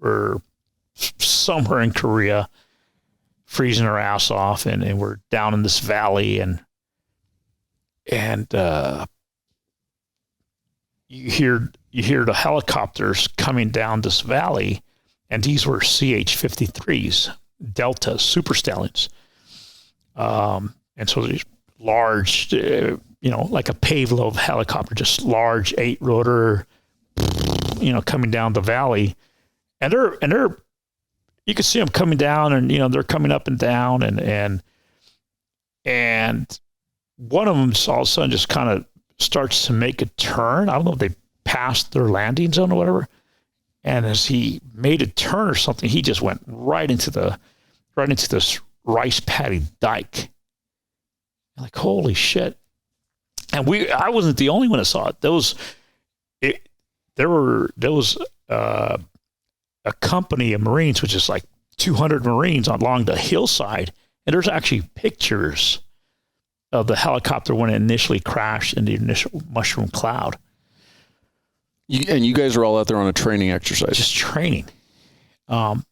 we're somewhere in Korea, freezing our ass off, and we're down in this valley, and you hear the helicopters coming down this valley, and these were CH-53s, Delta Super Stallions, and so these large, like a payload helicopter, just large 8-rotor, coming down the valley, and they're you can see them coming down, and they're coming up and down, and one of them all of a sudden just kind of starts to make a turn. I don't know if they passed their landing zone or whatever, and as he made a turn or something, he just went right into this rice paddy dike. Like, holy shit! And I wasn't the only one that saw it. There was a company of Marines, which is like 200 Marines along the hillside, and there's actually pictures of the helicopter when it initially crashed in the initial mushroom cloud. And you guys are all out there on a training exercise. Just training. And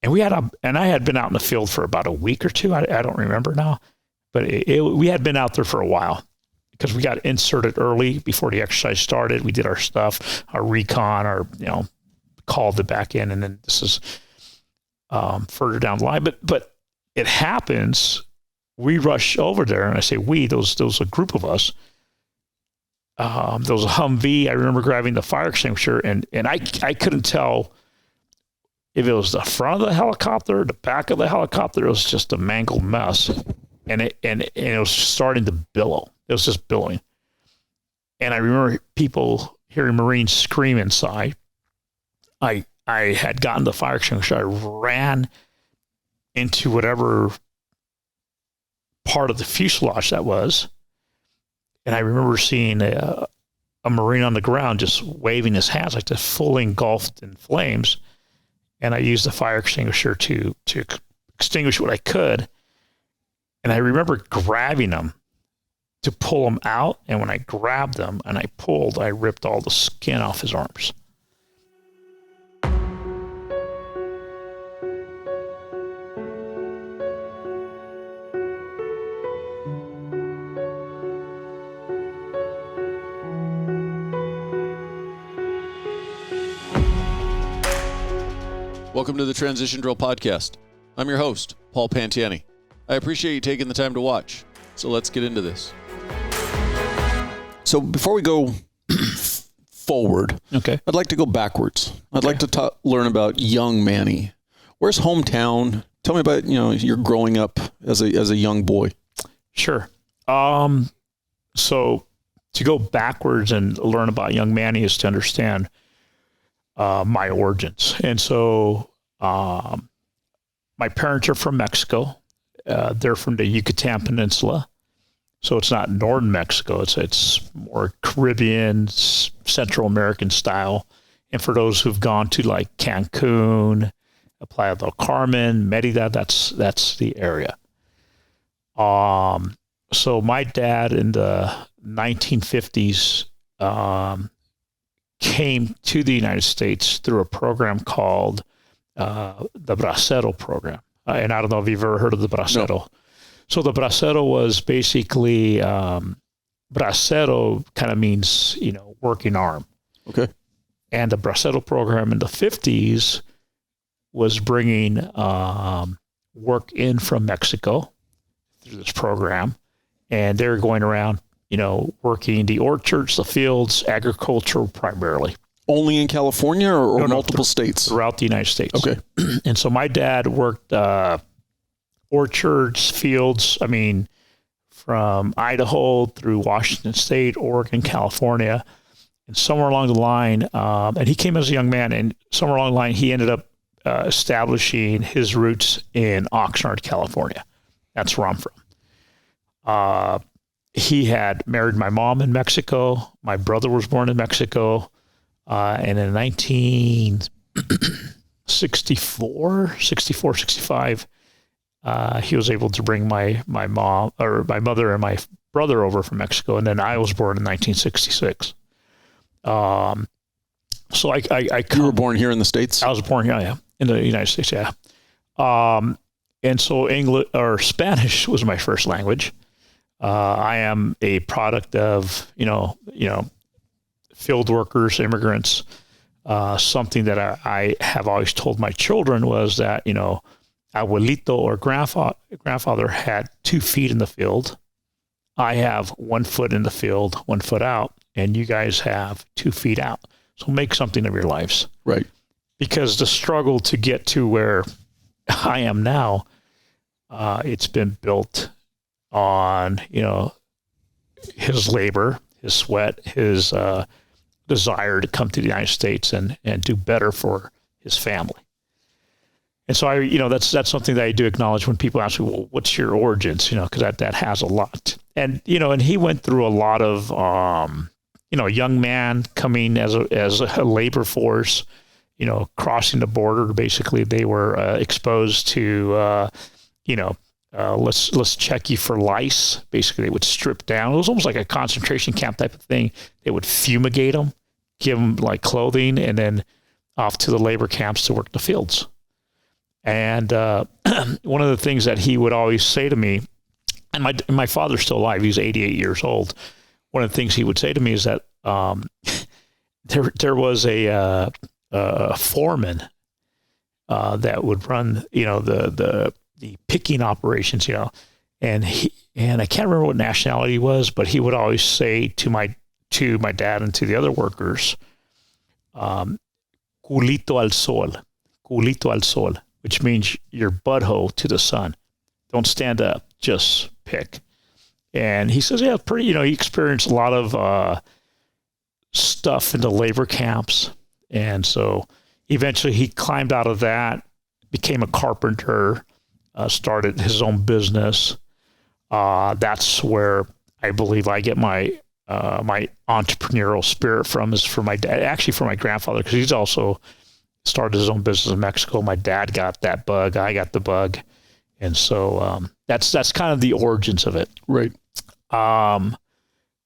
I had been out in the field for about a week or two. I don't remember now, but we had been out there for a while because we got inserted early before the exercise started. We did our stuff, our recon, called it back in, and then this is further down the line. But it happens. We rush over there, and I say we. Those a group of us. There was a Humvee. I remember grabbing the fire extinguisher, and I couldn't tell if it was the front of the helicopter, the back of the helicopter. It was just a mangled mess, and it was starting to billow. It was just billowing, and I remember people hearing Marines scream inside. I had gotten the fire extinguisher. I ran into whatever part of the fuselage that was, and I remember seeing a Marine on the ground just waving his hands like this, fully engulfed in flames. And I used the fire extinguisher to extinguish what I could. And I remember grabbing him to pull him out. And when I grabbed them and I pulled, I ripped all the skin off his arms. Welcome to the Transition Drill Podcast. I'm your host, Paul Pantiani. I appreciate you taking the time to watch. So let's get into this. So before we go forward, okay, I'd like to go backwards. I'd like to learn about young Manny. Where's hometown? Tell me about your growing up as a young boy. Sure. So to go backwards and learn about young Manny is to understand my origins. And so my parents are from Mexico. They're from the Yucatan Peninsula. So it's not northern Mexico. It's more Caribbean, Central American style. And for those who've gone to like Cancun, Playa del Carmen, Merida, that's the area. So my dad in the 1950s came to the United States through a program called the Bracero program. And I don't know if you've ever heard of the Bracero. No. So the Bracero was basically, Bracero kind of means, working arm. Okay. And the Bracero program in the 50s was bringing work in from Mexico through this program. And they were going around, working the orchards, the fields, agriculture primarily. Only in California or multiple states? Throughout the United States. Okay. And so my dad worked orchards, fields, from Idaho through Washington State, Oregon, California. And somewhere along the line, and he came as a young man, and somewhere along the line, he ended up establishing his roots in Oxnard, California. That's where I'm from. He had married my mom in Mexico. My brother was born in Mexico. And in 1964, 65, he was able to bring my mother and my brother over from Mexico. And then I was born in 1966. So you were born here in the States? I was born here, yeah, in the United States, yeah. And so English or Spanish was my first language. I am a product of, field workers, immigrants. Something that I have always told my children was that, abuelito or grandfather had 2 feet in the field. I have 1 foot in the field, 1 foot out, and you guys have 2 feet out. So make something of your lives. Right. Because the struggle to get to where I am now, it's been built on, his labor, his sweat, his desire to come to the United States and do better for his family. And so that's something that I do acknowledge when people ask me, well, what's your origins? Because that has a lot. And, and he went through a lot of, a young man coming as a labor force, crossing the border. Basically, they were exposed to, let's check you for lice. Basically, they would strip down. It was almost like a concentration camp type of thing. They would fumigate them, give them like clothing, and then off to the labor camps to work the fields. And one of the things that he would always say to me, and my father's still alive, he's 88 years old. One of the things he would say to me is that there was a foreman that would run, the picking operations, and I can't remember what nationality he was, but he would always say to my dad and to the other workers, culito al sol, which means your butthole to the sun. Don't stand up, just pick. And he says, yeah, he experienced a lot of stuff in the labor camps. And so eventually he climbed out of that, became a carpenter, started his own business. That's where I believe I get my entrepreneurial spirit from, is from my dad, actually from my grandfather, because he's also started his own business in Mexico. My dad got that bug. I got the bug. And so that's kind of the origins of it. Right.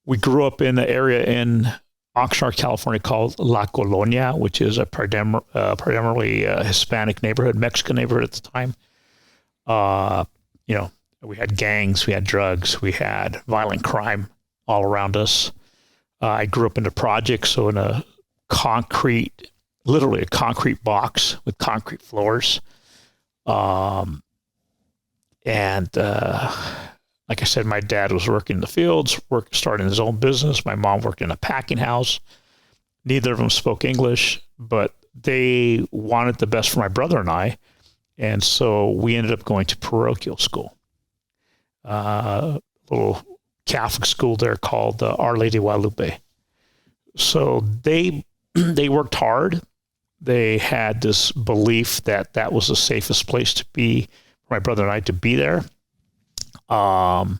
We grew up in the area in Oxnard, California called La Colonia, which is a predominantly Hispanic neighborhood, Mexican neighborhood at the time. We had gangs, we had drugs, we had violent crime all around us. I grew up in the projects, so in literally a concrete box with concrete floors. Like I said, my dad was working in the fields, starting his own business. My mom worked in a packing house. Neither of them spoke English, but they wanted the best for my brother and I. And so we ended up going to parochial school, a little Catholic school there called Our Lady of Guadalupe. So they worked hard. They had this belief that was the safest place to be for my brother and I to be there. Do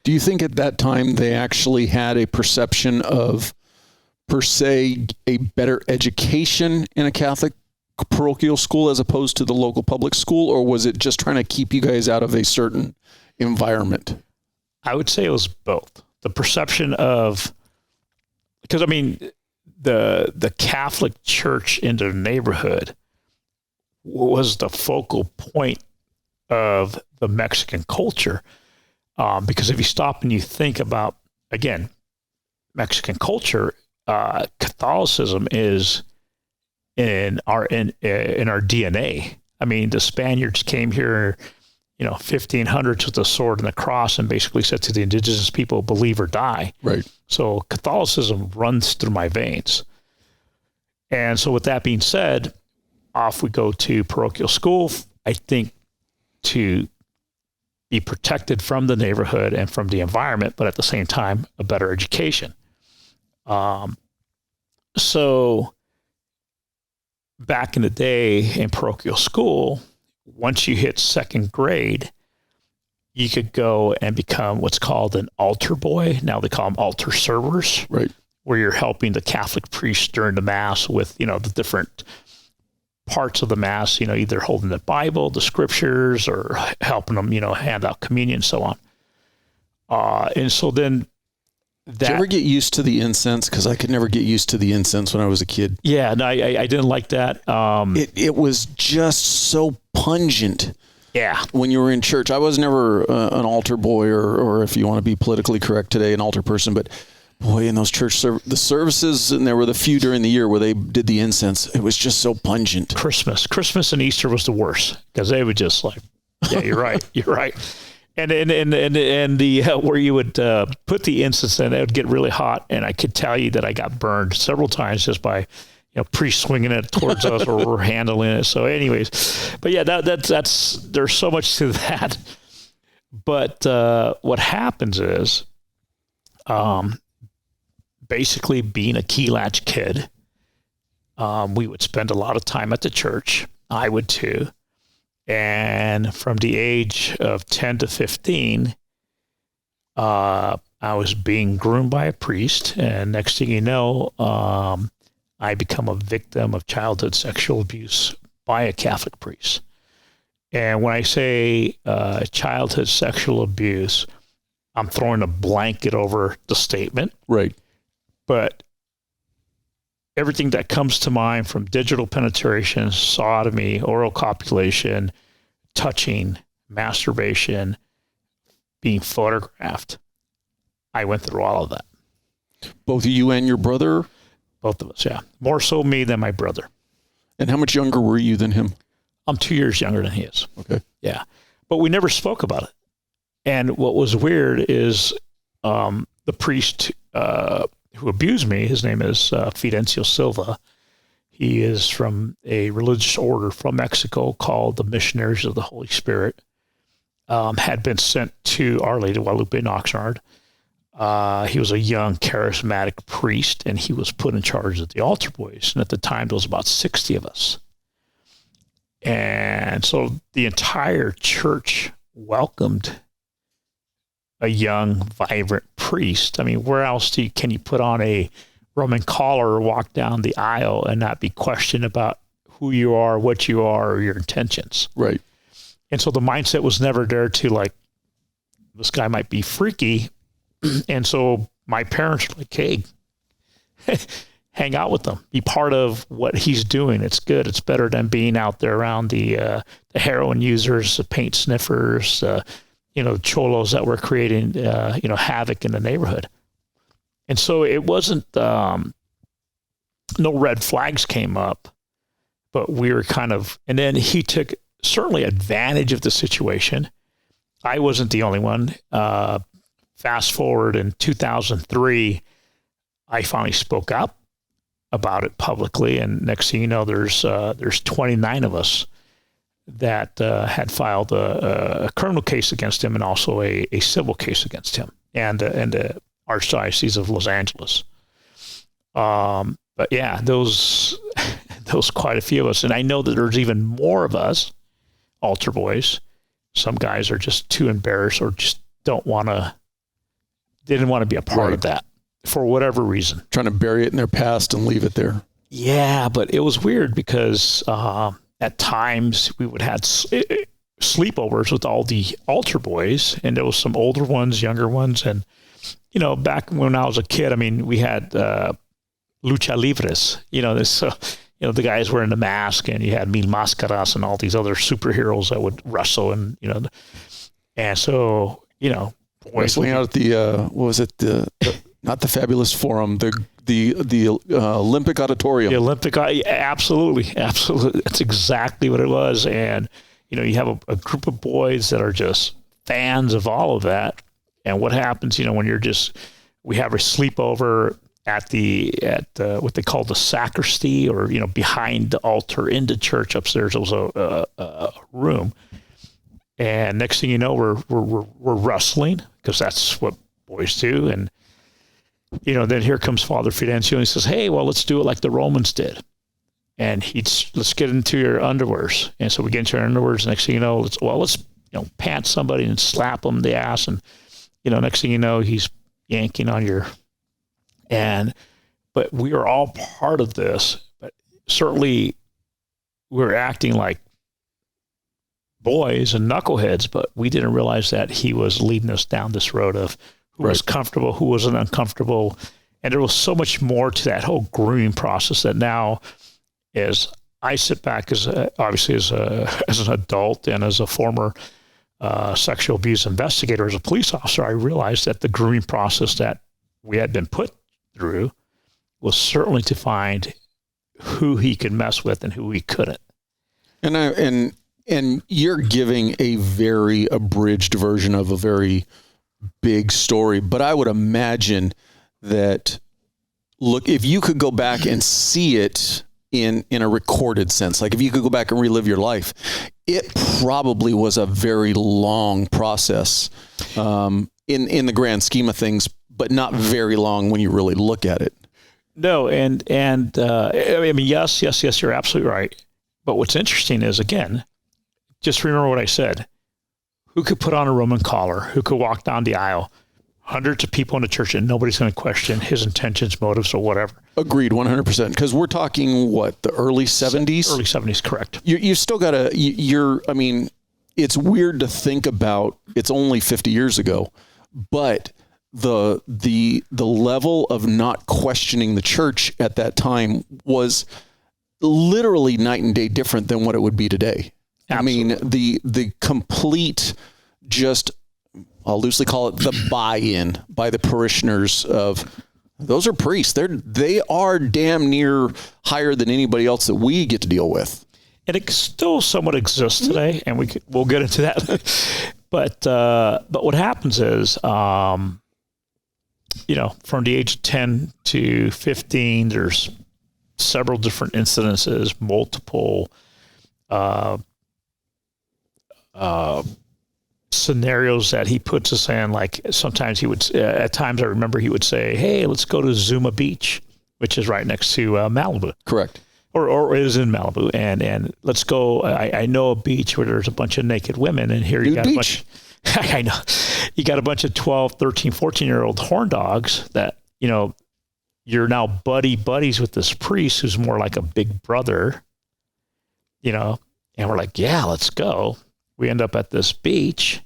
you think at that time they actually had a perception of, per se, a better education in a Catholic parochial school as opposed to the local public school, or was it just trying to keep you guys out of a certain environment? I would say it was both. The perception of, because I mean, the Catholic Church in the neighborhood was the focal point of the Mexican culture. Because if you stop and you think about, again, Mexican culture, Catholicism is in our DNA. I mean, the Spaniards came here, 1500s with the sword and the cross, and basically said to the indigenous people, believe or die. Right. So Catholicism runs through my veins. And so with that being said, off we go to parochial school, I think, to be protected from the neighborhood and from the environment, but at the same time, a better education. So back in the day in parochial school, once you hit second grade, you could go and become what's called an altar boy. Now they call them altar servers, right? Where you're helping the Catholic priest during the Mass with, the different parts of the Mass, either holding the Bible, the scriptures, or helping them, hand out communion and so on. And so then Did you ever get used to the incense? Because I could never get used to the incense when I was a kid. Yeah, no, I didn't like that. It was just so pungent. Yeah. When you were in church, I was never an altar boy, or if you want to be politically correct today, an altar person. But boy, in those church the services, and there were the few during the year where they did the incense. It was just so pungent. Christmas and Easter was the worst because they would just like, yeah, you're right, you're right. And the where you would put the incense in, it would get really hot, and I could tell you that I got burned several times just by priests swinging it towards us or we're handling it. So, anyways, but yeah, that's there's so much to that. But what happens is, basically being a key latch kid, we would spend a lot of time at the church. I would too. And from the age of 10 to 15, I was being groomed by a priest. And next thing you know, I become a victim of childhood sexual abuse by a Catholic priest. And when I say childhood sexual abuse, I'm throwing a blanket over the statement. Right. But everything that comes to mind, from digital penetration, sodomy, oral copulation, touching, masturbation, being photographed, I went through all of that. Both of you and your brother? Both of us, yeah. More so me than my brother. And how much younger were you than him? I'm 2 years younger than he is. Okay. Yeah. But we never spoke about it. And what was weird is the priest who abused me, his name is Fidencio Silva. He is from a religious order from Mexico called the Missionaries of the Holy Spirit. Had been sent to Our Lady of Guadalupe in Oxnard. He was a young, charismatic priest, and he was put in charge of the altar boys. And at the time, there was about 60 of us. And so the entire church welcomed a young, vibrant priest. I mean, where else can you put on a Roman collar or walk down the aisle and not be questioned about who you are, what you are, or your intentions? Right. And so the mindset was never there to like, this guy might be freaky. And so my parents were like, hey, hang out with them, be part of what he's doing. It's good. It's better than being out there around the heroin users, the paint sniffers, cholos that were creating, havoc in the neighborhood. And so it wasn't, no red flags came up, but we were and then he took certainly advantage of the situation. I wasn't the only one. Fast forward in 2003, I finally spoke up about it publicly. And next thing you know, there's 29 of us that had filed a criminal case against him and also a civil case against him and the Archdiocese of Los Angeles. But yeah, those quite a few of us. And I know that there's even more of us, altar boys. Some guys are just too embarrassed or just didn't want to be a part of that for whatever reason. Trying to bury it in their past and leave it there. Yeah, but it was weird because at times we would have sleepovers with all the altar boys, and there was some older ones, younger ones. And, back when I was a kid, I mean, we had lucha libres, the guys wearing the mask, and you had Mil Máscaras and all these other superheroes that would wrestle and so, wrestling out at the, what was it? Not the Fabulous Forum, the Olympic Auditorium. The Olympic, absolutely. That's exactly what it was. And, you have a group of boys that are just fans of all of that. And what happens, when we have a sleepover at what they call the sacristy, or, behind the altar in the church upstairs, there was a room. And next thing you know, we're wrestling, because that's what boys do. And, then here comes Father Fidencio, and he says, hey, well, let's do it like the Romans did. And let's get into your underwears. And so we get into our underwears. Next thing you know, let's pant somebody and slap them in the ass. And, next thing you know, he's yanking on but we are all part of this. But certainly we're acting like boys and knuckleheads, but we didn't realize that he was leading us down this road of who was comfortable, who wasn't uncomfortable. And there was so much more to that whole grooming process that now, as I sit back obviously as an adult and as a former sexual abuse investigator, as a police officer, I realized that the grooming process that we had been put through was certainly to find who he could mess with and who he couldn't. And you're giving a very abridged version of a very big story, but I would imagine that, look, if you could go back and see it in a recorded sense, like if you could go back and relive your life, it probably was a very long process in the grand scheme of things, but not very long when you really look at it. No, and I mean, yes, you're absolutely right. But what's interesting is, again, just remember what I said. Who could put on a Roman collar? Who could walk down the aisle? Hundreds of people in the church, and nobody's going to question his intentions, motives, or whatever. Agreed, 100%. Because we're talking, what, the early 70s? Early 70s, correct. You still got to, I mean, it's weird to think about, it's only 50 years ago, but the level of not questioning the church at that time was literally night and day different than what it would be today. Absolutely. I mean, the complete, just, I'll loosely call it the buy-in by the parishioners of, those are priests. They are damn near higher than anybody else that we get to deal with. And it still somewhat exists today, and we'll get into that. But what happens is, from the age of 10 to 15, there's several different incidences, multiple scenarios that he puts us in. Like sometimes he would, at times I remember he would say, "Hey, let's go to Zuma Beach," which is right next to Malibu. Correct. Or it is in Malibu, and let's go. I know a beach where there's a bunch of naked women, and here you got a bunch. I know you got a bunch of 12, 13, 14-year-old horn dogs that, you're now buddies with this priest who's more like a big brother, and we're like, yeah, let's go. We end up at this beach.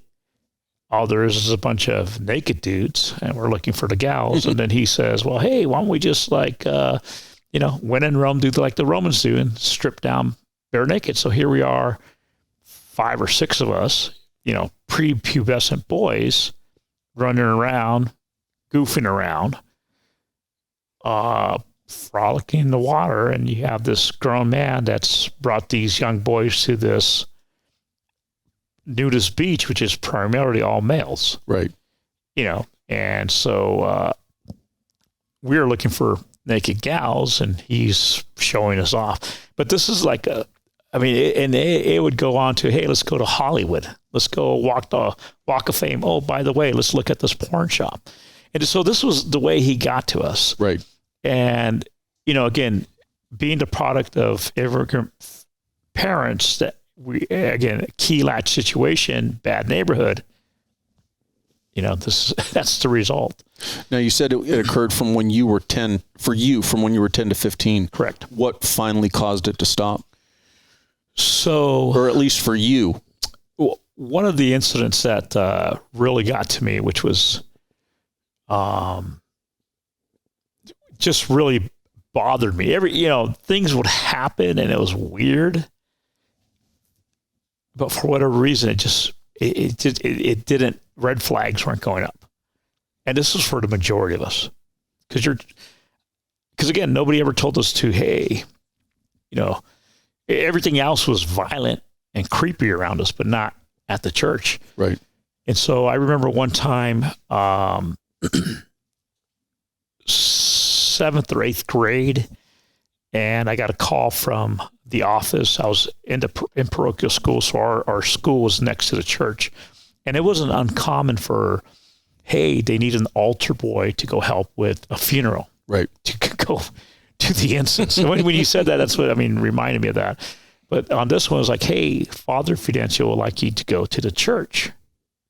All there is a bunch of naked dudes, and we're looking for the gals. And then he says, well, hey, why don't we just when in Rome, do like the Romans do and strip down bare naked. So here we are, 5 or 6 of us, prepubescent boys running around, goofing around, frolicking in the water. And you have this grown man that's brought these young boys to this nudist beach, which is primarily all males. Right. And so we were looking for naked gals, and he's showing us off. But this is like it would go on to, hey, let's go to Hollywood. Let's go walk the Walk of Fame. Oh, by the way, let's look at this porn shop. And so this was the way he got to us. Right. And, again, being the product of immigrant parents, that key latch situation, bad neighborhood, that's the result. Now, you said it occurred from when you were 10, for you, from when you were 10 to 15. Correct. What finally caused it to stop? So, or at least for you? One of the incidents that really got to me, which was just really bothered me. Things would happen and it was weird, but for whatever reason, it didn't. Red flags weren't going up, and this was for the majority of us, because again, nobody ever told us to. Hey, everything else was violent and creepy around us, but not at the church. Right. And so I remember one time, 7th or 8th grade, and I got a call from the office. I was in parochial school, so our school was next to the church. And it wasn't uncommon for, hey, they need an altar boy to go help with a funeral. Right. To go to the incense. So when you said that, that's what, reminded me of that. But on this one, it was like, hey, Father Fidencio would like you to go to the church.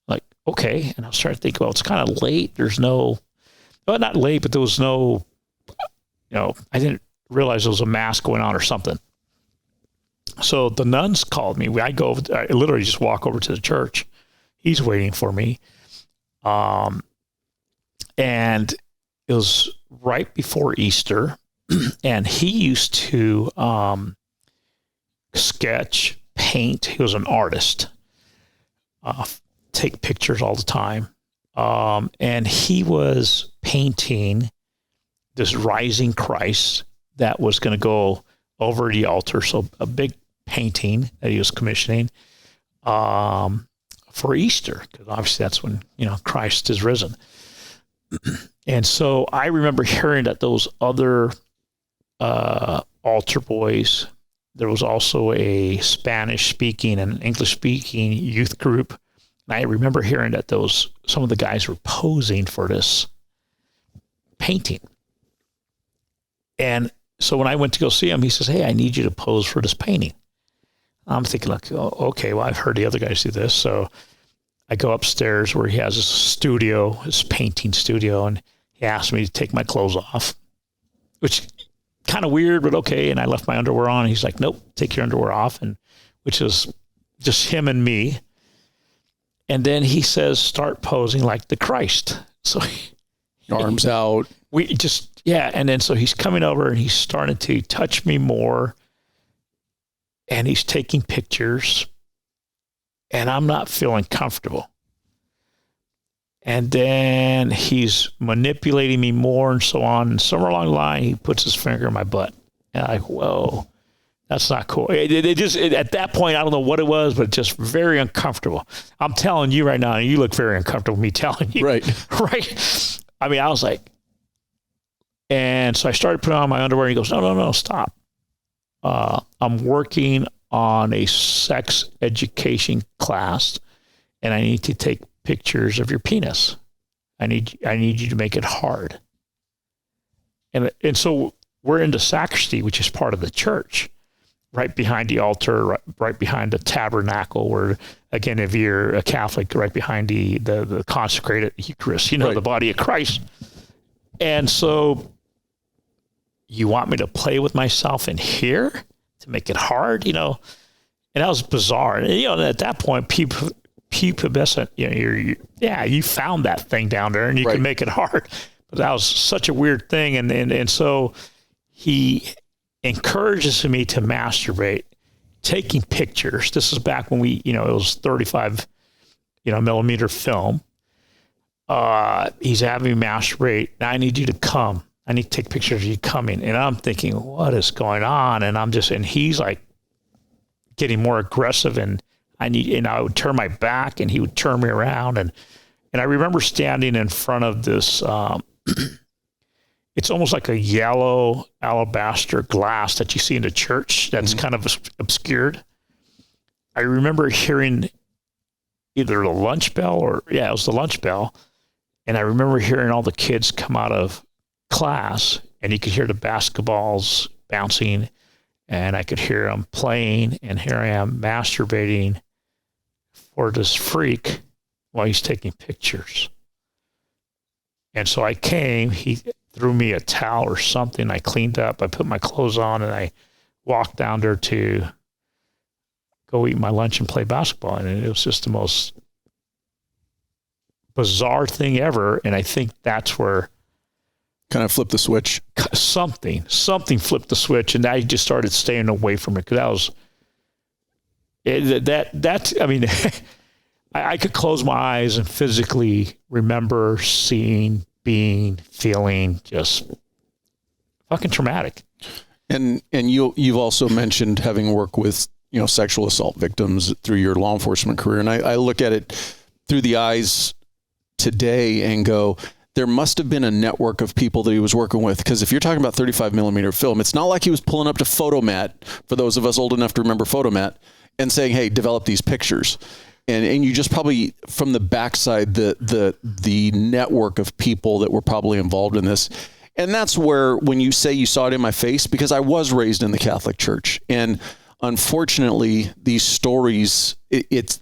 Like, okay. And I was trying to think, well, it's kind of late. Not late, but there was no, I didn't realize there was a mass going on or something. So the nuns called me. I literally just walk over to the church. He's waiting for me. And it was right before Easter, and he used to sketch, paint. He was an artist, take pictures all the time. And he was painting this rising Christ that was going to go over the altar. So a big painting that he was commissioning for Easter, because obviously that's when, Christ is risen. And so I remember hearing that those other altar boys, there was also a Spanish-speaking and English-speaking youth group. And I remember hearing that some of the guys were posing for this painting. And so when I went to go see him, he says, "Hey, I need you to pose for this painting." I'm thinking, like, oh, okay, well, I've heard the other guys do this. So I go upstairs where he has his studio, his painting studio, and he asked me to take my clothes off, which kind of weird, but okay. And I left my underwear on. And he's like, "Nope, take your underwear off," and which is just him and me. And then he says, "Start posing like the Christ." So arms out. And then so he's coming over and he's starting to touch me more, and he's taking pictures, and I'm not feeling comfortable. And then he's manipulating me more and so on. And somewhere along the line, he puts his finger in my butt. And I'm like, whoa, that's not cool. At that point, I don't know what it was, but just very uncomfortable. I'm telling you right now, and you look very uncomfortable with me telling you. Right. Right. I mean, I was like, and so I started putting on my underwear, and he goes, no, stop. I'm working on a sex education class, and I need to take pictures of your penis. I need you to make it hard. And so we're in the sacristy, which is part of the church, right behind the altar, right behind the tabernacle, where, again, if you're a Catholic, right behind the consecrated Eucharist, right. The body of Christ. And so you want me to play with myself in here to make it hard, And that was bizarre. And, at that point, prepubescent, you found that thing down there and you can make it hard. But that was such a weird thing. And so he encourages me to masturbate, taking pictures. This is back when it was 35, millimeter film. He's having me masturbate. Now I need you to come. I need to take pictures of you coming. And I'm thinking, what is going on? And he's like getting more aggressive, and I would turn my back and he would turn me around. And I remember standing in front of this, it's almost like a yellow alabaster glass that you see in the church that's kind of obscured. I remember hearing either the lunch bell it was the lunch bell. And I remember hearing all the kids come out of class, and you could hear the basketballs bouncing, and I could hear them playing, and here I am masturbating for this freak while he's taking pictures. And so I came, he threw me a towel or something, I cleaned up, I put my clothes on, and I walked down there to go eat my lunch and play basketball. And it was just the most bizarre thing ever. And I think that's where kind of flipped the switch. Something flipped the switch, and I just started staying away from it, because I could close my eyes and physically remember seeing, being, feeling just fucking traumatic. And you've also mentioned having worked with sexual assault victims through your law enforcement career, and I look at it through the eyes today and go, there must have been a network of people that he was working with, because if you're talking about 35 millimeter film, it's not like he was pulling up to Photomat, for those of us old enough to remember Photomat, and saying, "Hey, develop these pictures." And you just probably, from the backside, the network of people that were probably involved in this. And that's where, when you say you saw it in my face, because I was raised in the Catholic Church, and unfortunately, these stories,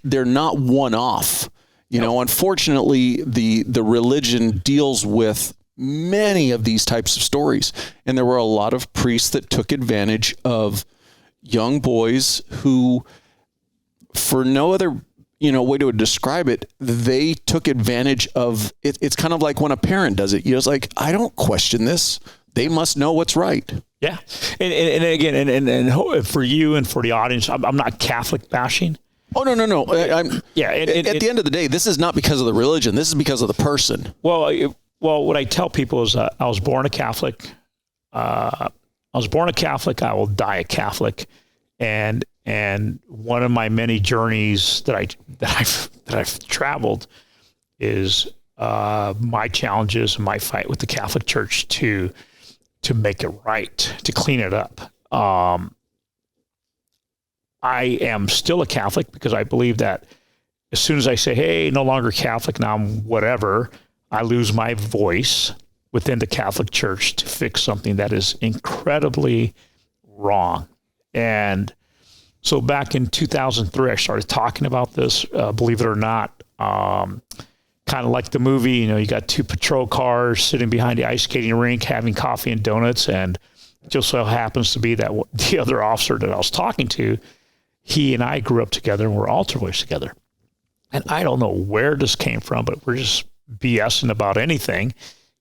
they're not one-off. Unfortunately, the religion deals with many of these types of stories. And there were a lot of priests that took advantage of young boys who, for no other way to describe it, they took advantage of it. It's kind of like when a parent does it. It's like, I don't question this. They must know what's right. Yeah. And again, and for you and for the audience, I'm not Catholic bashing. Oh, no. At the end of the day, this is not because of the religion. This is because of the person. Well, what I tell people is I was born a Catholic. I will die a Catholic. And one of my many journeys that I've traveled is my challenges and my fight with the Catholic Church to make it right, to clean it up. I am still a Catholic because I believe that as soon as I say, hey, no longer Catholic, now I'm whatever, I lose my voice within the Catholic Church to fix something that is incredibly wrong. And so back in 2003, I started talking about this, believe it or not, kind of like the movie, you got two patrol cars sitting behind the ice skating rink having coffee and donuts. And it just so happens to be that the other officer that I was talking to, he and I grew up together and we're altar boys together. And I don't know where this came from, but we're just BSing about anything.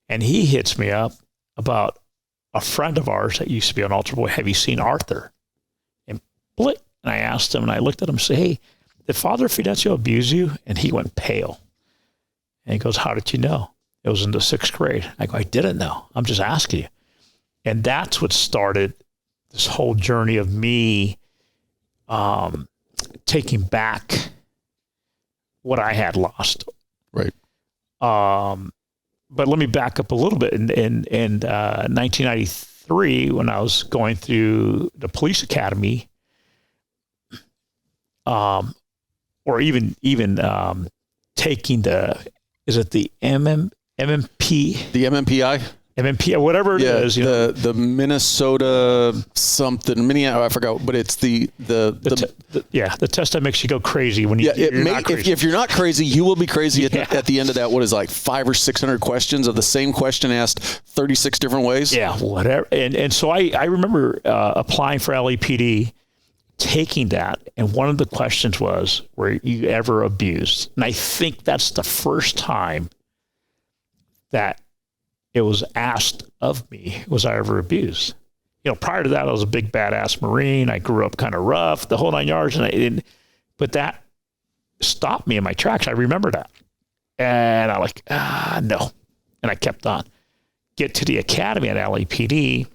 And he hits me up about a friend of ours that used to be an altar boy. Have you seen Arthur? And blip. And I asked him, and I looked at him and said, hey, did Father Fidencio abuse you? And he went pale. And he goes, how did you know? It was in the 6th grade. I go, I didn't know. I'm just asking you. And that's what started this whole journey of me taking back what I had lost. Right. But let me back up a little bit. In 1993, when I was going through the police academy, or even taking is it the MMP? The MMPI? MMP, whatever it is, the Minnesota something, I forgot, but it's the test that makes you go crazy when you're not crazy. If you're not crazy, you will be crazy at the end of that. What is like 500 or 600 questions of the same question asked 36 different ways? Yeah, whatever. And so I remember applying for LAPD, taking that, and one of the questions was, were you ever abused? And I think that's the first time that it was asked of me, was I ever abused? Prior to that, I was a big badass Marine. I grew up kind of rough, the whole 9 yards, but that stopped me in my tracks. I remember that. And I'm like, no. And I kept on. Get to the academy at LAPD,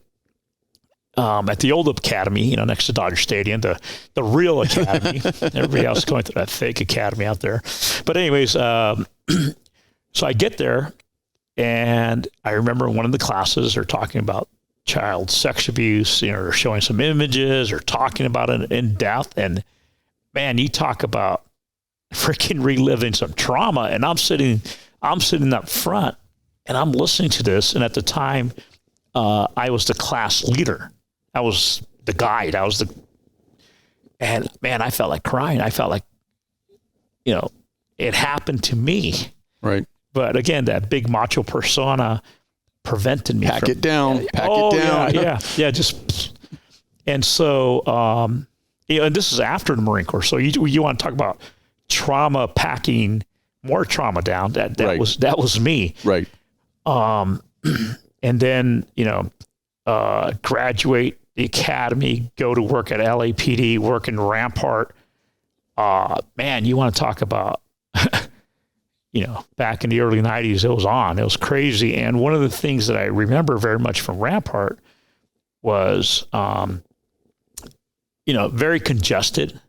at the old academy, next to Dodger Stadium, the real academy. Everybody else is going to that fake academy out there. But anyways, so I get there, and I remember one of the classes they're talking about child sex abuse, they're showing some images or talking about it in depth. And man, you talk about freaking reliving some trauma. And I'm sitting up front and I'm listening to this. And at the time, I was the class leader. I was the guide. And man, I felt like crying. I felt like, it happened to me. Right. But again, that big macho persona prevented me. Pack it down. Yeah. Just, and so, and this is after the Marine Corps. So you want to talk about trauma, packing more trauma down. That right. was me. Right. And then, graduate the academy, go to work at LAPD, work in Rampart. Man, you want to talk about, back in the early 90s, it was crazy. And one of the things that I remember very much from Rampart was, very congested,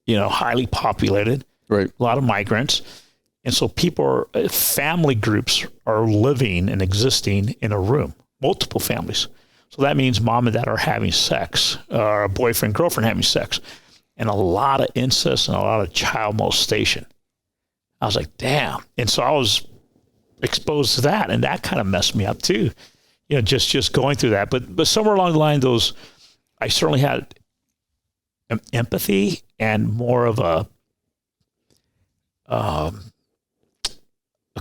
highly populated, right? A lot of migrants. And so family groups are living and existing in a room, multiple families. So that means mom and dad are having sex, or a boyfriend, girlfriend having sex, and a lot of incest and a lot of child molestation. I was like, damn. And so I was exposed to that, and that kind of messed me up too. Just going through that. But somewhere along the line, I certainly had empathy and more of a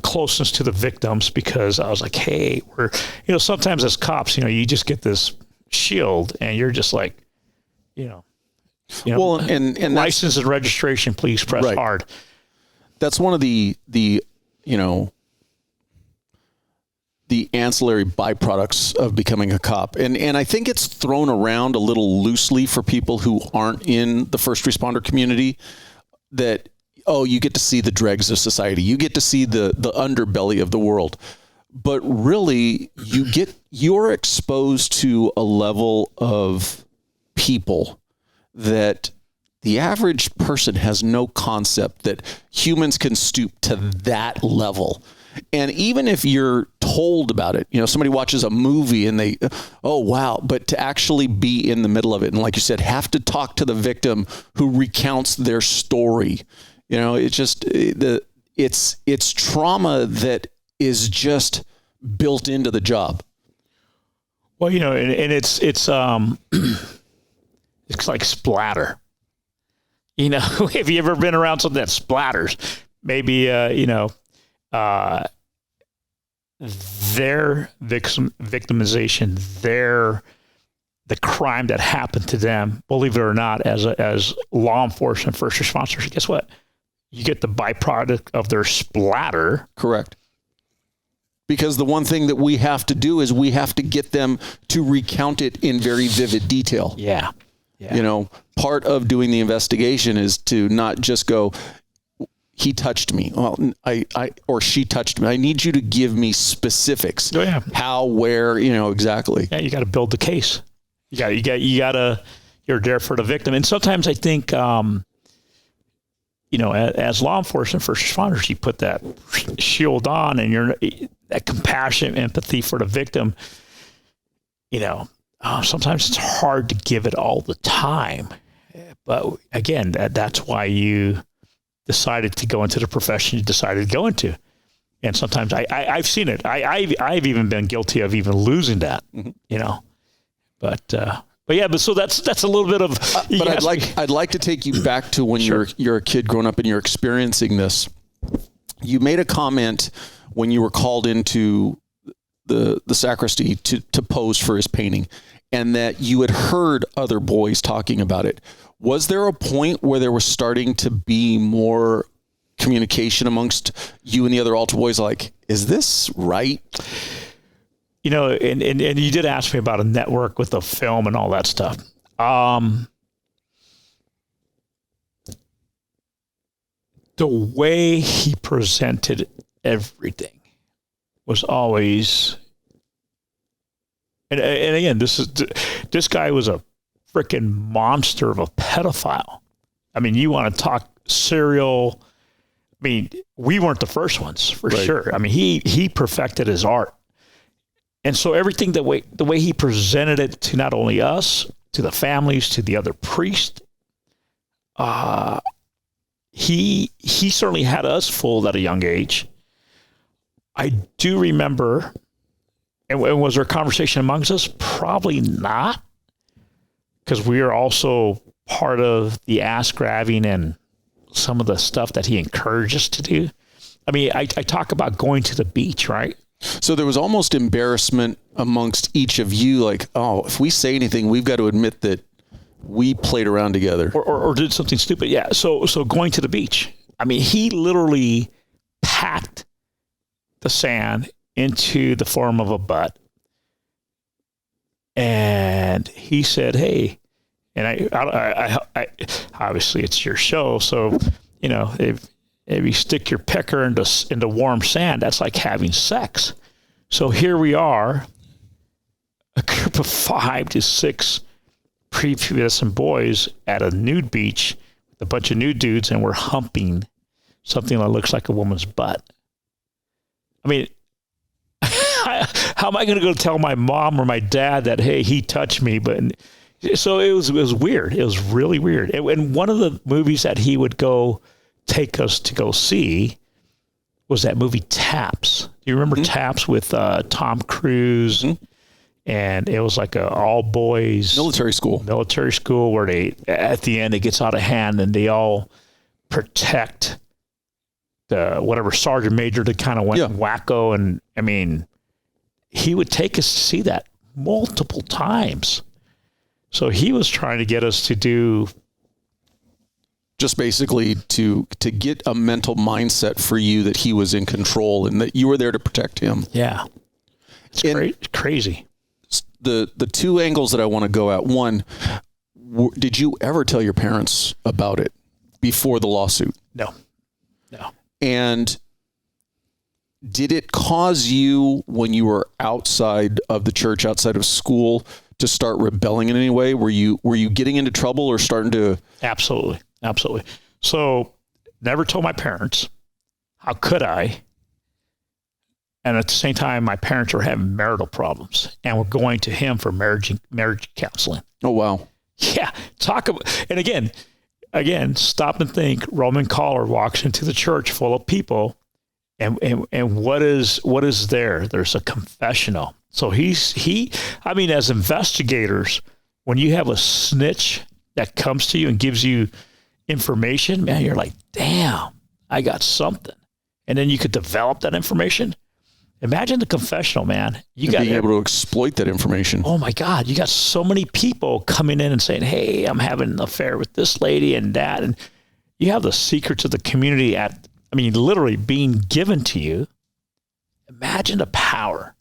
closeness to the victims, because I was like, hey, sometimes as cops, you just get this shield and you're just like, well, and license and registration, please press right. hard. that's one of the the ancillary byproducts of becoming a cop. And I think it's thrown around a little loosely for people who aren't in the first responder community, that, oh, you get to see the dregs of society. You get to see the underbelly of the world. But really, you're exposed to a level of people that the average person has no concept that humans can stoop to that level. And even if you're told about it, somebody watches a movie and they, oh, wow. But to actually be in the middle of it, and like you said, have to talk to the victim who recounts their story, it's just, it's trauma that is just built into the job. Well, and it's like splatter. Have you ever been around something that splatters? Maybe, their victimization, the crime that happened to them, believe it or not, as law enforcement, first responders, guess what? You get the byproduct of their splatter. Correct. Because the one thing that we have to do is we have to get them to recount it in very vivid detail. Yeah. Part of doing the investigation is to not just go, he touched me. Well, or she touched me. I need you to give me specifics. Oh, yeah. How, where, exactly. Yeah, you got to build the case. You got to, you're there for the victim. And sometimes I think, as law enforcement, first responders, you put that shield on and you're that compassion, empathy for the victim. Sometimes it's hard to give it all the time. But again, that's why you decided to go into the profession you decided to go into. And sometimes I've seen it. I've even been guilty of even losing that, But so that's a little bit of. But I'd like to take you back to when Sure. you're a kid growing up and you're experiencing this. You made a comment when you were called into the sacristy to pose for his painting, and that you had heard other boys talking about it. Was there a point where there was starting to be more communication amongst you and the other altar boys? Like, is this right? And you did ask me about a network with the film and all that stuff. The way he presented everything was always, and again, this guy was a freaking monster of a pedophile. I mean, you want to talk serial. I mean, we weren't the first ones for Right. sure. I mean, he perfected his art. And so everything, the way he presented it to not only us, to the families, to the other priests, he certainly had us fooled at a young age. I do remember, and was there a conversation amongst us? Probably not, because we are also part of the ass grabbing and some of the stuff that he encouraged us to do. I mean, I talk about going to the beach, right? So there was almost embarrassment amongst each of you, like, oh, if we say anything, we've got to admit that we played around together. Or did something stupid. Yeah. So going to the beach. I mean, he literally packed the sand into the form of a butt. And he said, hey, and I obviously it's your show. So, if you stick your pecker into warm sand, that's like having sex. So here we are, a group of 5 to 6 prepubescent boys at a nude beach with a bunch of nude dudes, and we're humping something that looks like a woman's butt. I mean, how am I going to go tell my mom or my dad that, hey, he touched me? But so it was weird. It was really weird. And one of the movies that he would go take us to go see was that movie Taps. Do you remember Taps with Tom Cruise? Mm-hmm. And it was like a all boys military school where they, at the end, it gets out of hand and they all protect the whatever sergeant major that kind of went wacko. And I mean, he would take us to see that multiple times. So he was trying to get us to do just basically to get a mental mindset for you that he was in control and that you were there to protect him. Yeah. It's crazy. The two angles that I want to go at. One, did you ever tell your parents about it before the lawsuit? No. And did it cause you, when you were outside of the church, outside of school, to start rebelling in any way? Were you getting into trouble or starting to? Absolutely. So never told my parents. How could I? And at the same time, my parents were having marital problems and were going to him for marriage counseling. Oh, wow. Yeah. Talk about, and again, stop and think. Roman caller walks into the church full of people, and what is there? There's a confessional. So as investigators, when you have a snitch that comes to you and gives you information, man, you're like, damn, I got something. And then you could develop that information. Imagine the confessional, man. You got being able to exploit that information. Oh my God. You got so many people coming in and saying, hey, I'm having an affair with this lady and that. And you have the secrets of the community literally being given to you. Imagine the power.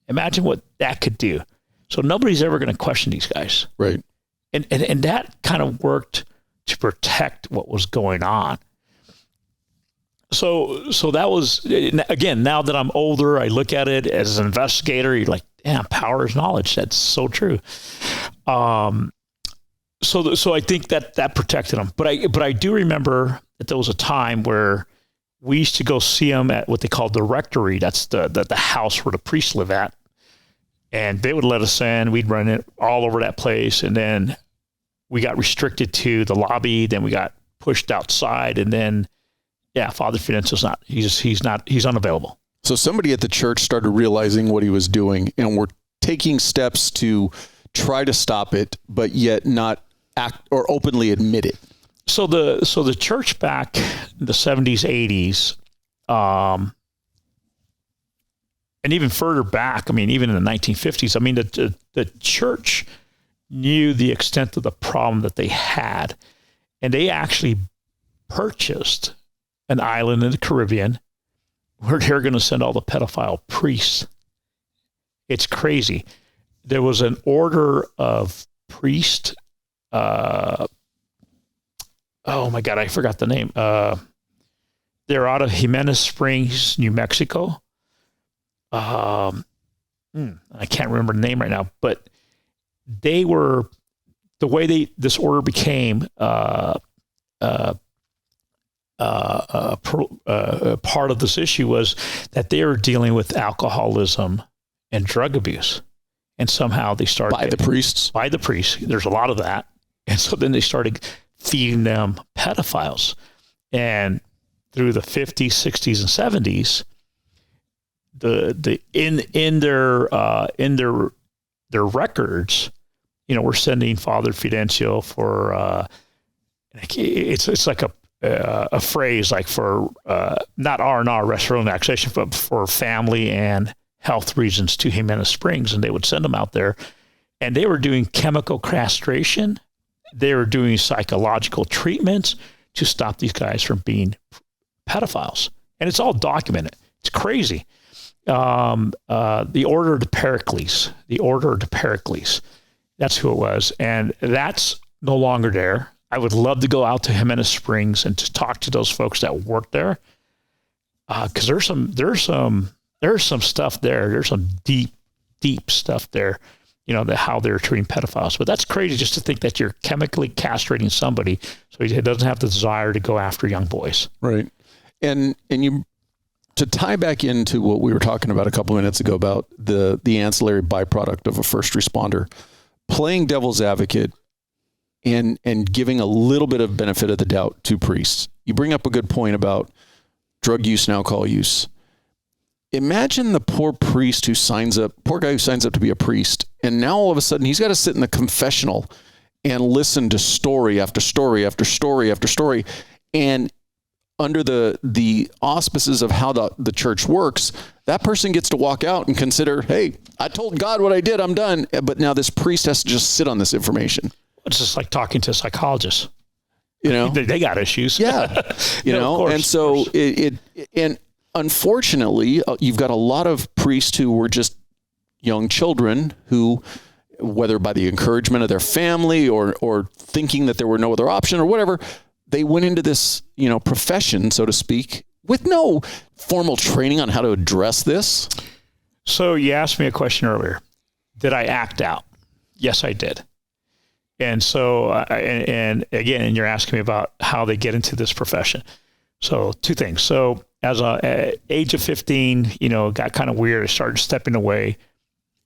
Imagine what that could do. So nobody's ever going to question these guys. Right. And that kind of worked to protect what was going on. So that was, again, now that I'm older, I look at it as an investigator, you're like, damn, power is knowledge. That's so true. So I think that protected them. But I do remember that there was a time where we used to go see them at what they called the rectory. That's the house where the priests live at. And they would let us in. We'd run it all over that place. And then we got restricted to the lobby. Then we got pushed outside. And then, yeah, Father Fidenzo's he's unavailable. So somebody at the church started realizing what he was doing and were taking steps to try to stop it, but yet not act or openly admit it. So the church back in the 70s, 80s, and even further back, even in the 1950s, the church knew the extent of the problem that they had, and they actually purchased an island in the Caribbean where they're going to send all the pedophile priests. It's crazy. There was an order of priest. Oh my God, I forgot the name. They're out of Jimenez Springs, New Mexico. I can't remember the name right now, but they were, the way this order became part of this issue was that they were dealing with alcoholism and drug abuse. And somehow they started... By the priests? By the priests. There's a lot of that. And so then they started feeding them pedophiles. And through the 50s, 60s, and 70s, in their records, we're sending Father Fidencio for it's like a phrase like for not R&R, restaurant and relaxation, but for family and health reasons to Jimenez Springs, and they would send them out there, and they were doing chemical castration. They were doing psychological treatments to stop these guys from being pedophiles, and it's all documented. It's crazy. The Order of Pericles. That's who it was, and that's no longer there. I would love to go out to Jimenez Springs and to talk to those folks that work there, because there's some stuff there. There's some deep stuff there. How they're treating pedophiles. But that's crazy just to think that you're chemically castrating somebody so he doesn't have the desire to go after young boys. Right. And you, to tie back into what we were talking about a couple minutes ago about the ancillary byproduct of a first responder, playing devil's advocate and giving a little bit of benefit of the doubt to priests. You bring up a good point about drug use and alcohol use. Imagine the poor guy who signs up to be a priest, and now all of a sudden he's got to sit in the confessional and listen to story after story after story after story. And under the auspices of how the church works, that person gets to walk out and consider, hey, I told God what I did, I'm done. But now this priest has to just sit on this information. It's just like talking to a psychologist. You know, they got issues. Yeah. You know, course, and so and unfortunately, you've got a lot of priests who were just young children who, whether by the encouragement of their family or thinking that there were no other option or whatever, they went into this, you know, profession, so to speak, with no formal training on how to address this. So you asked me a question earlier. Did I act out? Yes, I did. And so, and again, you're asking me about how they get into this profession. So two things. So as age of 15, you know, it got kind of weird. I started stepping away.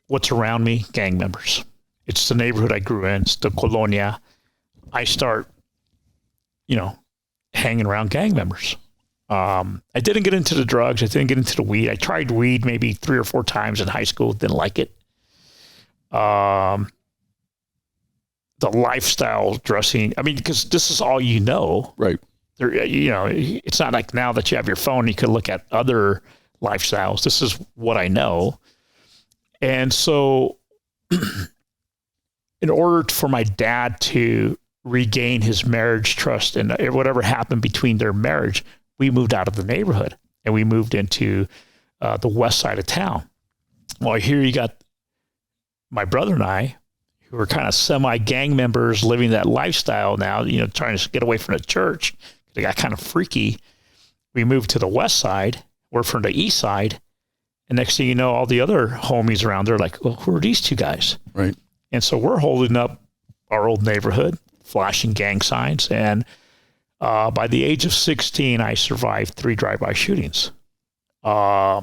What's around me? Gang members. It's the neighborhood I grew in. It's the colonia. I start, you know, hanging around gang members. I didn't get into the drugs. I didn't get into the weed. I tried weed maybe 3 or 4 times in high school. Didn't like it. The lifestyle dressing. I mean, because this is all you know. Right. There, you know, it's not like now that you have your phone, you can look at other lifestyles. This is what I know. And so in order for my dad to regain his marriage trust and whatever happened between their marriage, we moved out of the neighborhood and we moved into the west side of town. Well, here you got my brother and I, who were kind of semi-gang members living that lifestyle now, you know, trying to get away from the church. They got kind of freaky. We moved to the west side. We're from the east side. And next thing you know, all the other homies around, they're like, well, who are these two guys? Right. And so we're holding up our old neighborhood, flashing gang signs. And by the age of 16, I survived 3 drive-by shootings. I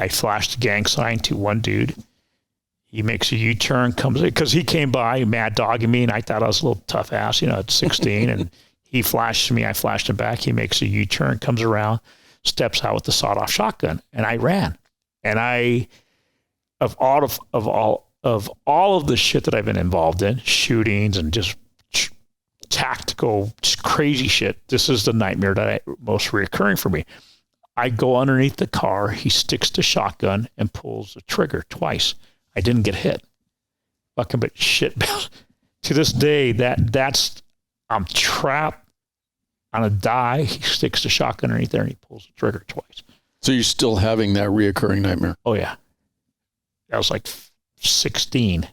flashed a gang sign to one dude. He makes a U-turn, comes in, because he came by mad dogging me, and I thought I was a little tough ass, you know, at 16. And he flashed me, I flashed him back. He makes a U-turn, comes around, steps out with the sawed-off shotgun, and I ran. And of all of the shit that I've been involved in, shootings and just tactical, just crazy shit, this is the nightmare that most reoccurring for me. I go underneath the car, he sticks the shotgun and pulls the trigger twice. I didn't get hit. Fucking but shit. To this day, that's I'm trapped on a die. He sticks the shotgun underneath there and he pulls the trigger twice. So you're still having that reoccurring nightmare? Oh yeah. I was like 16.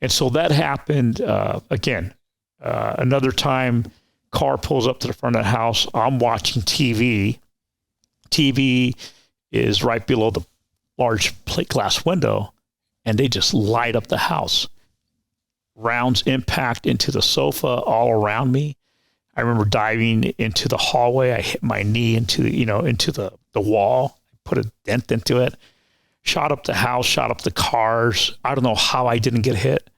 And so that happened again. Another time, car pulls up to the front of the house. I'm watching TV. TV is right below the large plate glass window. And they just light up the house. Rounds impact into the sofa all around me. I remember diving into the hallway. I hit my knee into the wall, put a dent into it, shot up the house, shot up the cars. I don't know how I didn't get hit.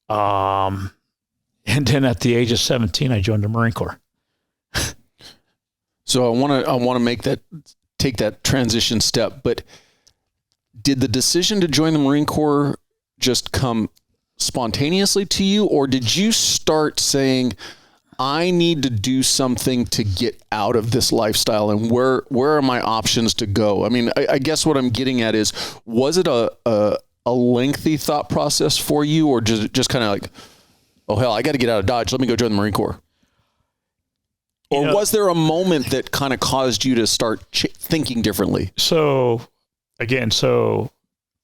And then at the age of 17, I joined the Marine Corps. So I want to take that transition step, but did the decision to join the Marine Corps just come spontaneously to you, or did you start saying, I need to do something to get out of this lifestyle, and where are my options to go? I mean, I guess what I'm getting at is, was it a lengthy thought process for you, or just kind of like, oh hell, I got to get out of Dodge, let me go join the Marine Corps? Or was there a moment that kind of caused you to start thinking differently? So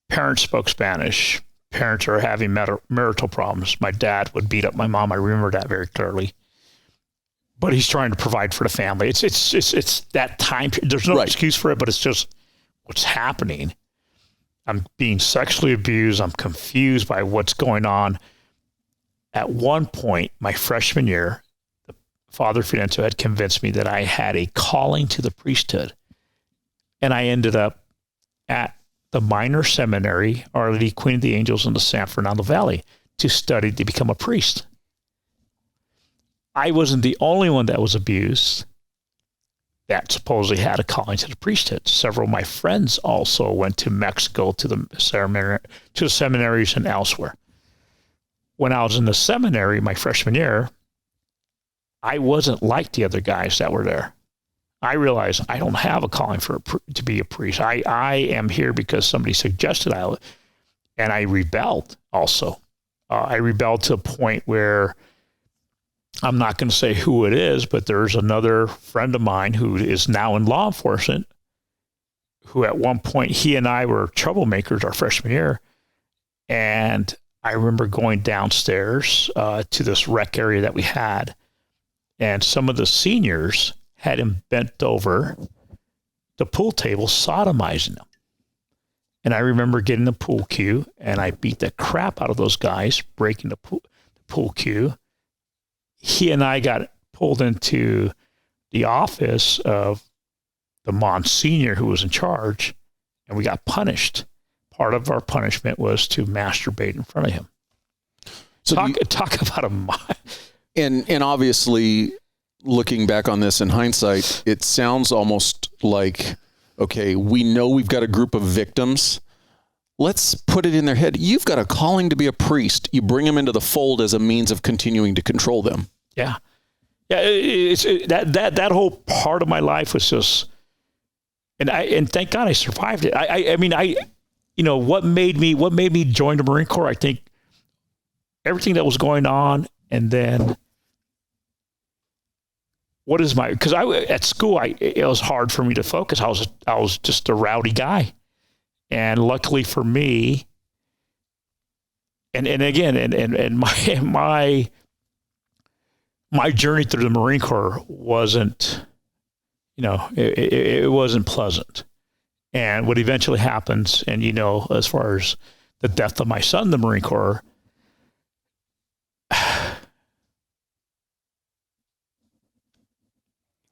parents spoke Spanish. Parents are having marital problems. My dad would beat up my mom. I remember that very clearly. But he's trying to provide for the family. It's that time. There's no excuse for it, but it's just what's happening. I'm being sexually abused. I'm confused by what's going on. At one point, my freshman year, the Father Fidenzo had convinced me that I had a calling to the priesthood. And I ended up at the minor seminary, Our Lady Queen of the Angels in the San Fernando Valley, to study to become a priest. I wasn't the only one that was abused that supposedly had a calling to the priesthood. Several of my friends also went to Mexico to the seminaries and elsewhere. When I was in the seminary my freshman year, I wasn't like the other guys that were there. I realized I don't have a calling to be a priest. I am here because somebody suggested and I rebelled also. I rebelled to a point where I'm not going to say who it is, but there's another friend of mine who is now in law enforcement, who at one point, he and I were troublemakers our freshman year. And I remember going downstairs to this rec area that we had, and some of the seniors had him bent over the pool table, sodomizing him. And I remember getting the pool cue, and I beat the crap out of those guys, breaking the pool cue. He and I got pulled into the office of the Monsignor who was in charge, and we got punished. Part of our punishment was to masturbate in front of him. So talk about a... And obviously, looking back on this in hindsight, it sounds almost like, okay, we know we've got a group of victims. Let's put it in their head. You've got a calling to be a priest. You bring them into the fold as a means of continuing to control them. Yeah. Yeah. That whole part of my life was just, and thank God I survived it. I mean, what made me join the Marine Corps, I think everything that was going on. And then because at school, it was hard for me to focus. I was just a rowdy guy. And luckily for me, and again, and my journey through the Marine Corps wasn't, it wasn't pleasant. And what eventually happens, and as far as the death of my son in the Marine Corps,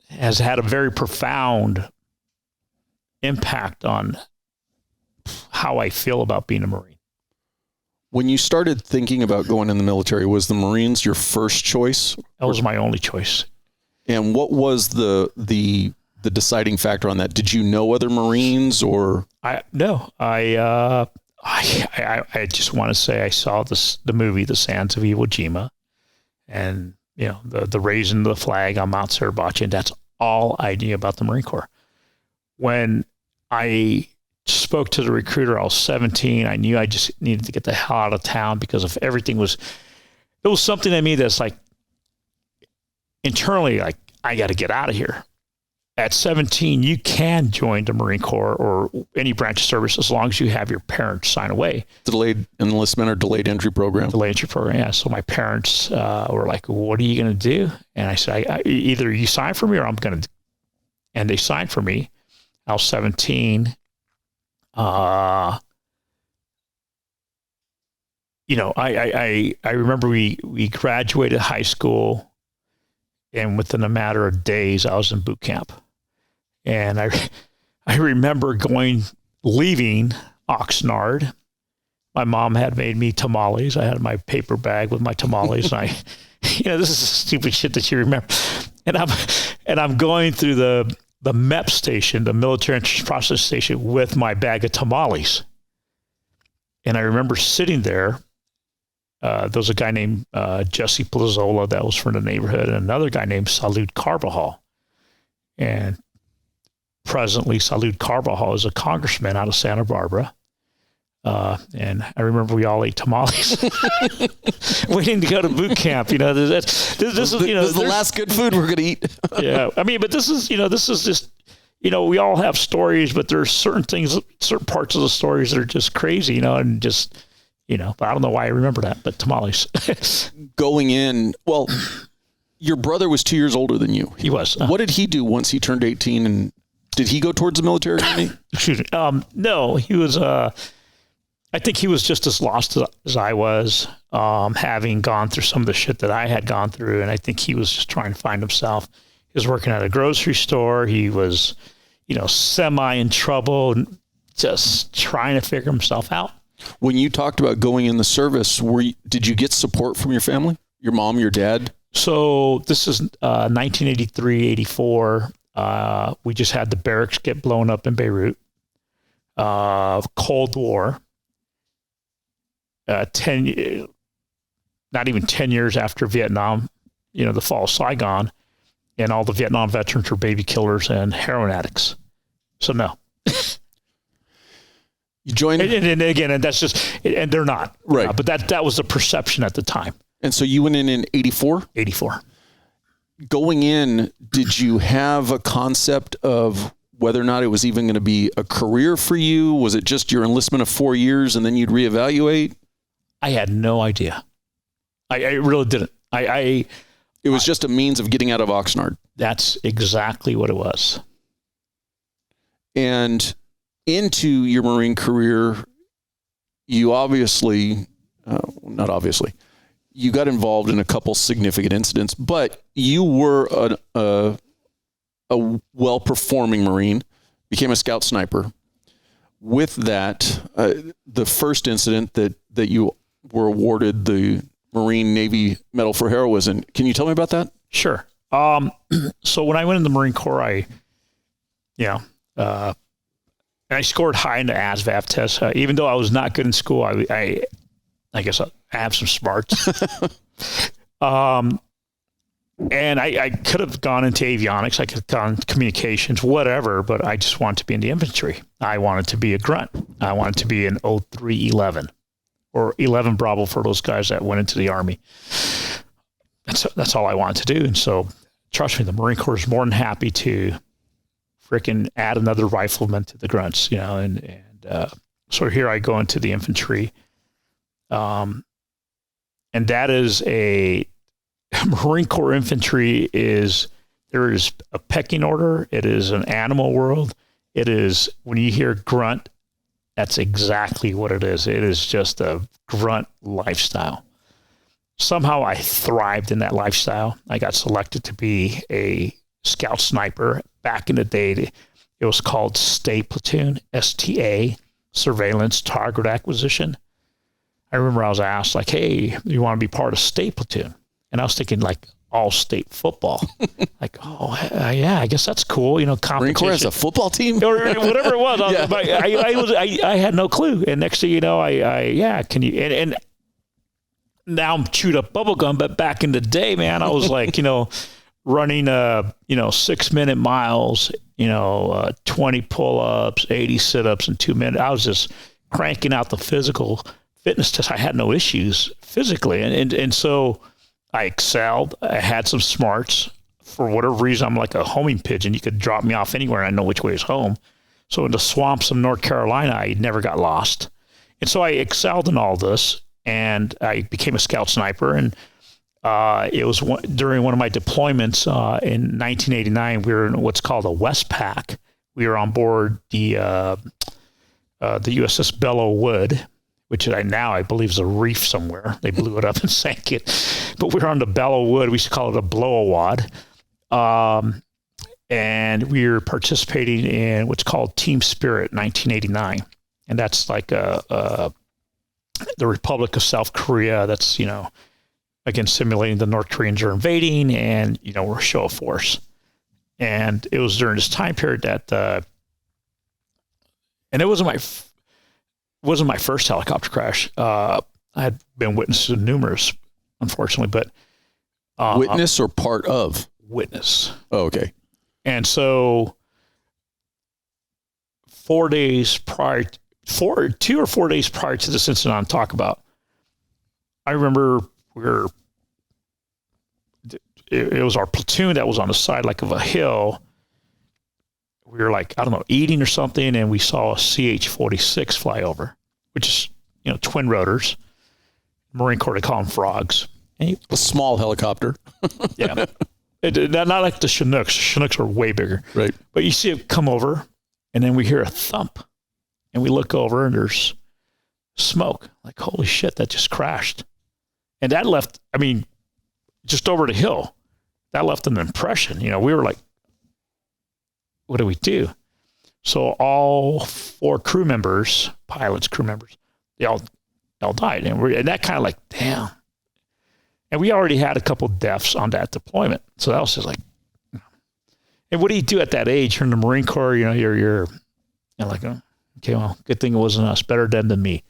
has had a very profound impact on how I feel about being a Marine. When you started thinking about going in the military, was the Marines your first choice? That was my only choice. And what was the deciding factor on that? Did you know other Marines or? No, I just want to say I saw the movie, The Sands of Iwo Jima, and the raising the flag on Mount Suribachi, and that's all I knew about the Marine Corps. When I spoke to the recruiter, I was 17. I knew I just needed to get the hell out of town because of everything there was something in me that's like internally, like, I got to get out of here. At 17, you can join the Marine Corps or any branch of service as long as you have your parents sign away. Delayed enlistment or delayed entry program. Delayed entry program, yeah. So my parents were like, what are you going to do? And I said, either you sign for me or I'm going to. And they signed for me. I was 17. I remember we graduated high school, and within a matter of days, I was in boot camp. And I remember leaving Oxnard. My mom had made me tamales. I had my paper bag with my tamales. And this is stupid shit that you remember. And I'm going through the MEP station, the military entrance process station, with my bag of tamales. And I remember sitting there. There was a guy named Jesse Plazola that was from the neighborhood, and another guy named Salud Carbajal. And presently, Salud Carbajal is a congressman out of Santa Barbara. And I remember we all ate tamales waiting to go to boot camp. This is the last good food we're going to eat. Yeah. I mean, but this is just, we all have stories, but there's certain parts of the stories that are just crazy, and just, but I don't know why I remember that, but tamales. Going in, well, your brother was 2 years older than you. He was. What did he do once he turned 18? And did he go towards the military? Excuse me. No, he was, I think he was just as lost as I was, having gone through some of the shit that I had gone through. And I think he was just trying to find himself. He was working at a grocery store. He was, semi in trouble and just trying to figure himself out. When you talked about going in the service, did you get support from your family, your mom, your dad? So this is 1983, 84. We just had the barracks get blown up in Beirut. Cold War. Not even 10 years after Vietnam, the fall of Saigon, and all the Vietnam veterans were baby killers and heroin addicts. So no. You joined, and again, and that's just, and they're not, right? But that was the perception at the time. And so you went in 84? 84. going in, did you have a concept of whether or not it was even going to be a career for you? Was it just your enlistment of 4 years and then you'd reevaluate? I had no idea. I really didn't. It was just a means of getting out of Oxnard. That's exactly what it was. And into your Marine career, you obviously, not obviously, you got involved in a couple significant incidents, but you were a well-performing Marine, became a scout sniper. With that, the first incident that you were awarded the Marine Navy Medal for Heroism. Can you tell me about that? Sure. So when I went in the Marine Corps, I scored high in the ASVAB test. Even though I was not good in school, I guess I have some smarts. And I could have gone into avionics. I could have gone communications, whatever, but I just wanted to be in the infantry. I wanted to be a grunt. I wanted to be an 0311 or 11 Bravo for those guys that went into the Army. That's all I wanted to do. And so, trust me, the Marine Corps is more than happy to freaking add another rifleman to the grunts, so here I go into the infantry. And that is Marine Corps infantry there is a pecking order. It is an animal world. It is, when you hear grunt, that's exactly what it is. It is just a grunt lifestyle. Somehow I thrived in that lifestyle. I got selected to be a scout sniper. Back in the day, it was called STA platoon, STA, surveillance target acquisition. I remember I was asked, like, hey, you want to be part of STA platoon? And I was thinking, like, all state football. Like, yeah, I guess that's cool. Competition. Marine Corps has a football team? Or whatever it was. Yeah. I had no clue. And next thing you know, can you, and now I'm chewed up bubble gum, but back in the day, man, I was like, running 6-minute miles, 20 pull-ups, 80 sit-ups in 2 minutes. I was just cranking out the physical fitness test. I had no issues physically. And so I excelled. I had some smarts. For whatever reason, I'm like a homing pigeon. You could drop me off anywhere and I know which way is home. So in the swamps of North Carolina, I never got lost. And so I excelled in all this, and I became a scout sniper. And it was during one of my deployments in 1989. We were in what's called a Westpac. We were on board the USS Belleau Wood, which I believe is a reef somewhere. They blew it up and sank it. But we were on the Belleau Wood. We used to call it a blow-a-wad. And we were participating in what's called Team Spirit 1989. And that's like the Republic of South Korea. That's, again, simulating the North Koreans are invading, and, we're a show of force. And it was during this time period that, and it wasn't my first helicopter crash. I had been witness to numerous, unfortunately, but witness or part of? Witness. Oh, okay. And so 2 or 4 days prior to this incident I'm talking about, I remember it was our platoon that was on the side like of a hill. We were like, I don't know, eating or something, and we saw a CH-46 fly over, which is, twin rotors. Marine Corps, they call them frogs. A small helicopter. Yeah. Not like the Chinooks. The Chinooks are way bigger. Right. But you see it come over, and then we hear a thump, and we look over, and there's smoke. Like, holy shit, that just crashed. And that left, just over the hill, that left an impression. We were like, what do we do? So all 4 crew members, pilots, crew members, they all died. And that kind of like, damn. And we already had a couple deaths on that deployment. So that was just like, and what do you do at that age? You're in the Marine Corps, you're like, oh, okay, well, good thing it wasn't us. Better them than me.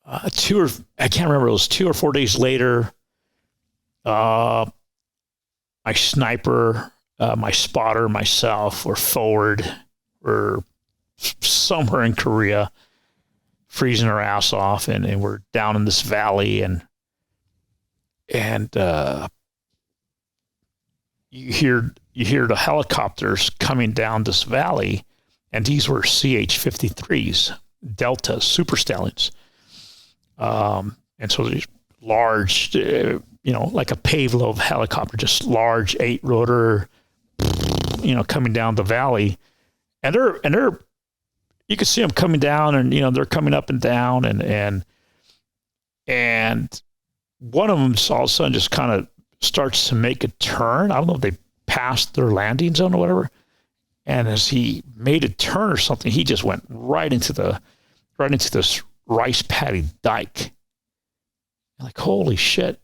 I can't remember, it was 2 or 4 days later, my sniper, my spotter, myself, were forward. We're somewhere in Korea, freezing our ass off, and we're down in this valley, and you hear the helicopters coming down this valley, and these were CH-53s, Delta Super Stallions. And so these large, like a payload helicopter, just large 8-rotor, coming down the valley, and they're you can see them coming down, and they're coming up and down, and one of them all of a sudden just kind of starts to make a turn. I don't know if they passed their landing zone or whatever. And as he made a turn or something, he just went right into this rice paddy dike. Like, holy shit.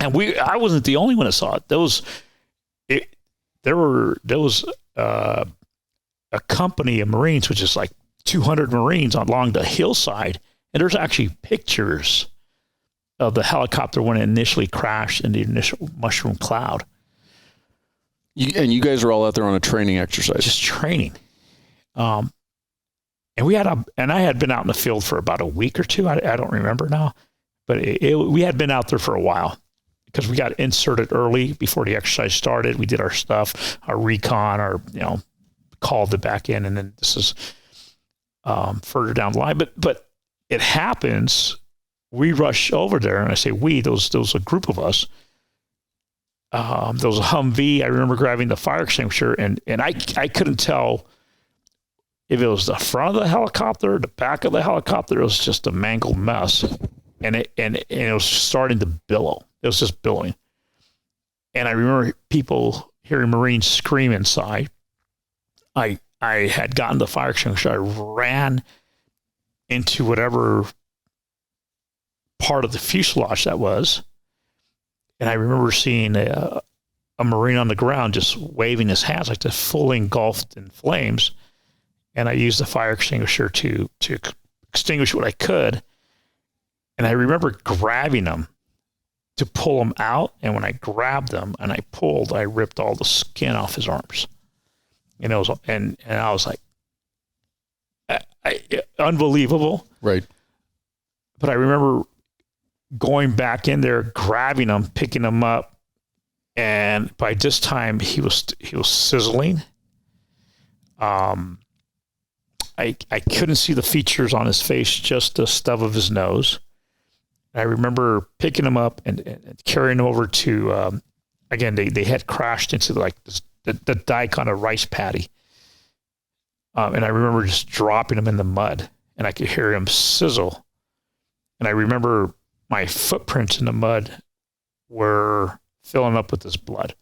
And I wasn't the only one that saw it. There was a company of Marines, which is like 200 Marines along the hillside. And there's actually pictures of the helicopter when it initially crashed in the initial mushroom cloud. And you guys are all out there on a training exercise. Just training. And I had been out in the field for about a week or two. I don't remember now, but we had been out there for a while because we got inserted early before the exercise started. We did our stuff, our recon, called it back in, and then this is further down the line. But it happens. We rush over there, and I say we. Those a group of us. There was a Humvee. I remember grabbing the fire extinguisher, and I couldn't tell if it was the front of the helicopter, the back of the helicopter. It was just a mangled mess, and it was starting to billow. It was just billowing, and I remember people hearing Marines scream inside. I had gotten the fire extinguisher. I ran into whatever part of the fuselage that was. And I remember seeing a Marine on the ground just waving his hands like this, fully engulfed in flames. And I used the fire extinguisher to extinguish what I could. And I remember grabbing him to pull him out. And when I grabbed them and I pulled, I ripped all the skin off his arms. And it was, and I was like, unbelievable. Right. But I remember going back in there, grabbing him, picking him up, and by this time he was sizzling. I couldn't see the features on his face, just the stub of his nose. I remember picking him up and carrying him over to again, they had crashed into the dike on a rice paddy, and I remember just dropping him in the mud, and I could hear him sizzle, and I remember my footprints in the mud were filling up with this blood.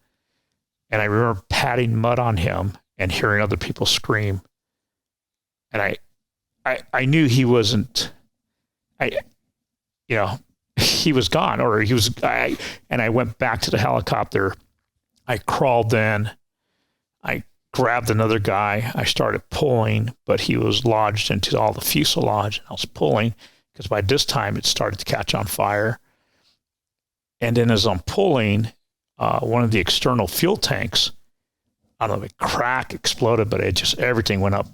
And I remember patting mud on him and hearing other people scream. And I knew he wasn't, he was gone, or and I went back to the helicopter. I crawled in. I grabbed another guy. I started pulling, but he was lodged into all the fuselage, and I was pulling, because by this time it started to catch on fire. And then as I'm pulling, one of the external fuel tanks, I don't know, a crack exploded, but everything went up.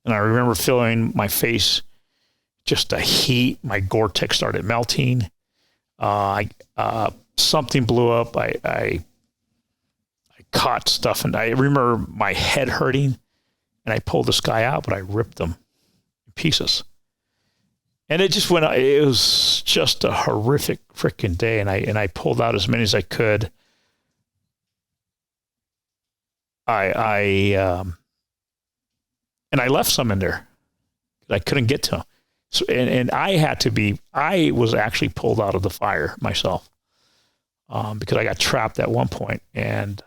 And I remember feeling my face, just a heat. My Gore-Tex started melting. Something blew up. I caught stuff, and I remember my head hurting, and I pulled this guy out, but I ripped them in pieces. And it just went. It was just a horrific freaking day, and I pulled out as many as I could. And I left some in there. I couldn't get to them, so and I was actually pulled out of the fire myself, because I got trapped at one point, and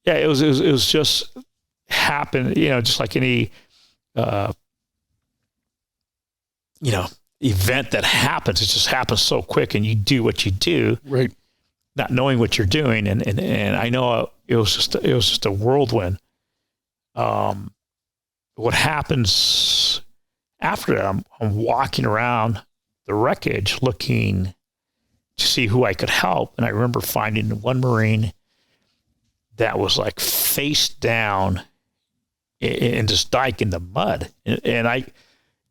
it was just happened. Just like any. Event that happens, it just happens so quick, and you do what you do, right, not knowing what you're doing. And I know it was just a whirlwind. What happens after that? I'm walking around the wreckage looking to see who I could help, and I remember finding one Marine that was like face down in this dike in the mud,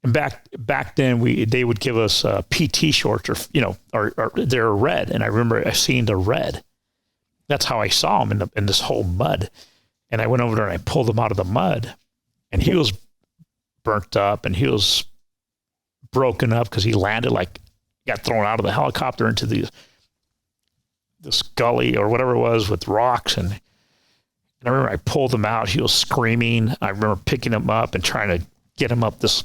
And back then they would give us PT shorts, or they're red, and I remember seeing the red, that's how I saw him in this whole mud. And I went over there and I pulled him out of the mud, and he was burnt up and he was broken up because he landed got thrown out of the helicopter into this gully or whatever it was with rocks. And I remember I pulled him out. He was screaming. I remember picking him up and trying to get him up and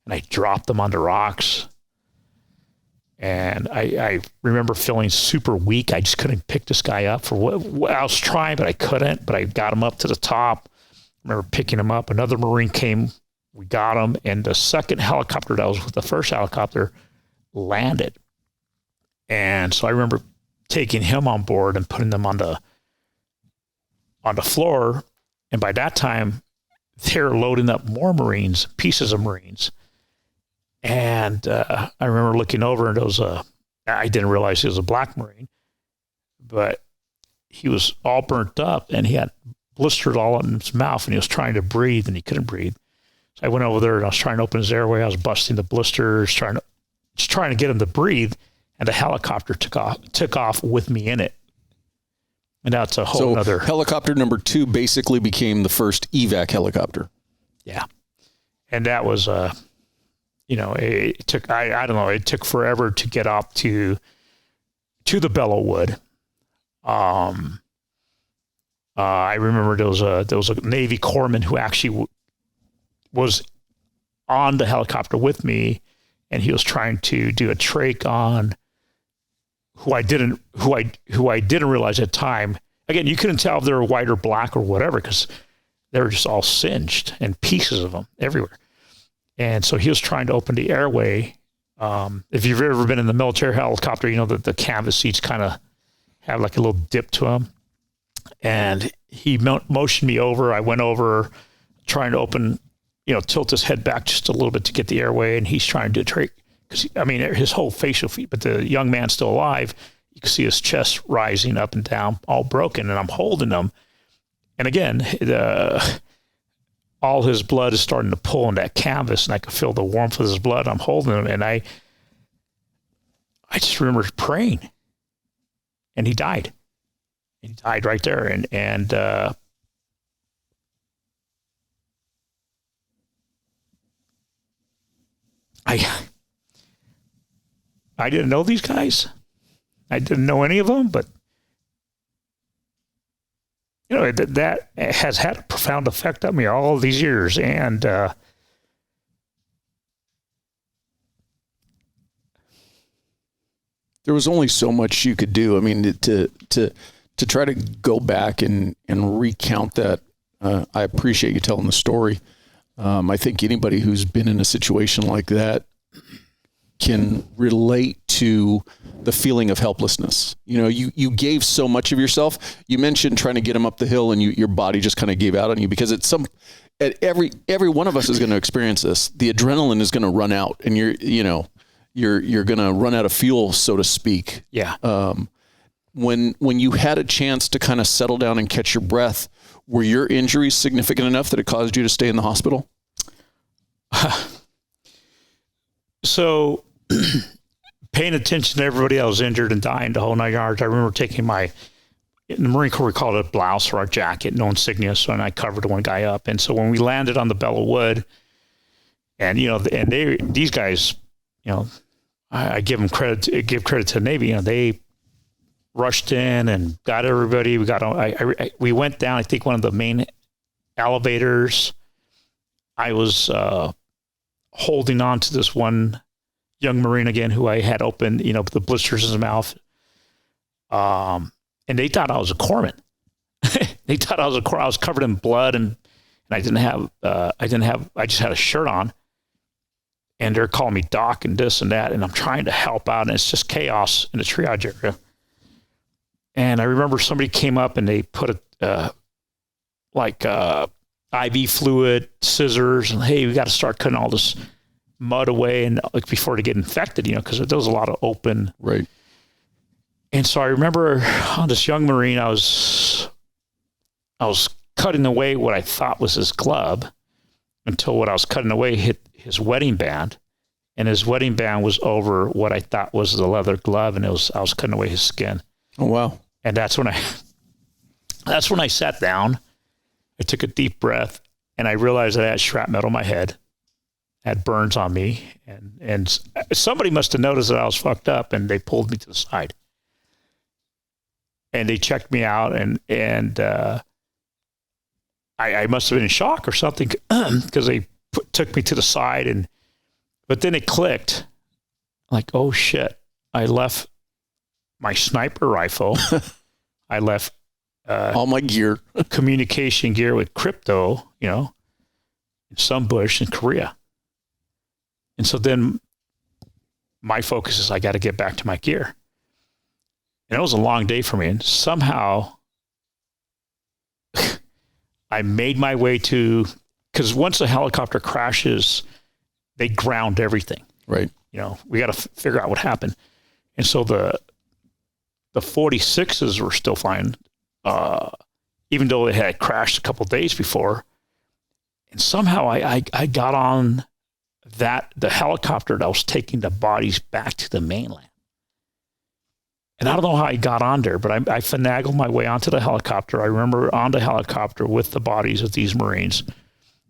I dropped him onto rocks. And I remember feeling super weak. I just couldn't pick this guy up for what I was trying, but I couldn't. But I got him up to the top. I remember picking him up. Another Marine came. We got him. And the second helicopter that was with the first helicopter landed. And so I remember taking him on board and putting them on the floor. And by that time, they're loading up more Marines, pieces of Marines. And I remember looking over, and I didn't realize he was a black Marine, but he was all burnt up and he had blisters all in his mouth, and he was trying to breathe and he couldn't breathe. So I went over there and I was trying to open his airway. I was busting the blisters, trying to get him to breathe. And the helicopter took off with me in it. And that's a whole other. Helicopter number 2 basically became the first evac helicopter. Yeah. And that was, it took, I don't know, it took forever to get up to the Bellewood. I remember there was a Navy corpsman who actually was on the helicopter with me, and he was trying to do a trach on who I didn't realize at the time. Again, you couldn't tell if they were white or black or whatever, because they were just all singed and pieces of them everywhere. And so he was trying to open the airway. If you've ever been in the military helicopter, you know that the canvas seats kind of have like a little dip to them. And he motioned me over. I went over trying to open, tilt his head back just a little bit to get the airway. And he's trying to do a trach. Because, his whole facial feet, but the young man's still alive. You can see his chest rising up and down, all broken, and I'm holding him. And again, all his blood is starting to pull in that canvas, and I could feel the warmth of his blood. I'm holding him, and I just remember praying, and he died. And he died right there, and I didn't know these guys. I didn't know any of them, but that has had a profound effect on me all these years. And there was only so much you could do. I mean, to try to go back and recount that. I appreciate you telling the story. I think anybody who's been in a situation like that can relate to the feeling of helplessness. You gave so much of yourself. You mentioned trying to get him up the hill, and your body just kind of gave out on you, because every one of us is going to experience this. The adrenaline is going to run out, and you're going to run out of fuel, so to speak. Yeah. When you had a chance to kind of settle down and catch your breath, were your injuries significant enough that it caused you to stay in the hospital? So paying attention to everybody else injured and dying the whole 9 yards. I remember taking in the Marine Corps, we called it a blouse or a jacket, no insignia. So, and I covered one guy up. And so when we landed on the Bellewood, and, these guys, I give them credit, give credit to the Navy. They rushed in and got everybody. We went down, I think, one of the main elevators. I was, holding on to this one young Marine again, who I had opened, the blisters in his mouth. And they thought I was a corpsman. They thought I was a corpsman. I was covered in blood, and I just had a shirt on, and they're calling me doc and this and that. And I'm trying to help out, and it's just chaos in the triage area. And I remember somebody came up and they put IV fluid, scissors, and hey, we got to start cutting all this mud away and before they get infected, because there was a lot of open. Right. And so I remember on this young Marine, I was cutting away what I thought was his glove, until what I was cutting away hit his wedding band, and his wedding band was over what I thought was the leather glove, and I was cutting away his skin. Oh, wow. And that's when I sat down. I took a deep breath, and I realized that I had shrapnel on my head, had burns on me, and somebody must have noticed that I was fucked up, and they pulled me to the side. And they checked me out, and I must have been in shock or something because they took me to the side, but then it clicked, like, oh shit, I left my sniper rifle. I left all my gear, communication gear with crypto, in some bush in Korea. And so then my focus is I got to get back to my gear. And it was a long day for me. And somehow I made my way because once a helicopter crashes, they ground everything. Right. We got to figure out what happened. And so the 46s were still flying, even though it had crashed a couple of days before. And somehow I got on the helicopter that was taking the bodies back to the mainland. And I don't know how I got on there, but I finagled my way onto the helicopter. I remember on the helicopter with the bodies of these Marines.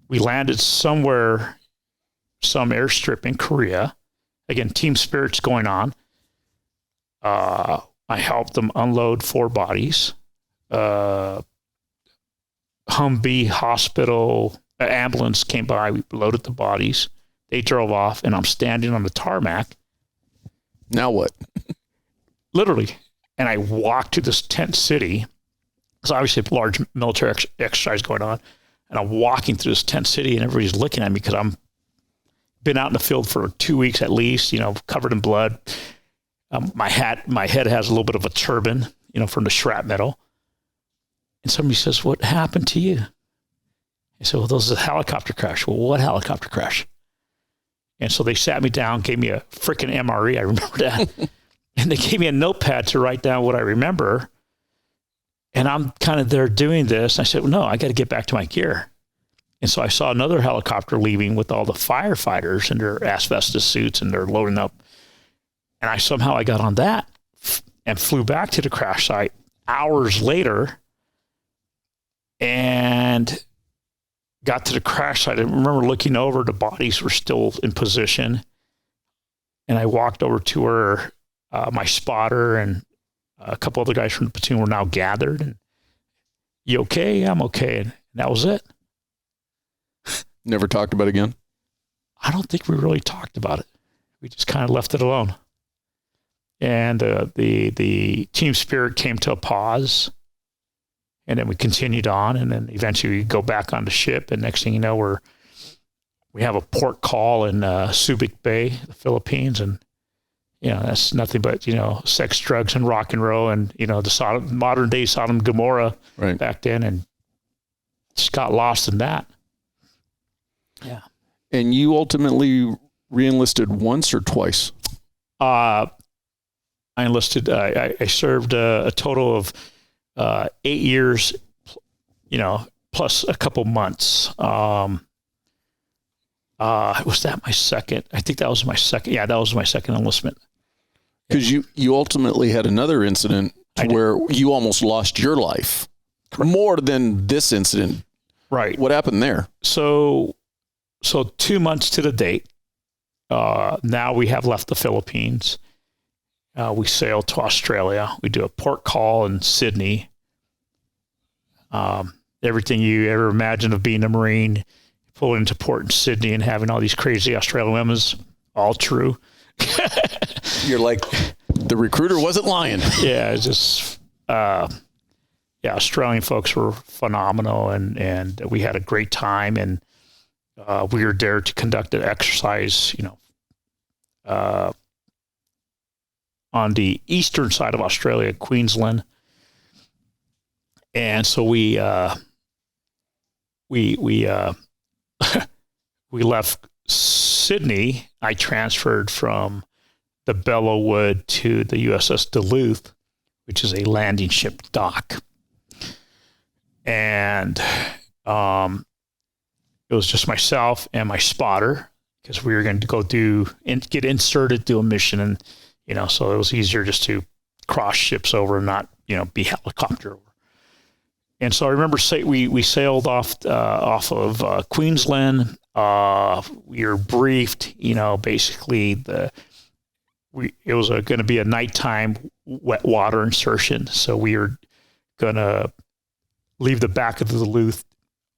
We landed somewhere, some airstrip in Korea. Again, team spirit's going on. I helped them unload 4 bodies. Humvee hospital ambulance came by. We loaded the bodies. They drove off, and I'm standing on the tarmac. Now what? Literally. And I walked to this tent city. There's obviously a large military exercise going on. And I'm walking through this tent city, and everybody's looking at me because I'm been out in the field for 2 weeks at least, covered in blood. My head has a little bit of a turban, from the shrapnel. And somebody says, "What happened to you?" I said, "Well, there was a helicopter crash." "Well, what helicopter crash?" And so they sat me down, gave me a freaking MRE. I remember that. And they gave me a notepad to write down what I remember. And I'm kind of there doing this. I said, "Well, no, I got to get back to my gear." And so I saw another helicopter leaving with all the firefighters in their asbestos suits, and they're loading up. And I got on that and flew back to the crash site hours later and got to the crash site. I remember looking over, the bodies were still in position. And I walked over to where my spotter and a couple other guys from the platoon were now gathered. And, "You okay?" "I'm okay." And that was it. Never talked about it again? I don't think we really talked about it. We just kind of left it alone. And the team spirit came to a pause. And then we continued on. And then eventually we go back on the ship. And next thing you know, we have a port call in Subic Bay, the Philippines. And, that's nothing but, sex, drugs, and rock and roll. And, the modern day Sodom and Gomorrah back then. And just got lost in that. Yeah. And you ultimately re-enlisted once or twice? I enlisted. I served a total of 8 years, plus a couple months. Was that my second? I think that was my second. Yeah, that was my second enlistment. Because you ultimately had another incident where you almost lost your life. Correct. More than this incident. Right. What happened there? So 2 months to the date, now we have left the Philippines. We sail to Australia. We do a port call in Sydney. Everything you ever imagined of being a Marine, pulling into port in Sydney and having all these crazy Australian women's, all true. You're like, the recruiter wasn't lying. Yeah, it's just, Australian folks were phenomenal, and we had a great time, and we were there to conduct an exercise, on the eastern side of Australia, Queensland. And so we left Sydney. I transferred from the Bellewood to the USS Duluth, which is a landing ship dock. And it was just myself and my spotter, because we were going to go get inserted, do a mission. And, so it was easier just to cross ships over and not, be helicopter. And so I remember we sailed off of Queensland. We were briefed, basically it was going to be a nighttime wet water insertion. So we were going to leave the back of the Duluth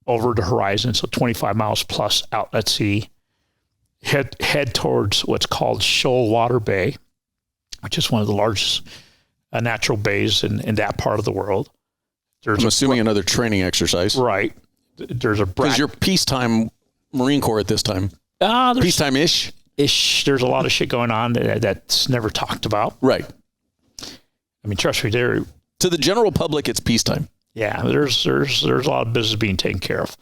over the horizon, so 25 miles plus out at sea, head towards what's called Shoalwater Bay, which is one of the largest natural bays in that part of the world. I'm assuming another training exercise. Right. There's a because you're peacetime Marine Corps at this time. Peacetime-ish? There's a lot of shit going on that's never talked about. Right. I mean, trust me, to the general public, it's peacetime. Yeah, there's a lot of business being taken care of.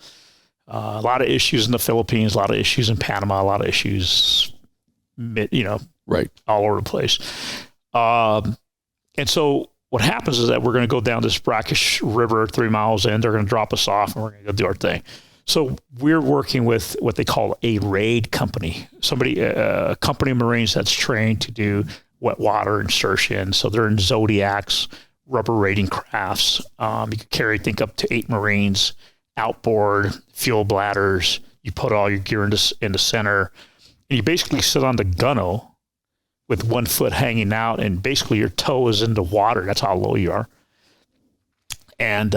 A lot of issues in the Philippines, a lot of issues in Panama, a lot of issues, right, all over the place. And so what happens is that we're going to go down this brackish river 3 miles in. They're going to drop us off, and we're going to go do our thing. So we're working with what they call a raid company, a company of Marines that's trained to do wet water insertion. So they're in Zodiacs, rubber raiding crafts. You can carry, I think, up to 8 Marines, outboard, fuel bladders. You put all your gear in the center, and you basically sit on the gunwale with 1 foot hanging out, and basically your toe is in the water. That's how low you are. And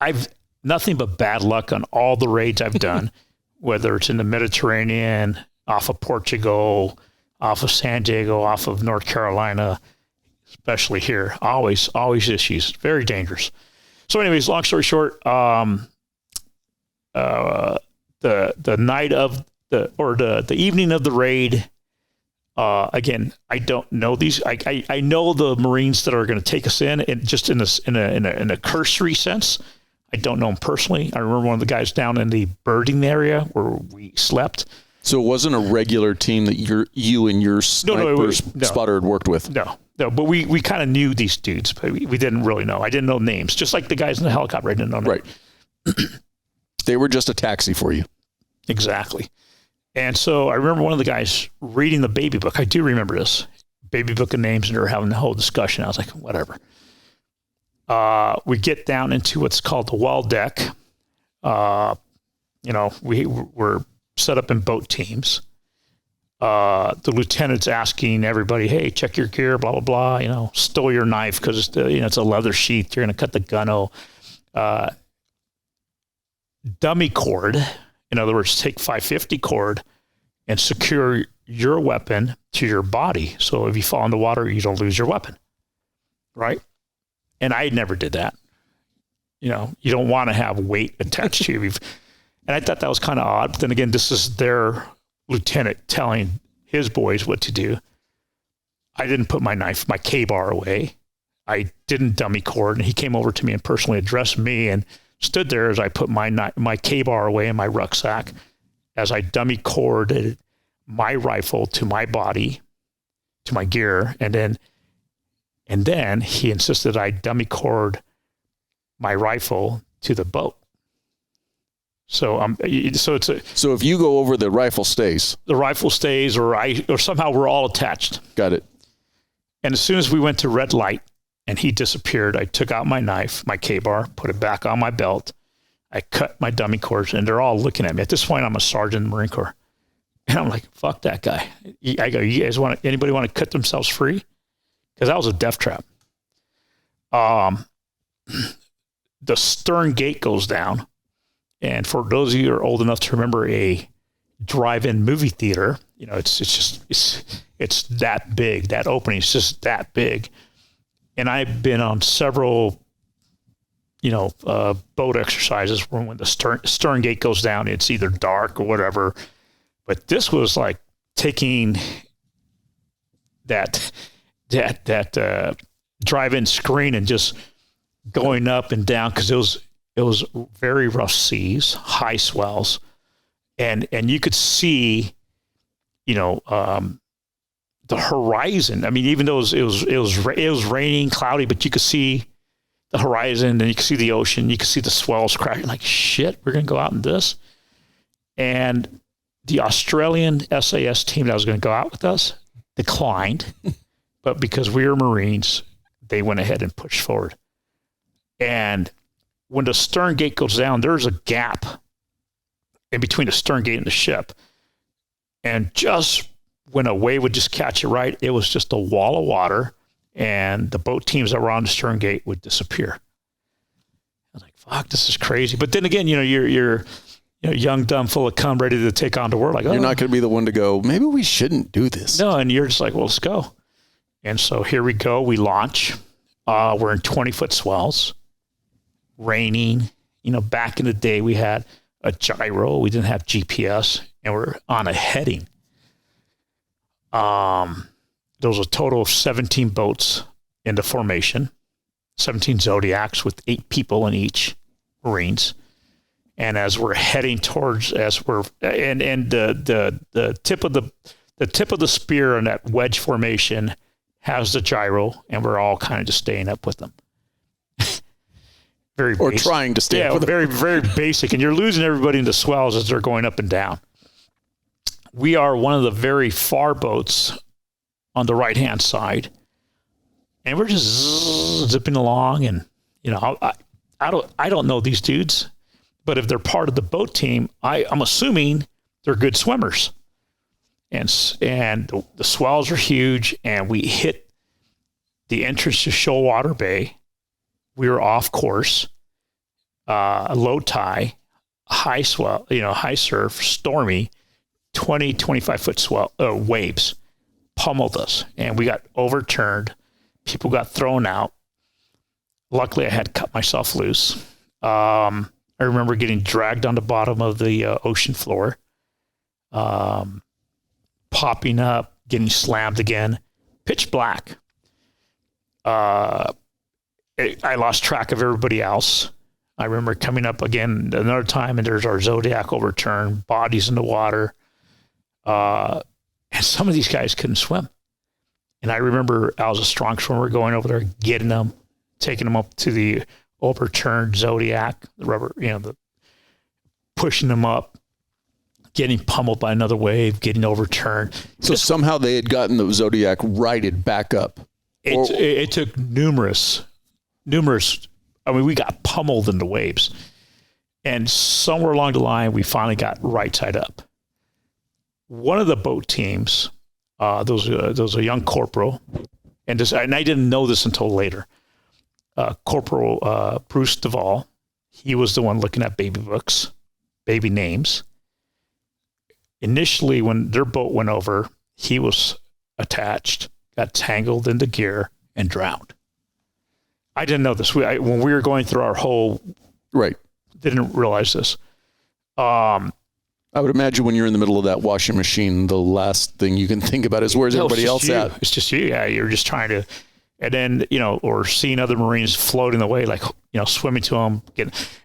I've nothing but bad luck on all the raids I've done, whether it's in the Mediterranean, off of Portugal, off of San Diego, off of North Carolina, especially here. Always issues. Very dangerous. So anyways, long story short, the night of the evening of the raid, again, I don't know these. I know the Marines that are going to take us in, and just in a cursory sense. I don't know them personally. I remember one of the guys down in the birding area where we slept. So it wasn't a regular team that you and your spotter had worked with? No, but we kind of knew these dudes, but we didn't really know. I didn't know names, just like the guys in the helicopter. I didn't know names. Right. They were just a taxi for you. Exactly. And so I remember one of the guys reading the baby book. I do remember this. Baby book of names, and they were having the whole discussion. I was like, whatever. We get down into what's called the well deck. We were set up in boat teams. The lieutenant's asking everybody, hey, check your gear, blah, blah, blah, stow your knife because it's a leather sheath. You're going to cut the gunwale. Dummy cord. In other words, take 550 cord and secure your weapon to your body. So if you fall in the water, you don't lose your weapon. Right? And I never did that. You don't want to have weight attached to you. And I thought that was kind of odd. But then again, this is their lieutenant telling his boys what to do. I didn't put my K-bar away. I didn't dummy cord. And he came over to me and personally addressed me and stood there as I put my K-bar away in my rucksack, as I dummy corded my rifle to my body, to my gear, and then he insisted I dummy cord my rifle to the boat. So if you go over, the rifle stays. The rifle stays, or somehow we're all attached. Got it. And as soon as we went to red light and he disappeared, I took out my knife, my K-bar, put it back on my belt. I cut my dummy cords, and they're all looking at me. At this point, I'm a sergeant in the Marine Corps. And I'm like, fuck that guy. I go, you guys anybody want to cut themselves free? Because that was a death trap. The stern gate goes down. And for those of you who are old enough to remember a drive-in movie theater, it's that big. That opening is just that big. And I've been on several, boat exercises where when the stern gate goes down, it's either dark or whatever. But this was like taking that drive-in screen and just going up and down, because it was very rough seas, high swells, and you could see, the horizon. I mean, even though it was raining, cloudy, but you could see the horizon, and you could see the ocean, you could see the swells crashing. Like, shit, we're gonna go out in this. And the Australian SAS team that was going to go out with us declined, but because we were Marines, they went ahead and pushed forward. And when the stern gate goes down, there's a gap in between the stern gate and the ship. And just when a wave would just catch it right, it was just a wall of water, and the boat teams that were on the stern gate would disappear. I was like, fuck, this is crazy. But then again, you're young, dumb, full of cum, ready to take on the world. Like, you're not going to be the one to go, maybe we shouldn't do this. No, and you're just like, well, let's go. And so here we go. We launch. We're in 20-foot swells, raining. Back in the day, we had a gyro. We didn't have GPS, and we're on a heading. There was a total of 17 boats in the formation, 17 Zodiacs with 8 people in each, Marines. And as we're heading towards, the tip of the spear in that wedge formation has the gyro, and we're all kind of just staying up with them. Very or basic. Trying to stay up with them. Very, very basic. And you're losing everybody in the swells as they're going up and down. We are one of the very far boats on the right-hand side, and we're just zipping along. And I don't know these dudes, but if they're part of the boat team, I'm assuming they're good swimmers. And the swells are huge, and we hit the entrance to Shoalwater Bay. We were off course, low tide, high swell, high surf, stormy, 20, 25-foot swell waves pummeled us, and we got overturned. People got thrown out. Luckily, I had cut myself loose. I remember getting dragged on the bottom of the ocean floor, popping up, getting slammed again, pitch black. I lost track of everybody else. I remember coming up again another time, and there's our Zodiac overturned, bodies in the water. And some of these guys couldn't swim. And I remember I was a strong swimmer going over there, getting them, taking them up to the overturned Zodiac, the rubber, pushing them up, getting pummeled by another wave, getting overturned. So somehow they had gotten the Zodiac righted back up. It took numerous. I mean, we got pummeled in the waves, and somewhere along the line, we finally got right side up. One of the boat teams, there was a young corporal, and I didn't know this until later. Corporal Bruce Duvall, he was the one looking at baby books, baby names. Initially, when their boat went over, he was attached, got tangled into gear, and drowned. I didn't know this. When we were going through our whole... Right. Didn't realize this. I would imagine when you're in the middle of that washing machine, the last thing you can think about is where's everybody else at? It's just you. Yeah, you're just trying to... And then, or seeing other Marines floating away, like, swimming to them.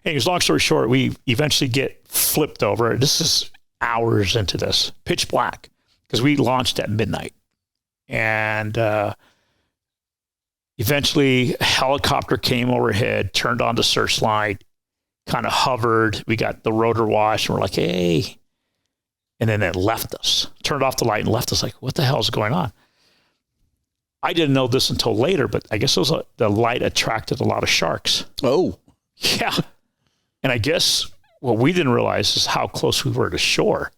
Anyways, long story short, we eventually get flipped over. This is hours into this. Pitch black. Because we launched at midnight. And... eventually, a helicopter came overhead, turned on the searchlight, kind of hovered. We got the rotor wash, and we're like, hey. And then it left us, turned off the light and left us like, what the hell is going on? I didn't know this until later, but I guess the light attracted a lot of sharks. Oh. Yeah. And I guess what we didn't realize is how close we were to shore.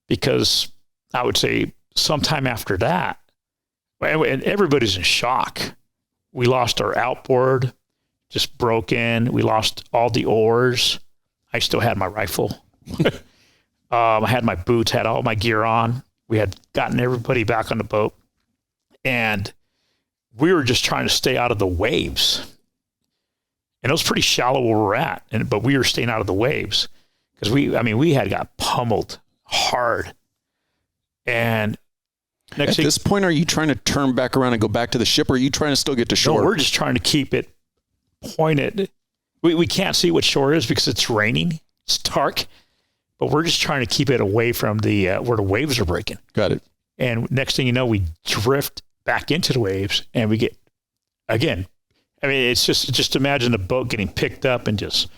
Because I would say sometime after that, and everybody's in shock. We lost our outboard, just broke in. We lost all the oars. I still had my rifle. I had my boots, had all my gear on. We had gotten everybody back on the boat. And we were just trying to stay out of the waves. And it was pretty shallow where we're at, but we were staying out of the waves. Because we had got pummeled hard. And at this point, are you trying to turn back around and go back to the ship, or are you trying to still get to shore? No, we're just trying to keep it pointed. We can't see what shore is because it's raining. It's dark. But we're just trying to keep it away from the where the waves are breaking. Got it. And next thing you know, we drift back into the waves, and we get, again, it's just imagine a boat getting picked up and just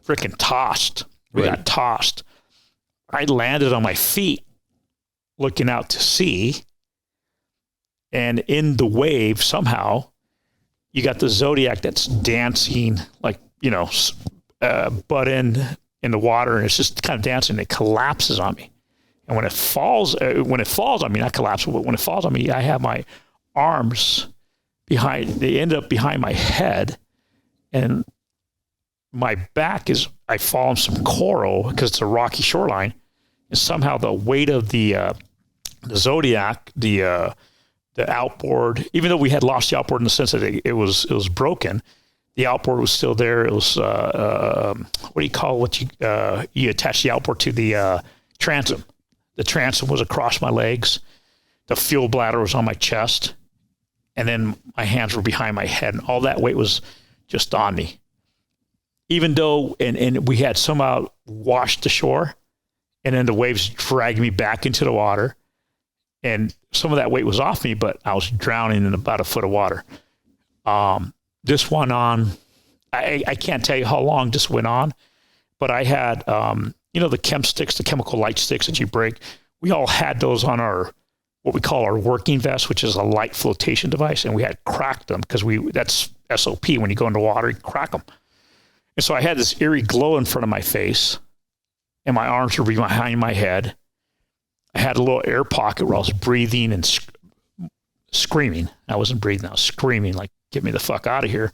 freaking tossed. We got tossed. I landed on my feet, looking out to sea, and in the wave somehow you got the Zodiac that's dancing, like, butt end in the water, and it's just kind of dancing. It collapses on me. And when it falls on me, not collapse, but when it falls on me, I have my arms they end up behind my head, and my back I fall on some coral because it's a rocky shoreline, and somehow the weight of the Zodiac, the outboard, even though we had lost the outboard in the sense that it was broken, the outboard was still there. It was what do you call you attach the outboard to the transom. The transom was across my legs. The fuel bladder was on my chest, and then my hands were behind my head, and all that weight was just on me. Even though, and we had somehow washed ashore, and then the waves dragged me back into the water, and some of that weight was off me, but I was drowning in about a foot of water. This went on, I can't tell you how long this went on, but I had, the chem sticks, the chemical light sticks that you break. We all had those on what we call our working vest, which is a light flotation device. And we had cracked them because that's SOP. When you go into water, you crack them. And so I had this eerie glow in front of my face, and my arms were behind my head. I had a little air pocket where I was breathing and screaming. I wasn't breathing, I was screaming, like, get me the fuck out of here.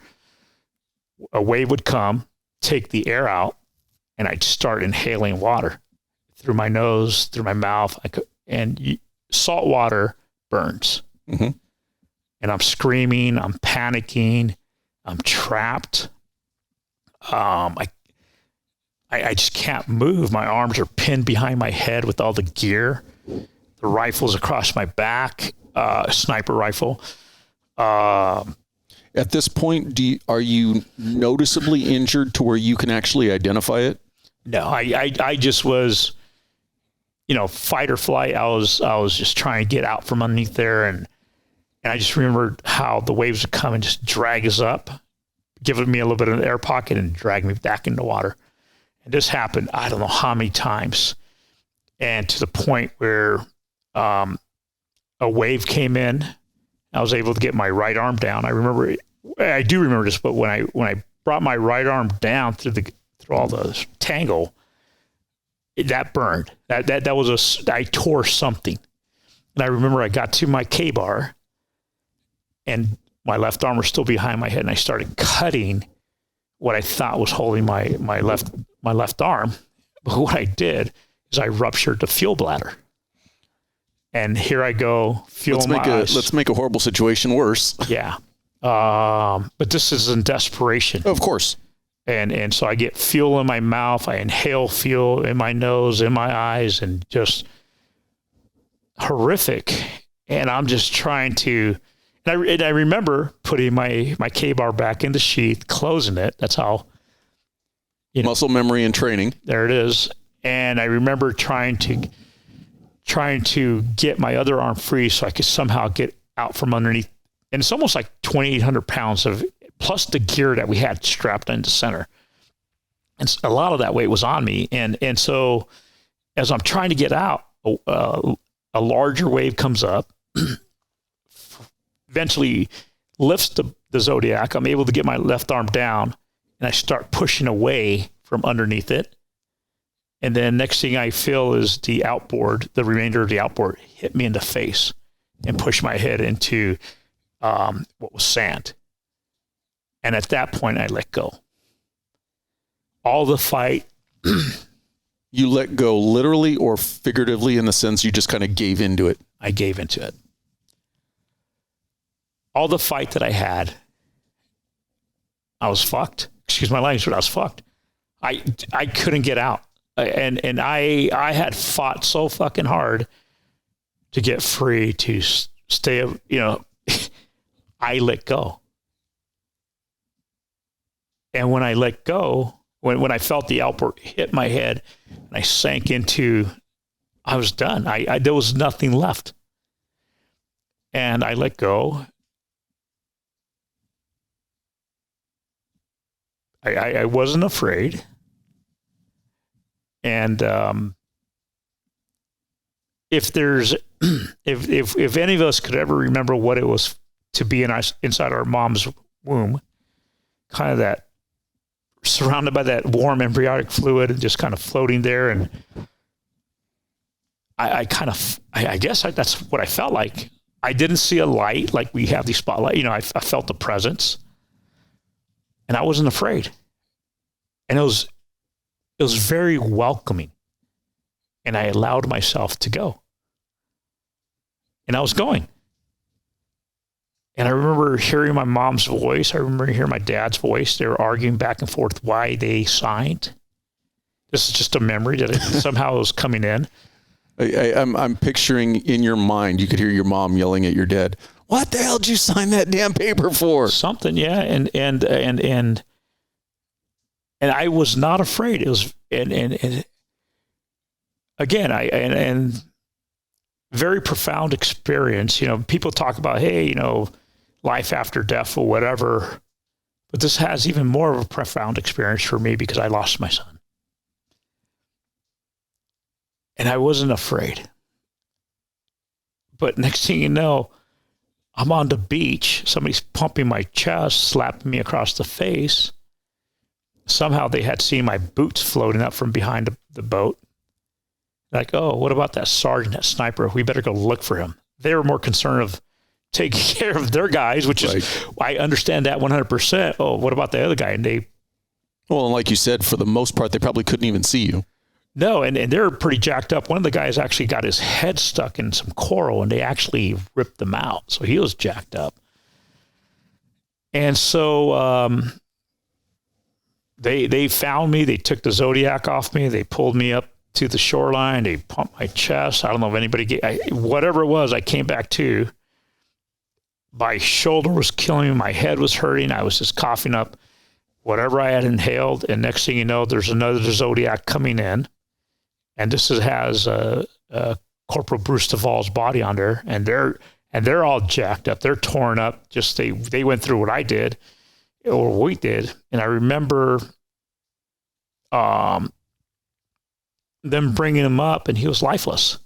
A wave would come, take the air out, and I'd start inhaling water through my nose, through my mouth. Salt water burns. Mm-hmm. And I'm screaming, I'm panicking, I'm trapped. I just can't move. My arms are pinned behind my head with all the gear. The rifle's across my back, sniper rifle. At this point, are you noticeably injured to where you can actually identify it? No, I just was, fight or flight. I was just trying to get out from underneath there, and I just remembered how the waves would come and just drag us up, giving me a little bit of an air pocket and drag me back into the water. And this happened, I don't know how many times, and to the point where a wave came in. I was able to get my right arm down. I do remember this, but when I brought my right arm down through all the tangle, that burned. That was I tore something. And I remember I got to my K-bar, and my left arm was still behind my head, and I started cutting what I thought was holding my left arm. But what I did is I ruptured the fuel bladder. And here I go, let's make a horrible situation worse. Yeah. But this is in desperation. Of course. And so I get fuel in my mouth. I inhale fuel in my nose, in my eyes, and just horrific. And I'm just trying to, and I remember putting my K-bar back in the sheath, closing it. That's how. Muscle memory and training. There it is. And I remember trying to get my other arm free so I could somehow get out from underneath. And it's almost like 2,800 pounds plus the gear that we had strapped into center. And a lot of that weight was on me. And so as I'm trying to get out, a larger wave comes up, eventually lifts the Zodiac. I'm able to get my left arm down, and I start pushing away from underneath it. And then next thing I feel is the remainder of the outboard hit me in the face and push my head into what was sand. And at that point, I let go. All the fight. You let go literally or figuratively, in the sense you just kind of gave into it? I gave into it. All the fight that I had, I was fucked. Excuse my language, but I was fucked. I couldn't get out. And I had fought so fucking hard to get free, to stay, I let go. And when I let go, when I felt the outboard hit my head and I sank into, I was done. There was nothing left. And I let go. I wasn't afraid. And if any of us could ever remember what it was to be inside our mom's womb, kind of that surrounded by that warm embryonic fluid and just kind of floating there. And I guess that's what I felt like. I didn't see a light like we have these spotlight. I felt the presence, and I wasn't afraid. And it was very welcoming. And I allowed myself to go. And I was going. And I remember hearing my mom's voice. I remember hearing my dad's voice. They were arguing back and forth why they signed. This is just a memory that somehow was coming in. I'm picturing in your mind, you could hear your mom yelling at your dad, "What the hell did you sign that damn paper for?" Something, yeah. And I was not afraid. It was, and again, very profound experience. People talk about, hey, life after death or whatever, but this has even more of a profound experience for me because I lost my son. And I wasn't afraid. But next thing you know, I'm on the beach. Somebody's pumping my chest, slapping me across the face. Somehow they had seen my boots floating up from behind the boat. Like, oh, what about that sergeant, that sniper? We better go look for him. They were more concerned of taking care of their guys, which is, I understand that 100%. Oh, what about the other guy? And and like you said, for the most part, they probably couldn't even see you. No, and they're pretty jacked up. One of the guys actually got his head stuck in some coral, and they actually ripped them out. So he was jacked up. And so they found me. They took the Zodiac off me. They pulled me up to the shoreline. They pumped my chest. I don't know if anybody whatever it was, I came back to. My shoulder was killing me. My head was hurting. I was just coughing up whatever I had inhaled. And next thing you know, there's another Zodiac coming in. And this has Corporal Bruce Duvall's body on there, and they're all jacked up. They're torn up. Just they went through what I did, or we did. And I remember them bringing him up, and he was lifeless.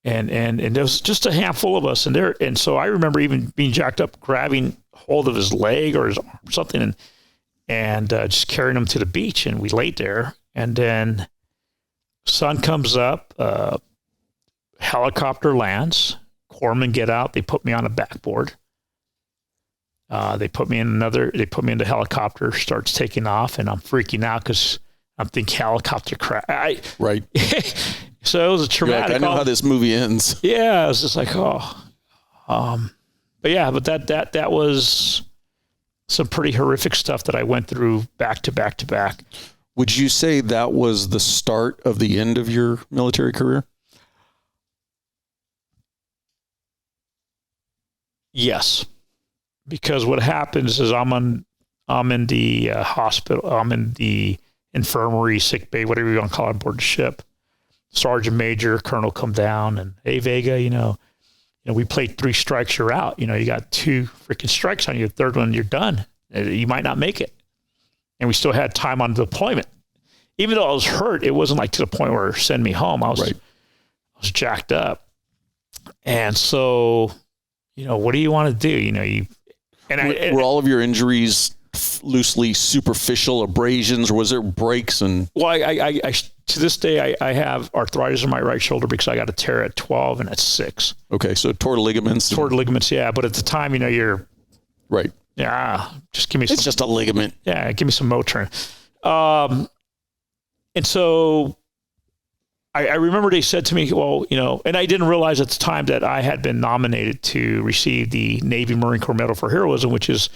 And there was just a handful of us, and so I remember even being jacked up, grabbing hold of his leg or his arm or something, and just carrying him to the beach, and we laid there, and then sun comes up, helicopter lands, corpsmen get out, they put me on a backboard. They put me in the helicopter, starts taking off, and I'm freaking out because I'm thinking helicopter crash. Right. So it was a traumatic. I know how this movie ends. Yeah, I was just like, but that was some pretty horrific stuff that I went through back to back to back. Would you say that was the start of the end of your military career? Yes, because what happens is I'm in the hospital, I'm in the infirmary, sick bay, whatever you want to call it, aboard the ship. Sergeant Major, Colonel come down, and hey, Vega, we played 3 strikes, you're out. You got 2 freaking strikes on you. The third one, you're done. You might not make it. And we still had time on deployment. Even though I was hurt, it wasn't like to the point where send me home. I was jacked up. And so, what do you want to do? Were all of your injuries loosely superficial abrasions, or was there breaks? Well, I to this day, I have arthritis in my right shoulder because I got a tear at 12 and at 6. Okay, so tore ligaments. Yeah. But at the time, you're right. Yeah, just give me. It's just a ligament. Yeah, give me some Motrin. And so I remember they said to me, well, and I didn't realize at the time that I had been nominated to receive the Navy Marine Corps Medal for Heroism, which is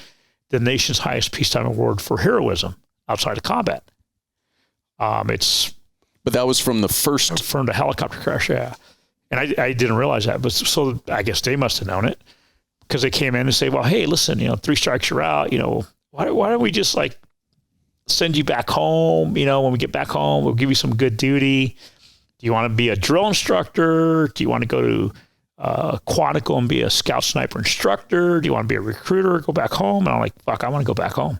the nation's highest peacetime award for heroism outside of combat. But that was from the helicopter crash, yeah. And I didn't realize that, but so I guess they must have known it because they came in and say, well, hey, listen, 3 strikes, you're out. Why don't we just send you back home? When we get back home, we'll give you some good duty. Do you want to be a drill instructor? Do you want to go to Quantico and be a scout sniper instructor? Do you want to be a recruiter? Go back home? And I'm like, fuck, I want to go back home.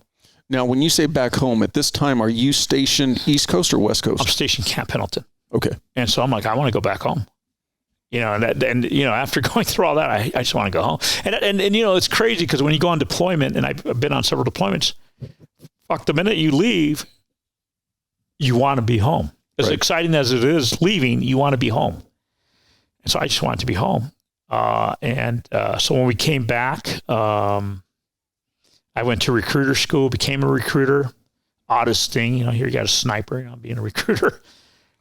Now, when you say back home, at this time, are you stationed East Coast or West Coast? I'm stationed Camp Pendleton. Okay. And so I'm like, I want to go back home. and after going through all that, I just want to go home. And it's crazy because when you go on deployment, and I've been on several deployments, fuck, the minute you leave, you want to be home. As exciting as it is leaving, you want to be home. And so I just wanted to be home. So when we came back, I went to recruiter school, became a recruiter. Oddest thing, here you got a sniper, being a recruiter.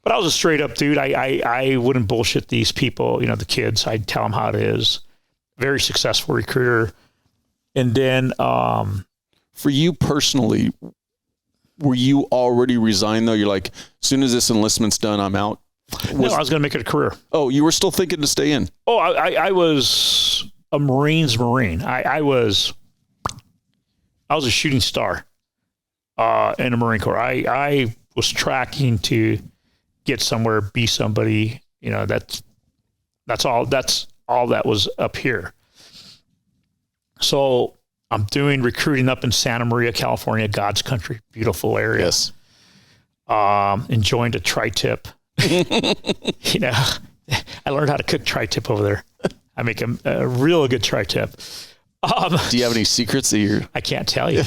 But I was a straight up dude. I wouldn't bullshit these people, the kids. I'd tell them how it is. Very successful recruiter. And then for you personally, were you already resigned though? You're like, as soon as this enlistment's done, I'm out. No, I was going to make it a career. Oh, you were still thinking to stay in? Oh, I was a Marine. I was a shooting star in the Marine Corps. I was tracking to get somewhere, be somebody. That's all that was up here. So I'm doing recruiting up in Santa Maria, California, God's country, beautiful area. Yes. Enjoying a tri-tip. I learned how to cook tri-tip over there. I make a real good tri-tip. Do you have any secrets that I can't tell you.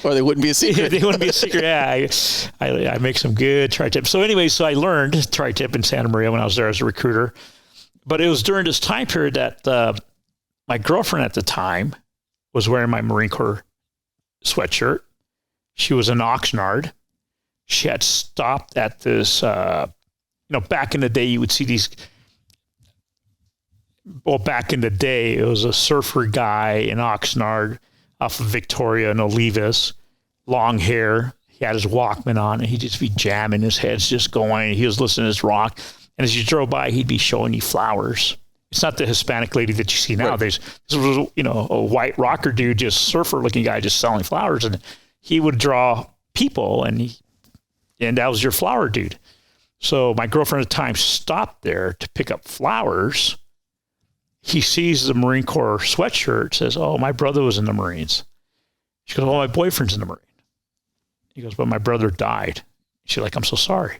Or they wouldn't be a secret. They wouldn't be a secret. Yeah, I make some good tri-tip. So anyway, I learned tri-tip in Santa Maria when I was there as a recruiter. But it was during this time period that my girlfriend at the time was wearing my Marine Corps sweatshirt. She was in Oxnard. She had stopped at this, back in the day, you would see these. Well, back in the day, it was a surfer guy in Oxnard off of Victoria and Olivas, long hair. He had his Walkman on, and he'd just be jamming. His head's just going. He was listening to his rock. And as you drove by, he'd be showing you flowers. It's not the Hispanic lady that you see nowadays. Right. This was, a white rocker dude, just surfer-looking guy, just selling flowers. And he would draw people, and that was your flower dude. So my girlfriend at the time stopped there to pick up flowers. He sees the Marine Corps sweatshirt, says, "Oh, my brother was in the Marines." She goes, "Well, my boyfriend's in the Marine." He goes, "But my brother died." She's like, "I'm so sorry.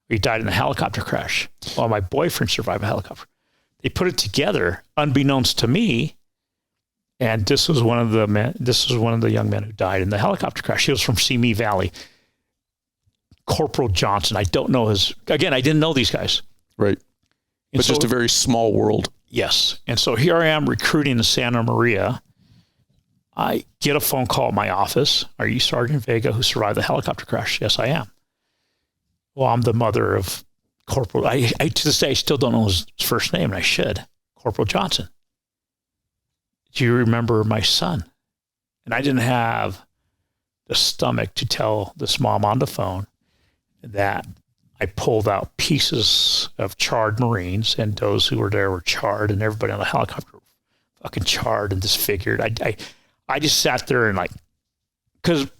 He died in a helicopter crash." "Well, my boyfriend survived a helicopter." They put it together, unbeknownst to me, and this was one of the young men who died in the helicopter crash. He was from Simi Valley. Corporal Johnson. I don't know I didn't know these guys. Right. But just a very small world. Yes. And so here I am recruiting in Santa Maria. I get a phone call at my office. "Are you Sergeant Vega who survived the helicopter crash?" "Yes, I am." "Well, I'm the mother of Corporal." I to this day, I still don't know his first name, and I should. "Corporal Johnson. Do you remember my son?" And I didn't have the stomach to tell this mom on the phone that I pulled out pieces of charred Marines, and those who were there were charred, and everybody on the helicopter fucking charred and disfigured. I just sat there and because,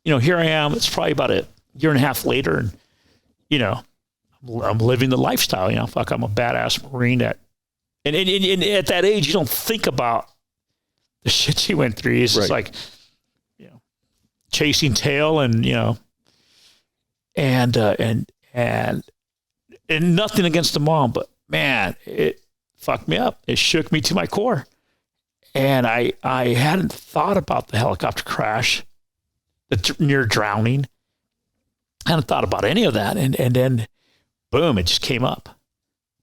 here I am. It's probably about a year and a half later, and, I'm living the lifestyle. I'm a badass Marine. And at that age, you don't think about the shit you went through. It's just like, chasing tail and, and nothing against the mom, but man, it fucked me up. It shook me to my core. And I hadn't thought about the helicopter crash, the near drowning. I hadn't thought about any of that. And then boom, it just came up.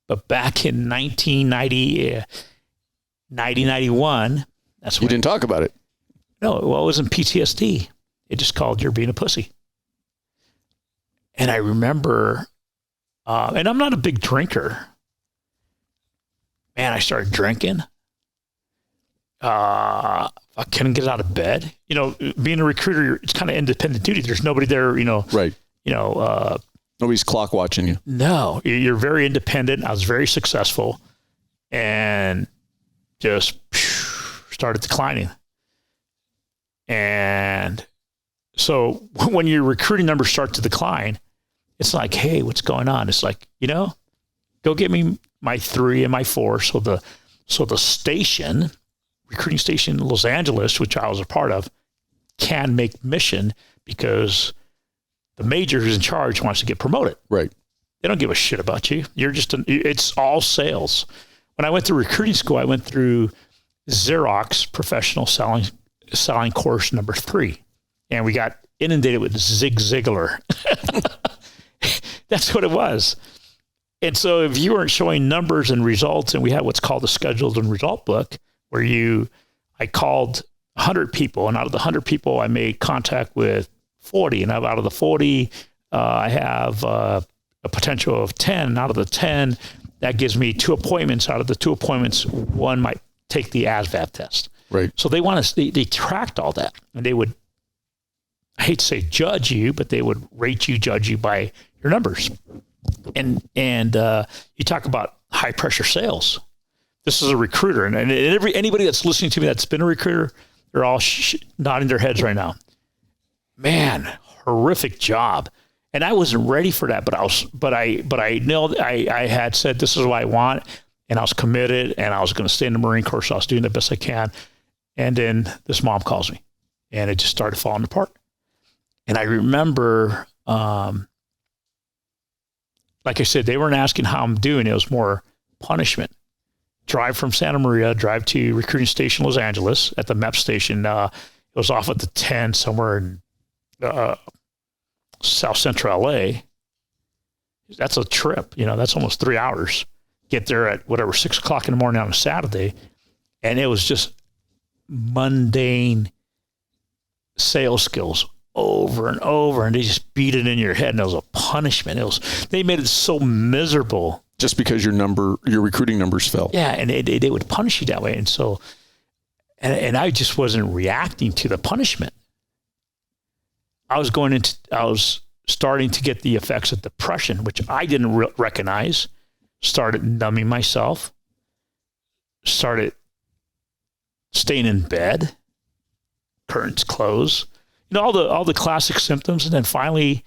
But back in 1991, that's when you didn't talk about it. No, well, it wasn't PTSD. It just called "You're being a pussy." And I remember, and I'm not a big drinker. Man, I started drinking. I couldn't get out of bed. Being a recruiter, it's kind of independent duty. There's nobody there, Right. Nobody's clock watching you. No, you're very independent. I was very successful and just started declining. And so when your recruiting numbers start to decline, it's like, hey, what's going on? It's like, go get me my 3 and my 4. So the station, recruiting station in Los Angeles, which I was a part of, can make mission because the major who's in charge wants to get promoted. Right. They don't give a shit about you. You're just, it's all sales. When I went through recruiting school, I went through Xerox professional selling course number 3. And we got inundated with Zig Ziglar. That's what it was. And so if you weren't showing numbers and results, and we had what's called a scheduled and result book, where I called 100 people, and out of the 100 people, I made contact with 40. And out of the 40, I have a potential of 10. And out of the 10, that gives me 2 appointments. Out of the 2 appointments, 1 might take the ASVAB test. Right. So they tracked all that, and they would, I hate to say judge you, but they would rate you, judge you by your numbers. And you talk about high pressure sales. This is a recruiter, and anybody that's listening to me that's been a recruiter, they're all nodding their heads right now. Man, horrific job. And I wasn't ready for that, but I know I had said this is what I want, and I was committed, and I was going to stay in the Marine Corps, so I was doing the best I can. And then this mom calls me, and it just started falling apart. And I remember, like I said, they weren't asking how I'm doing. It was more punishment. Drive from Santa Maria, drive to recruiting station Los Angeles at the MEP station. It was off at the 10 somewhere in South Central LA. That's a trip. That's almost 3 hours. Get there at 6 o'clock in the morning on a Saturday. And it was just mundane sales skills over and over, and they just beat it in your head, and it was a punishment. They made it so miserable just because your recruiting numbers fell. Yeah, and they would punish you that way, and so, and I just wasn't reacting to the punishment. I was starting to get the effects of depression, which I didn't recognize. Started numbing myself. Started staying in bed. Curtains closed. All the classic symptoms. And then finally,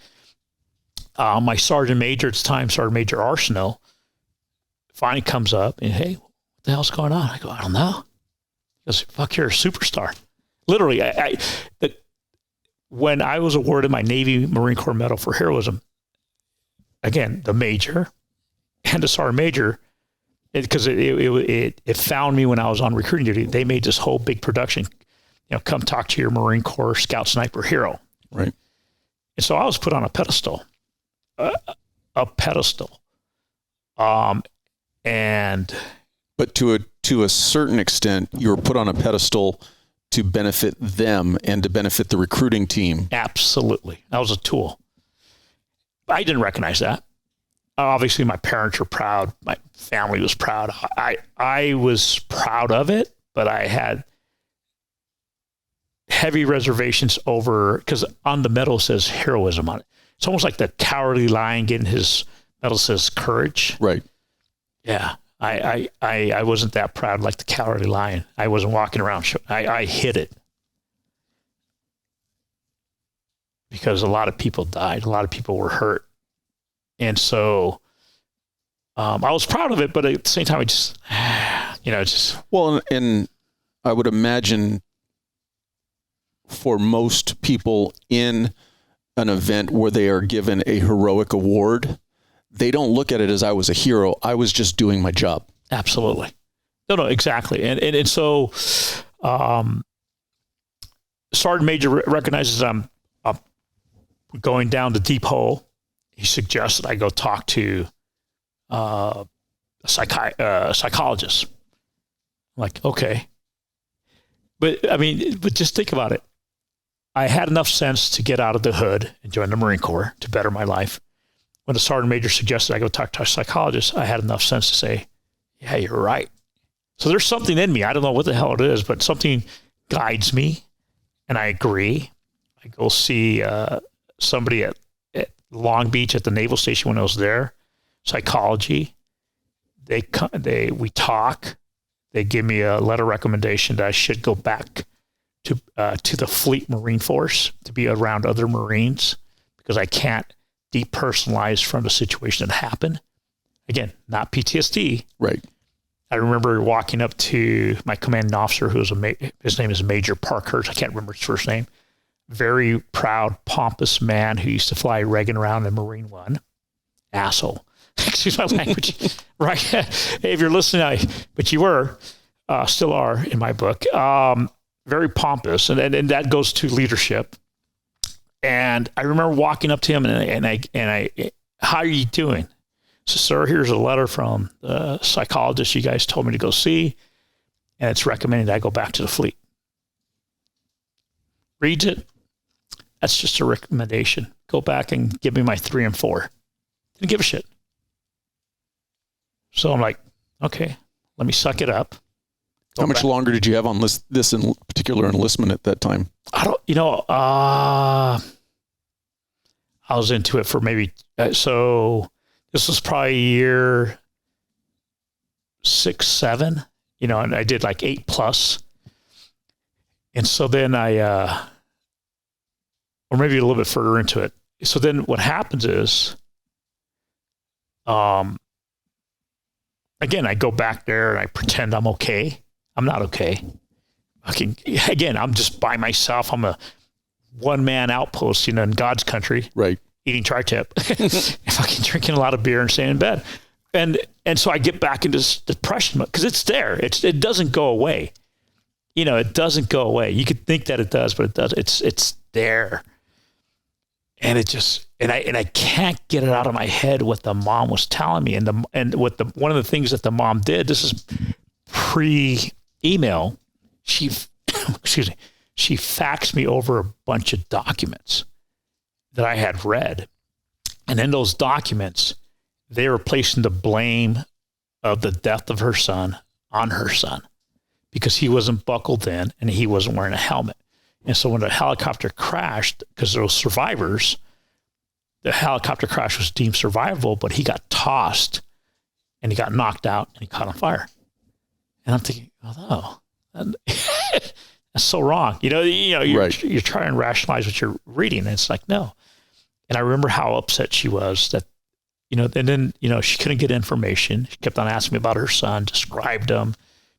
my sergeant major at the time, Sergeant Major Arsenault, finally comes up and, hey, what the hell's going on? I go, I don't know. He goes, fuck, you're a superstar. Literally, when I was awarded my Navy Marine Corps Medal for Heroism, again, the major and the sergeant major, because it found me when I was on recruiting duty. They made this whole big production. Come talk to your Marine Corps Scout Sniper hero. Right. And so I was put on a pedestal. But to a certain extent, you were put on a pedestal to benefit them and to benefit the recruiting team. Absolutely. I was a tool. I didn't recognize that. Obviously, my parents were proud. My family was proud. I was proud of it, but I had heavy reservations over, because on the medal says heroism on it. It's almost like the cowardly lion getting his medal says courage. Right. Yeah. I wasn't that proud like the cowardly lion. I wasn't walking around. I hid it. Because a lot of people died. A lot of people were hurt. And so I was proud of it, but at the same time, I just, Well, and I would imagine for most people in an event where they are given a heroic award, they don't look at it as I was a hero. I was just doing my job. Absolutely. No, exactly. And so Sergeant Major recognizes I'm going down the deep hole. He suggests that I go talk to a psychologist. I'm like, okay. But just think about it. I had enough sense to get out of the hood and join the Marine Corps to better my life. When the Sergeant Major suggested I go talk to a psychologist, I had enough sense to say, yeah, you're right. So there's something in me. I don't know what the hell it is, but something guides me, and I agree. I go see somebody at Long Beach at the Naval Station when I was there, psychology. We talk. They give me a letter of recommendation that I should go back to the Fleet Marine Force to be around other Marines, because I can't depersonalize from the situation that happened. Again, not PTSD. Right. I remember walking up to my commanding officer, who was his name is Major Parkhurst. I can't remember his first name. Very proud, pompous man who used to fly Reagan around in Marine One. asshole. Excuse my language. Right. Hey, if you're listening, but you were, still are in my book, very pompous. And that goes to leadership. And I remember walking up to him and I, how are you doing? So, sir, here's a letter from the psychologist you guys told me to go see. And it's recommending that I go back to the fleet. Reads it. That's just a recommendation. Go back and give me my 3 and 4. Didn't give a shit. So I'm like, okay, let me suck it up. How much longer did you have on this in particular enlistment at that time? I was into it for maybe, so this was probably year 6, 7, and I did like 8+. And so then or maybe a little bit further into it. So then what happens is, again, I go back there and I pretend I'm okay. I'm not okay. Again, I'm just by myself. I'm a one-man outpost, in God's country. Right. Eating tri-tip. Fucking drinking a lot of beer and staying in bed. And so I get back into this depression because it's there. It doesn't go away. It doesn't go away. You could think that it does, but it does. It's there. And it just, and I can't get it out of my head what the mom was telling me. And what one of the things that the mom did, this is pre-email, she faxed me over a bunch of documents that I had read. And in those documents, they were placing the blame of the death of her son on her son because he wasn't buckled in and he wasn't wearing a helmet. And so when the helicopter crashed, because there were survivors, the helicopter crash was deemed survivable, but he got tossed and he got knocked out and he caught on fire. And I'm thinking, that's so wrong. You're trying to rationalize what you're reading. And it's like, no. And I remember how upset she was that, and then, she couldn't get information. She kept on asking me about her son, described him,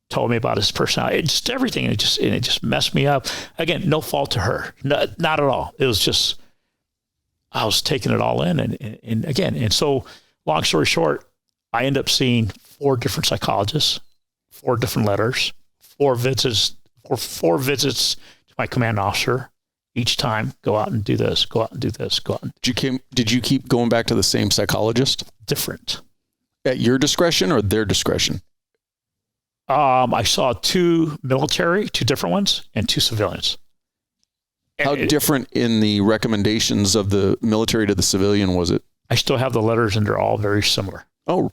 told me about his personality, just everything. And it just messed me up. Again, no fault to her. No, not at all. It was just, I was taking it all in. And so long story short, I end up seeing 4 different psychologists, 4 different letters, 4 visits to my command officer. Each time, go out and do this, go out and do this, go out. Did you keep going back to the same psychologist? Different. At your discretion or their discretion? I saw 2 military, 2 different ones, and 2 civilians. How different in the recommendations of the military to the civilian was it? I still have the letters and they're all very similar. Oh,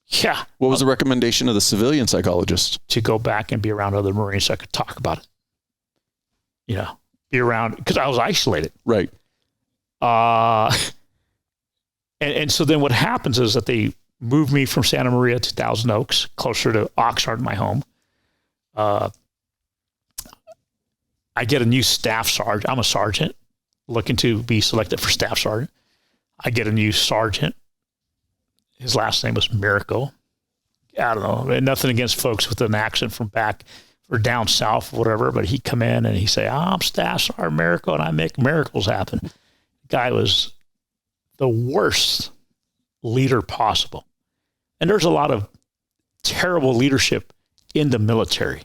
yeah. What was the recommendation of the civilian psychologist? To go back and be around other Marines so I could talk about it. Be around, because I was isolated. Right. And so then what happens is that they moved me from Santa Maria to Thousand Oaks, closer to Oxnard, my home. I get a new staff sergeant. I'm a sergeant looking to be selected for staff sergeant. I get a new sergeant. His last name was Miracle. I don't know. Nothing against folks with an accent from back or down south, or whatever, but he'd come in and he'd say, I'm Staff Sergeant Miracle and I make miracles happen. The guy was the worst leader possible. And there's a lot of terrible leadership in the military.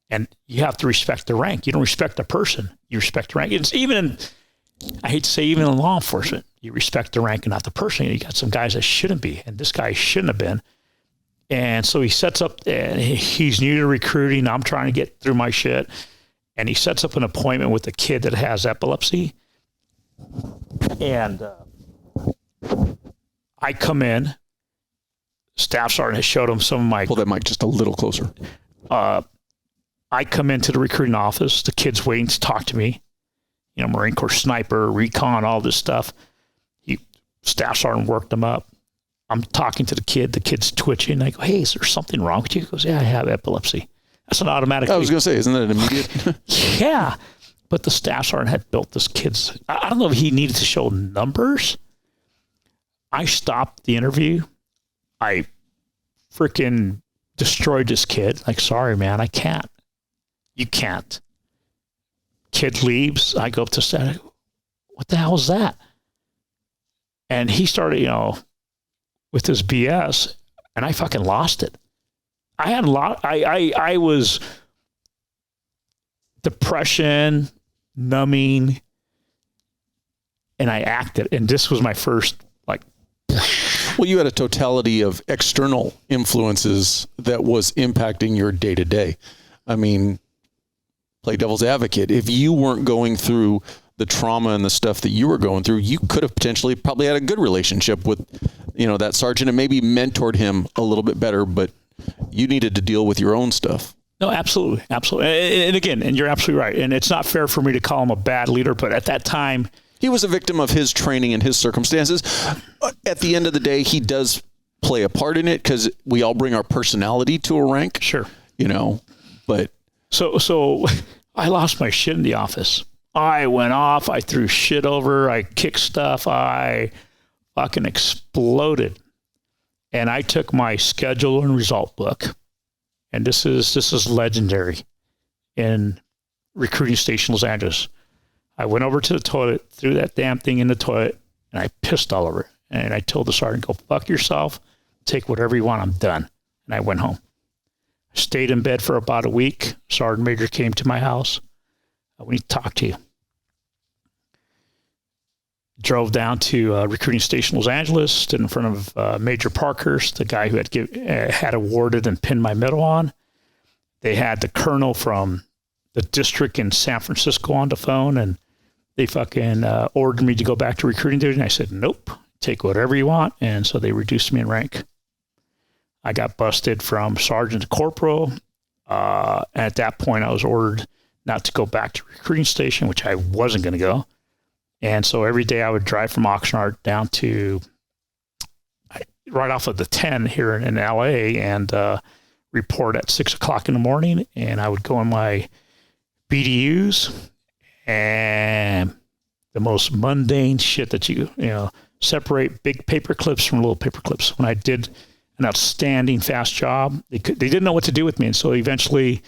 And you have to respect the rank. You don't respect the person. You respect the rank. It's even in, I hate to say, even in law enforcement, you respect the rank and not the person. You got some guys that shouldn't be, and this guy shouldn't have been. And so he sets up, and he's new to recruiting. I'm trying to get through my shit. And he sets up an appointment with a kid that has epilepsy. And I come in. Staff sergeant has showed him some of my... Pull that mic just a little closer. I come into the recruiting office. The kid's waiting to talk to me. Marine Corps sniper, recon, all this stuff. Staff sergeant worked him up. I'm talking to the kid. The kid's twitching. I go, hey, is there something wrong with you? He goes, yeah, I have epilepsy. That's an automatic. I was going to say, isn't that an immediate? Yeah. But the staff sergeant had built this kid's, I don't know if he needed to show numbers. I stopped the interview. I freaking destroyed this kid. Like, sorry, man, I can't. You can't. Kid leaves. I go up to staff. What the hell is that? And he started, with his BS, and I fucking lost it. I had a lot. I was depression, numbing, and I acted. And this was my first, Well, you had a totality of external influences that was impacting your day to day. I mean, play devil's advocate. If you weren't going through the trauma and the stuff that you were going through, you could have potentially probably had a good relationship with, that sergeant and maybe mentored him a little bit better, but you needed to deal with your own stuff. No, absolutely. Absolutely. And again, and you're absolutely right. And it's not fair for me to call him a bad leader, but at that time, he was a victim of his training and his circumstances. At the end of the day, he does play a part in it because we all bring our personality to a rank. Sure. But. So I lost my shit in the office. I went off. I threw shit over. I kicked stuff. I fucking exploded. And I took my schedule and result book. And this is legendary in recruiting station Los Angeles. I went over to the toilet, threw that damn thing in the toilet, and I pissed all over it. And I told the sergeant, go fuck yourself, take whatever you want, I'm done. And I went home. I stayed in bed for about a week. Sergeant Major came to my house. We need to talk to you. Drove down to recruiting station Los Angeles, stood in front of Major Parkhurst, the guy who had awarded and pinned my medal on. They had the colonel from the district in San Francisco on the phone, and they fucking ordered me to go back to recruiting duty. And I said, nope, take whatever you want. And so they reduced me in rank. I got busted from sergeant to corporal. At that point, I was ordered not to go back to recruiting station, which I wasn't going to go. And so every day I would drive from Oxnard down to right off of the 10 here in LA and report at 6 o'clock in the morning. And I would go in my BDUs and the most mundane shit that you separate big paper clips from little paper clips. When I did an outstanding fast job, they didn't know what to do with me. And so eventually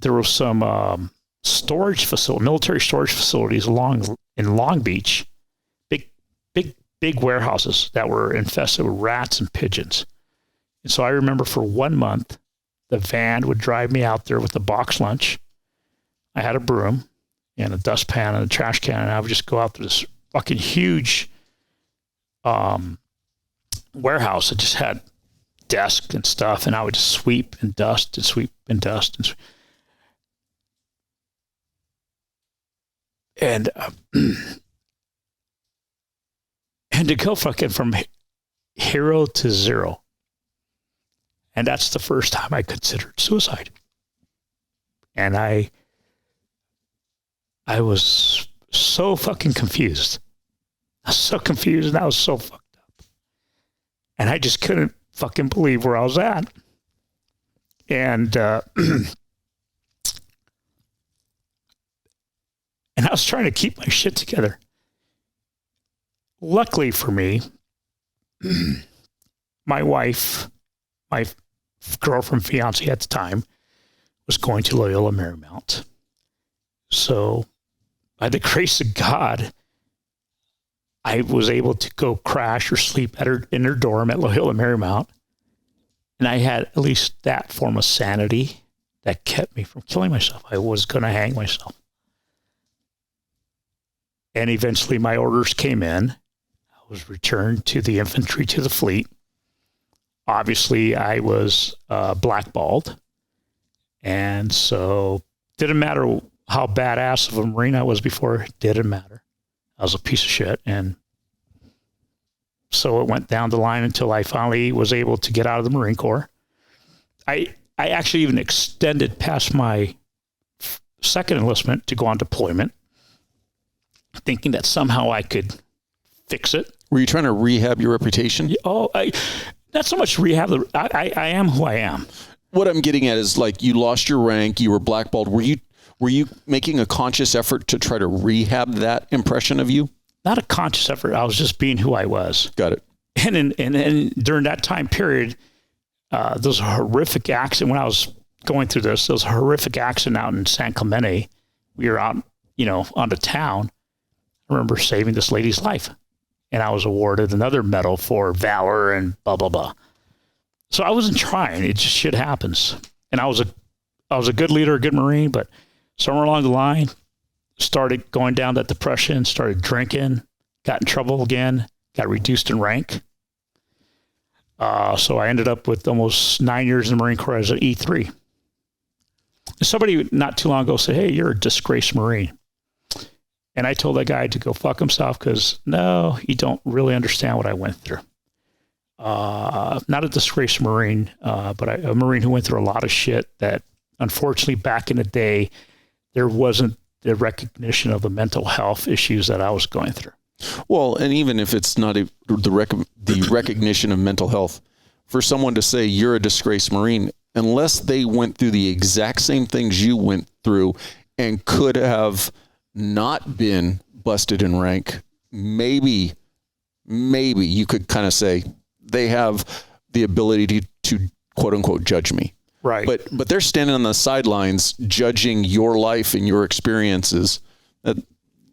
there was some military storage facilities in Long Beach, big warehouses that were infested with rats and pigeons. And so I remember for 1 month, the van would drive me out there with a box lunch. I had a broom and a dustpan and a trash can, and I would just go out to this fucking huge warehouse that just had desks and stuff, and I would just sweep and dust and sweep and dust and to go fucking from hero to zero. And that's the first time I considered suicide. And I was so fucking confused. I was so confused and I was so fucked up. And I just couldn't fucking believe where I was at. And and I was trying to keep my shit together. Luckily for me, my wife, my girlfriend, fiance at the time, was going to Loyola Marymount. So by the grace of God, I was able to go crash or sleep in her dorm at Loyola Marymount. And I had at least that form of sanity that kept me from killing myself. I was going to hang myself. And eventually my orders came in. I was returned to the infantry, to the fleet. Obviously, I was blackballed. And so didn't matter how badass of a Marine I was before, it didn't matter. I was a piece of shit. And so it went down the line until I finally was able to get out of the Marine Corps. I actually even extended past my second enlistment to go on deployment, thinking that somehow I could fix it. Were you trying to rehab your reputation? Oh, not so much rehab. I am who I am. What I'm getting at is, like, you lost your rank, you were blackballed. Were you making a conscious effort to try to rehab that impression of you? Not a conscious effort. I was just being who I was. Got it. And during that time period, those horrific accident, when I was going through this, those horrific accident out in San Clemente, we were out, on the town. I remember saving this lady's life. and I was awarded another medal for valor and blah, blah, blah. So I wasn't trying. It just shit happens. And I was a good leader, a good Marine, but somewhere along the line, started going down that depression, started drinking, got in trouble again, got reduced in rank. So I ended up with almost 9 years in the Marine Corps as an E3. Somebody not too long ago said, "Hey, you're a disgraced Marine." And I told that guy to go fuck himself because, no, you don't really understand what I went through. Not a disgraced Marine, but a Marine who went through a lot of shit that, unfortunately, back in the day, there wasn't the recognition of the mental health issues that I was going through. Well, and even if it's not the recognition of mental health, for someone to say you're a disgraced Marine, unless they went through the exact same things you went through and could have not been busted in rank, maybe you could kind of say they have the ability to quote unquote judge me. Right. But they're standing on the sidelines judging your life and your experiences.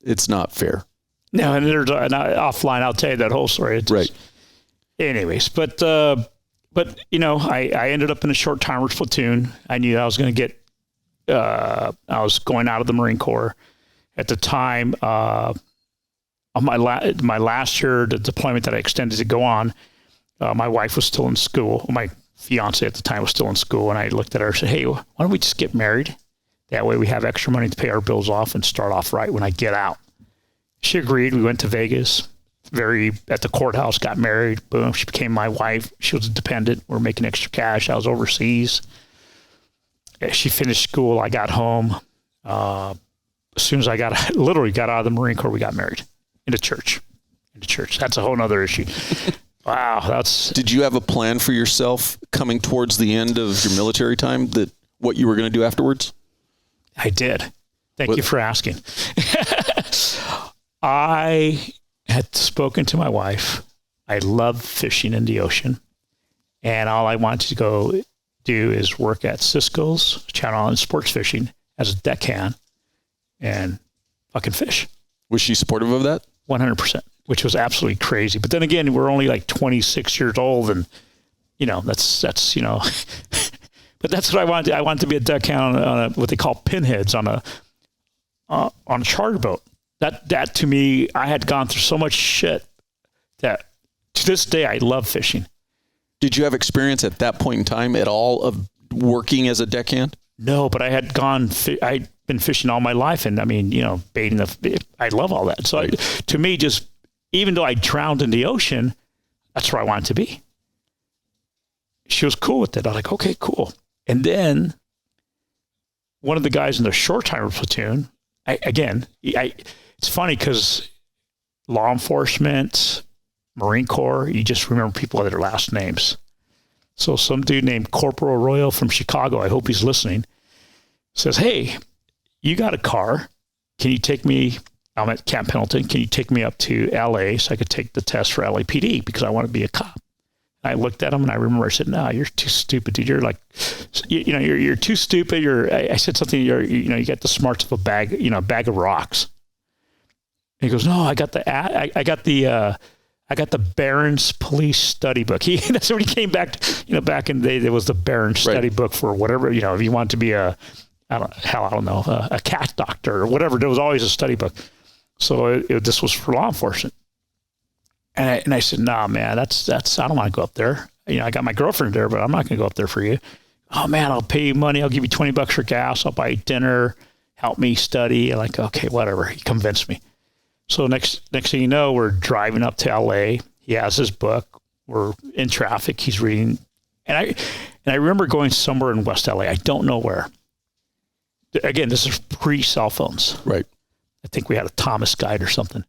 It's not fair. No, and there's offline, I'll tell you that whole story. Right. Anyways, but you know, I ended up in a short timers platoon. I knew I was going to get, I was going out of the Marine Corps at the time. Of my last year, the deployment that I extended to go on, my wife was still in school. My fiance at the time was still in school, and I looked at her and said, "Hey, why don't we just get married? That way we have extra money to pay our bills off and start off right when I get out." She agreed. We went to Vegas, at the courthouse, got married. Boom. She became my wife. She was a dependent. We're making extra cash. I was overseas. She finished school. I got home. As soon as I literally got out of the Marine Corps, we got married into church. That's a whole nother issue. Wow. Did you have a plan for yourself coming towards the end of your military time, that what you were going to do afterwards? I did. Thank you for asking. I had spoken to my wife. I love fishing in the ocean. And all I wanted to go do is work at Cisco's Channel Islands Sports Fishing as a deckhand and fucking fish. Was she supportive of that? 100%, which was absolutely crazy. But then again, we're only like 26 years old, and, you know, that's you know, but that's what I wanted. I wanted to be a deckhand on what they call pinheads on a charter boat. That to me, I had gone through so much shit that to this day, I love fishing. Did you have experience at that point in time at all of working as a deckhand? No, but I had I'd been fishing all my life, and I mean, you know, baiting I love all that. So right. To me, just even though I drowned in the ocean, that's where I wanted to be. She was cool with it. I was like, okay, cool. And then one of the guys in the short timer platoon, it's funny because law enforcement, Marine Corps, you just remember people by their last names. So some dude named Corporal Royal from Chicago, I hope he's listening, says, "Hey, you got a car. Can you take me, I'm at Camp Pendleton, can you take me up to LA so I could take the test for LAPD because I want to be a cop?" I looked at him and I remember I said, "No, you're too stupid, dude. You're like, you're too stupid. I said something, you got the smarts of a bag of rocks." And he goes, "No, I got the Barron's Police Study Book." That's when he came back. Back in the day, there was the Barron's Study Book for whatever. If you want to be a cat doctor or whatever, there was always a study book. So this was for law enforcement. And I said, "Nah, man, that's I don't want to go up there. I got my girlfriend there, but I'm not going to go up there for you." "Oh man, I'll pay you money. I'll give you $20 for gas. I'll buy you dinner. Help me study." I'm like, okay, whatever. He convinced me. So next thing you know, we're driving up to LA. He has his book. We're in traffic. He's reading. And I remember going somewhere in West LA. I don't know where. Again, this is pre-cell phones. Right. I think we had a Thomas guide or something.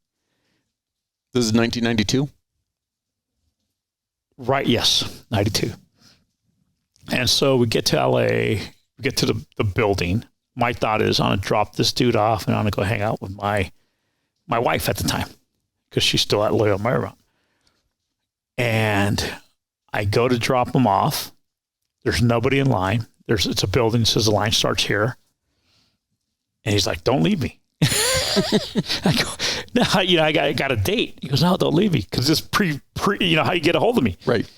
This is 1992? Right, yes, 92. And so we get to LA, we get to the building. My thought is I'm going to drop this dude off and I'm going to go hang out with my wife at the time because she's still at Loyola Marymount. And I go to drop him off. There's nobody in line. It's a building that says the line starts here. And he's like, "Don't leave me." I go, no, I got a date. He goes, no, don't leave me. Cause it's pre, how you get a hold of me. Right.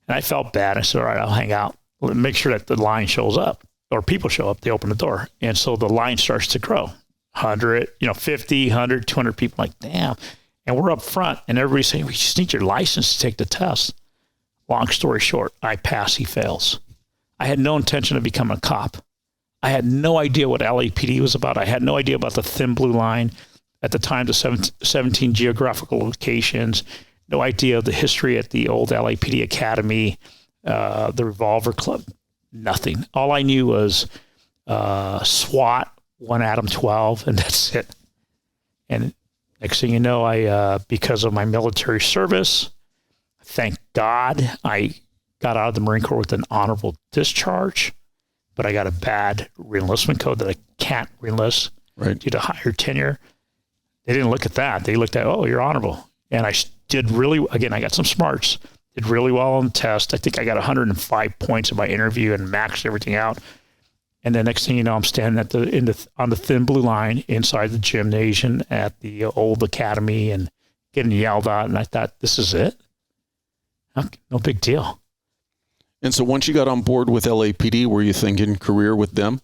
And I felt bad. I said, all right, I'll hang out. Make sure that the line shows up or people show up. They open the door. And so the line starts to grow. 100, 50, 100, 200 people. I'm like, damn. And we're up front and everybody's saying, we just need your license to take the test. Long story short, I pass, he fails. I had no intention of becoming a cop. I had no idea what LAPD was about. I had no idea about the thin blue line. At the time, the 17 geographical locations, no idea of the history at the old LAPD Academy, the Revolver Club, nothing. All I knew was SWAT, 1 Adam 12, and that's it. And next thing you know, I because of my military service, thank God, I got out of the Marine Corps with an honorable discharge, but I got a bad reenlistment code that I can't reenlist due to higher tenure. They didn't look at that. They looked at, oh, you're honorable. And I did really, again, I got some smarts, did really well on the test. I think I got 105 points in my interview and maxed everything out. And the next thing you know, I'm standing on the thin blue line inside the gymnasium at the old academy and getting yelled at. And I thought, this is it? No big deal. And so once you got on board with LAPD, were you thinking career with them?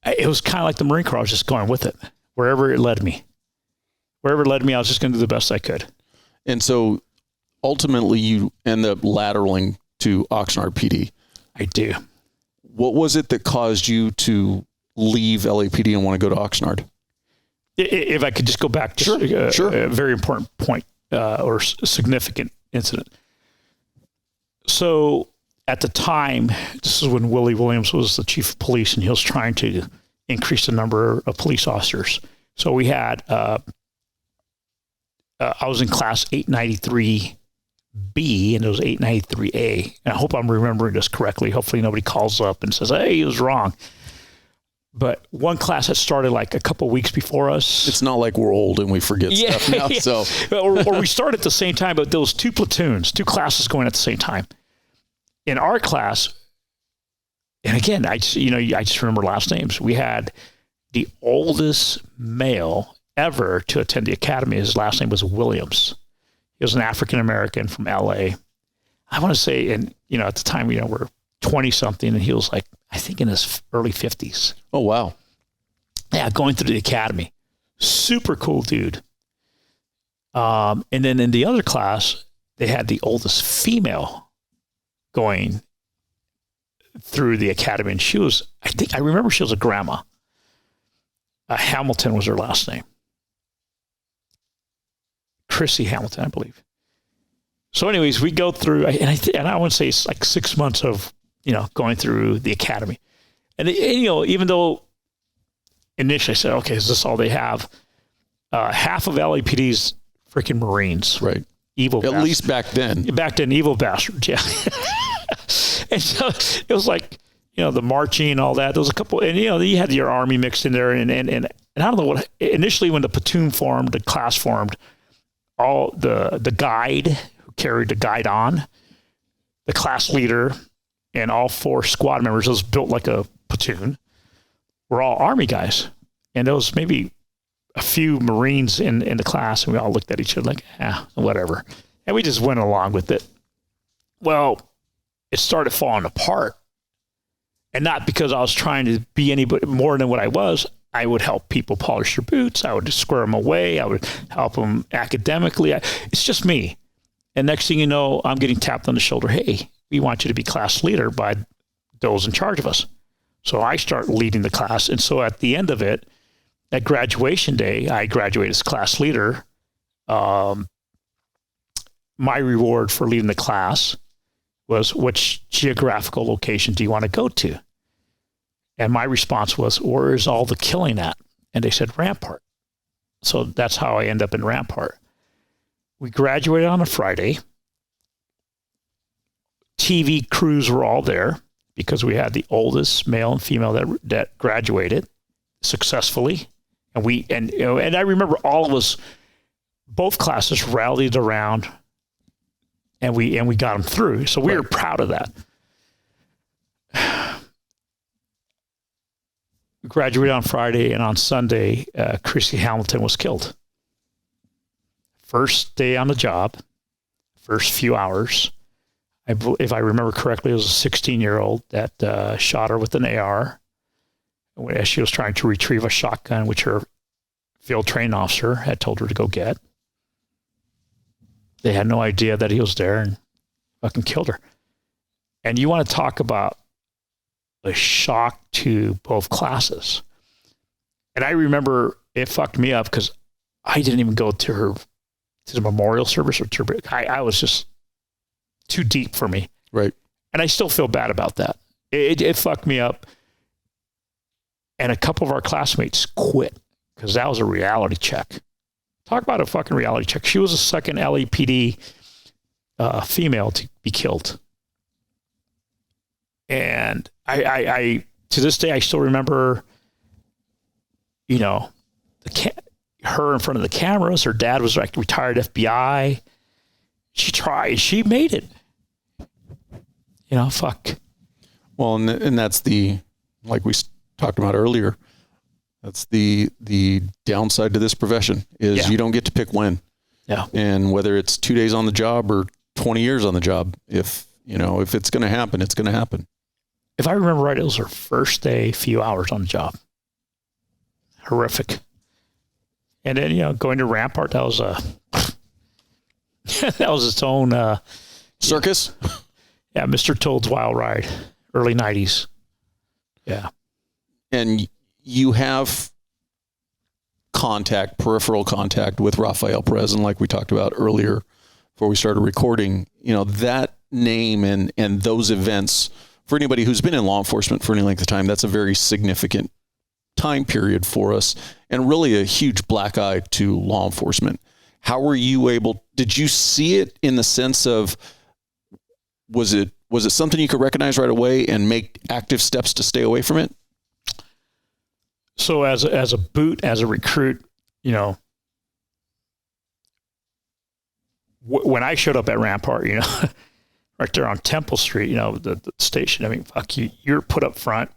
It was kind of like the Marine Corps. I was just going with it, wherever it led me. Wherever it led me, I was just going to do the best I could. And so ultimately you end up lateraling to Oxnard PD. I do. What was it that caused you to leave LAPD and want to go to Oxnard? If I could just go back to sure. A very important point or significant incident. So at the time, this is when Willie Williams was the chief of police, and he was trying to increase the number of police officers. So we had, I was in class 893B, and it was 893A. And I hope I'm remembering this correctly. Hopefully nobody calls up and says, hey, he was wrong. But one class that started like a couple of weeks before us. It's not like we're old and we forget stuff now. Yeah. So, or we started at the same time, but there was two platoons, two classes going at the same time. In our class, and again, I just remember last names. We had the oldest male ever to attend the academy. His last name was Williams. He was an African-American from LA. I want to say, and at the time, we're 20 something, and he was like, I think in his early 50s. Oh, wow. Yeah, going through the academy. Super cool dude. And then in the other class, they had the oldest female going through the academy. And she was, I remember she was a grandma. Hamilton was her last name. Chrissy Hamilton, I believe. So anyways, we go through, and I want to say it's like 6 months of, going through the academy. And even though initially I said, okay, is this all they have? Half of LAPD's freaking Marines. Right. Evil At bastards. least back then. Back then, evil bastards, yeah. And so it was like, the marching and all that. There was a couple, and you had your army mixed in there, and I don't know what, initially when the platoon formed, the class formed, all the guide who carried the guide on, the class leader, and all 4 squad members, was built like a platoon, were all Army guys. And there was maybe a few Marines in the class, and we all looked at each other like, whatever. And we just went along with it. Well, it started falling apart. And not because I was trying to be anybody more than what I was. I would help people polish their boots. I would square them away. I would help them academically. It's just me. And next thing you know, I'm getting tapped on the shoulder. Hey, we want you to be class leader by those in charge of us. So I start leading the class. And so at the end of it, at graduation day, I graduated as class leader. My reward for leading the class was, which geographical location do you want to go to? And my response was, where is all the killing at? And they said, Rampart. So that's how I end up in Rampart. We graduated on a Friday. TV crews were all there because we had the oldest male and female that graduated successfully. And and I remember all of us, both classes rallied around, and we got them through. So we were proud of that. graduated on Friday, and on Sunday, Chrissy Hamilton was killed. First day on the job, first few hours. If I remember correctly, it was a 16-year-old that shot her with an AR as she was trying to retrieve a shotgun, which her field training officer had told her to go get. They had no idea that he was there and fucking killed her. And you want to talk about a shock to both classes. And I remember it fucked me up because I didn't even go to the memorial service or to her. I was just too deep for me. Right. And I still feel bad about that. It fucked me up. And a couple of our classmates quit because that was a reality check. Talk about a fucking reality check. She was the second LAPD female to be killed. And I to this day, I still remember, you know, her in front of the cameras. Her dad was like retired FBI. She tried. She made it. You know, fuck. Well, and that's like we talked about earlier, that's the downside to this profession is you don't get to pick when. Yeah. And whether it's 2 days on the job or 20 years on the job, if it's going to happen, it's going to happen. If I remember right, it was her first day, few hours on the job. Horrific. And then, you know, going to Rampart, that was that was its own circus. Yeah, Mr. Toad's Wild Ride, early 90s. Yeah. And you have peripheral contact with Rafael Perez, and like we talked about earlier before we started recording, you know, that name and those events, for anybody who's been in law enforcement for any length of time, that's a very significant time period for us and really a huge black eye to law enforcement. How were you did you see it in the sense of, was it something you could recognize right away and make active steps to stay away from it? So as a boot, as a recruit, you know, when I showed up at Rampart, you know, right there on Temple Street, you know, the station, I mean, fuck you, you're put up front,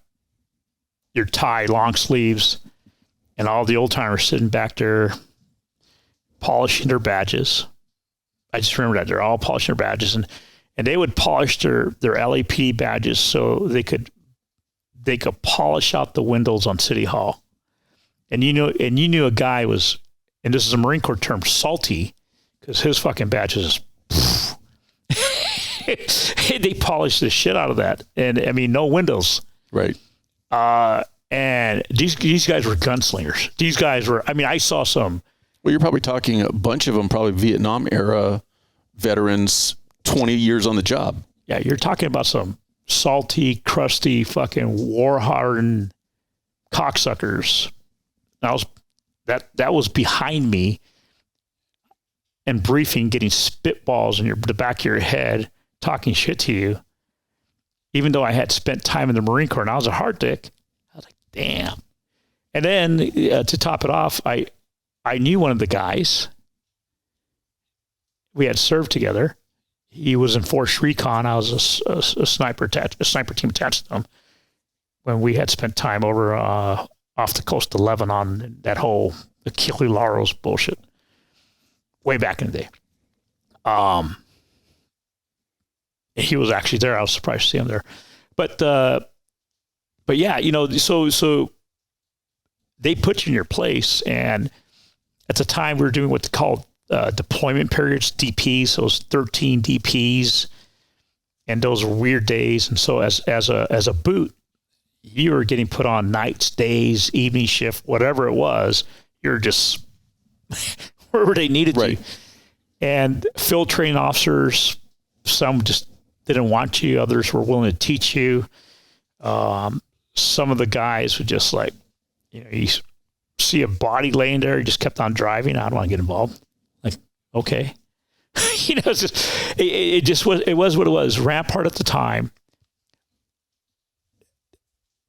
you're tied, long sleeves, and all the old timers sitting back there polishing their badges. I just remember that they're all polishing their badges, and they would polish their LAPD badges so they could polish out the windows on City Hall. And you knew a guy was, and this is a Marine Corps term, salty, because his fucking badges is, they polished the shit out of that. And I mean, no windows. Right. And these guys were gunslingers. These guys were, I mean, I saw some. Well, you're probably talking a bunch of them, probably Vietnam era veterans, 20 years on the job. Yeah, you're talking about some salty, crusty, fucking war-hardened cocksuckers. That was behind me and briefing, getting spitballs in the back of your head, talking shit to you. Even though I had spent time in the Marine Corps and I was a hard dick, I was like, damn. And then to top it off, I knew one of the guys. We had served together. He was in Force Recon. I was a sniper team attached to him when we had spent time over off the coast of Lebanon, that whole Achille Laros bullshit way back in the day. He was actually there. I was surprised to see him there. But yeah, you know, so they put you in your place, and at the time we were doing what they called deployment periods, DPs. So it was 13 DPs, and those were weird days. And so as a boot, you were getting put on nights, days, evening shift, whatever it was. You're just wherever they needed you. And field training officers, some just didn't want you. Others were willing to teach you. Some of the guys would just like, you know, you see a body laying there, you just kept on driving. I don't want to get involved. Like, okay. You know, it was what it was. Rampart at the time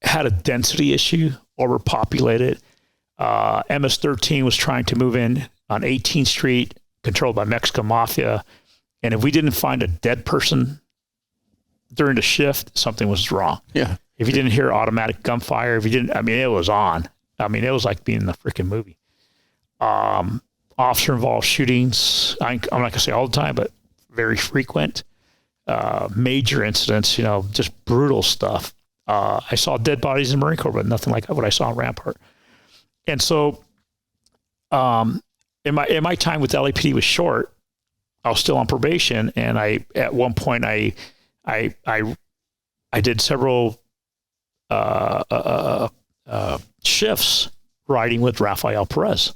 had a density issue, overpopulated. MS-13 was trying to move in on 18th Street, controlled by Mexican mafia. And if we didn't find a dead person during the shift, something was wrong. Yeah. If you didn't hear automatic gunfire, if you didn't, I mean, it was on. I mean, it was like being in the freaking movie. Officer involved shootings. I'm not going to say all the time, but very frequent. Major incidents, just brutal stuff. I saw dead bodies in the Marine Corps, but nothing like what I saw in Rampart. And so, in my time with LAPD was short. I was still on probation, and at one point I did several shifts riding with Rafael Perez.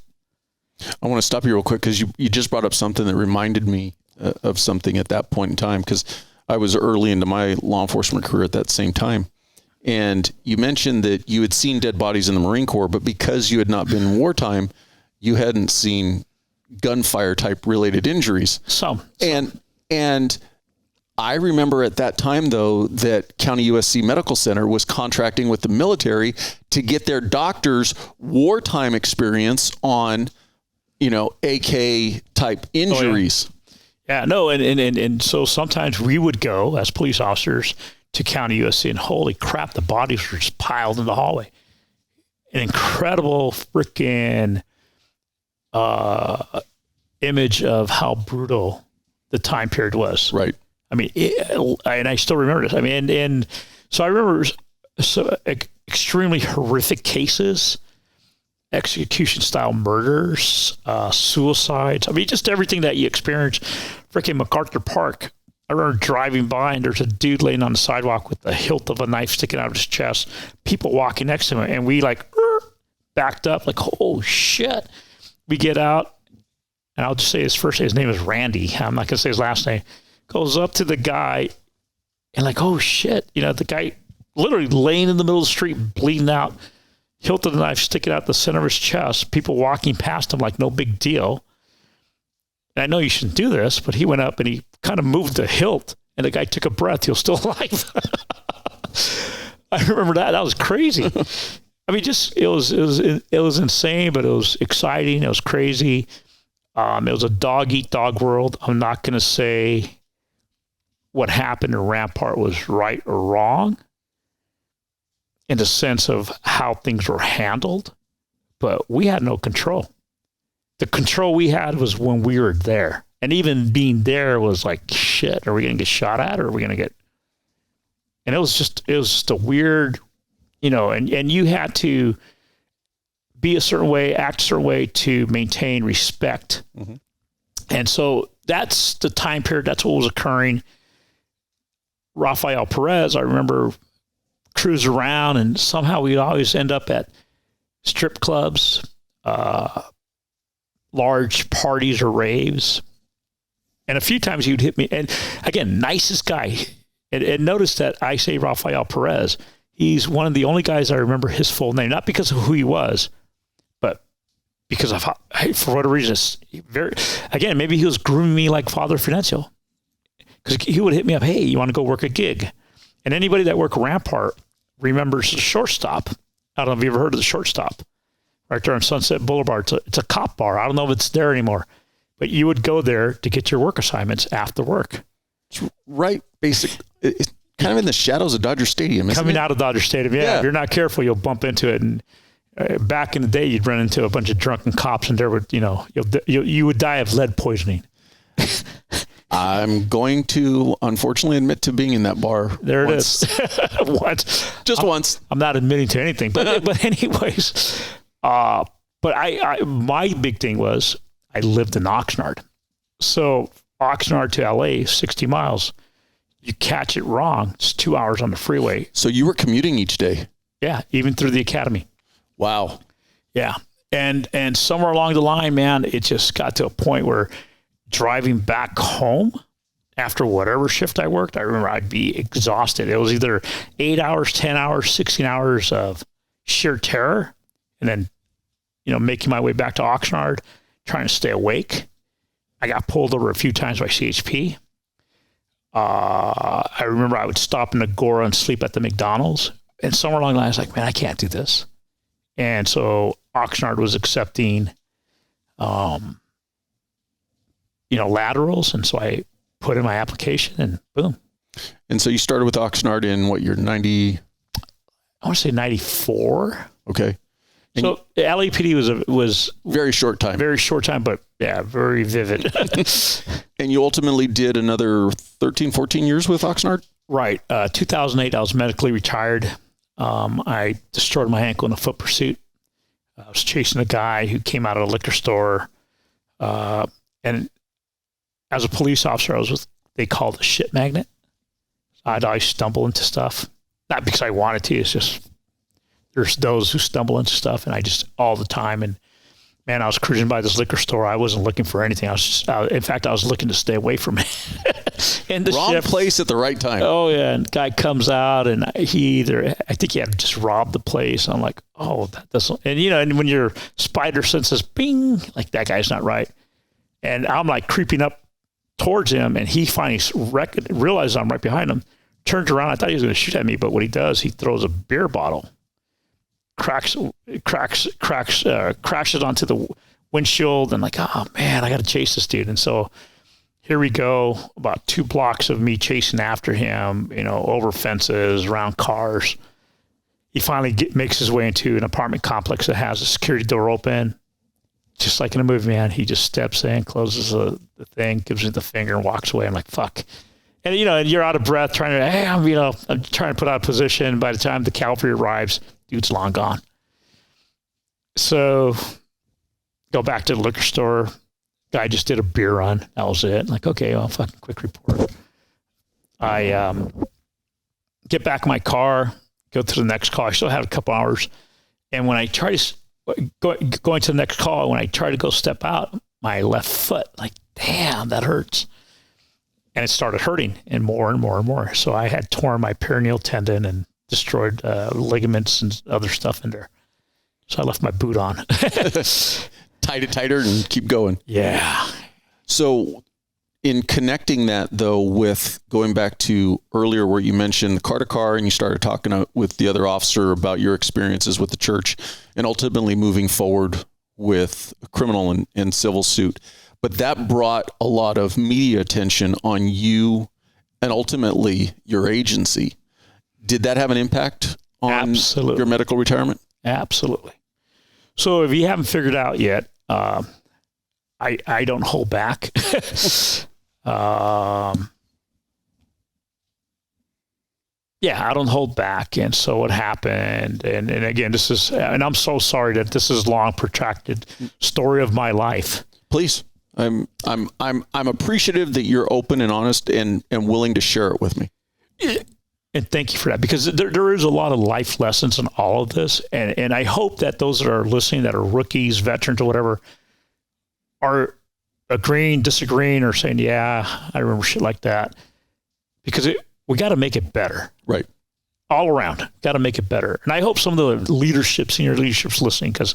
I want to stop you real quick because you just brought up something that reminded me of something at that point in time, because I was early into my law enforcement career at that same time. And you mentioned that you had seen dead bodies in the Marine Corps, but because you had not been in wartime, you hadn't seen gunfire type related injuries. And I remember at that time, though, that County USC Medical Center was contracting with the military to get their doctors wartime experience on, AK type injuries. Oh, yeah, no. And so sometimes we would go as police officers to County USC, and holy crap, the bodies were just piled in the hallway. An incredible freaking image of how brutal the time period was. Right. I mean, and I still remember this. I mean, and so I remember extremely horrific cases, execution style murders, suicides. I mean, just everything that you experience. Freaking MacArthur Park. I remember driving by, and there's a dude laying on the sidewalk with the hilt of a knife sticking out of his chest. People walking next to him, and we backed up like, oh shit. We get out, and I'll just say his name is Randy. I'm not gonna say his last name. Goes up to the guy, and like, oh shit, the guy literally laying in the middle of the street, bleeding out, hilt of the knife sticking out the center of his chest. People walking past him like no big deal. And I know you shouldn't do this, but he went up and he kind of moved the hilt, and the guy took a breath. He was still alive. I remember that. That was crazy. I mean, it was insane, but it was exciting. It was crazy. It was a dog eat dog world. I'm not going to say what happened in Rampart was right or wrong in the sense of how things were handled, but we had no control. The control we had was when we were there. And even being there was like, shit, are we going to get shot at, or are we going to get... And it was just a weird, and you had to be a certain way, act a certain way to maintain respect. Mm-hmm. And so that's the time period. That's what was occurring. Rafael Perez, I remember cruise around, and somehow we'd always end up at strip clubs, large parties or raves. And a few times he would hit me. And again, nicest guy. And notice that I say Rafael Perez. He's one of the only guys I remember his full name, not because of who he was, but because of for whatever reason. Again, maybe he was grooming me like Father Fidencio, because he would hit me up. Hey, you want to go work a gig? And anybody that worked Rampart remembers the Shortstop. I don't know if you ever heard of the Shortstop. Right there on Sunset Boulevard. It's a cop bar. I don't know if it's there anymore, but you would go there to get your work assignments after work. It's right, it's kind of in the shadows of Dodger Stadium, isn't Coming it? out of Dodger Stadium, yeah. If you're not careful, you'll bump into it. And back in the day, you'd run into a bunch of drunken cops, and there would, you would die of lead poisoning. I'm going to unfortunately admit to being in that bar. There once. It is. Once. Just once. I'm not admitting to anything, but anyways. But my big thing was I lived in Oxnard. So Oxnard to LA, 60 miles. You catch it wrong, it's 2 hours on the freeway. So you were commuting each day? Yeah, even through the academy. Wow. Yeah. And somewhere along the line, man, it just got to a point where driving back home after whatever shift I worked, I remember I'd be exhausted. It was either 8 hours, 10 hours, 16 hours of sheer terror, and then, making my way back to Oxnard, trying to stay awake. I got pulled over a few times by CHP. I remember I would stop in Agora and sleep at the McDonald's. And somewhere along the line, I was like, man, I can't do this. And so Oxnard was accepting, laterals. And so I put in my application, and boom. And so you started with Oxnard in what, your 90? I want to say 94. Okay. And so LAPD was very short time, but yeah, very vivid. And you ultimately did another 13, 14 years with Oxnard? Right. 2008, I was medically retired. I destroyed my ankle in a foot pursuit. I was chasing a guy who came out of a liquor store. And as a police officer, they call it a shit magnet. I'd always stumble into stuff. Not because I wanted to, it's just, there's those who stumble into stuff, and I just, all the time. And man, I was cruising by this liquor store. I wasn't looking for anything. In fact, I was looking to stay away from it. In the wrong place at the right time. Oh yeah. And guy comes out, and I think he had just robbed the place. I'm like, oh, that doesn't, and and when your spider senses, bing, like that guy's not right. And I'm like creeping up towards him, and he finally realizes I'm right behind him, turns around. I thought he was going to shoot at me, but what he does, he throws a beer bottle, crashes onto the windshield, and like, oh man, I got to chase this dude. And so here we go, about 2 blocks of me chasing after him, over fences, around cars. He finally makes his way into an apartment complex that has a security door open. Just like in a movie, man, he just steps in, closes the thing, gives me the finger, and walks away. I'm like, fuck. And, and you're out of breath trying to, I'm trying to put out a position. By the time the cavalry arrives, dude's long gone. So go back to the liquor store. Guy just did a beer run. That was it. Like, okay, well, fucking quick report. I get back in my car, go to the next call. I still had a couple hours. And when I try to going to the next call, when I try to go step out, my left foot, like, damn, that hurts. And it started hurting and more and more and more. So I had torn my perineal tendon and destroyed ligaments and other stuff in there. So I left my boot on. Tied it tighter and keep going. Yeah. So in connecting that, though, with going back to earlier where you mentioned the car to car and you started talking with the other officer about your experiences with the church and ultimately moving forward with a criminal and civil suit. But that brought a lot of media attention on you and ultimately your agency. Did that have an impact on your medical retirement? Absolutely. So if you haven't figured out yet, I don't hold back. I don't hold back. And so what happened, and again, and I'm so sorry that this is long protracted story of my life. Please. I'm appreciative that you're open and honest and willing to share it with me. And thank you for that, because there is a lot of life lessons in all of this. And I hope that those that are listening, that are rookies, veterans, or whatever, are agreeing, disagreeing, or saying, yeah, I remember shit like that. Because we got to make it better. Right. All around. Got to make it better. And I hope some of the leadership, senior leadership's listening, because,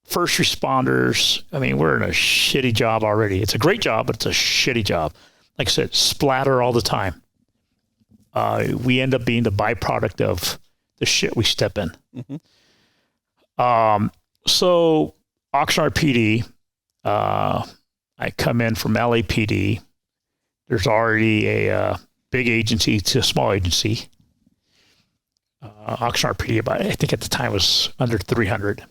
first responders, I mean, we're in a shitty job already. It's a great job, but it's a shitty job. Like I said, splatter all the time. We end up being the byproduct of the shit we step in. Mm-hmm. So Oxnard PD, I come in from LAPD. There's already a big agency to a small agency. Oxnard PD, I think at the time was under 300.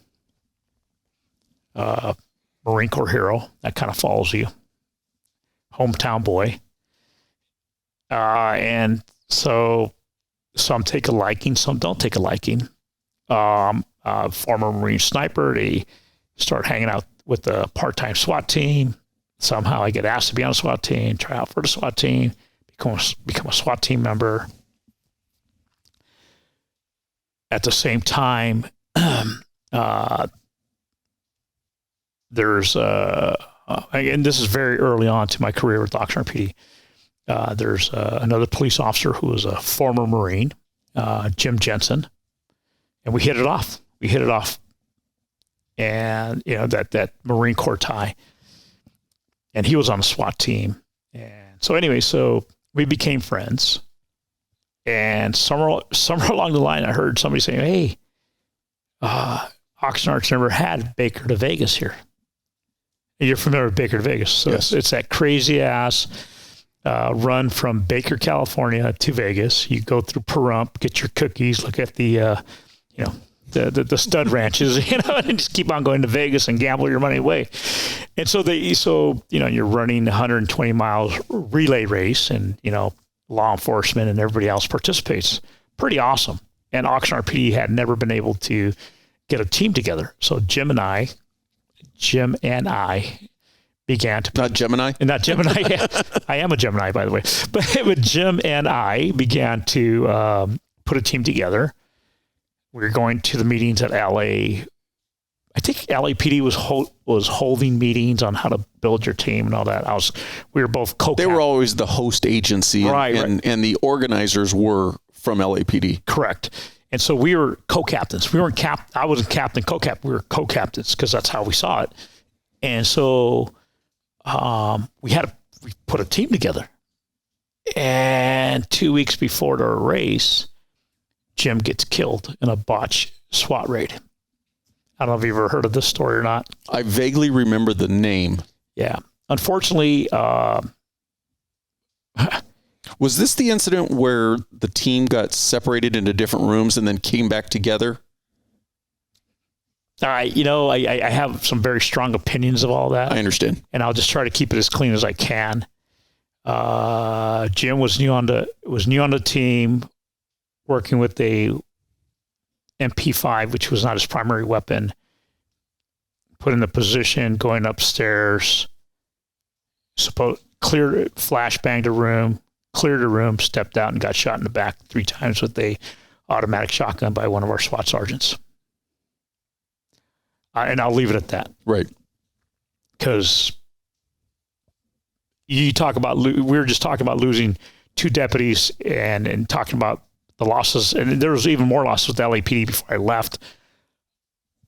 Marine Corps hero, that kind of follows you. Hometown boy. And so some take a liking, some don't take a liking. Former Marine sniper, they start hanging out with the part-time SWAT team. Somehow I get asked to be on a SWAT team, try out for the SWAT team, become a SWAT team member. At the same time, there's and this is very early on to my career with Oxnard PD. There's another police officer who was a former Marine, Jim Jensen, and we hit it off. And that Marine Corps tie, and he was on the SWAT team. And so anyway, so we became friends. And somewhere along the line, I heard somebody saying, "Hey, Oxnard's never had Baker to Vegas here." And you're familiar with Baker to Vegas. So yes. it's that crazy ass run from Baker, California to Vegas. You go through Pahrump, get your cookies, look at the the stud ranches, and just keep on going to Vegas and gamble your money away. And so you're running 120 miles relay race, and law enforcement and everybody else participates. Pretty awesome. And Oxnard PD had never been able to get a team together. So Jim and I began to... Not Gemini? Not Gemini. Yeah. I am a Gemini, by the way. But Jim and I began to put a team together. We were going to the meetings at LA. I think LAPD was holding meetings on how to build your team and all that. We were both co-captains. They were always the host agency, and the organizers were from LAPD. Correct. And so we were co-captains. We weren't I wasn't captain, co-captain. We were co-captains because that's how we saw it. And so we put a team together. And 2 weeks before the race, Jim gets killed in a botched SWAT raid. I don't know if you've ever heard of this story or not. I vaguely remember the name. Yeah. Unfortunately, was this the incident where the team got separated into different rooms and then came back together? I have some very strong opinions of all that. I understand. And I'll just try to keep it as clean as I can. Jim was new on the team, working with a MP5, which was not his primary weapon, put in the position, going upstairs, flashbanged a room, cleared a room, stepped out and got shot in the back 3 times with a automatic shotgun by one of our SWAT sergeants. And I'll leave it at that. Right. Because we were just talking about losing 2 deputies and talking about the losses, and there was even more losses with the LAPD before I left.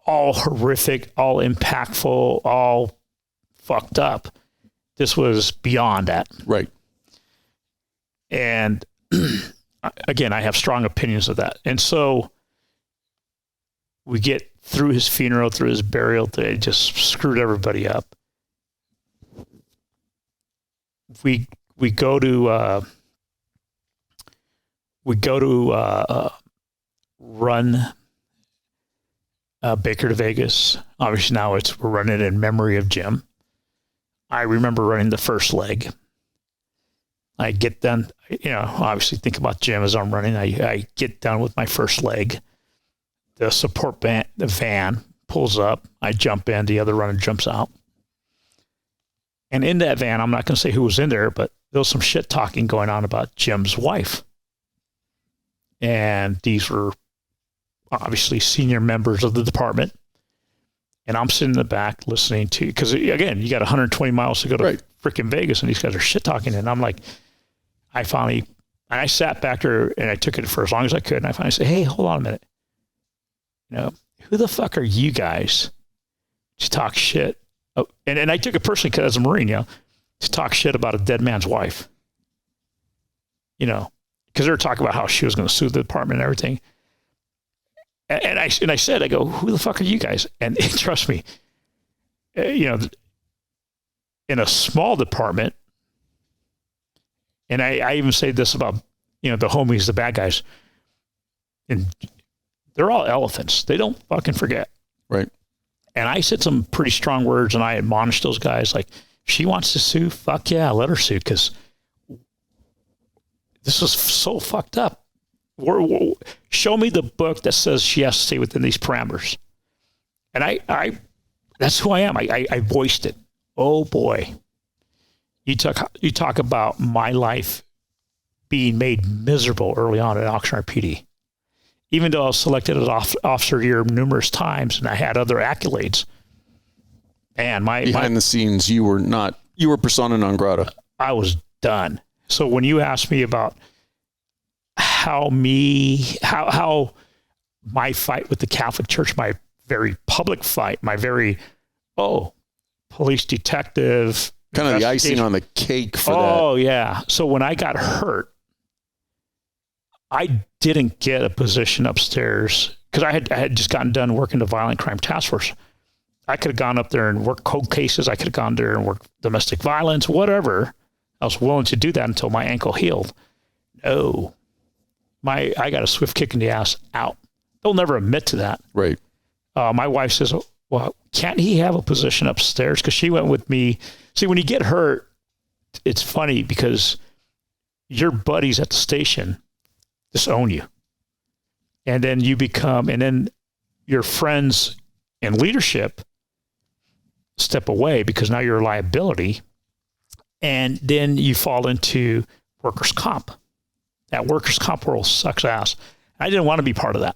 All horrific, all impactful, all fucked up. This was beyond that. Right. And again, I have strong opinions of that. And so we get through his funeral, through his burial, it just screwed everybody up. We go to run Baker to Vegas. Obviously now we're running it in memory of Jim. I remember running the first leg. I get done, obviously think about Jim as I'm running. I get done with my first leg. The support the van pulls up. I jump in. The other runner jumps out. And in that van, I'm not going to say who was in there, but there was some shit talking going on about Jim's wife. And these were obviously senior members of the department. And I'm sitting in the back listening to, because again, you got 120 miles to go to freaking Vegas, and these guys are shit talking. And I'm like, I sat back there and I took it for as long as I could. And I finally said, hey, hold on a minute. Who the fuck are you guys to talk shit? Oh, and I took it personally because as a Marine, to talk shit about a dead man's wife. Because they were talking about how she was going to sue the department and everything. And I said, I go, who the fuck are you guys? And trust me, in a small department, and I even say this about, the homies, the bad guys, and they're all elephants. They don't fucking forget. Right. And I said some pretty strong words, and I admonished those guys, like, if she wants to sue, fuck yeah, let her sue, because this was so fucked up. Show me the book that says she has to stay within these parameters. And I that's who I am. I voiced it. Oh boy. You talk about my life being made miserable early on at Oxnard PD. Even though I was selected as officer of the year numerous times and I had other accolades. And behind the scenes, you were persona non grata. I was done. So when you ask me about how my fight with the Catholic Church, my very public fight, my very, police detective. Kind of the icing on the cake for that. Oh, yeah. So when I got hurt, I didn't get a position upstairs because I had just gotten done working the Violent Crime Task Force. I could have gone up there and worked cold cases. I could have gone there and worked domestic violence, whatever. I was willing to do that until my ankle healed. No, I got a swift kick in the ass out. They'll never admit to that. Right. My wife says, well, can't he have a position upstairs? Because she went with me. See, when you get hurt, it's funny because your buddies at the station disown you. And then and then your friends in leadership step away because now you're a liability. And then you fall into workers' comp. That workers' comp world sucks ass. I didn't want to be part of that.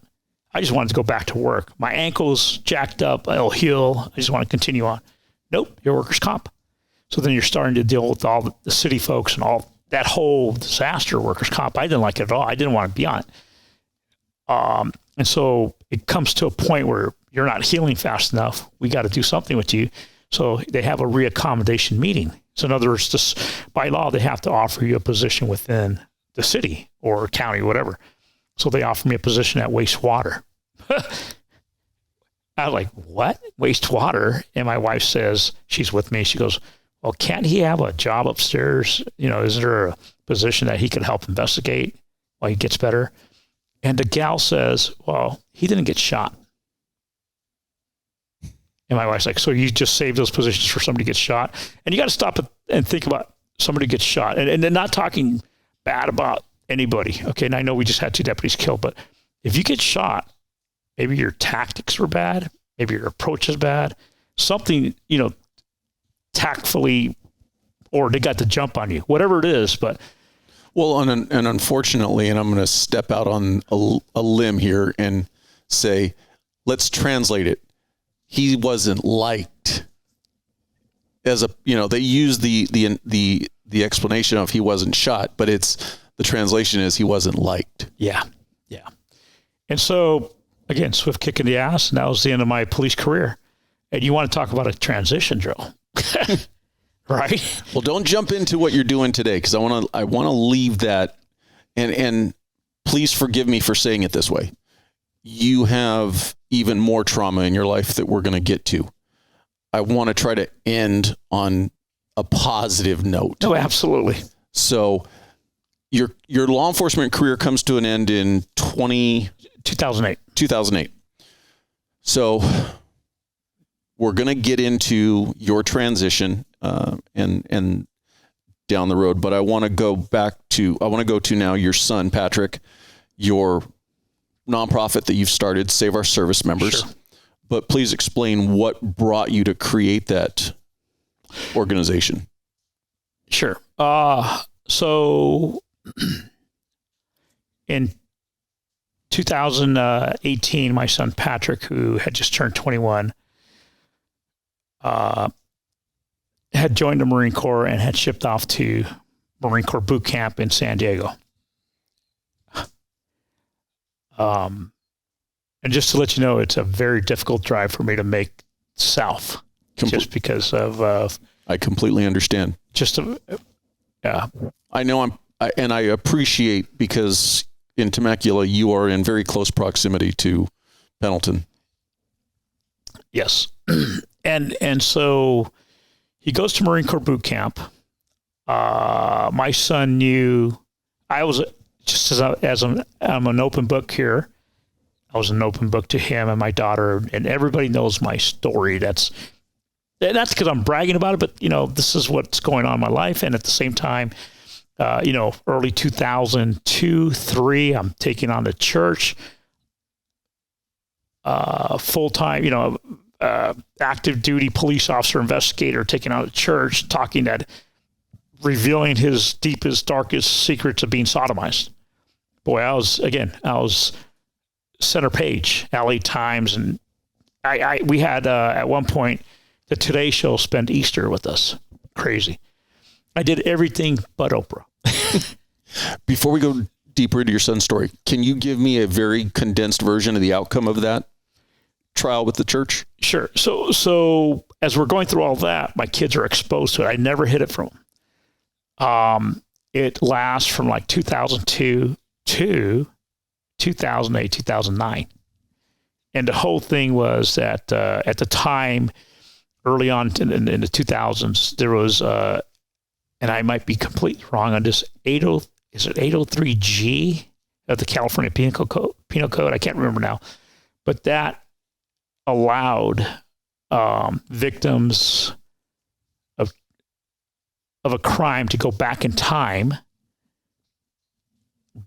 I just wanted to go back to work. My ankle's jacked up. It'll heal. I just want to continue on. Nope, you're workers' comp. So then you're starting to deal with all the city folks and all that whole disaster workers' comp. I didn't like it at all. I didn't want to be on it. And so it comes to a point where you're not healing fast enough. We got to do something with you. So they have a reaccommodation meeting. So in other words, just by law, they have to offer you a position within the city or county, whatever. So they offered me a position at wastewater. I was like, what? Wastewater? And my wife says, she's with me. She goes, well, can't he have a job upstairs? You know, is there a position that he could help investigate while he gets better? And the gal says, well, he didn't get shot. And my wife's like, so you just save those positions for somebody to get shot? And you got to stop and think about somebody gets shot. And they're not talking bad about anybody. Okay, and I know we just had 2 deputies killed, but if you get shot, maybe your tactics were bad, maybe your approach is bad, something, you know, tactfully, or they got the jump on you, whatever it is. But well, and unfortunately, and I'm going to step out on a limb here and say, let's translate it. He wasn't liked as a, you know, they use the explanation of he wasn't shot, but it's the translation is he wasn't liked. Yeah. Yeah. And so again, swift kick in the ass. And that was the end of my police career. And you want to talk about a transition drill, right? Well, don't jump into what you're doing today, because I want to leave that, and please forgive me for saying it this way. You have even more trauma in your life that we're going to get to. I want to try to end on a positive note. Oh, absolutely. So your law enforcement career comes to an end in 2008. So we're going to get into your transition and down the road, but I want to go to now your son, Patrick, your nonprofit that you've started, Save Our Service Members. Sure. But please explain what brought you to create that organization. Sure. So in 2018, my son Patrick, who had just turned 21, had joined the Marine Corps and had shipped off to Marine Corps boot camp in San Diego. And just to let you know, it's a very difficult drive for me to make south, just because of. I completely understand. Yeah. I know and I appreciate, because in Temecula, you are in very close proximity to Pendleton. Yes. And so he goes to Marine Corps boot camp. My son knew I was just I'm an open book here. I was an open book to him and my daughter, and everybody knows my story. That's because I'm bragging about it, but you know, this is what's going on in my life. And at the same time, you know, early 2002, 2003, I'm taking on the church, full-time, you know, active duty police officer investigator, taking on the church, revealing his deepest, darkest secrets of being sodomized. Boy, I was center page, LA Times. And we had, at one point, the Today Show spent Easter with us. Crazy. I did everything but Oprah. Before we go deeper into your son's story, can you give me a very condensed version of the outcome of that trial with the church? Sure. So as we're going through all that, my kids are exposed to it. I never hid it from them. It lasts from like 2002 to 2008, 2009. And the whole thing was that at the time, early on in the 2000s, there was and I might be completely wrong on this, 803G of the California Penal Code. I can't remember now, but that allowed victims of a crime to go back in time,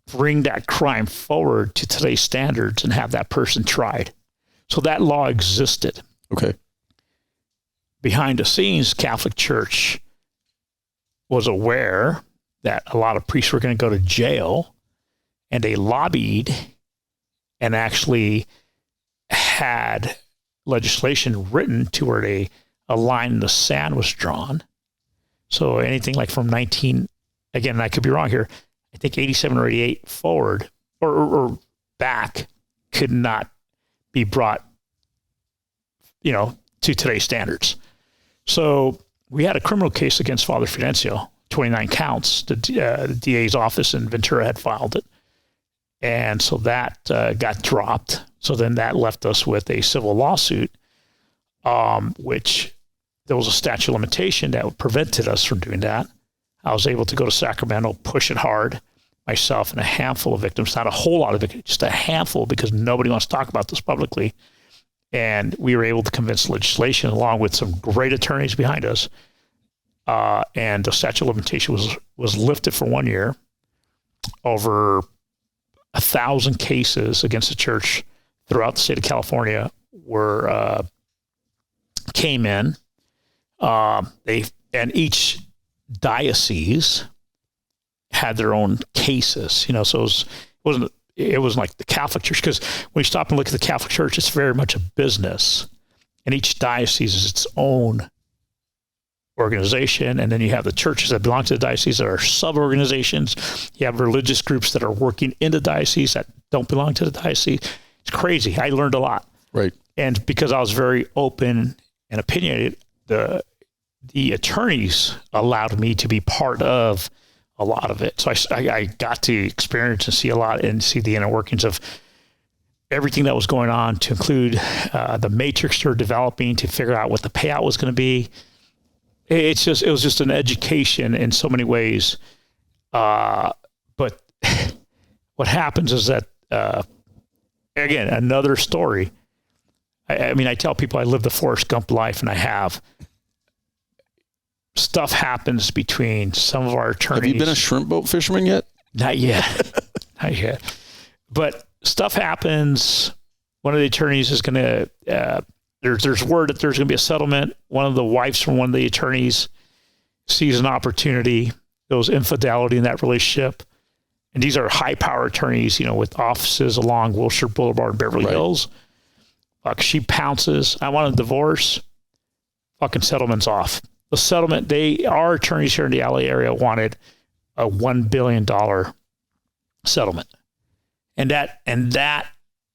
bring that crime forward to today's standards, and have that person tried. So that law existed. Okay. Behind the scenes, Catholic Church was aware that a lot of priests were going to go to jail, and they lobbied and actually had legislation written to where a line in the sand was drawn. So anything like from again, and I could be wrong here, I think 87 or 88 forward or back could not be brought, to today's standards. So we had a criminal case against Father Fidencio, 29 counts. The DA's office in Ventura had filed it. And so that got dropped. So then that left us with a civil lawsuit, which there was a statute of limitation that prevented us from doing that. I was able to go to Sacramento, push it hard, myself and a handful of victims, not a whole lot of victims, just a handful, because nobody wants to talk about this publicly. And we were able to convince legislation along with some great attorneys behind us. And the statute of limitation was lifted for 1 year. Over 1,000 cases against the church throughout the state of California came in. And each diocese had their own cases, so it wasn't like the Catholic Church, because when you stop and look at the Catholic Church, it's very much a business, and each diocese is its own organization. And then you have the churches that belong to the diocese that are sub-organizations. You have religious groups that are working in the diocese that don't belong to the diocese. It's crazy. I learned a lot. Right. And because I was very open and opinionated, the attorneys allowed me to be part of a lot of it. So I got to experience and see a lot and see the inner workings of everything that was going on, to include the matrix they're developing to figure out what the payout was going to be. It was just an education in so many ways. But what happens is that, again, another story. I tell people I live the Forrest Gump life, and I have. Stuff happens between some of our attorneys. Have you been a shrimp boat fisherman yet? Not yet. Not yet. But stuff happens. One of the attorneys is going to, there's word that there's going to be a settlement. One of the wives from one of the attorneys sees an opportunity. There was infidelity in that relationship. And these are high power attorneys, with offices along Wilshire Boulevard and Beverly Hills. She pounces. I want a divorce. Fucking settlement's off. The settlement, our attorneys here in the LA area wanted a $1 billion settlement. And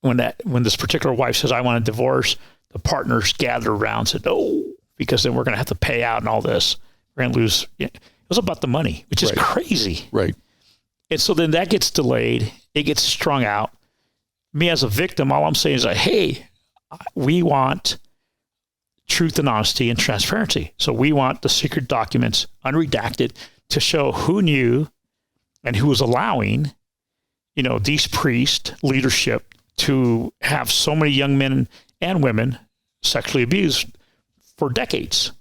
when this particular wife says, I want a divorce, the partners gathered around and said, no, because then we're going to have to pay out and all this. We're going to lose. It was about the money, which is crazy. Right. And so then that gets delayed. It gets strung out. Me as a victim, all I'm saying is like, hey, we want truth and honesty and transparency. So we want the secret documents unredacted to show who knew and who was allowing, these priests leadership to have so many young men and women sexually abused for decades.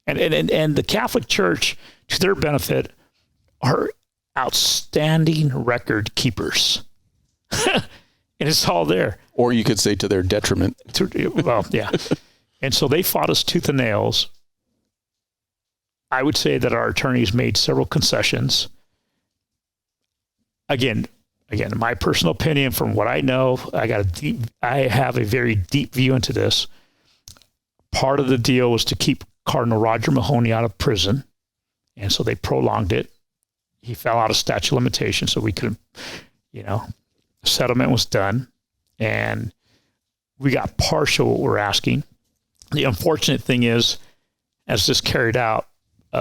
And the Catholic Church, to their benefit, are outstanding record keepers. And it's all there. Or you could say to their detriment. Well, yeah. And so they fought us tooth and nails. I would say that our attorneys made several concessions. Again, my personal opinion, from what I know, I have a very deep view into this. Part of the deal was to keep Cardinal Roger Mahoney out of prison. And so they prolonged it. He fell out of statute of limitations, so we could, settlement was done. And we got partial what we're asking. The unfortunate thing is, as this carried out,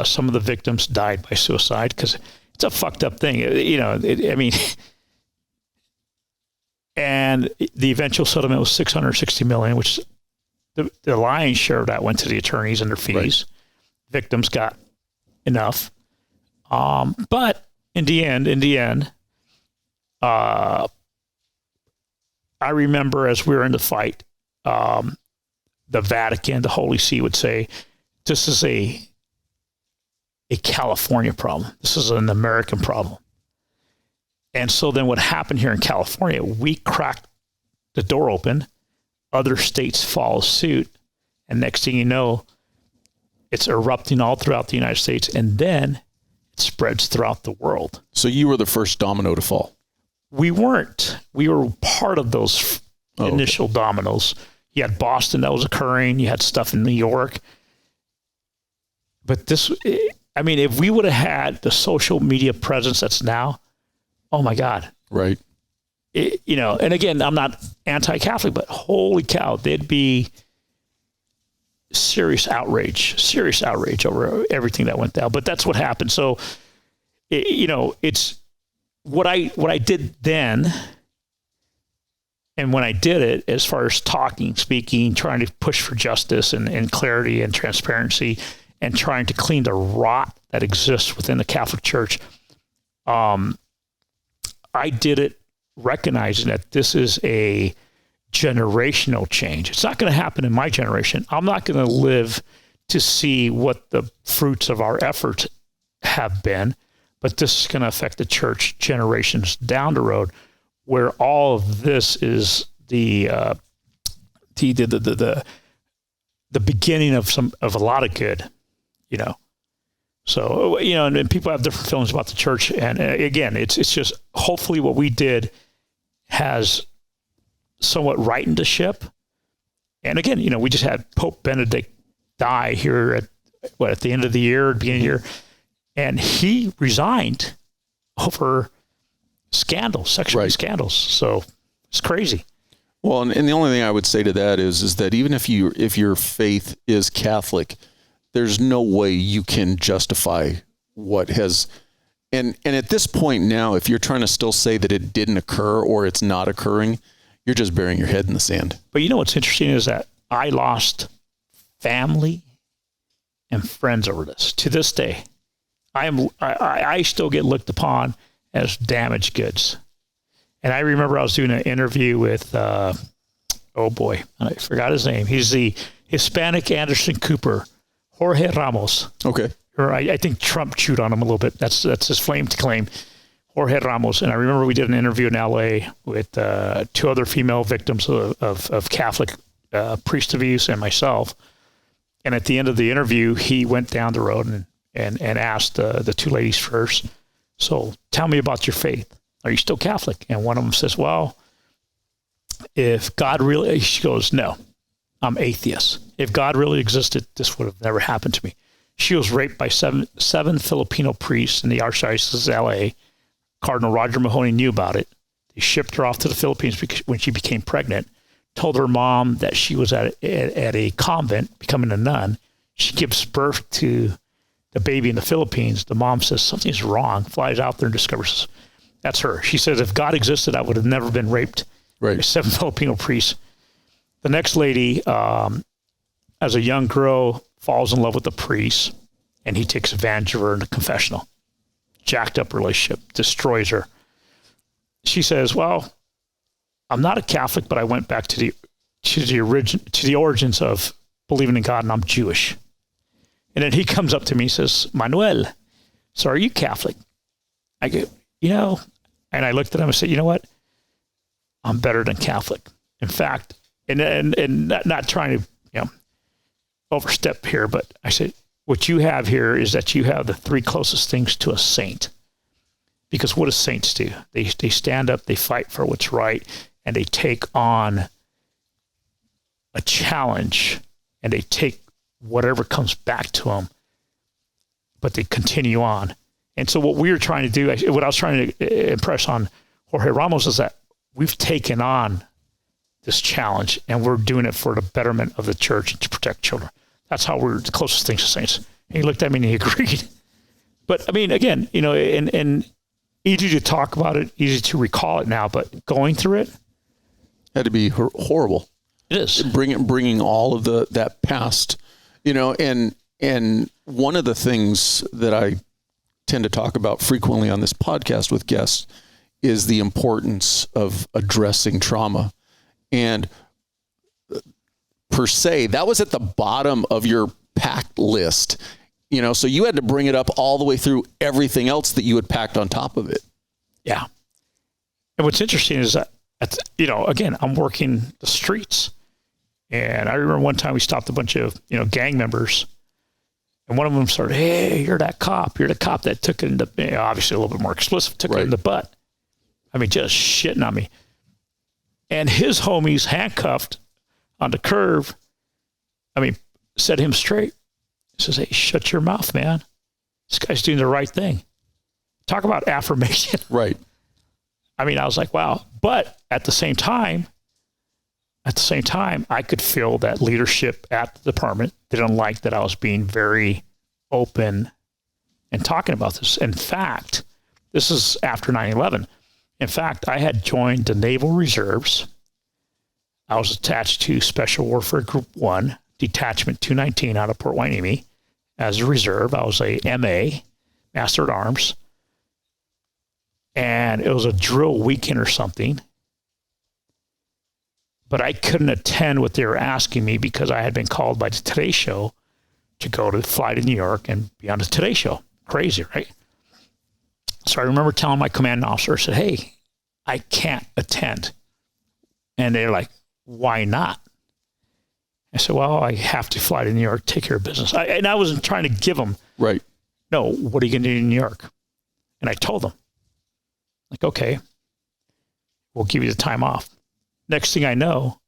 some of the victims died by suicide, because it's a fucked up thing, and the eventual settlement was $660 million, which the lion's share of that went to the attorneys and their fees. Right. Victims got enough. But in the end, I remember as we were in the fight, the Vatican, the Holy See would say, this is a California problem. This is an American problem. And so then what happened here in California, we cracked the door open, other states follow suit, and next thing you know, it's erupting all throughout the United States, and then it spreads throughout the world. So you were the first domino to fall. We weren't. We were part of those initial dominoes. You had Boston that was occurring. You had stuff in New York. But this, I mean, if we would have had the social media presence that's now, oh my God. Right. And again, I'm not anti-Catholic, but holy cow, there'd be serious outrage over everything that went down. But that's what happened. So, it's what I did then. And when I did it, as far as talking, speaking, trying to push for justice and clarity and transparency, and trying to clean the rot that exists within the Catholic Church, I did it recognizing that this is a generational change. It's not going to happen in my generation. I'm not going to live to see what the fruits of our efforts have been, but this is going to affect the church generations down the road, where all of this is the beginning of a lot of good, So, and people have different feelings about the church. And again, it's just hopefully what we did has somewhat rightened the ship. And again, we just had Pope Benedict die here at the end of the year, beginning of the year. And he resigned over scandals, sexual scandals. So it's crazy. Well, and the only thing I would say to that is that even if your faith is Catholic, there's no way you can justify what has, and at this point now, if you're trying to still say that it didn't occur or it's not occurring, you're just burying your head in the sand. But what's interesting is that I lost family and friends over this. To this day, I still get looked upon as damaged goods. And I remember I was doing an interview with, I forgot his name. He's the Hispanic Anderson Cooper, Jorge Ramos. Okay. Or I think Trump chewed on him a little bit. That's his claim. Jorge Ramos. And I remember we did an interview in LA with two other female victims of Catholic priest abuse and myself. And at the end of the interview, he went down the road and asked the two ladies first, so tell me about your faith. Are you still Catholic? And one of them says, well, if God really, she goes, no, I'm atheist. If God really existed, this would have never happened to me. She was raped by seven Filipino priests in the Archdiocese of LA. Cardinal Roger Mahoney knew about it. They shipped her off to the Philippines when she became pregnant, told her mom that she was at a convent, becoming a nun. She gives birth to the baby in the Philippines. The mom says something's wrong, flies out there and discovers that's her. She says, if God existed, I would have never been raped by seven Filipino priests. The next lady, as a young girl, falls in love with the priest, and he takes advantage of her in the confessional. Jacked up relationship, destroys her. She says, well, I'm not a Catholic, but I went back to the origins of believing in God, and I'm Jewish. And then he comes up to me and says, Manuel, so are you Catholic? I go, and I looked at him and said, you know what? I'm better than Catholic. In fact, and not trying to, overstep here, but I said, what you have here is that you have the three closest things to a saint. Because what do saints do? They stand up, they fight for what's right, and they take on a challenge, and they take whatever comes back to them, but they continue on. And so what we were trying to do, what I was trying to impress on Jorge Ramos is that we've taken on this challenge, and we're doing it for the betterment of the church and to protect children. That's how we're the closest things to saints. And he looked at me and he agreed. But I mean, again, and easy to talk about it, easy to recall it now, but going through it had to be horrible. It is bringing all of that past, and one of the things that I tend to talk about frequently on this podcast with guests is the importance of addressing trauma. And per se, that was at the bottom of your packed list, you know, so you had to bring it up all the way through everything else that you had packed on top of it. Yeah. And what's interesting is that, you know, again, I'm working the streets. And I remember one time we stopped a bunch of, you know, gang members. And one of them started, hey, you're that cop. You're the cop that took it in the, you know, obviously a little bit more explicit, took it in the butt. I mean, just shitting on me. And his homies handcuffed on the curve, I mean, set him straight. He says, hey, shut your mouth, man. This guy's doing the right thing. Talk about affirmation. Right. I mean, I was like, wow. But at the same time, I could feel that leadership at the department didn't like that I was being very open and talking about this. In fact, this is after 9/11. In fact, I had joined the Naval Reserves. I was attached to Special Warfare Group 1, Detachment 219 out of Port Hueneme as a reserve. I was a MA, Master at Arms. And it was a drill weekend or something. But I couldn't attend what they were asking me because I had been called by the Today Show to fly to New York and be on the Today Show. Crazy, right? So I remember telling my commanding officer, I said, hey, I can't attend. And they're like, why not? I said, well, I have to fly to New York, take care of business. And I wasn't trying to give them, right. No, what are you going to do in New York? And I told them, like, okay, we'll give you the time off. Next thing I know,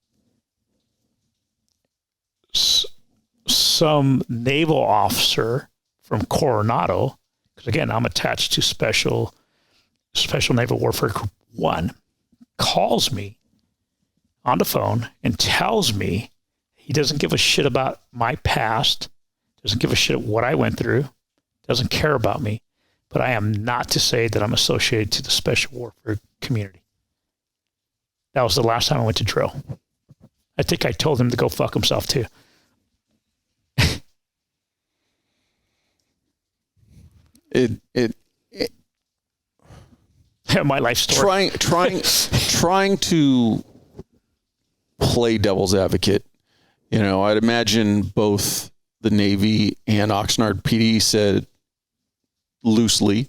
some naval officer from Coronado, because again, I'm attached to Special Naval Warfare Group 1, calls me on the phone and tells me he doesn't give a shit about my past, doesn't give a shit what I went through, doesn't care about me, but I am not to say that I'm associated to the Special Warfare community. That was the last time I went to drill. I think I told him to go fuck himself too. My life story. Trying to play devil's advocate. You know, I'd imagine both the Navy and Oxnard PD said loosely,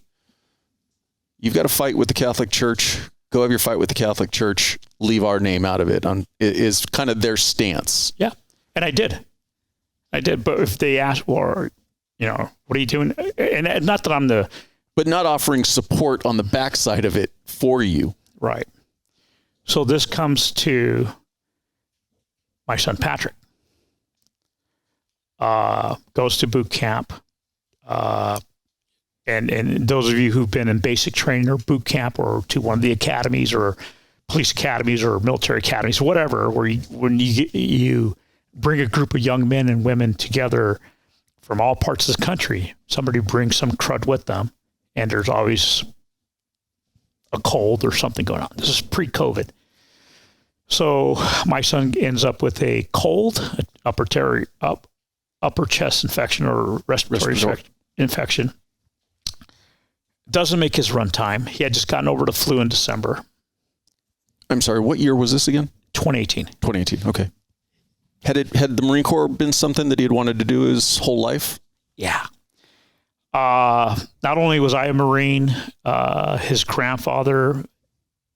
you've got to fight with the Catholic Church. Go have your fight with the Catholic Church. Leave our name out of it. It is kind of their stance. Yeah. And I did. But if they ask, well, you know, what are you doing? And not that I'm but not offering support on the backside of it for you. Right. So this comes to my son, Patrick. Goes to boot camp. And those of you who've been in basic training or boot camp or to one of the academies or police academies or military academies, whatever, when you bring a group of young men and women together from all parts of the country, somebody brings some crud with them, and there's always a cold or something going on. This is pre-COVID. So my son ends up with a cold, upper chest infection or respiratory infection. Doesn't make his run time. He had just gotten over the flu in December. I'm sorry, what year was this again? 2018. 2018, okay. Had the Marine Corps been something that he had wanted to do his whole life? Yeah. Not only was I a Marine, his grandfather,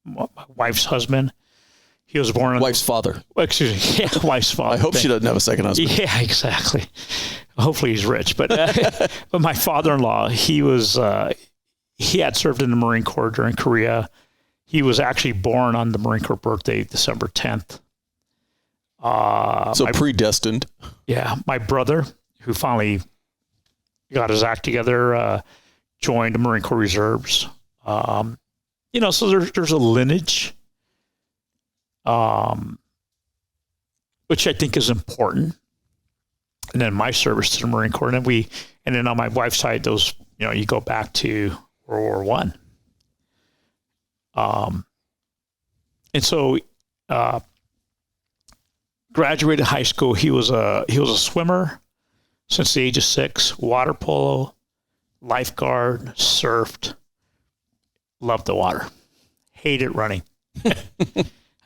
my wife's husband, he was born... Wife's father. Excuse me. Yeah, wife's father. I hope she doesn't have a second husband. Yeah, exactly. Hopefully he's rich. But but my father-in-law, he had served in the Marine Corps during Korea. He was actually born on the Marine Corps birthday, December 10th. So predestined. Yeah. My brother, who finally got his act together, joined the Marine Corps Reserves. You know, so there's a lineage, which I think is important. And then my service to the Marine Corps. And then on my wife's side, those, you know, you go back to World War I. And so, graduated high school. He was a swimmer since the age of 6, water polo, lifeguard, surfed, loved the water, hated running.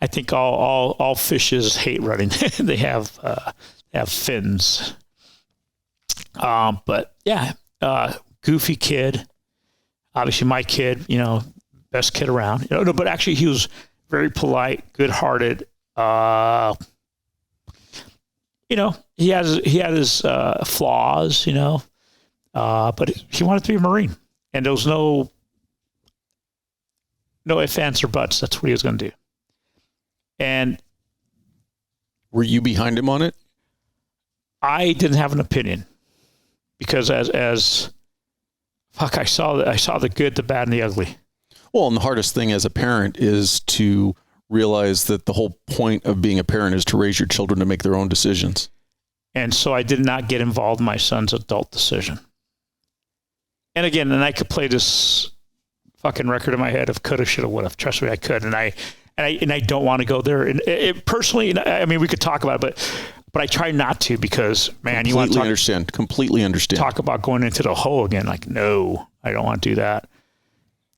I think all fishes hate running. They have fins. But yeah, goofy kid. Obviously, my kid, best kid around. No, but actually, he was very polite, good-hearted. He had his flaws, but he wanted to be a Marine, and there was no ifs, ands, or buts. That's what he was going to do. And were you behind him on it? I didn't have an opinion because as I saw the good, the bad, and the ugly. Well, and the hardest thing as a parent is to realize that the whole point of being a parent is to raise your children to make their own decisions. And so I did not get involved in my son's adult decision. And again, I could play this fucking record in my head of coulda, shoulda, woulda. Trust me, I could. And I don't want to go there. And personally, I mean, we could talk about it, but I try not to because, man, you want to completely understand. Talk about going into the hole again. Like, no, I don't want to do that.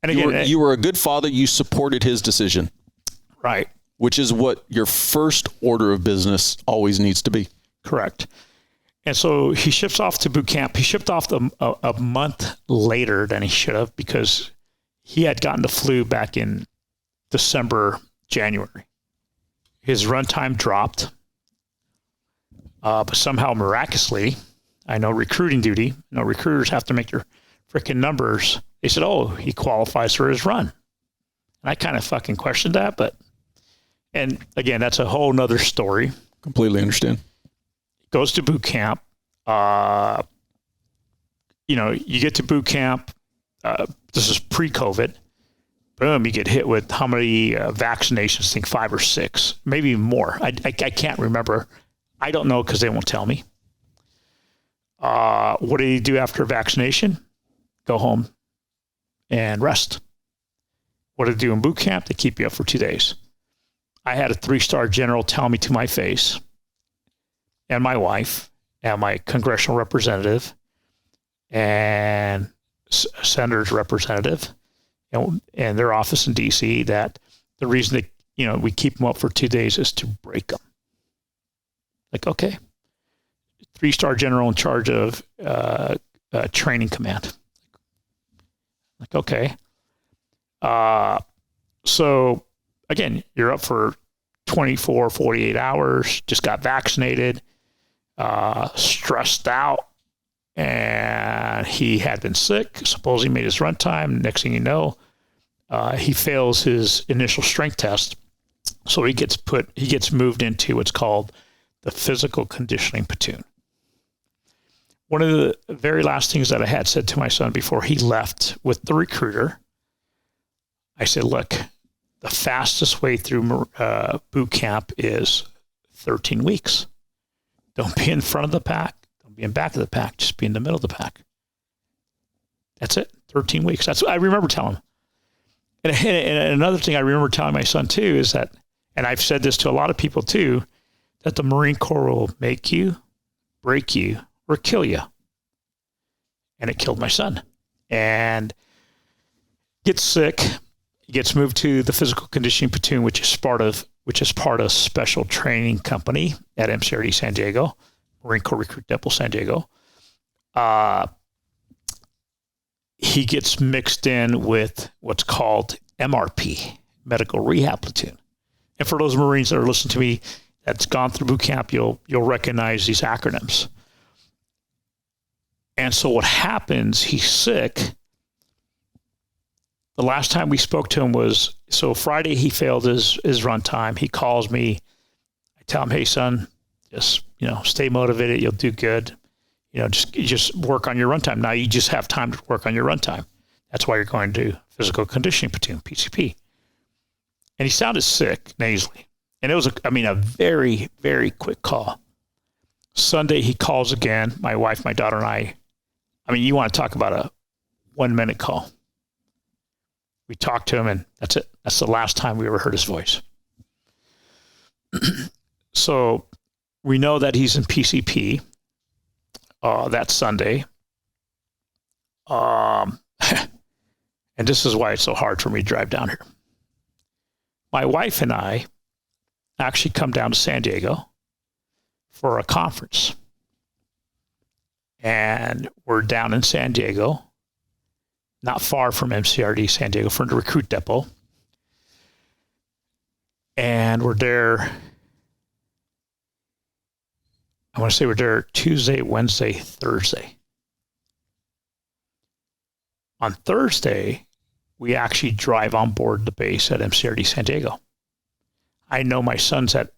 And again, you were a good father. You supported his decision. Right. Which is what your first order of business always needs to be. Correct. And so he ships off to boot camp. He shipped off a month later than he should have because he had gotten the flu back in December, January. His runtime dropped. But somehow, miraculously, I know recruiting duty, recruiters have to make your freaking numbers. They said, oh, he qualifies for his run. And I kind of fucking questioned that, and again, that's a whole nother story. Completely understand. Goes to boot camp. You get to boot camp. This is pre-COVID. Boom, you get hit with how many vaccinations? I think 5 or 6, maybe more. I can't remember. I don't know because they won't tell me. What do you do after vaccination? Go home and rest. What do they do in boot camp? They keep you up for 2 days. I had a 3-star general tell me to my face, and my wife, and my congressional representative, and senator's representative, and their office in D.C. that the reason that we keep them up for 2 days is to break them. Like, okay, 3-star general in charge of training command. Like, okay. So again, you're up for 24, 48 hours, just got vaccinated, stressed out, and he had been sick. Supposedly made his run time. Next thing you know, he fails his initial strength test. So he gets moved into what's called the physical conditioning platoon. One of the very last things that I had said to my son before he left with the recruiter, I said, look, the fastest way through boot camp is 13 weeks. Don't be in front of the pack. Don't be in back of the pack. Just be in the middle of the pack. That's it. 13 weeks. That's what I remember telling him. And another thing I remember telling my son too is that, and I've said this to a lot of people too, that the Marine Corps will make you, break you, or kill you. And it killed my son. And gets sick. He gets moved to the physical conditioning platoon, which is part of special training company at MCRD San Diego, Marine Corps Recruit Depot San Diego. He gets mixed in with what's called MRP, Medical Rehab Platoon. And for those Marines that are listening to me that's gone through boot camp, you'll recognize these acronyms. And so what happens, he's sick. The last time we spoke to him was, so Friday he failed his run time. He calls me. I tell him, hey, son, just, stay motivated. You'll do good. Just work on your run time. Now you just have time to work on your run time. That's why you're going to physical conditioning platoon, PCP. And he sounded sick, nasally. And it was, a very, very quick call. Sunday, he calls again. My wife, my daughter, and I you want to talk about a 1-minute call. We talked to him, and that's it. That's the last time we ever heard his voice. So we know that he's in PCP that Sunday. And this is why it's so hard for me to drive down here. My wife and I actually come down to San Diego for a conference. And we're down in San Diego, not far from MCRD San Diego, from the recruit depot. And we're there, I want to say we're there Tuesday, Wednesday, Thursday. On Thursday, we actually drive on board the base at MCRD San Diego. I know my son's at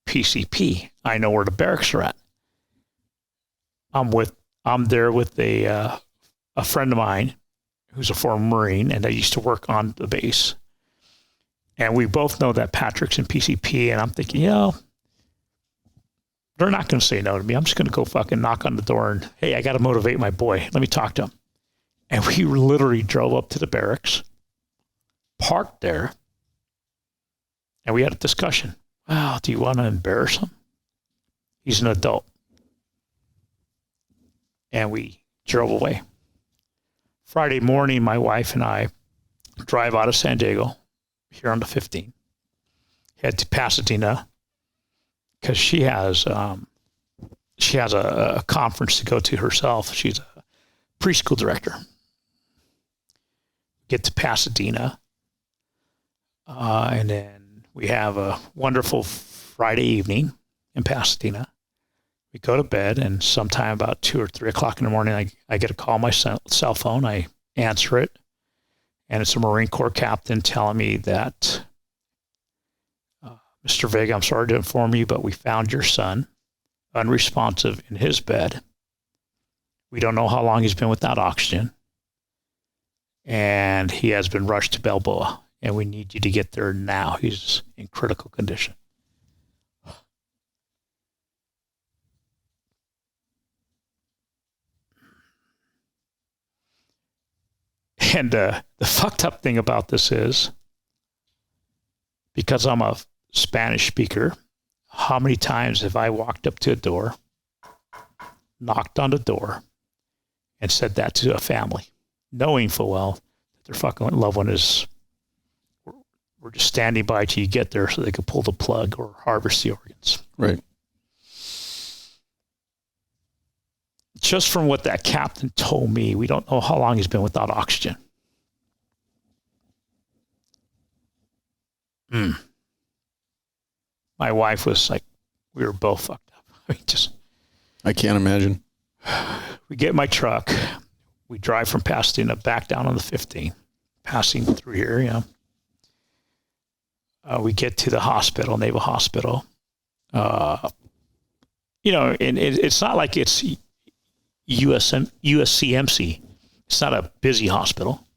PCP. I know where the barracks are at. I'm there with a friend of mine who's a former Marine, and I used to work on the base. And we both know that Patrick's in PCP, and I'm thinking, they're not going to say no to me. I'm just going to go fucking knock on the door and, hey, I got to motivate my boy. Let me talk to him. And we literally drove up to the barracks, parked there, and we had a discussion. Wow, do you want to embarrass him? He's an adult. And we drove away. Friday morning, my wife and I drive out of San Diego, here on the 15, head to Pasadena, because she has a conference to go to herself. She's a preschool director. Get to Pasadena, and then we have a wonderful Friday evening in Pasadena. We go to bed, and sometime about 2 or 3 o'clock in the morning, I get a call on my cell phone. I answer it, and it's a Marine Corps captain telling me that, Mr. Vega, I'm sorry to inform you, but we found your son unresponsive in his bed. We don't know how long he's been without oxygen, and he has been rushed to Balboa, and we need you to get there now. He's in critical condition. And the fucked up thing about this is, because I'm a Spanish speaker, how many times have I walked up to a door, knocked on the door, and said that to a family, knowing full well that their fucking loved one is, we're just standing by till you get there so they can pull the plug or harvest the organs. Right. Just from what that captain told me, we don't know how long he's been without oxygen. My wife was like, we were both fucked up. I can't imagine. We get in my truck. We drive from Pasadena back down on the 15, passing through here, we get to the hospital, Naval Hospital. And it's not like it's USCMC. It's not a busy hospital.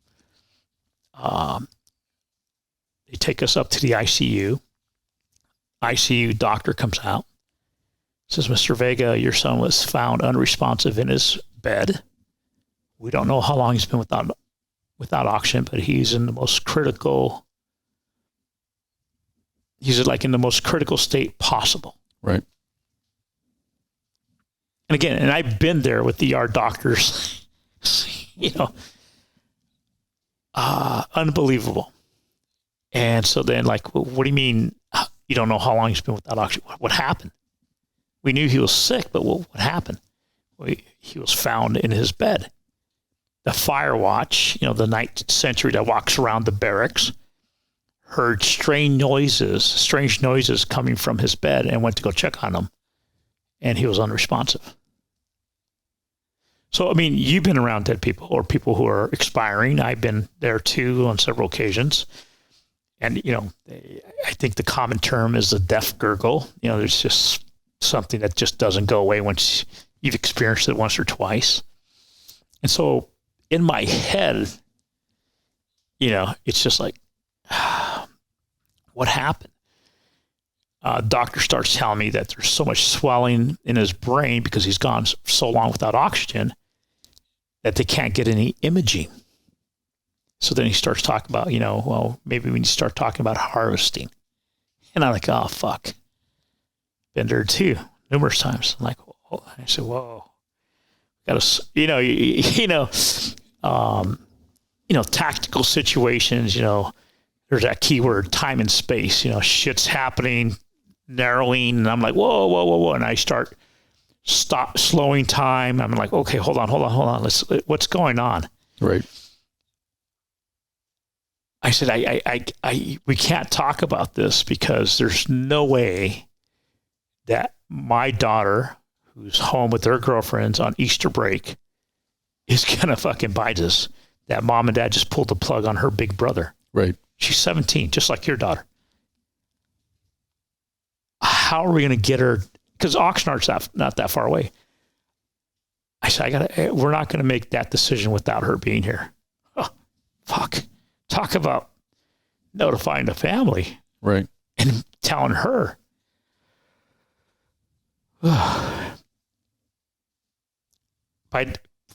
They take us up to the ICU. ICU doctor comes out, says, Mr. Vega, your son was found unresponsive in his bed. We don't know how long he's been without oxygen, but he's in the most critical, in the most critical state possible. Right. And again, I've been there with ER doctors, unbelievable. And so then, like, what do you mean you don't know how long he's been without oxygen? What happened? We knew he was sick, but what happened? He was found in his bed. The fire watch, the night sentry that walks around the barracks, heard strange noises coming from his bed and went to go check on him. And he was unresponsive. So, you've been around dead people or people who are expiring. I've been there too on several occasions. And, I think the common term is the death gurgle. There's just something that just doesn't go away once you've experienced it once or twice. And so in my head, it's just like, what happened? Doctor starts telling me that there's so much swelling in his brain because he's gone so long without oxygen that they can't get any imaging. So then he starts talking about, maybe we need to start talking about harvesting. And I'm like, oh, fuck. Been there too, numerous times. I'm like, oh. I said, whoa. got to, tactical situations, there's that keyword, time and space, shit's happening, narrowing. And I'm like, whoa. And I start slowing time. I'm like, okay, hold on. What's going on? Right. I said, we can't talk about this because there's no way that my daughter, who's home with their girlfriends on Easter break, is going to fucking buy this, that mom and dad just pulled the plug on her big brother. Right. She's 17, just like your daughter. How are we going to get her? Because Oxnard's not that far away. I said, we're not going to make that decision without her being here. Oh, fuck. Talk about notifying the family. Right. And telling her.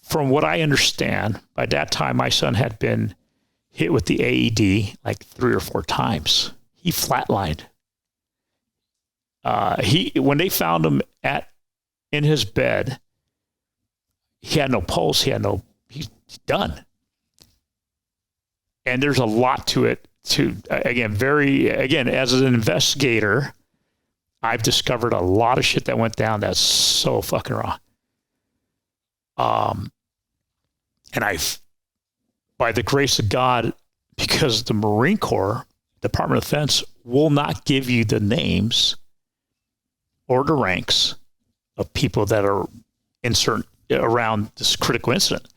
From what I understand, by that time, my son had been hit with the AED like 3 or 4 times. He flatlined. When they found him in his bed, he had no pulse. He's done. And there's a lot to it. As an investigator, I've discovered a lot of shit that went down that's so fucking wrong. And by the grace of God, because the Marine Corps, Department of Defense, will not give you the names or the ranks of people that are around this critical incident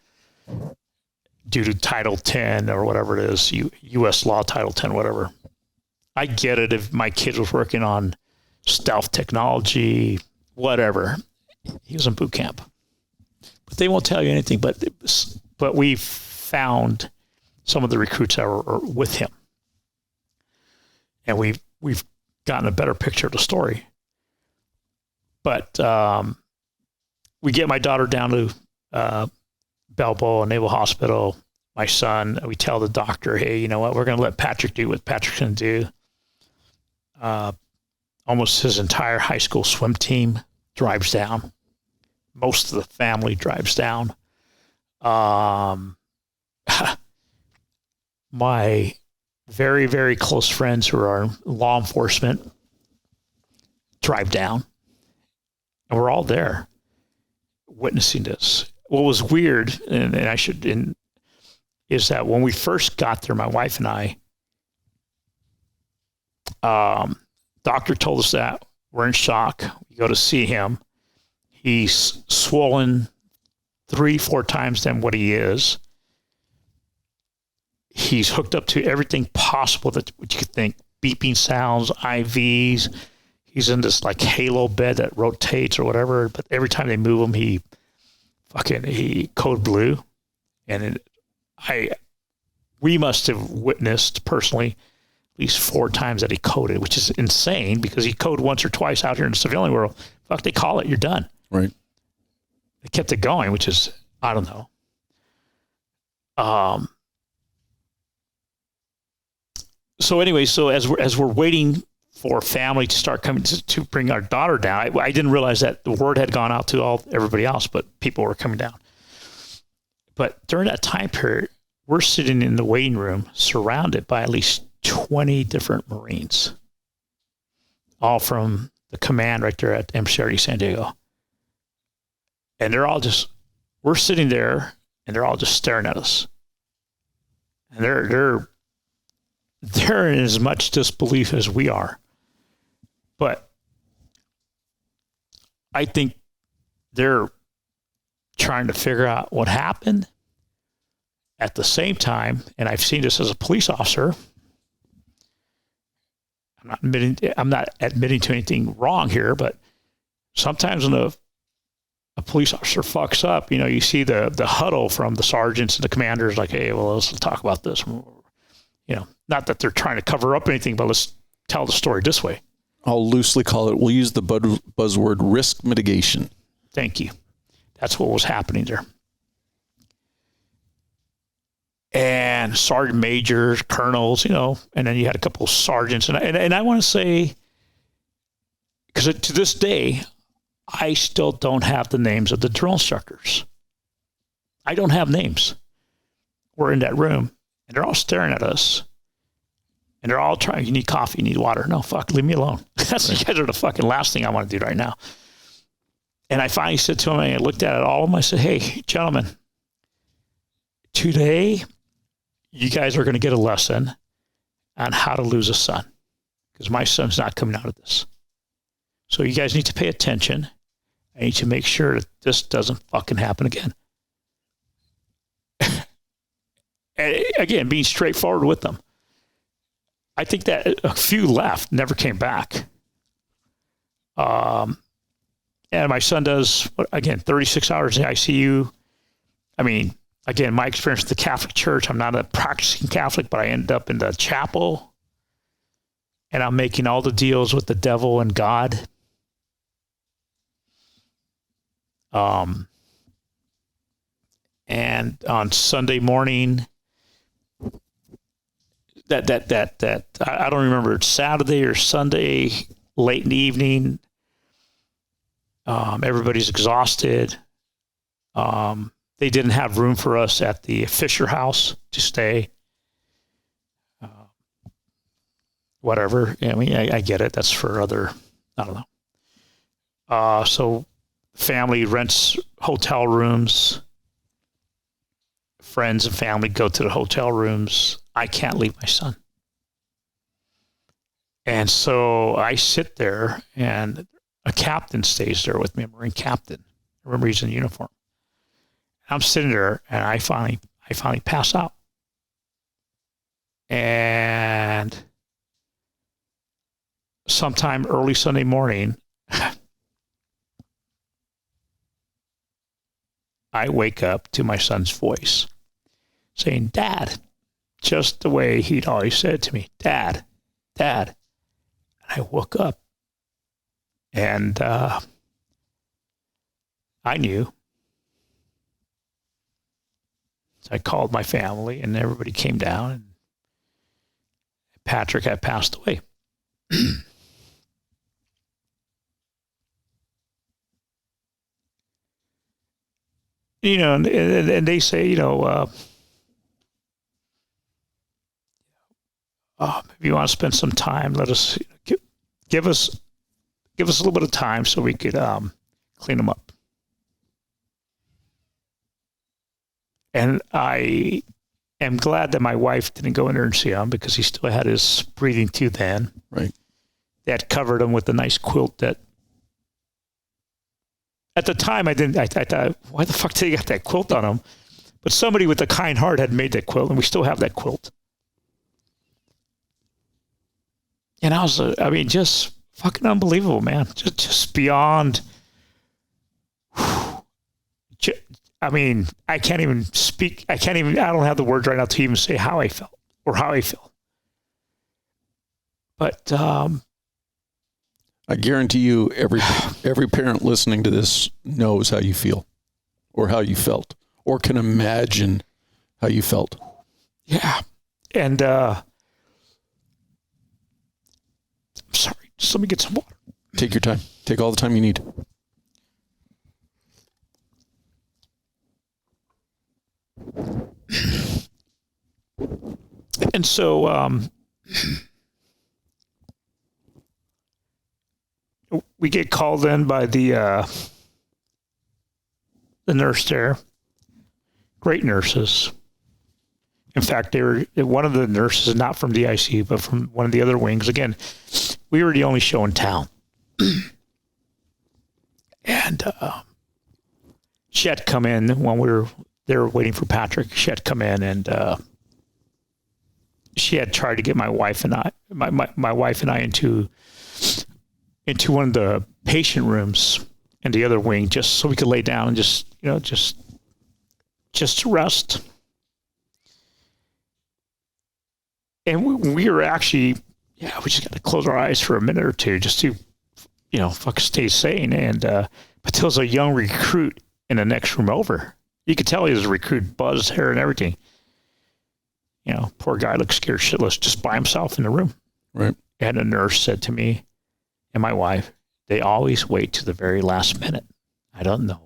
due to Title 10 or whatever it is, U.S. law, Title 10, whatever. I get it if my kid was working on stealth technology, whatever. He was in boot camp. But they won't tell you anything. But we've found some of the recruits that are with him. And we've gotten a better picture of the story. But we get my daughter down to Balboa Naval Hospital. My son, we tell the doctor, hey, you know what? We're going to let Patrick do what Patrick's going to do. Almost his entire high school swim team drives down. Most of the family drives down. My very, very close friends who are law enforcement drive down. And we're all there witnessing this. What was weird, is that when we first got there, my wife and I, doctor told us that we're in shock. We go to see him. He's swollen 3-4 times than what he is. He's hooked up to everything possible that what you could think, beeping sounds, IVs. He's in this like halo bed that rotates or whatever. But every time they move him, he code blue. And we must have witnessed personally at least 4 times that he coded, which is insane because he coded once or twice out here in the civilian world. Fuck, they call it, you're done. Right. They kept it going, which is, I don't know. So anyway, as we're waiting for family to start coming to bring our daughter down, I didn't realize that the word had gone out to everybody else, but people were coming down. But during that time period, we're sitting in the waiting room surrounded by at least 20 different Marines, all from the command right there at MCRD San Diego. And we're sitting there and they're all just staring at us. And they're in as much disbelief as we are. But I think they're trying to figure out what happened. At the same time, and I've seen this as a police officer, I'm not admitting to anything wrong here, but sometimes when a police officer fucks up, you see the huddle from the sergeants and the commanders like, hey, well, let's talk about this. Not that they're trying to cover up anything, but let's tell the story this way. I'll loosely call it, we'll use the buzzword risk mitigation. Thank you. That's what was happening there. And sergeant majors, colonels, and then you had a couple of sergeants. And I want to say, because to this day, I still don't have the names of the drill instructors. I don't have names. We're in that room, and they're all staring at us. And they're all trying, you need coffee, you need water. No, fuck, leave me alone. That's right. You guys are the fucking last thing I want to do right now. And I finally said to him, and I looked at all of them, I said, hey, gentlemen, today you guys are going to get a lesson on how to lose a son, because my son's not coming out of this. So you guys need to pay attention. I need to make sure that this doesn't fucking happen again. And again, being straightforward with them. I think that a few left, never came back. And my son does, again, 36 hours in the ICU. I mean, again, my experience with the Catholic Church, I'm not a practicing Catholic, but I ended up in the chapel, and I'm making all the deals with the devil and God. And on Sunday morning, I don't remember, it's Saturday or Sunday, late in the evening. Everybody's exhausted. They didn't have room for us at the Fisher house to stay. Whatever. I mean, I get it. That's for other, I don't know. So family rents hotel rooms. Friends and family go to the hotel rooms. I can't leave my son. And so I sit there, and a captain stays there with me, a Marine captain. I remember he's in uniform. I'm sitting there, and I finally pass out. And sometime early Sunday morning, I wake up to my son's voice saying, Dad, just the way he'd always said to me, Dad, Dad. And I woke up, and I knew. So I called my family, and everybody came down, and Patrick had passed away. You know, and they say, you know, if you want to spend some time, let us give us a little bit of time so we could clean them up. And I am glad that my wife didn't go in there and see him, because he still had his breathing tube then. Right. They had covered him with a nice quilt that, at the time, I thought, why the fuck did he got that quilt on him? But somebody with a kind heart had made that quilt, and we still have that quilt. And I was, just fucking unbelievable, man. Just beyond. I can't even speak. I don't have the words right now to even say how I felt or how I feel. But I guarantee you, every parent listening to this knows how you feel, or how you felt, or can imagine how you felt. Yeah, and I'm sorry. Just let me get some water. Take your time. Take all the time you need. And so we get called in by the nurse there. Great nurses. In fact, one of the nurses, not from the ICU, but from one of the other wings. Again, we were the only show in town. And she had come in when they were waiting for Patrick. She had come in, and she had tried to get my wife and I into one of the patient rooms in the other wing, just so we could lay down and just rest. And we were actually, we just got to close our eyes for a minute or two just to, fucking stay sane. And but there was a young recruit in the next room over. You could tell he was a recruit, buzzed hair and everything. Poor guy looked scared shitless, just by himself in the room. Right. And a nurse said to me and my wife, they always wait to the very last minute. I don't know.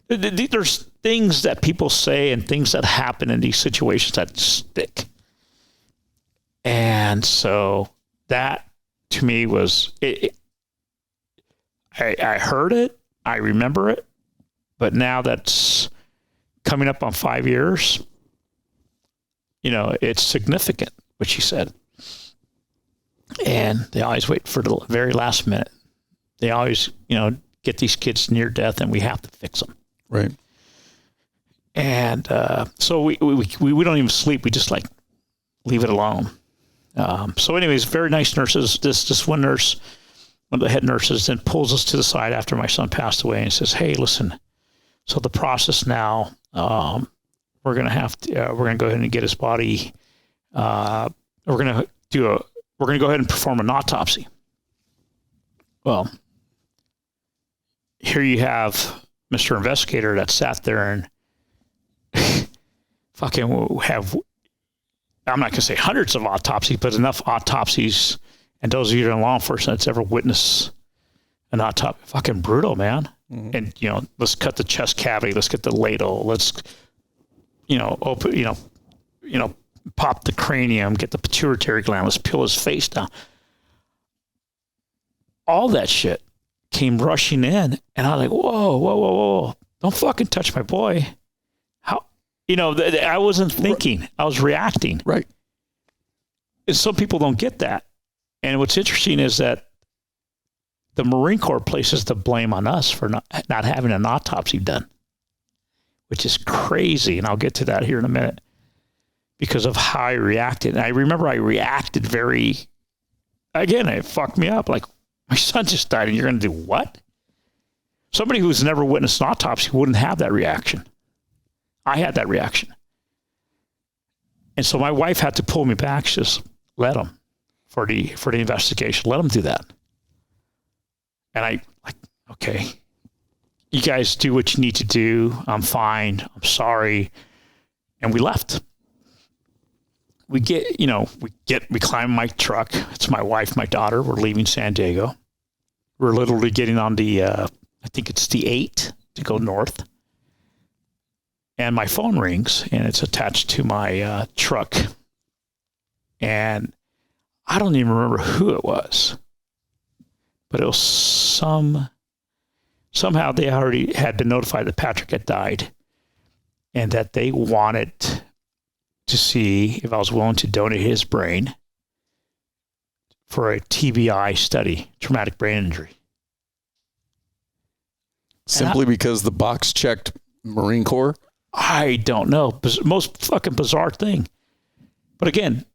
there's things that people say and things that happen in these situations that stick. And so that to me was, I heard it, I remember it, but now that's coming up on 5 years, it's significant, what she said. And they always wait for the very last minute. They always, get these kids near death, and we have to fix them. Right. And so we don't even sleep. We just leave it alone. So anyways, very nice nurses. This one nurse, one of the head nurses, then pulls us to the side after my son passed away and says, "Hey, listen, so the process now, we're going to go ahead and get his body. We're going to go ahead and perform an autopsy." Well, here you have Mr. Investigator that sat there and fucking have, I'm not going to say hundreds of autopsies, but enough autopsies. And those of you in law enforcement that's ever witnessed an autopsy, fucking brutal, man. Mm-hmm. And, let's cut the chest cavity. Let's get the ladle. Let's, open, pop the cranium, get the pituitary gland. Let's peel his face down. All that shit came rushing in, and I was like, whoa. Don't fucking touch my boy. How, I wasn't thinking. I was reacting. Right. And some people don't get that. And what's interesting is that the Marine Corps places the blame on us for not having an autopsy done, which is crazy. And I'll get to that here in a minute because of how I reacted. And I remember I reacted again, it fucked me up. Like, my son just died and you're going to do what? Somebody who's never witnessed an autopsy wouldn't have that reaction. I had that reaction. And so my wife had to pull me back. She just let him for the investigation. Let him do that. And okay, you guys do what you need to do. I'm fine. I'm sorry. And we left. We climb my truck. It's my wife, my daughter. We're leaving San Diego. We're literally getting on the, I think it's the 8 to go north. And my phone rings, and it's attached to my truck. And I don't even remember who it was. But it was somehow they already had been notified that Patrick had died. And that they wanted to see if I was willing to donate his brain for a TBI study, traumatic brain injury. Simply because the box checked Marine Corps? I don't know. Most fucking bizarre thing. But again,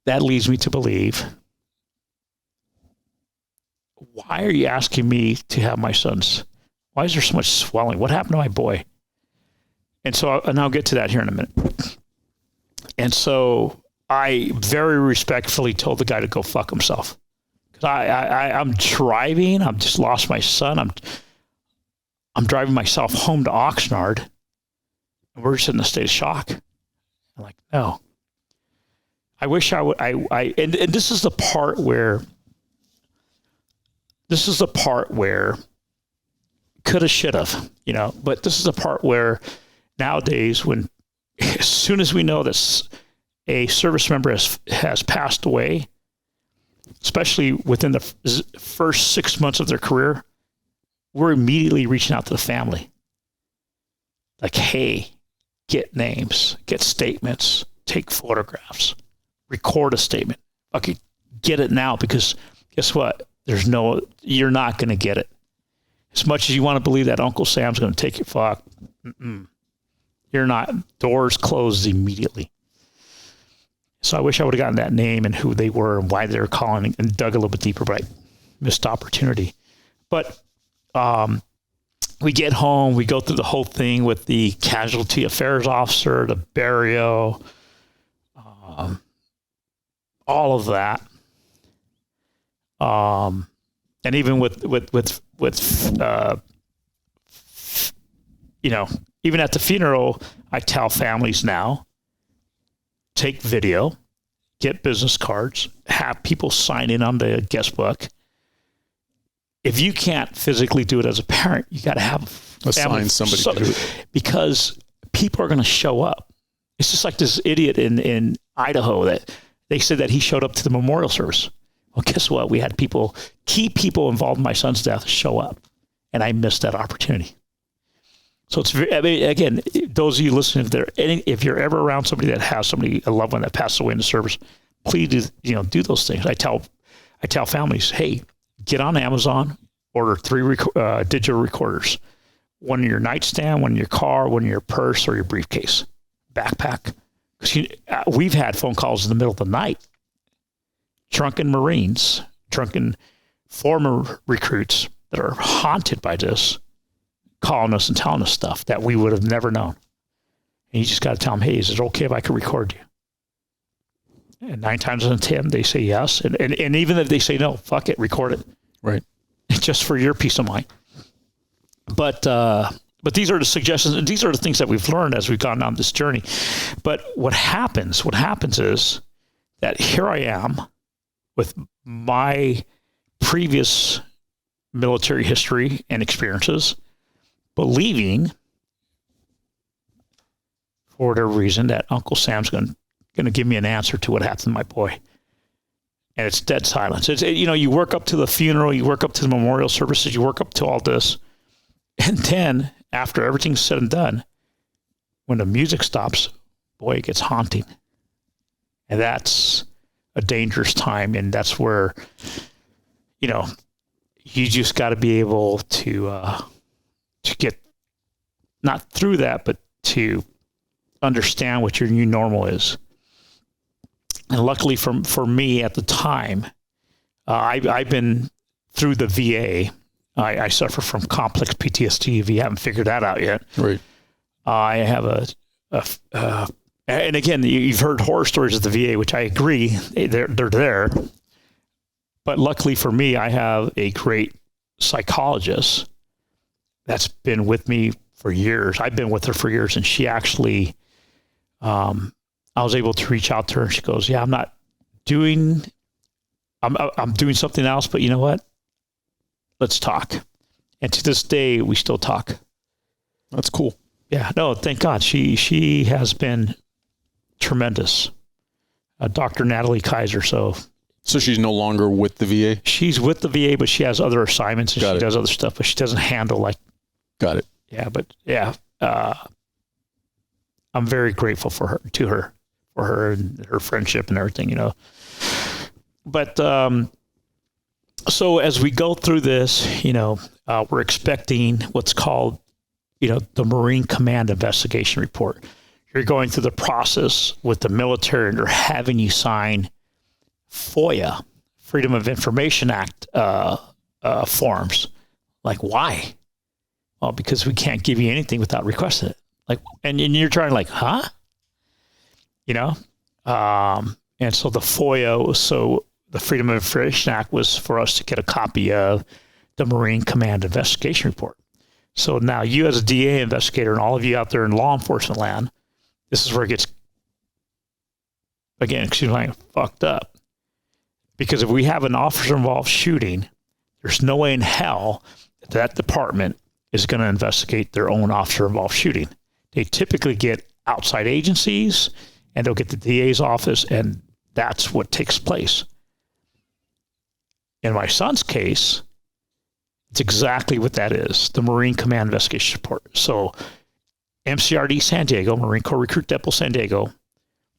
that leads me to believe, why are you asking me to have my son's? Why is there so much swelling? What happened to my boy? And I'll get to that here in a minute. And so I very respectfully told the guy to go fuck himself. Because I'm driving. I've just lost my son. I'm driving myself home to Oxnard. And we're just in a state of shock. I'm like, no. I wish I would. And this is the part where coulda, shoulda, but this is the part where nowadays, as soon as we know that a service member has passed away, especially within the first 6 months of their career, we're immediately reaching out to the family. Like, hey, get names, get statements, take photographs, record a statement. Okay, get it now, because guess what? You're not going to get it. As much as you want to believe that Uncle Sam's going to take your fuck, you're not. Doors closed immediately. So I wish I would have gotten that name and who they were and why they were calling and dug a little bit deeper, but I missed opportunity. But we get home, we go through the whole thing with the casualty affairs officer, the burial, all of that. And even with even at the funeral, I tell families now, take video, get business cards, have people sign in on the guest book, if you can't physically do it as a parent, you got to have assign somebody to do it, because people are going to show up. It's just like this idiot in Idaho that they said that he showed up to the memorial service. Well, guess what? We had key people involved in my son's death show up, and I missed that opportunity. So it's very, I mean, again, those of you listening, if you're ever around somebody that has a loved one that passed away in the service, please do those things. I tell families, hey, get on Amazon, order 3 digital recorders, one in your nightstand, one in your car, one in your purse or your briefcase, backpack. Because we've had phone calls in the middle of the night. Drunken Marines, drunken former recruits that are haunted by this, calling us and telling us stuff that we would have never known. And you just got to tell them, hey, is it okay if I could record you? And 9 times out of 10, they say yes. And even if they say no, fuck it, record it. Right. Just for your peace of mind. But these are the suggestions, and these are the things that we've learned as we've gone on this journey. But what happens is that here I am with my previous military history and experiences, believing for whatever reason that Uncle Sam's going to give me an answer to what happened to my boy. And it's dead silence. You work up to the funeral, you work up to the memorial services, you work up to all this. And then after everything's said and done, when the music stops, boy, it gets haunting. And that's a dangerous time. And that's where, you just got to be able to get not through that, but to understand what your new normal is. And luckily for me at the time, I've been through the VA. I suffer from complex PTSD, if you haven't figured that out yet. Right. I have and again, you've heard horror stories of the VA, which I agree, they're there. But luckily for me, I have a great psychologist that's been with me for years. I've been with her for years, and she actually, I was able to reach out to her, and she goes, yeah, I'm doing something else, but you know what? Let's talk. And to this day, we still talk. That's cool. Yeah, no, thank God. She has been tremendous. Dr. Natalie Kaiser. So she's no longer with the VA? She's with the VA, but she has other assignments and she does other stuff, but she doesn't handle like. Got it. Yeah, but yeah, I'm very grateful for her and her friendship and everything, But so as we go through this, we're expecting what's called, the Marine Command Investigation Report. You're going through the process with the military, and they're having you sign FOIA, Freedom of Information Act forms. Like, why? Well, because we can't give you anything without requesting it. Like, and you're trying like, huh? And so the FOIA, so the Freedom of Information Act was for us to get a copy of the Marine Command Investigation Report. So now you as a DA investigator and all of you out there in law enforcement land, this is where it gets, again, fucked up. Because if we have an officer-involved shooting, there's no way in hell that department is going to investigate their own officer-involved shooting. They typically get outside agencies, and they'll get the DA's office, and that's what takes place. In my son's case, it's exactly what that is, the Marine Command Investigation Report. So MCRD San Diego, Marine Corps Recruit Depot San Diego,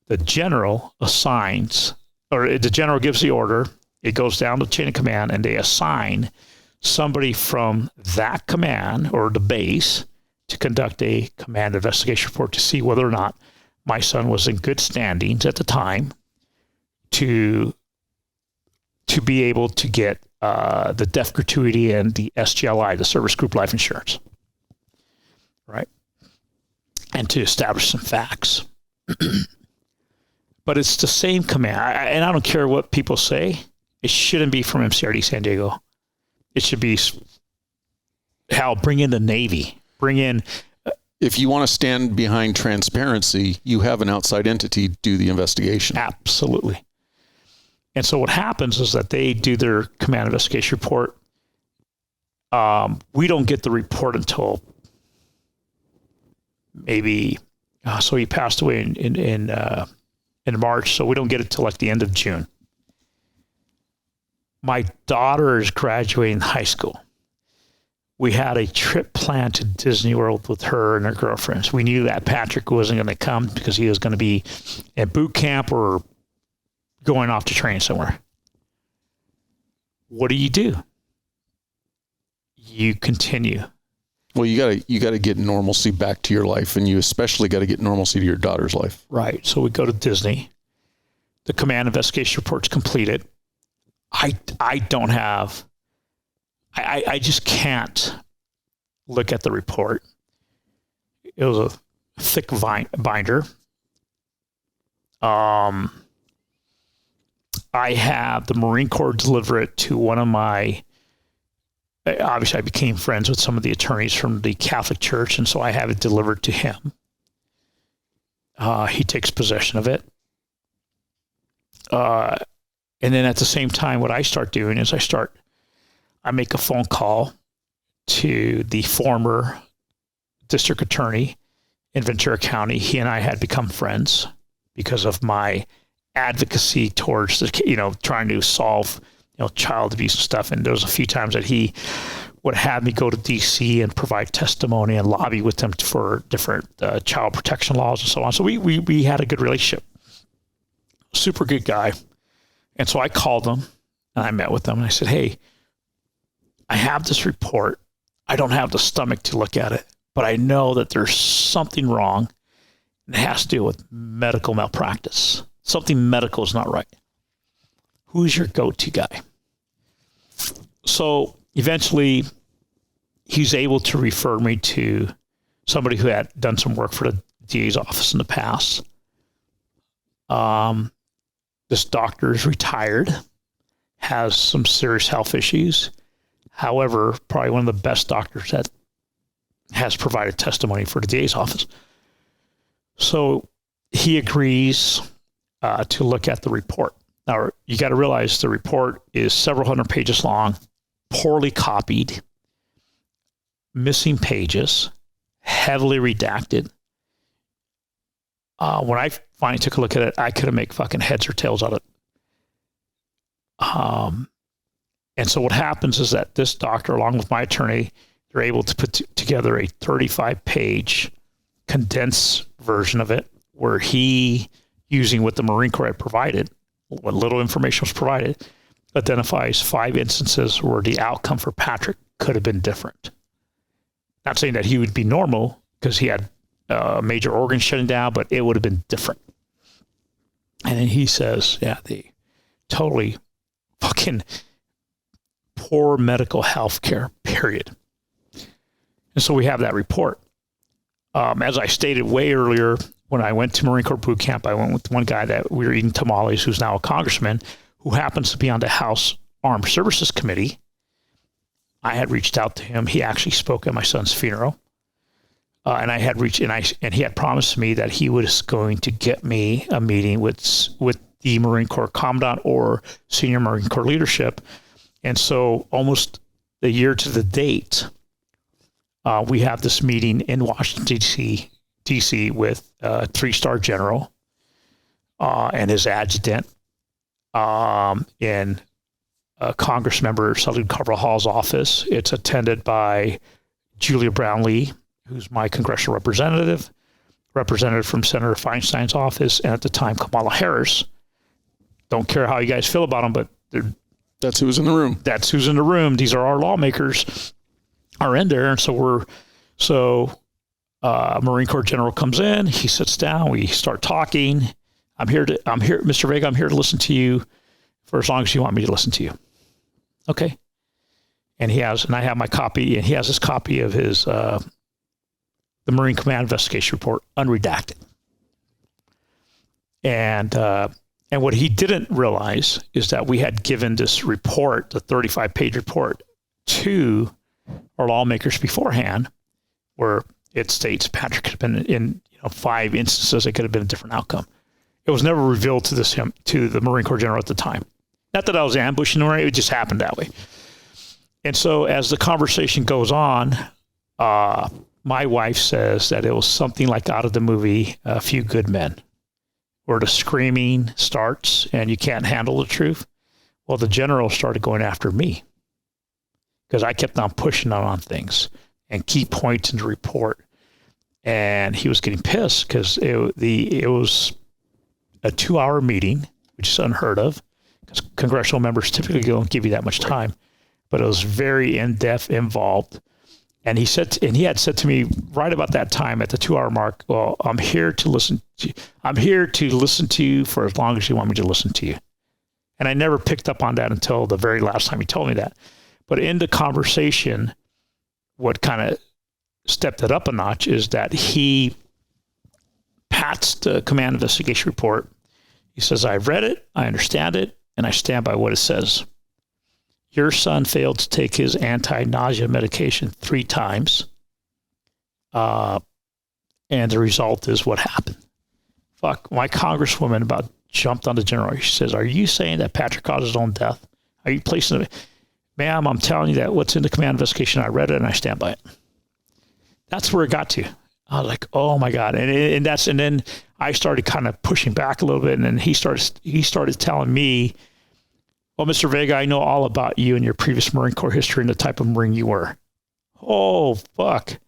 the general assigns, or the general gives the order, it goes down the chain of command, and they assign somebody from that command or the base to conduct a command investigation report to see whether or not my son was in good standings at the time to be able to get the death gratuity and the SGLI, the service group life insurance, right? And to establish some facts. But it's the same command. And I don't care what people say. It shouldn't be from MCRD San Diego. It should be, hell, bring in the Navy. Bring in... If you want to stand behind transparency, you have an outside entity do the investigation. Absolutely. And so what happens is that they do their command investigation report. We don't get the report until maybe, so he passed away in March, so we don't get it till like the end of June. My daughter is graduating high school. We had a trip planned to Disney World with her and her girlfriends. We knew that Patrick wasn't going to come because he was going to be at boot camp or going off to train somewhere. What do? You continue. Well, you gotta get normalcy back to your life, and you especially got to get normalcy to your daughter's life. Right. So we go to Disney. The command investigation report's completed. I don't have. I just can't look at the report. It was a thick binder. I have the Marine Corps deliver it to one of my. Obviously, I became friends with some of the attorneys from the Catholic Church, and so I have it delivered to him. He takes possession of it. And then at the same time, what I start doing is I make a phone call to the former district attorney in Ventura County. He and I had become friends because of my advocacy towards trying to solve child abuse and stuff. And there was a few times that he would have me go to DC and provide testimony and lobby with them for different child protection laws and so on. So we had a good relationship. Super good guy. And so I called him and I met with them and I said, hey, I have this report. I don't have the stomach to look at it, but I know that there's something wrong and it has to do with medical malpractice. Something medical is not right. Who's your go-to guy? So eventually he's able to refer me to somebody who had done some work for the DA's office in the past. This doctor is retired, has some serious health issues. However, probably one of the best doctors that has provided testimony for the DA's office. So he agrees to look at the report. Now, you got to realize the report is several hundred pages long, poorly copied, missing pages, heavily redacted. When I finally took a look at it, I couldn't make fucking heads or tails out of it. And so what happens is that this doctor, along with my attorney, they're able to put together a 35-page condensed version of it where he, using what the Marine Corps had provided, what little information was provided, identifies 5 instances where the outcome for Patrick could have been different. Not saying that he would be normal because he had major organs shutting down, but it would have been different. And then he says, yeah, the totally fucking poor medical health care, period. And so we have that report. As I stated way earlier, when I went to Marine Corps boot camp, I went with one guy that we were eating tamales, who's now a congressman, who happens to be on the House Armed Services Committee. I had reached out to him. He actually spoke at my son's funeral. And I had reached, and he had promised me that he was going to get me a meeting with the Marine Corps Commandant or senior Marine Corps leadership. And so almost a year to the date, we have this meeting in Washington, D.C. with a 3-star general and his adjutant in Congress member Sullivan Carvajal's office. It's attended by Julia Brownlee, who's my congressional representative from Senator Feinstein's office, and at the time, Kamala Harris. Don't care how you guys feel about them, but that's who's in the room. That's who's in the room. These are our lawmakers are in there. And so Marine Corps General comes in, he sits down, we start talking. I'm here, Mr. Vega, I'm here to listen to you for as long as you want me to listen to you. Okay. And I have my copy, and he has his copy of his, the Marine Command Investigation Report, unredacted. And what he didn't realize is that we had given this report, the 35-page report, to our lawmakers beforehand, where it states Patrick had been in 5 instances. It could have been a different outcome. It was never revealed to the Marine Corps General at the time. Not that I was ambushing him, it just happened that way. And so as the conversation goes on, my wife says that it was something like out of the movie A Few Good Men, where the screaming starts and you can't handle the truth. Well, the general started going after me because I kept on pushing on things and key points in the report. And he was getting pissed because it was a 2-hour meeting, which is unheard of because congressional members typically don't give you that much time. But it was very in-depth, involved. And he had said to me right about that time at the 2-hour mark, well, I'm here to listen to you for as long as you want me to listen to you. And I never picked up on that until the very last time he told me that. But in the conversation, what kind of stepped it up a notch is that he pats the command investigation report. He says, I've read it, I understand it, and I stand by what it says. Your son failed to take his anti-nausea medication 3 times. And the result is what happened. Fuck, my congresswoman about jumped on the general. She says, are you saying that Patrick caused his own death? Are you placing it? Ma'am, I'm telling you that what's in the command investigation, I read it and I stand by it. That's where it got to. I was like, oh my God. And then I started kind of pushing back a little bit. And then he started telling me, well, Mr. Vega, I know all about you and your previous Marine Corps history and the type of Marine you were. Oh, fuck.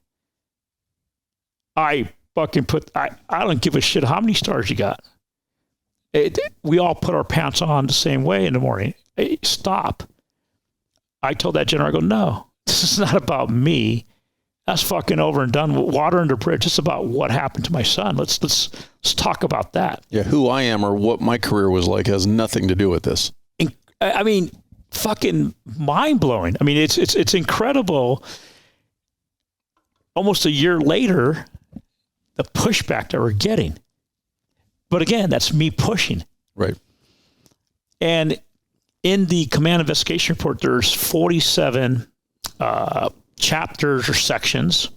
I don't give a shit how many stars you got. We all put our pants on the same way in the morning. Hey, stop. I told that general, I go, no, this is not about me. That's fucking over and done. Water under bridge. It's about what happened to my son. Let's talk about that. Yeah, who I am or what my career was like has nothing to do with this. I mean, fucking mind-blowing. I mean, it's incredible. Almost a year later, the pushback that we're getting. But again, that's me pushing. Right. And in the command investigation report, there's 47 chapters or sections.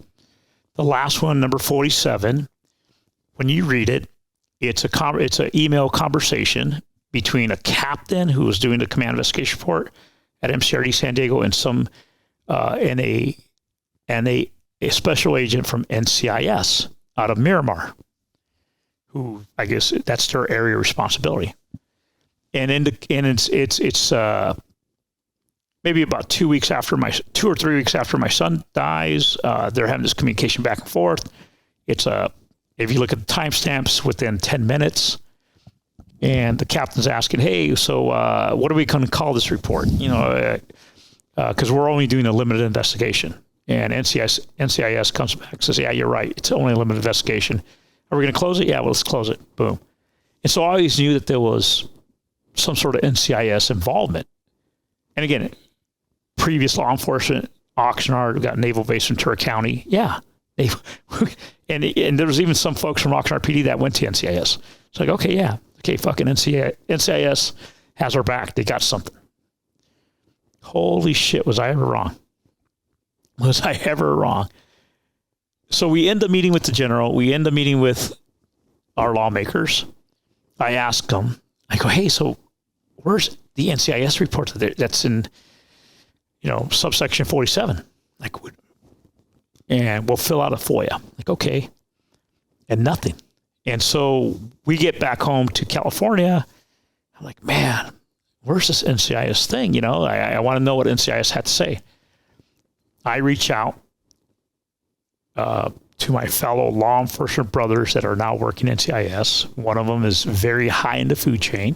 The last one, number 47, when you read it, it's an email conversation between a captain who was doing the command investigation report at MCRD San Diego and a special agent from NCIS out of Miramar, who I guess that's their area of responsibility. And it's maybe about 2 or 3 weeks after my son dies, they're having this communication back and forth. It's if you look at the timestamps, within 10 minutes. And the captain's asking, hey, so what are we going to call this report? You know, because we're only doing a limited investigation. And NCIS comes back and says, yeah, you're right. It's only a limited investigation. Are we going to close it? Yeah, well, let's close it. Boom. And so I always knew that there was some sort of NCIS involvement. And again, previous law enforcement, Oxnard, we got Naval Base Ventura County. Yeah. And there was even some folks from Oxnard PD that went to NCIS. It's like, okay, yeah. Okay, fucking NCIS has our back. They got something. Holy shit, was I ever wrong? Was I ever wrong? So we end the meeting with the general. We end the meeting with our lawmakers. I ask them, I go, hey, so where's the NCIS report that's in, subsection 47? Like, and we'll fill out a FOIA. Like, okay. And nothing. And so we get back home to California. I'm like, man, where's this NCIS thing? I want to know what NCIS had to say. I reach out to my fellow law enforcement brothers that are now working NCIS. One of them is very high in the food chain.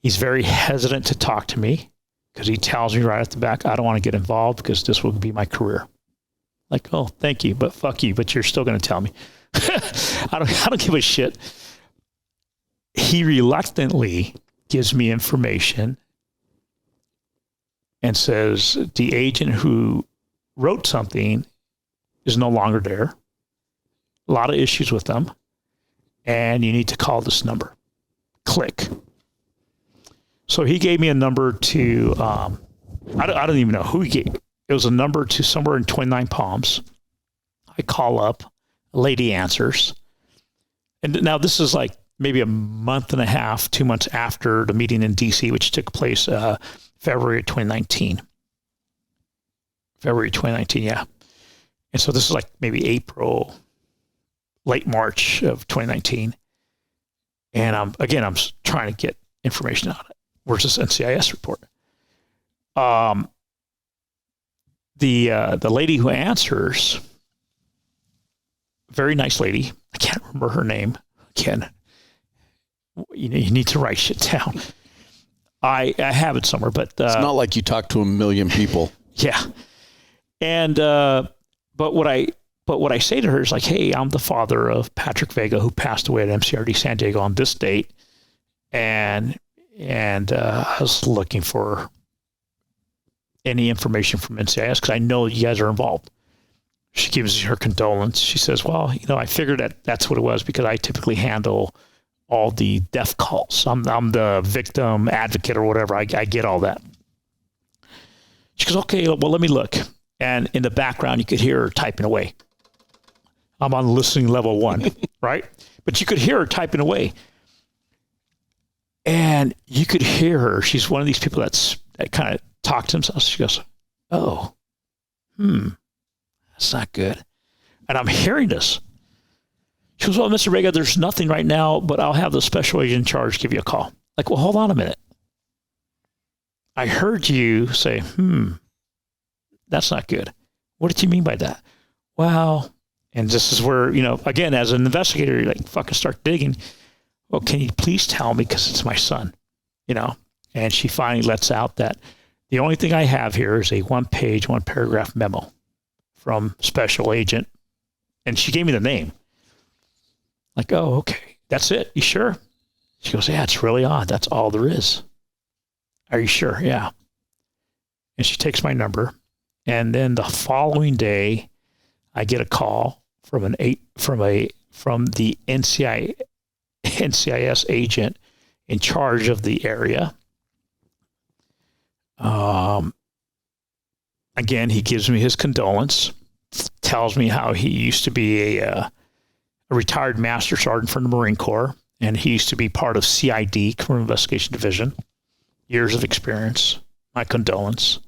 He's very hesitant to talk to me because he tells me right off the back, I don't want to get involved because this will be my career. Like, oh, thank you, but fuck you, but you're still going to tell me. I don't give a shit. He reluctantly gives me information and says the agent who wrote something is no longer there. A lot of issues with them. And you need to call this number. Click. So he gave me a number to, I don't even know who he gave. It was a number to somewhere in 29 Palms. I call up. A lady answers. And now this is like maybe a month and a half, 2 months after the meeting in D.C., which took place February 2019. February 2019, yeah. And so this is like maybe April, late March of 2019. And I'm trying to get information on it. Where's this NCIS report? The lady who answers, very nice lady. I can't remember her name. Again, you need to write shit down. I have it somewhere, but it's not like you talk to a million people. Yeah. And but what I say to her is like, hey, I'm the father of Patrick Vega, who passed away at MCRD San Diego on this date, and I was looking for any information from NCIS because I know you guys are involved. She gives her condolence. She says, well, I figured that's what it was because I typically handle all the death calls. I'm the victim advocate or whatever. I get all that. She goes, okay, well, let me look. And in the background, you could hear her typing away. I'm on listening level 1, right? But you could hear her typing away. And you could hear her. She's one of these people that kind of talk to themselves. She goes, oh, that's not good. And I'm hearing this. She goes, well, Mr. Vega, there's nothing right now, but I'll have the special agent in charge give you a call. Like, well, hold on a minute. I heard you say, that's not good. What did you mean by that? Well, and this is where, again, as an investigator, you're like, fucking start digging. Well, can you please tell me, because it's my son, And she finally lets out that the only thing I have here is a 1-page, 1-paragraph memo from special agent. And she gave me the name. Like, oh, okay. That's it. You sure? She goes, yeah, it's really odd. That's all there is. Are you sure? Yeah. And she takes my number. And then the following day, I get a call from the NCIS agent in charge of the area. Again, he gives me his condolence, tells me how he used to be a retired master sergeant from the Marine Corps, and he used to be part of CID, Criminal Investigation Division. Years of experience. My condolence.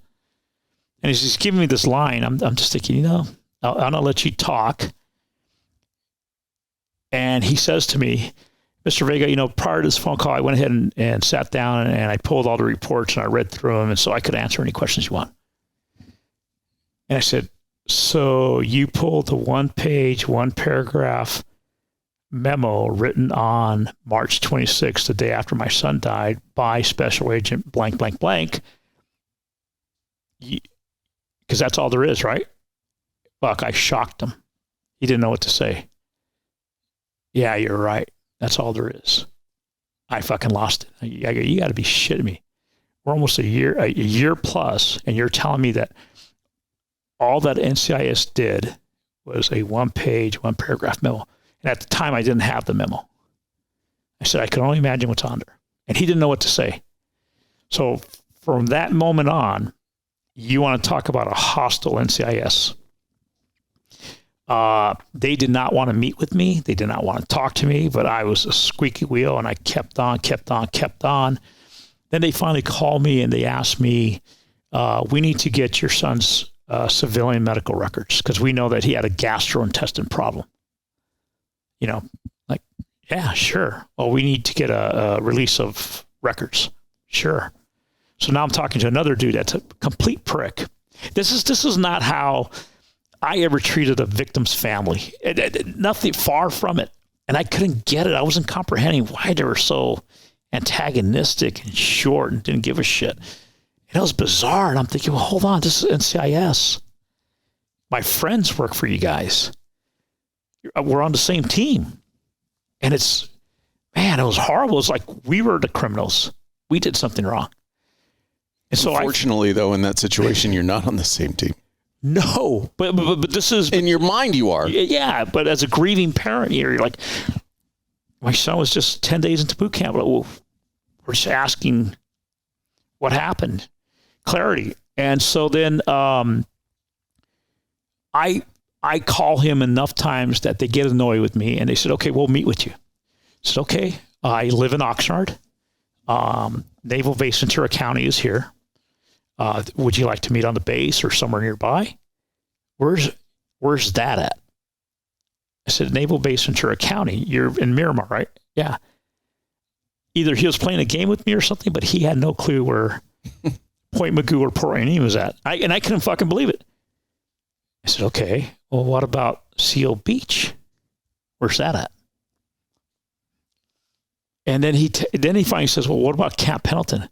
And he's giving me this line. I'm just thinking, I'm going to let you talk. And he says to me, Mr. Vega, prior to this phone call, I went ahead and sat down and I pulled all the reports and I read through them. And so I could answer any questions you want. And I said, so you pulled the 1-page, 1-paragraph memo written on March 26th, the day after my son died, by Special Agent blank, blank, blank. Because that's all there is, right? Fuck, I shocked him. He didn't know what to say. Yeah, you're right. That's all there is. I fucking lost it. You got to be shitting me. We're almost a year plus, and you're telling me that all that NCIS did was a 1-page, 1-paragraph memo. And at the time, I didn't have the memo. I said, I could only imagine what's on there. And he didn't know what to say. So from that moment on, you want to talk about a hostile NCIS. They did not want to meet with me. They did not want to talk to me, but I was a squeaky wheel and I kept on. Then they finally called me and they asked me, we need to get your son's civilian medical records because we know that he had a gastrointestinal problem. Like, yeah, sure. Well, we need to get a release of records. Sure. So now I'm talking to another dude that's a complete prick. This is not how I ever treated a victim's family. Nothing, far from it. And I couldn't get it. I wasn't comprehending why they were so antagonistic and short and didn't give a shit. And it was bizarre. And I'm thinking, well, hold on. This is NCIS. My friends work for you guys. We're on the same team. And it was horrible. It's like we were the criminals. We did something wrong. And so unfortunately, though, in that situation, you're not on the same team. No, but this is... In your mind, you are. Yeah, but as a grieving parent, you're like, my son was just 10 days into boot camp. We're just asking what happened. Clarity. And so then I call him enough times that they get annoyed with me, and they said, okay, we'll meet with you. I said, okay. I live in Oxnard. Naval Base Ventura County is here. Would you like to meet on the base or somewhere nearby? Where's that at? I said, Naval Base Ventura County. You're in Miramar, right? Yeah. Either he was playing a game with me or something, but he had no clue where Point Magoo or Port Rainy was at. And I couldn't fucking believe it. I said, okay, well, what about Seal Beach? Where's that at? And then he finally says, well, what about Camp Pendleton?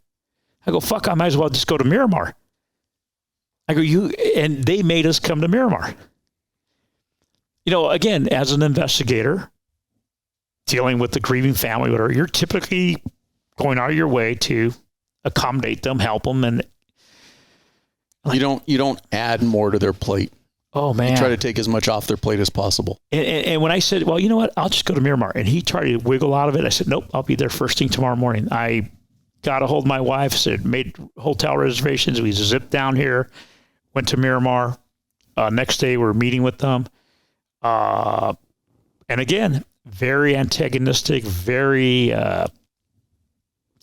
I go, fuck, I might as well just go to Miramar. I go, and they made us come to Miramar. You know, again, as an investigator, dealing with the grieving family, whatever, you're typically going out of your way to accommodate them, help them, and you don't add more to their plate. Oh man, you try to take as much off their plate as possible. And when I said, well, you know what, I'll just go to Miramar, and he tried to wiggle out of it. I said, nope, I'll be there first thing tomorrow morning. I got a hold of my wife, said, made hotel reservations. We zipped down here, went to Miramar. Next day, we're meeting with them. And again, very antagonistic, very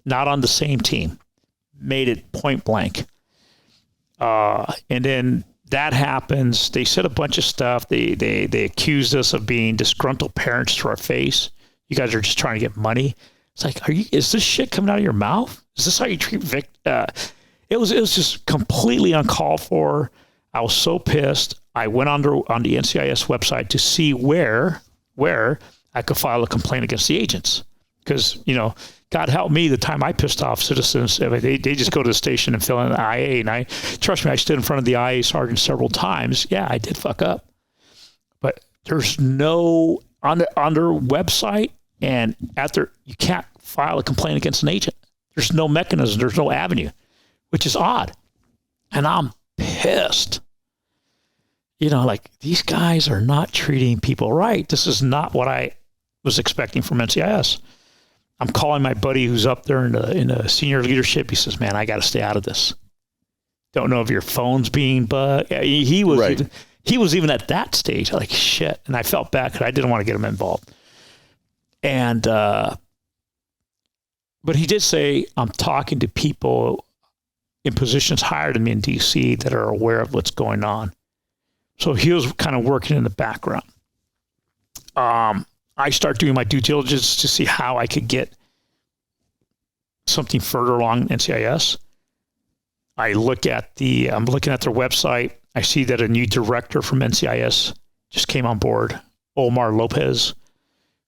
not on the same team. Made it point blank. And then that happens. They said a bunch of stuff. They accused us of being disgruntled parents to our face. You guys are just trying to get money. It's like, is this shit coming out of your mouth? Is this how you treat victims? It was just completely uncalled for. I was so pissed. I went on the NCIS website to see where I could file a complaint against the agents. Because, you know, God help me, the time I pissed off citizens, I mean, they just go to the station and fill in the IA. And trust me, I stood in front of the IA sergeant several times. Yeah, I did fuck up. But there's no, on their website and you can't file a complaint against an agent. There's no mechanism. There's no avenue, which is odd. And I'm pissed. You know, like, these guys are not treating people right. This is not what I was expecting from NCIS. I'm calling my buddy who's up there in the senior leadership. He says, man, I got to stay out of this. Don't know if your phone's being bugged. He was right. He was even at that stage, like, shit. And I felt bad because I didn't want to get him involved. And, but he did say, I'm talking to people in positions higher than me in DC that are aware of what's going on. So he was kind of working in the background. I start doing my due diligence to see how I could get something further along NCIS. I'm looking at their website. I see that a new director from NCIS just came on board, Omar Lopez,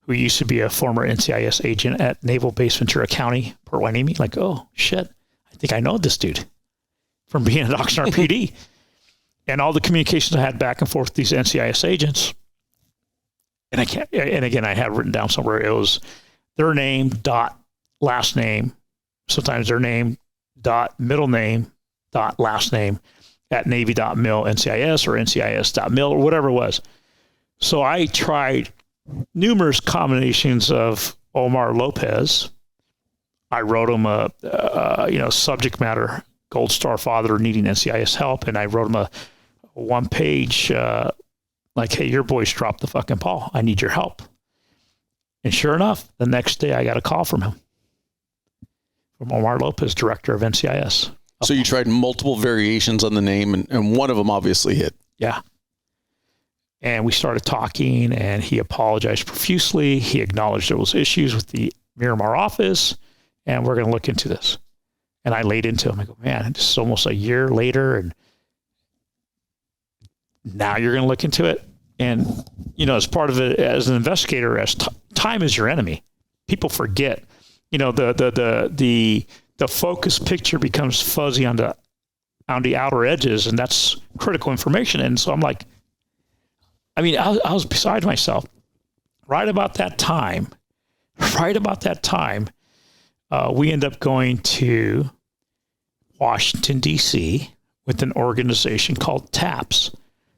who used to be a former NCIS agent at Naval Base Ventura County, Port Hueneme. Like, oh shit, I think I know this dude from being at Oxnard PD. And all the communications I had back and forth with these NCIS agents, and again, I had written down somewhere, it was their name dot last name, sometimes their name dot middle name dot last name at Navy.mil NCIS or NCIS.mil or whatever it was. So I tried numerous combinations of Omar Lopez. I wrote him a subject matter, Gold Star father needing NCIS help, and I wrote him a one-page like, hey, your boy's dropped the fucking ball. I need your help. And sure enough, the next day I got a call from him, from Omar Lopez, director of NCIS. So you tried multiple variations on the name, and one of them obviously hit. Yeah. And we started talking, and he apologized profusely. He acknowledged there was issues with the Miramar office, and we're going to look into this. And I laid into him. I go, man, this is almost a year later, and now you're going to look into it. And, you know, as part of it, as an investigator, as time is your enemy. People forget, you know, the focus picture becomes fuzzy on the outer edges, and that's critical information. And so I'm like, I mean, I was beside myself. Right about that time, we end up going to Washington, D.C. with an organization called TAPS,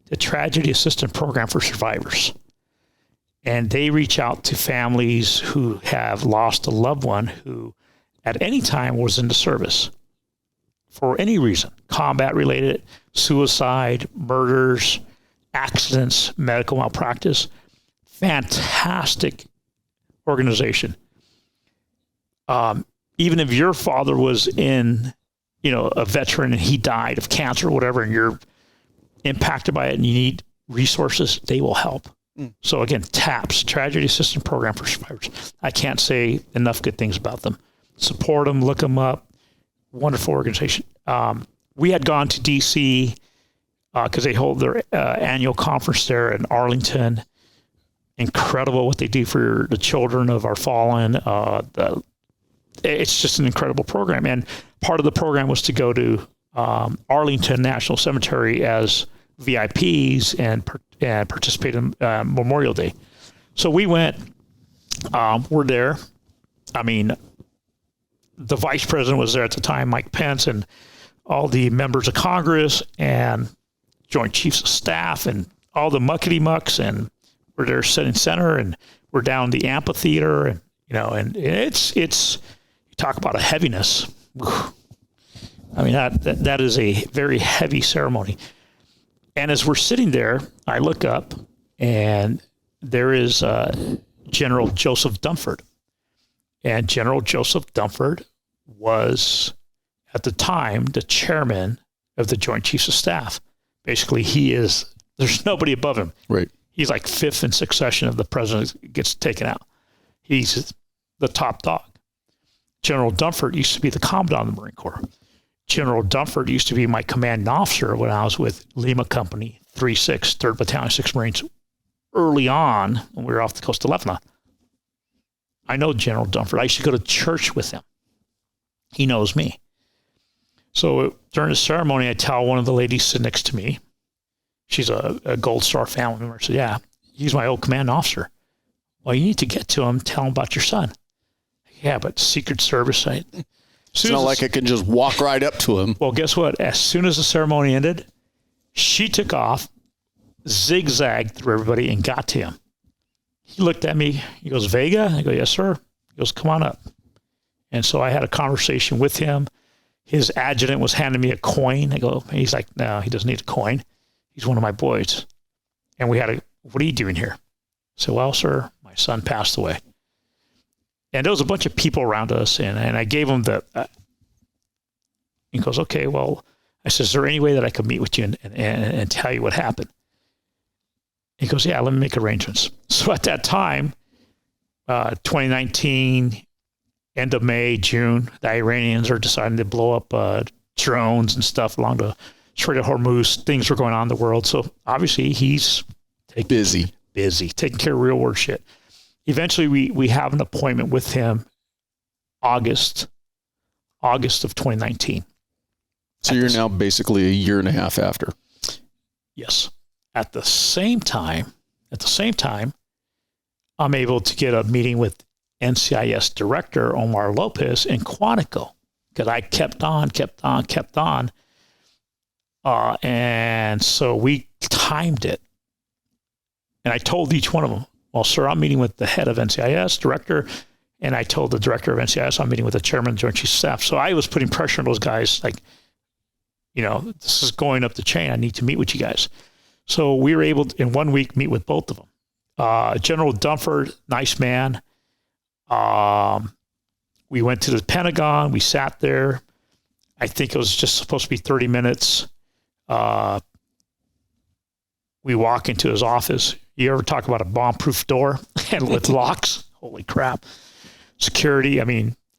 the Tragedy Assistance Program for Survivors. And they reach out to families who have lost a loved one who at any time was in the service for any reason, combat related, suicide, murders, accidents, medical malpractice. Fantastic organization. Even if your father was in a veteran and he died of cancer or whatever, and you're impacted by it and you need resources, they will help. So again, TAPS, Tragedy Assistance Program for Survivors. I can't say enough good things about them. Support them, look them up. Wonderful organization. We had gone to DC because they hold their annual conference there in Arlington. Incredible what they do for the children of our fallen. It's just an incredible program. And part of the program was to go to Arlington National Cemetery as VIPs and participate in Memorial Day. So we went, we're there. I mean, the vice president was there at the time, Mike Pence, and all the members of Congress and Joint Chiefs of Staff and all the muckety-mucks, and we're there sitting center, and we're down the amphitheater, and and it's you talk about a heaviness. I mean, that is a very heavy ceremony. And as we're sitting there, I look up, and there is General Joseph Dunford. And General Joseph Dunford was, at the time, the chairman of the Joint Chiefs of Staff. Basically, there's nobody above him. Right. He's like fifth in succession if the president gets taken out. He's the top dog. General Dunford used to be the commandant of the Marine Corps. General Dunford used to be my commanding officer when I was with Lima Company, 3-6, 3rd Battalion, 6th Marines, early on when we were off the coast of Lebanon. I know General Dunford. I used to go to church with him. He knows me. So during the ceremony, I tell one of the ladies sitting next to me, she's a Gold Star family member. I said, yeah, he's my old commanding officer. Well, you need to get to him, tell him about your son. Yeah, but Secret Service, it's not like I can just walk right up to him. Well, guess what? As soon as the ceremony ended, she took off, zigzagged through everybody, and got to him. He looked at me. He goes, Vega? I go, yes, sir. He goes, come on up. And so I had a conversation with him. His adjutant was handing me a coin. I go, he's like, no, he doesn't need a coin. He's one of my boys. And we had what are you doing here? I said, well, sir, my son passed away. And there was a bunch of people around us, and I gave him he goes, okay, well, I said, is there any way that I could meet with you and tell you what happened? He goes, yeah, let me make arrangements. So at that time, 2019, end of May, June, the Iranians are deciding to blow up drones and stuff along the Strait of Hormuz. Things were going on in the world. So obviously he's busy, taking care of real world shit. Eventually, we have an appointment with him August of 2019. So you're now basically a year and a half after. Yes. At the same time, I'm able to get a meeting with NCIS Director Omar Lopez in Quantico because I kept on. And so we timed it. And I told each one of them, well, sir, I'm meeting with the head of NCIS, director, and I told the director of NCIS I'm meeting with the chairman of the Joint Chiefs of Staff. So I was putting pressure on those guys, like, this is going up the chain. I need to meet with you guys. So we were able to, in 1 week, meet with both of them. General Dunford, nice man. We went to the Pentagon. We sat there. I think it was just supposed to be 30 minutes. We walk into his office. You ever talk about a bomb-proof door and with locks? Holy crap. Security,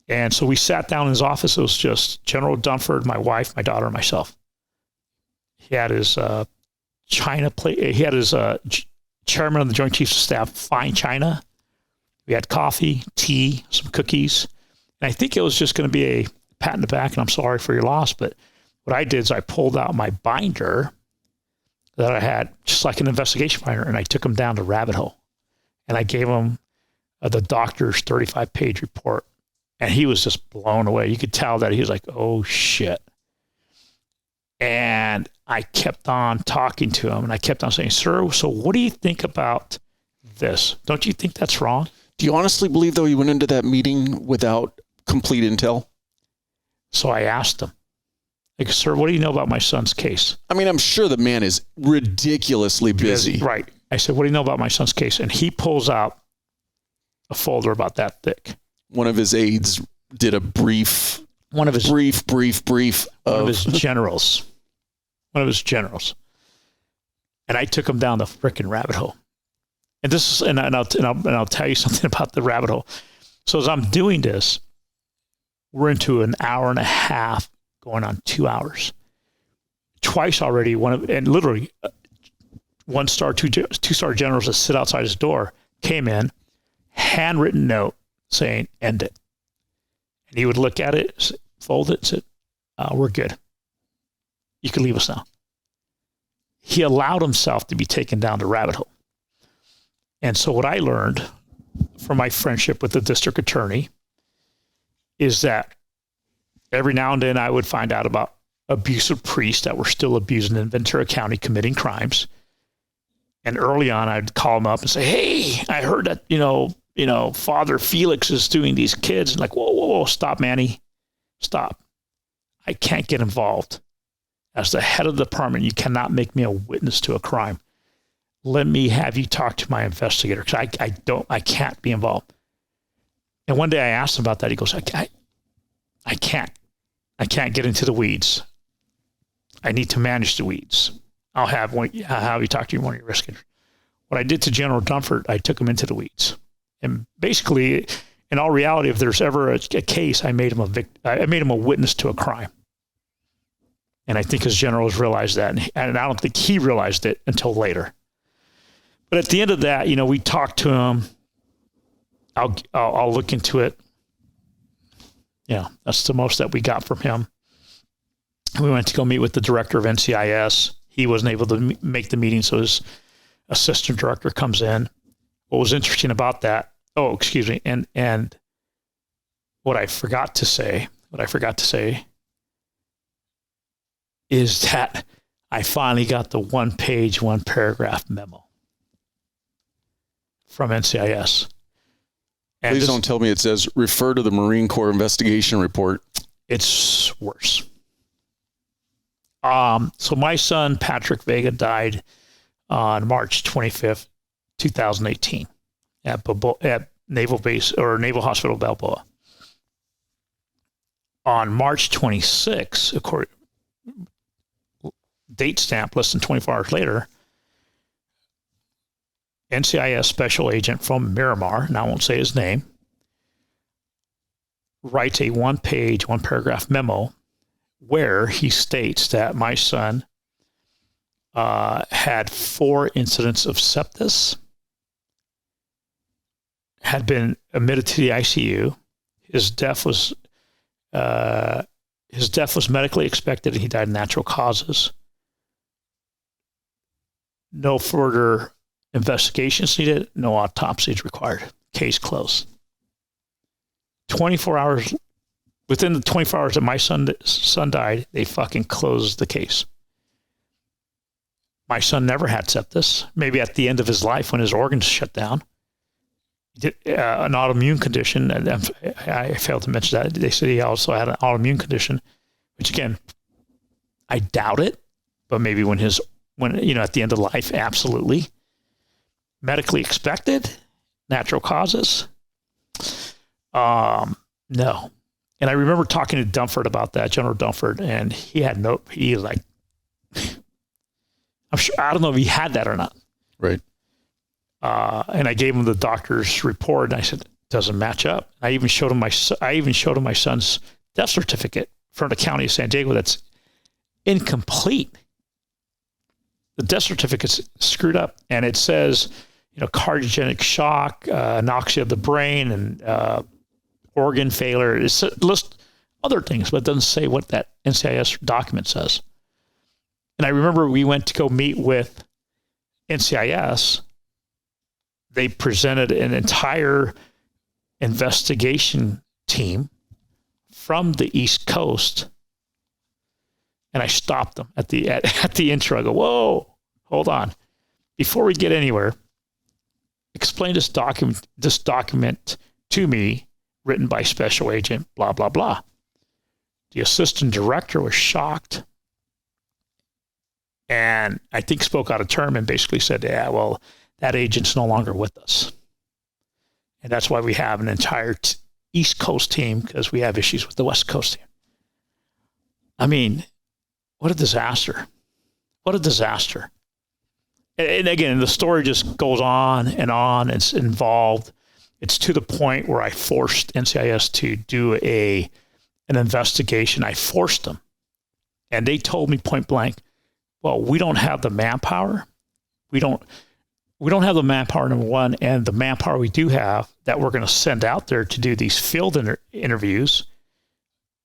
and so we sat down in his office. It was just General Dunford, my wife, my daughter, and myself. He had his China plate. He had his chairman of the Joint Chiefs of Staff, fine china. We had coffee, tea, some cookies. And I think it was just going to be a pat in the back, and I'm sorry for your loss. But what I did is I pulled out my binder that I had, just like an investigation binder, and I took him down to Rabbit Hole. And I gave him the doctor's 35-page report. And he was just blown away. You could tell that he was like, oh, shit. And I kept on talking to him, and I kept on saying, sir, so what do you think about this? Don't you think that's wrong? Do you honestly believe, though, he went into that meeting without complete intel? So I asked him, like, sir, what do you know about my son's case? I'm sure the man is ridiculously busy. Right. I said, what do you know about my son's case? And he pulls out a folder about that thick. One of his aides did a brief one of his brief one of his generals. And I took him down the frickin' rabbit hole. And this is, and I'll tell you something about the rabbit hole. So as I'm doing this, we're into an hour and a half, going on 2 hours. Twice already, literally, 1-star, 2-star generals that sit outside his door came in, handwritten note saying, end it. And he would look at it, fold it, and said, we're good. You can leave us now. He allowed himself to be taken down the rabbit hole. And so what I learned from my friendship with the district attorney is that every now and then I would find out about abusive priests that were still abusing in Ventura County, committing crimes. And early on, I'd call them up and say, hey, I heard that, Father Felix is doing these kids. And like, whoa, stop, Manny. Stop. I can't get involved. As the head of the department, you cannot make me a witness to a crime. Let me have you talk to my investigator, because I can't be involved. And one day I asked him about that. He goes, I can't get into the weeds. I need to manage the weeds. I'll have you talk to one of your investigators. What I did to General Dunford, I took him into the weeds. And basically, in all reality, if there's ever a case, I made him a witness to a crime. And I think his generals realized that. And I don't think he realized it until later. But at the end of that, we talked to him. I'll look into it. That's the most that we got from him. We went to go meet with the director of NCIS. He wasn't able to make the meeting, so his assistant director comes in. What was interesting about that, and what I forgot to say is that I finally got the 1-page, 1-paragraph memo from NCIS. And please don't tell me it says refer to the Marine Corps investigation report. It's worse. So my son, Patrick Vega, died on March 25th, 2018 at Naval Base or Naval Hospital Balboa. On March 26th, according date stamp less than 24 hours later, NCIS special agent from Miramar, and I won't say his name, writes a 1-page, 1-paragraph memo where he states that my son had 4 incidents of sepsis, had been admitted to the ICU. His death was medically expected, and he died of natural causes. No further investigations needed. No autopsies required. Case closed. 24 hours. Within the 24 hours that my son died, they fucking closed the case. My son never had sepsis. Maybe at the end of his life when his organs shut down. An autoimmune condition, and I failed to mention that. They said he also had an autoimmune condition, which again, I doubt it, but maybe when at the end of life, absolutely. Medically expected, natural causes. No. And I remember talking to Dunford about that, General Dunford, and he was like, I'm sure, I don't know if he had that or not. Right. And I gave him the doctor's report, and I said, it doesn't match up. I even showed him my son's death certificate from the county of San Diego that's incomplete. The death certificate's screwed up, and it says, cardiogenic shock, anoxia of the brain, and organ failure. It lists other things, but it doesn't say what that NCIS document says. And I remember we went to go meet with NCIS. They presented an entire investigation team from the East Coast. And I stopped them at the intro. I go, whoa, hold on. Before we get anywhere, explain this document to me, written by special agent, blah, blah, blah. The assistant director was shocked and I think spoke out of term and basically said, yeah, well, that agent's no longer with us. And that's why we have an entire East Coast team, because we have issues with the West Coast team. I mean, what a disaster. What a disaster. And again, the story just goes on. It's involved. It's to the point where I forced NCIS to do an investigation. I forced them. And they told me point blank, well, we don't have the manpower. We don't have the manpower, number one, and the manpower we do have that we're going to send out there to do these field interviews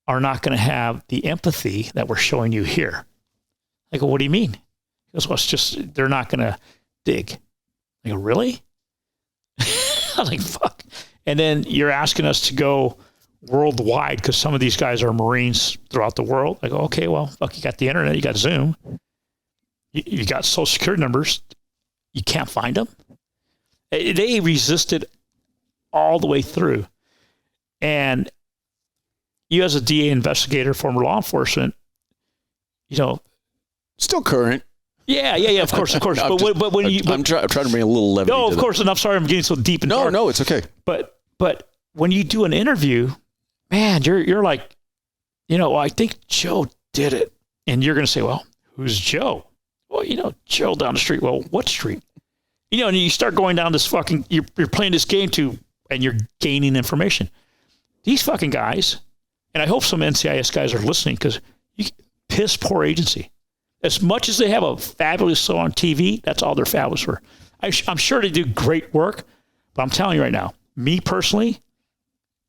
are not going to have the empathy that we're showing you here. I go, what do you mean? He goes, well, it's just, they're not going to dig. I go, really? I was like, fuck. And then you're asking us to go worldwide because some of these guys are Marines throughout the world. I go, okay, well, fuck, you got the internet, you got Zoom, you got social security numbers. You can't find them. They resisted all the way through. And you as a DA investigator, former law enforcement, still current. Yeah, of course. I'm trying to bring a little levity. No, of course, and I'm sorry, I'm getting so deep in. No, it's okay. But when you do an interview, man, you're like, well, I think Joe did it, and you're going to say, well, who's Joe? Well, Joe down the street. Well, what street? And you start going down this fucking, you're playing this game too, and you're gaining information. These fucking guys, and I hope some NCIS guys are listening, because piss poor agency. As much as they have a fabulous show on TV, that's all they're fabulous for. I'm sure they do great work, but I'm telling you right now, me personally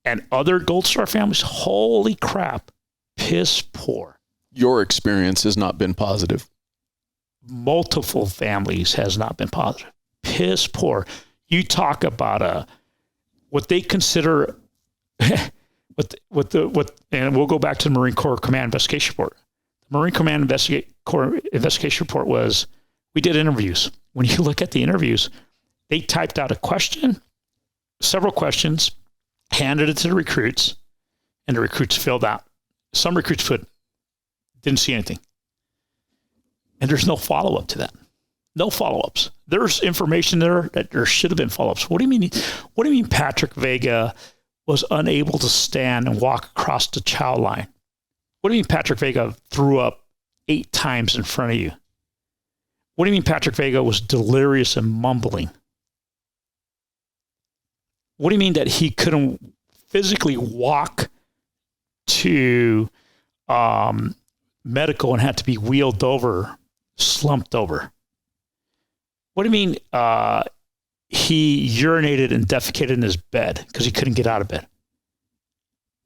and other Gold Star families, holy crap, piss poor. Your experience has not been positive. Multiple families has not been positive. Piss poor. You talk about what they consider and we'll go back to the Marine Corps Command Investigation Report. The Marine Command Corps Investigation Report was, we did interviews. When you look at the interviews, they typed out a question, several questions, handed it to the recruits, and the recruits filled out. Some recruits didn't see anything. And there's no follow-up to that. No follow-ups. There's information there that there should have been follow-ups. What do you mean Patrick Vega was unable to stand and walk across the chow line? What do you mean Patrick Vega threw up 8 times in front of you? What do you mean Patrick Vega was delirious and mumbling? What do you mean that he couldn't physically walk to medical and had to be wheeled over, slumped over? What do you mean he urinated and defecated in his bed because he couldn't get out of bed?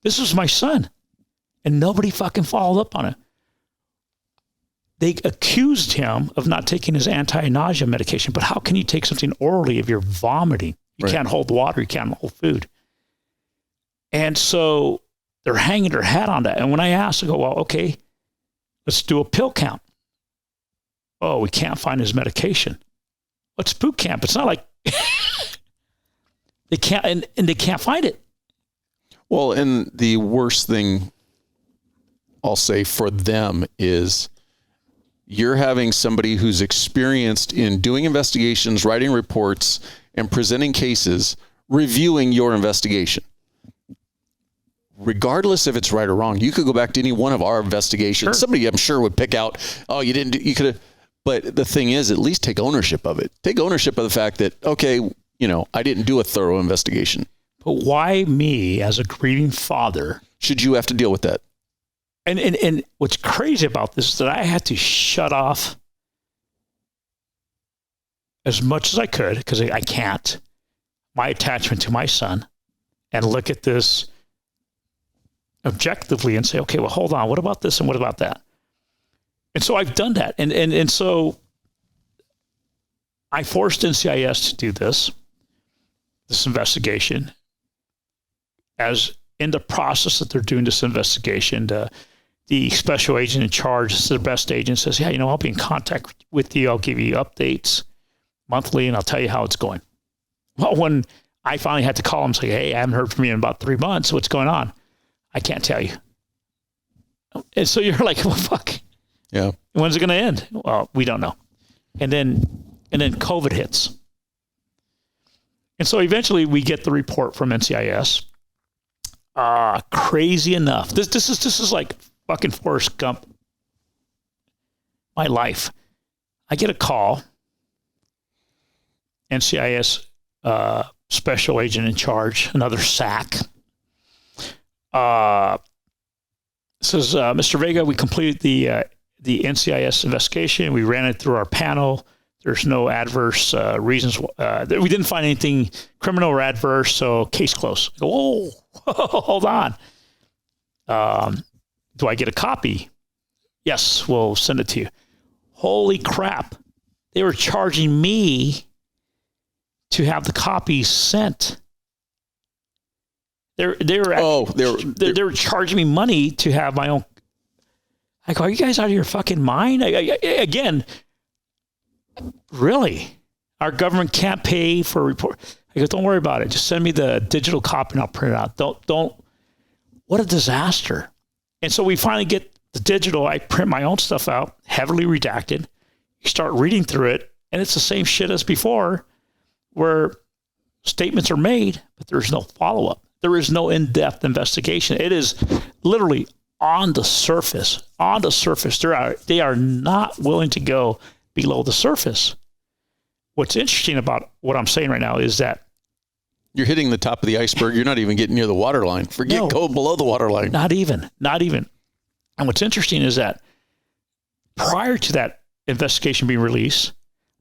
This was my son, and nobody fucking followed up on it. They accused him of not taking his anti-nausea medication, but how can you take something orally if you're vomiting? You can't hold water, you can't hold food. And so they're hanging their hat on that. And when I asked, I go, well, okay, let's do a pill count. Oh, we can't find his medication. What's boot camp? It's not like they can't, and they can't find it. Well, and the worst thing I'll say for them is you're having somebody who's experienced in doing investigations, writing reports, and presenting cases, reviewing your investigation. Regardless if it's right or wrong, you could go back to any one of our investigations. Sure. Somebody, I'm sure, would pick out, oh, you could have. But the thing is, at least take ownership of it. Take ownership of the fact that, okay, I didn't do a thorough investigation. But why me, as a grieving father, should you have to deal with that? And what's crazy about this is that I had to shut off as much as I could, because I can't, my attachment to my son, and look at this objectively and say, okay, well, hold on, what about this and what about that? And so I've done that. And so I forced NCIS to do this investigation. As in the process that they're doing this investigation, the special agent in charge, this is the best agent, says, yeah, I'll be in contact with you. I'll give you updates monthly, and I'll tell you how it's going. Well, when I finally had to call him and say, hey, I haven't heard from you in about 3 months. What's going on? I can't tell you. And so you're like, well, fuck. Yeah. When's it going to end? Well, we don't know. And then COVID hits. And so eventually we get the report from NCIS. Crazy enough. This is like fucking Forrest Gump my life. I get a call, NCIS special agent in charge, another SAC, says, Mr. Vega, we completed the NCIS investigation. We ran it through our panel. There's no adverse reasons. We didn't find anything criminal or adverse, so case closed. I go, whoa, hold on. Do I get a copy? Yes, we'll send it to you. Holy crap. They were charging me to have the copies sent. They were charging me money to have my own. I go, are you guys out of your fucking mind? Again, really? Our government can't pay for a report. I go, don't worry about it. Just send me the digital copy and I'll print it out. Don't. What a disaster. And so we finally get the digital. I print my own stuff out, heavily redacted. You start reading through it, and it's the same shit as before, where statements are made, but there's no follow-up. There is no in-depth investigation. It is literally on the surface. On the surface. They are not willing to go below the surface. What's interesting about what I'm saying right now is that you're hitting the top of the iceberg. You're not even getting near the waterline. Forget going below the waterline. Not even. And what's interesting is that prior to that investigation being released,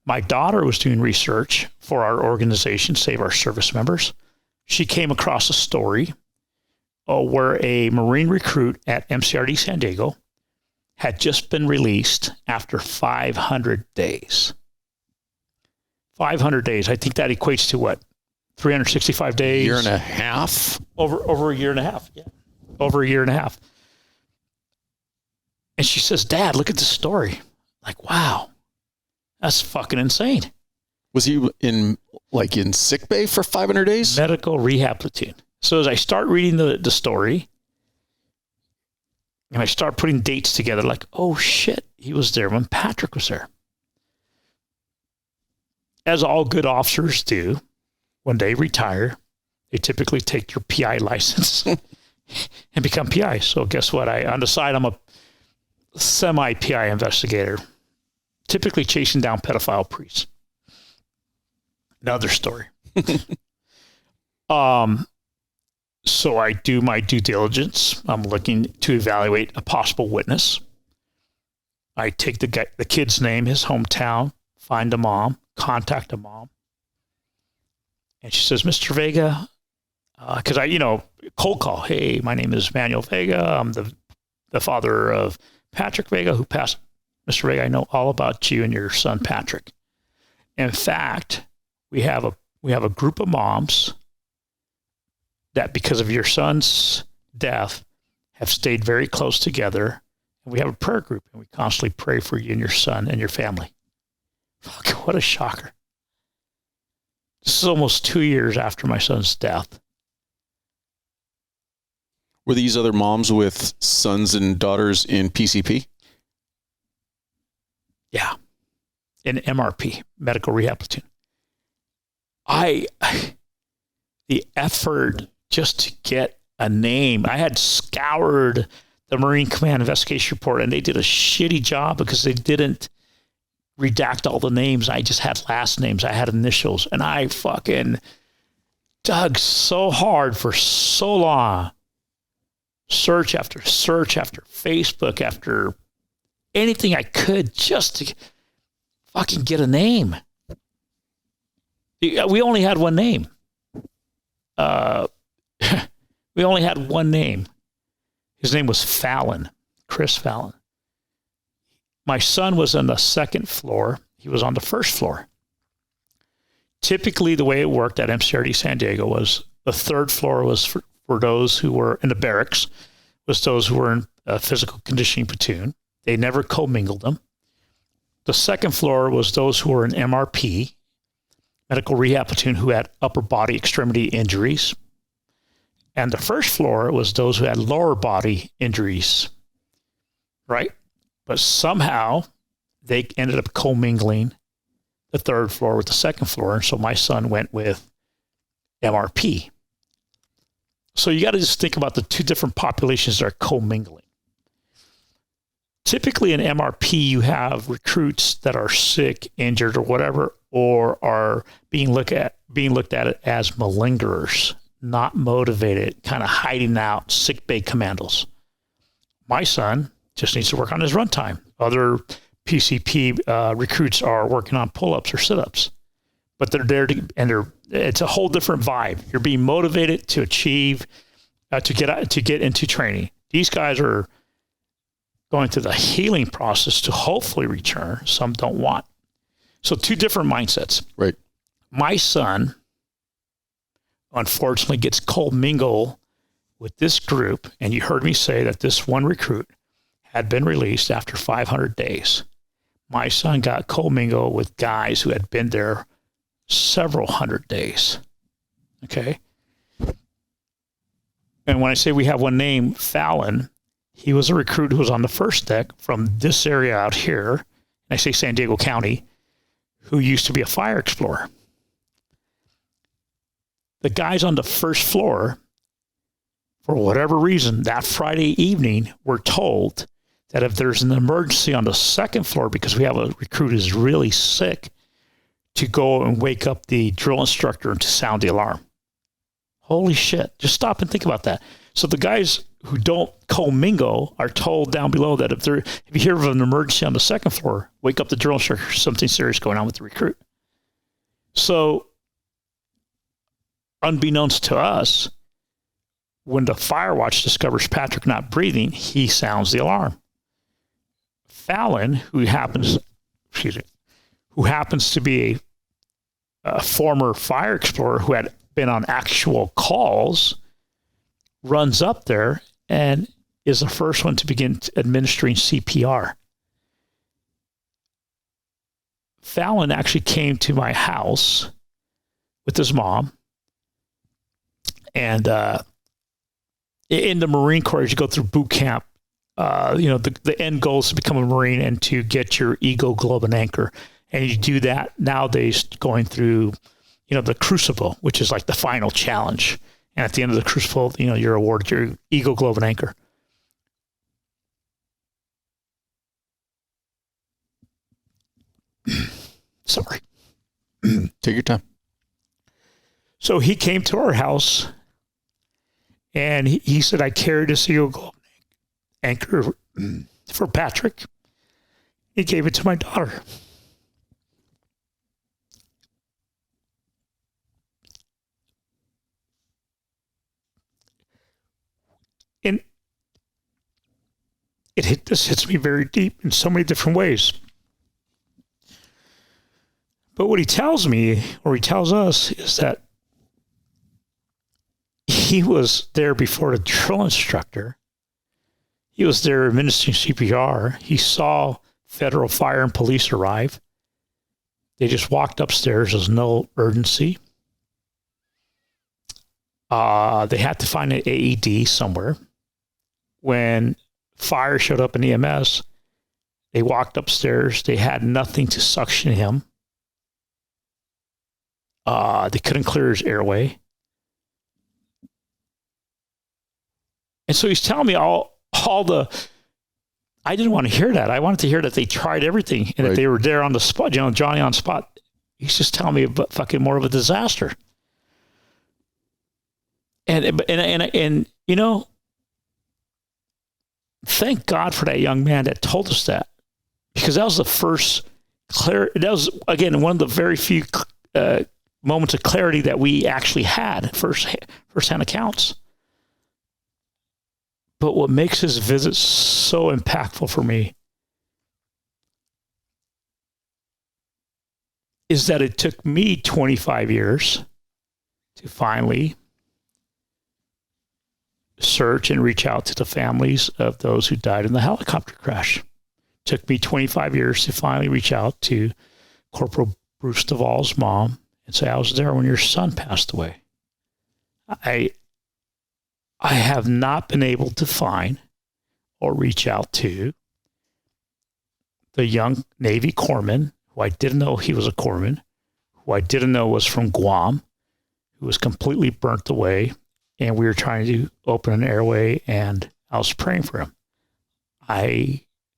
my daughter was doing research for our organization, Save Our Service Members. She came across a story where a Marine recruit at MCRD San Diego had just been released after 500 days. 500 days. I think that equates to what? 365 days. Year and a half? Over a year and a half. Yeah. Over a year and a half. And she says, Dad, look at this story. Like, wow, that's fucking insane. Was he in sick bay for 500 days? Medical rehab platoon. So as I start reading the story and I start putting dates together, like, oh shit, he was there when Patrick was there. As all good officers do, when they retire, they typically take your PI license and become PI. So guess what? On the side, I'm a semi-PI investigator, typically chasing down pedophile priests. Another story. So I do my due diligence. I'm looking to evaluate a possible witness. I take the kid's name, his hometown, find a mom, contact a mom. And she says, Mr. Vega, because cold call. Hey, my name is Manuel Vega. I'm the father of Patrick Vega, who passed. Mr. Vega, I know all about you and your son, Patrick. In fact, we have a group of moms that, because of your son's death, have stayed very close together. And we have a prayer group, and we constantly pray for you and your son and your family. Fuck, what a shocker. This is almost 2 years after my son's death. Were these other moms with sons and daughters in PCP? Yeah. In MRP, Medical Rehab Platoon. The effort just to get a name, I had scoured the Marine Command investigation report, and they did a shitty job because they didn't redact all the names. I just had last names. I had initials, and I fucking dug so hard for so long. Search after Facebook, after anything I could, just to fucking get a name. We only had one name. We only had one name. His name was Fallon, Chris Fallon. My son was on the second floor. He was on the first floor. Typically, the way it worked at MCRD San Diego was the third floor was for those who were in the barracks, was those who were in a physical conditioning platoon. They never commingled them. The second floor was those who were in MRP, medical rehab platoon, who had upper body extremity injuries. And the first floor was those who had lower body injuries, right? But somehow they ended up commingling the third floor with the second floor. And so my son went with MRP. So you got to just think about the two different populations that are commingling. typically in MRP, you have recruits that are sick, injured, or whatever, or are being looked at it as malingerers, not motivated, kind of hiding out, sick bay commandos. My son just needs to work on his runtime. Other PCP recruits are working on pull-ups or sit-ups, but they're there it's a whole different vibe. You're being motivated to achieve, to get into training. These guys are going through the healing process to hopefully return. Some don't want. So two different mindsets. Right. My son, unfortunately, gets co-mingle with this group, and you heard me say that this one recruit had been released after 500 days. My son got co-mingle with guys who had been there several hundred days. Okay? And when I say we have one name, Fallon, he was a recruit who was on the first deck from this area out here, and I say San Diego County, who used to be a fire explorer. The guys on the first floor, for whatever reason, that Friday evening, were told that if there's an emergency on the second floor, because we have a recruit who's really sick, to go and wake up the drill instructor and to sound the alarm. Holy shit. Just stop and think about that. So the guys who don't co-mingle are told down below that if you hear of an emergency on the second floor, wake up the drill instructor, something serious going on with the recruit. So unbeknownst to us, when the fire watch discovers Patrick not breathing, he sounds the alarm. Fallon, who happens to be a former fire explorer who had been on actual calls, runs up there and is the first one to begin administering CPR. Fallon actually came to my house with his mom, and in the Marine Corps, as you go through boot camp, the end goal is to become a Marine and to get your ego, globe, and anchor. And you do that nowadays going through, the crucible, which is like the final challenge. And at the end of the crucible, you're awarded your ego, globe, and anchor. Sorry. Take your time. So he came to our house, and he said, I carried this ego, globe, and anchor for Patrick. He gave it to my daughter. And this hits me very deep in so many different ways. But what he tells me, or he tells us, is that he was there before the drill instructor. He was there administering CPR. He saw federal fire and police arrive. They just walked upstairs. There's no urgency. They had to find an AED somewhere. When fire showed up in EMS, they walked upstairs. They had nothing to suction him. They couldn't clear his airway. And so he's telling me all the, I didn't want to hear that. I wanted to hear that they tried everything and that they were there on the spot, Johnny on spot. He's just telling me about fucking more of a disaster. And thank God for that young man that told us that, because that was the first that was, again, one of the very few moments of clarity that we actually had, first-hand accounts. But what makes his visit so impactful for me is that it took me 25 years to finally search and reach out to the families of those who died in the helicopter crash. It took me 25 years to finally reach out to Corporal Bruce Duvall's mom and say, I was there when your son passed away. I have not been able to find or reach out to the young Navy corpsman, who I didn't know he was a corpsman, who I didn't know was from Guam, who was completely burnt away, and we were trying to open an airway, and I was praying for him.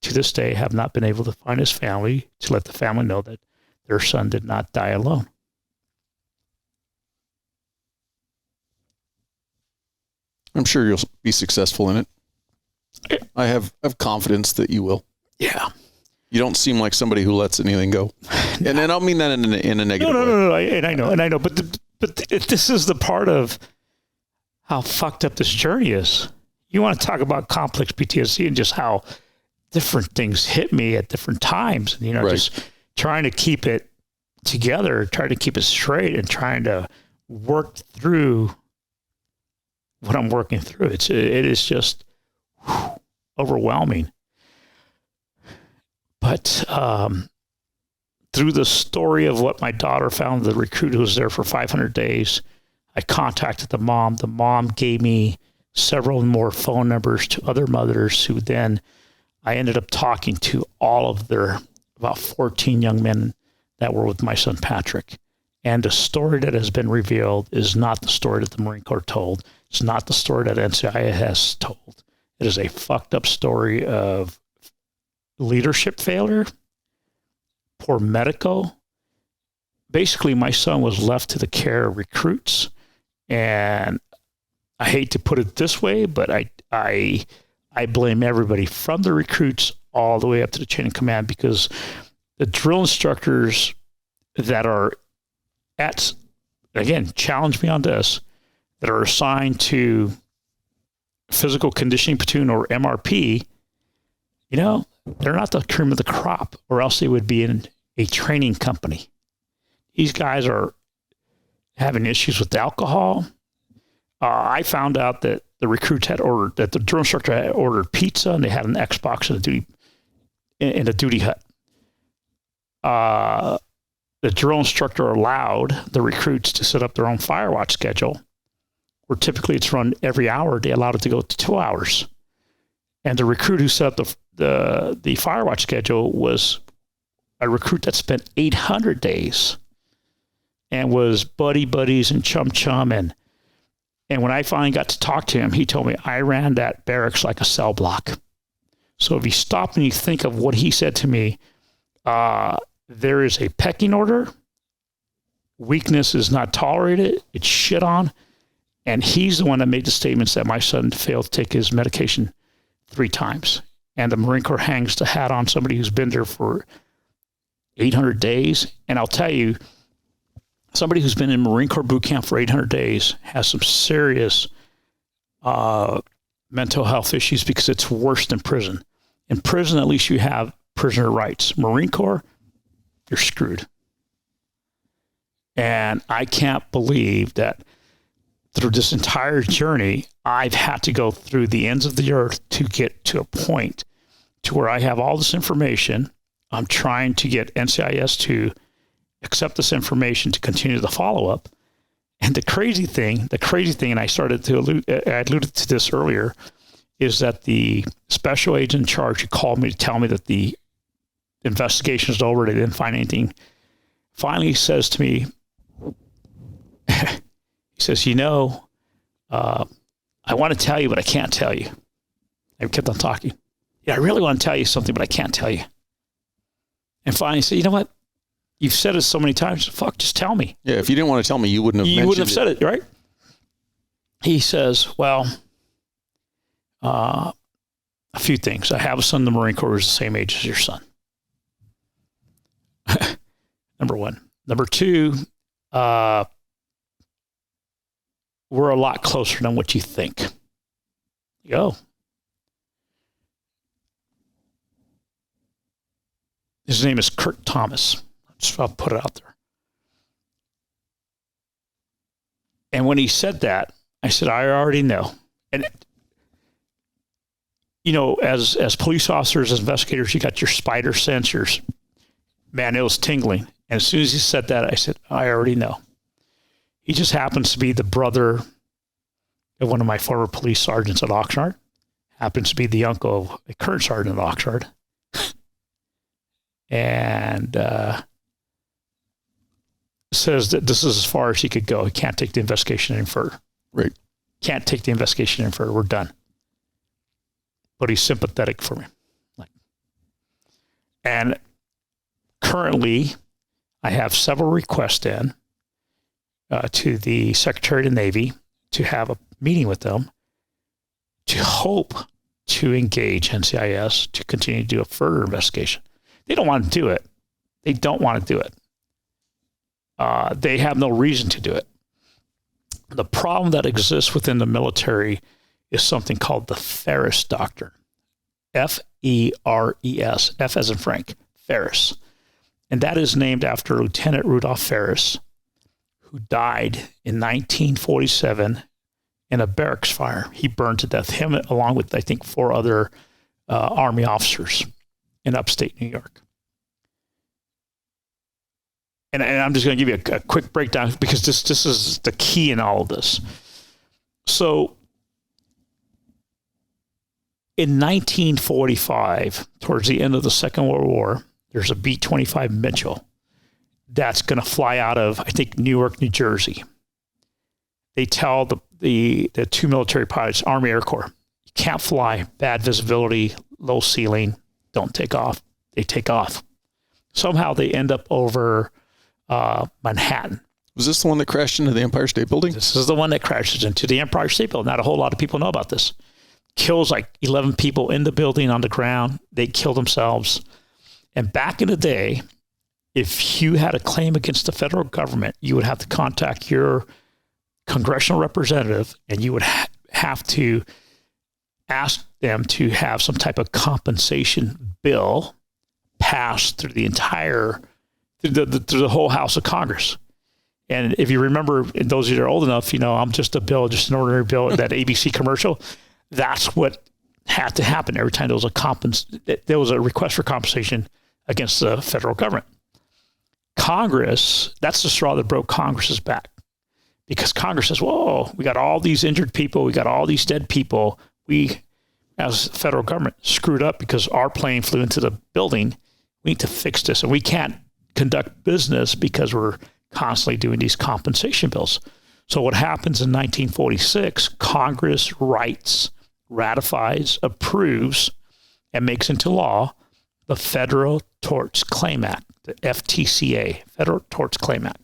to this day have not been able to find his family to let the family know that their son did not die alone. I'm sure you'll be successful in it. I have confidence that you will. Yeah. You don't seem like somebody who lets anything go. And I don't mean that in a negative way. No. And I know. But this is the part of how fucked up this journey is. You want to talk about complex PTSD and just how different things hit me at different times. And, Right. just trying to keep it together, trying to keep it straight, and trying to work through what I'm working through. It is just overwhelming. But through the story of what my daughter found, the recruit who was there for 500 days, I contacted the mom. The mom gave me several more phone numbers to other mothers who then I ended up talking to all of their about 14 young men that were with my son, Patrick. And the story that has been revealed is not the story that the Marine Corps told. It's not the story that NCIS has told. It is a fucked up story of leadership failure, poor medical. Basically, my son was left to the care of recruits. And I hate to put it this way, but I blame everybody from the recruits all the way up to the chain of command, because the drill instructors that are again, challenge me on this, that are assigned to physical conditioning platoon or MRP, they're not the cream of the crop, or else they would be in a training company. These guys are having issues with alcohol. I found out that the recruits had ordered, that the drill instructor had ordered pizza, and they had an Xbox in a duty hut. The drill instructor allowed the recruits to set up their own firewatch schedule, where typically it's run every hour. They allowed it to go to 2 hours. And the recruit who set up the firewatch schedule was a recruit that spent 800 days and was buddies and chum. And when I finally got to talk to him, he told me, I ran that barracks like a cell block. So if you stop and you think of what he said to me, there is a pecking order. Weakness is not tolerated. It's shit on. And he's the one that made the statements that my son failed to take his medication 3 times. And the Marine Corps hangs the hat on somebody who's been there for 800 days. And I'll tell you, somebody who's been in Marine Corps boot camp for 800 days has some serious mental health issues, because it's worse than prison. In prison, at least you have prisoner rights. Marine Corps, you're screwed. And I can't believe that through this entire journey, I've had to go through the ends of the earth to get to a point to where I have all this information. I'm trying to get NCIS to accept this information to continue the follow-up. And the crazy thing, and I alluded to this earlier, is that the special agent in charge who called me to tell me that the investigation is over, they didn't find anything, finally says to me, he says, I want to tell you, but I can't tell you. I kept on talking. Yeah, I really want to tell you something, but I can't tell you. And finally he said, you know what? You've said it so many times. Fuck, just tell me. Yeah, if you didn't want to tell me, you wouldn't have said it, right? He says, well, a few things. I have a son in the Marine Corps who's the same age as your son. Number one. Number two, we're a lot closer than what you think. Yo. His name is Kurt Thomas. I'll put it out there. And when he said that, I said, I already know. And, as police officers, as investigators, you got your spider sensors. Man, it was tingling. And as soon as he said that, I said, I already know. He just happens to be the brother of one of my former police sergeants at Oxnard. Happens to be the uncle of a current sergeant at Oxnard. And says that this is as far as he could go. He can't take the investigation any further. Right. Can't take the investigation any further. We're done. But he's sympathetic for me. Like, And currently, I have several requests in to the Secretary of the Navy to have a meeting with them to hope to engage NCIS to continue to do a further investigation. They don't want to do it. They don't want to do it. They have no reason to do it. The problem that exists within the military is something called the Ferris Doctrine. F-E-R-E-S, F as in Frank, Ferris. And that is named after Lieutenant Rudolph Ferris, who died in 1947 in a barracks fire. He burned to death, him along with, I think, 4 other Army officers in upstate New York. And I'm just going to give you a quick breakdown because this is the key in all of this. So in 1945, towards the end of the Second World War, there's a B-25 Mitchell that's going to fly out of, I think, Newark, New Jersey. They tell the 2 military pilots, Army Air Corps, you can't fly, bad visibility, low ceiling, don't take off. They take off. Somehow they end up over Manhattan. Was this the one that crashed into the Empire State Building? This is the one that crashes into the Empire State Building. Not a whole lot of people know about this. Kills like 11 people in the building on the ground. They kill themselves. And back in the day, if you had a claim against the federal government, you would have to contact your congressional representative and you would have to ask them to have some type of compensation bill passed through the entire, through the whole House of Congress. And if you remember, those of you that are old enough, I'm just a bill, just an ordinary bill, that ABC commercial. That's what had to happen every time there was a request for compensation against the federal government. Congress, that's the straw that broke Congress's back. Because Congress says, whoa, we got all these injured people, we got all these dead people. We, as the federal government, screwed up because our plane flew into the building. We need to fix this. And we can't conduct business because we're constantly doing these compensation bills. So what happens in 1946, Congress ratifies, approves, and makes into law the Federal Tort Claims Act, the FTCA, Federal Tort Claims Act.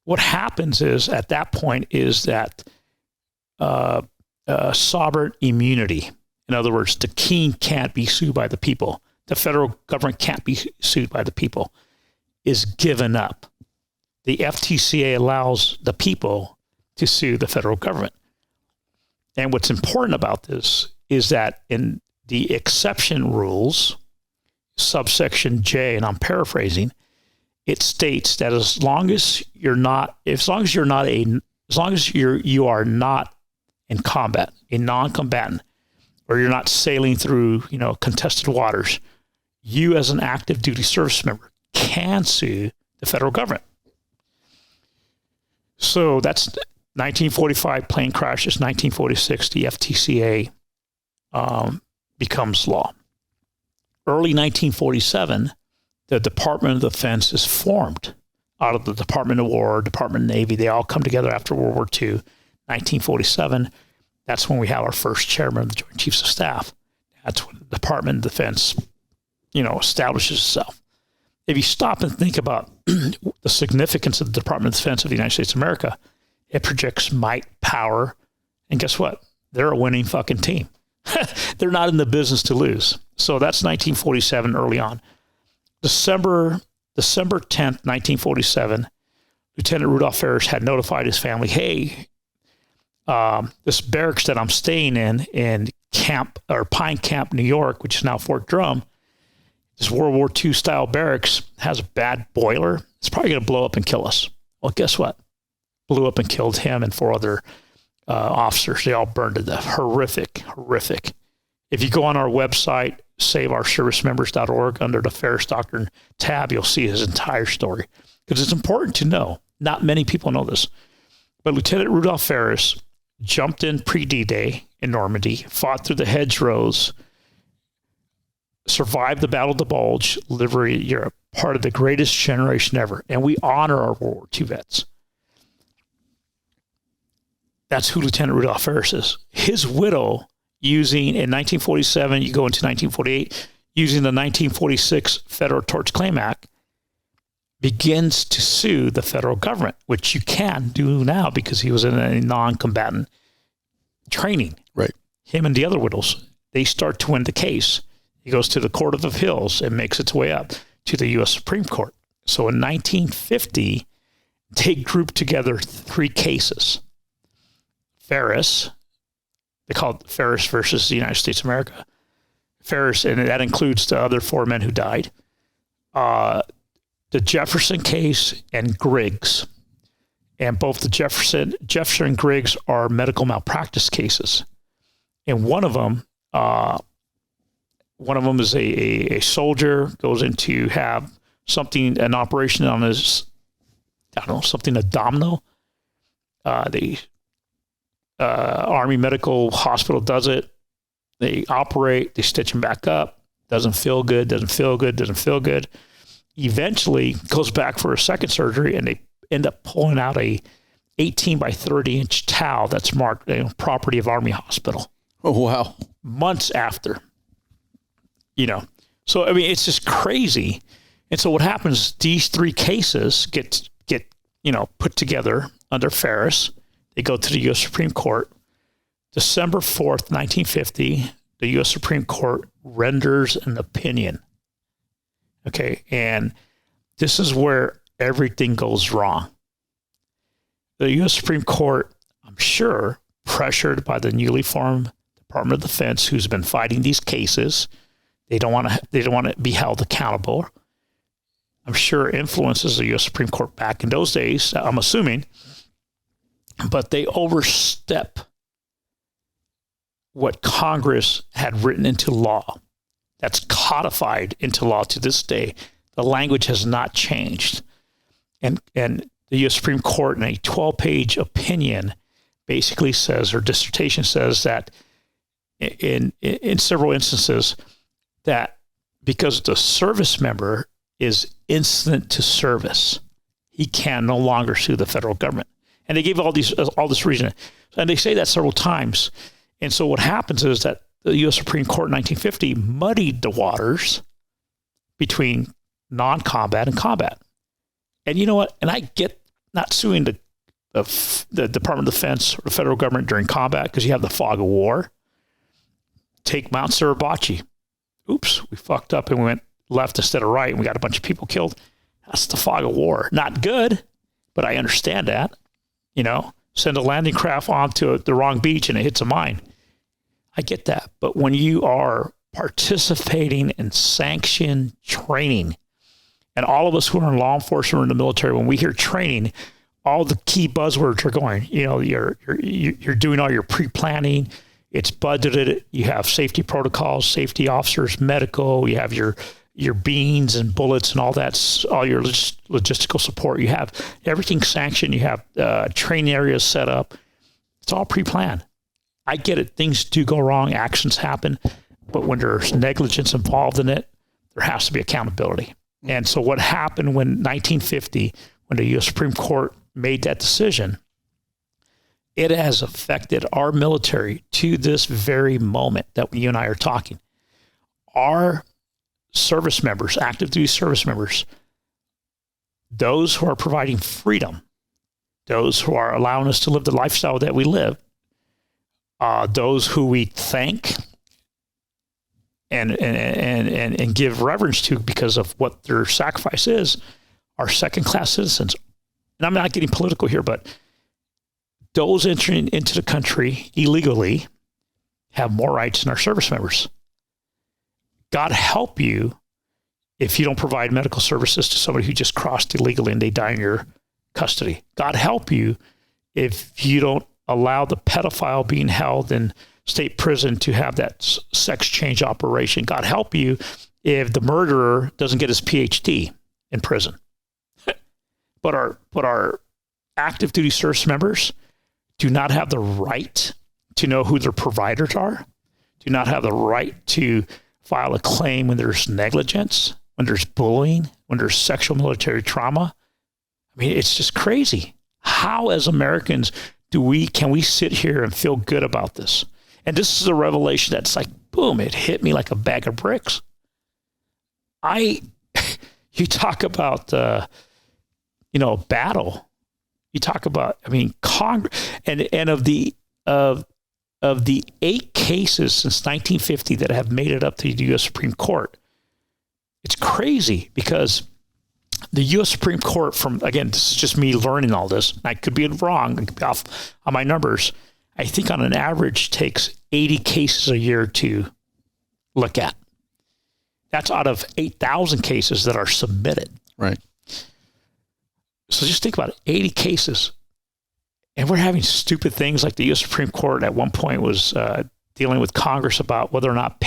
What happens is, at that point, is that sovereign immunity, in other words, the king can't be sued by the people, the federal government can't be sued by the people, is given up. The FTCA allows the people to sue the federal government. And what's important about this is that in the exception rules, subsection J, and I'm paraphrasing, it states that as long as you are not in combat, a non-combatant, or you're not sailing through, contested waters, you as an active duty service member can sue the federal government. So that's 1945 plane crashes, 1946, the FTCA becomes law. Early 1947, the Department of Defense is formed out of the Department of War, Department of Navy. They all come together after World War II. 1947, that's when we have our first chairman of the Joint Chiefs of Staff. That's when the Department of Defense, establishes itself. If you stop and think about the significance of the Department of Defense of the United States of America, it projects might, power, and guess what? They're a winning fucking team. They're not in the business to lose. So that's 1947 early on. December 10th, 1947, Lieutenant Rudolph Ferris had notified his family, hey, this barracks that I'm staying in Pine Camp, New York, which is now Fort Drum, this World War II style barracks has a bad boiler. It's probably going to blow up and kill us. Well, guess what? Blew up and killed him and 4 other officers. They all burned to death. Horrific. If you go on our website, saveourservicemembers.org, under the Ferris Doctrine tab, you'll see his entire story. Because it's important to know. Not many people know this. But Lieutenant Rudolph Ferris jumped in pre-D-Day in Normandy, fought through the hedgerows, survived the Battle of the Bulge, liberated Europe, part of the greatest generation ever. And we honor our World War II vets. That's who Lieutenant Rudolph Ferris is. His widow, in 1947, you go into 1948, using the 1946 Federal Tort Claims Act, begins to sue the federal government, which you can do now because he was in a non-combatant training. Right. Him and the other widows, they start to win the case. He goes to the Court of Appeals and makes its way up to the U.S. Supreme Court. So in 1950, they grouped together 3 cases. Ferris, they call it Ferris versus the United States of America. Ferris, and that includes the other 4 men who died. The Jefferson case and Griggs. And both the Jefferson and Griggs are medical malpractice cases. And one of them is a soldier goes in to have an operation on his, something abdominal. The Army Medical Hospital does it. They operate, they stitch him back up. Doesn't feel good. Eventually goes back for a second surgery, and they end up pulling out a 18 by 30 inch towel that's marked property of Army Hospital. Oh, wow. Months after, So, I mean, it's just crazy. And so what happens, these 3 cases get put together under Ferris. They go to the U.S. Supreme Court. December 4th, 1950, the U.S. Supreme Court renders an opinion. Okay, and this is where everything goes wrong. The U.S. Supreme Court, I'm sure, pressured by the newly formed Department of Defense, who's been fighting these cases, they don't want to be held accountable. I'm sure influences the U.S. Supreme Court back in those days, I'm assuming, but they overstep what Congress had written into law. That's codified into law to this day. The language has not changed. And the U.S. Supreme Court, in a 12-page opinion, basically says, or dissertation says, that in several instances, that because the service member is incident to service, he can no longer sue the federal government. And they gave all this reason. And they say that several times. And so what happens is that the U.S. Supreme Court in 1950 muddied the waters between non-combat and combat. And you know what? And I get not suing the Department of Defense or the federal government during combat because you have the fog of war. Take Mount Suribachi. Oops, we fucked up and we went left instead of right and we got a bunch of people killed. That's the fog of war. Not good, but I understand that. Send a landing craft onto the wrong beach and it hits a mine. I get that. But when you are participating in sanctioned training, and all of us who are in law enforcement or in the military, when we hear training, all the key buzzwords are going. You're doing all your pre-planning. It's budgeted. You have safety protocols, safety officers, medical. You have your beans and bullets and all that, all your logistical support. You have everything sanctioned. You have training areas set up. It's all pre-planned. I get it. Things do go wrong. Actions happen. But when there's negligence involved in it, there has to be accountability. And so what happened when 1950, when the U.S. Supreme Court made that decision, it has affected our military to this very moment that you and I are talking. Our service members, active duty service members, those who are providing freedom, those who are allowing us to live the lifestyle that we live, those who we thank and give reverence to because of what their sacrifice is, are second-class citizens. And I'm not getting political here, but those entering into the country illegally have more rights than our service members. God help you if you don't provide medical services to somebody who just crossed illegally and they die in your custody. God help you if you don't allow the pedophile being held in state prison to have that sex change operation. God help you if the murderer doesn't get his PhD in prison. But our active duty service members do not have the right to know who their providers are, do not have the right to file a claim when there's negligence, when there's bullying, when there's sexual military trauma. I mean, it's just crazy. How, as Americans, can we sit here and feel good about this? And this is a revelation that's like, boom, it hit me like a bag of bricks. you talk about, battle. You talk about, Congress, and of the 8 cases since 1950 that have made it up to the U.S. Supreme Court, it's crazy because the U.S. Supreme Court, this is just me learning all this. I could be wrong. I could be off on my numbers. I think on an average takes 80 cases a year to look at. That's out of 8,000 cases that are submitted. Right. So just think about it, 80 cases. And we're having stupid things like the U.S. Supreme Court at one point was dealing with Congress about whether or not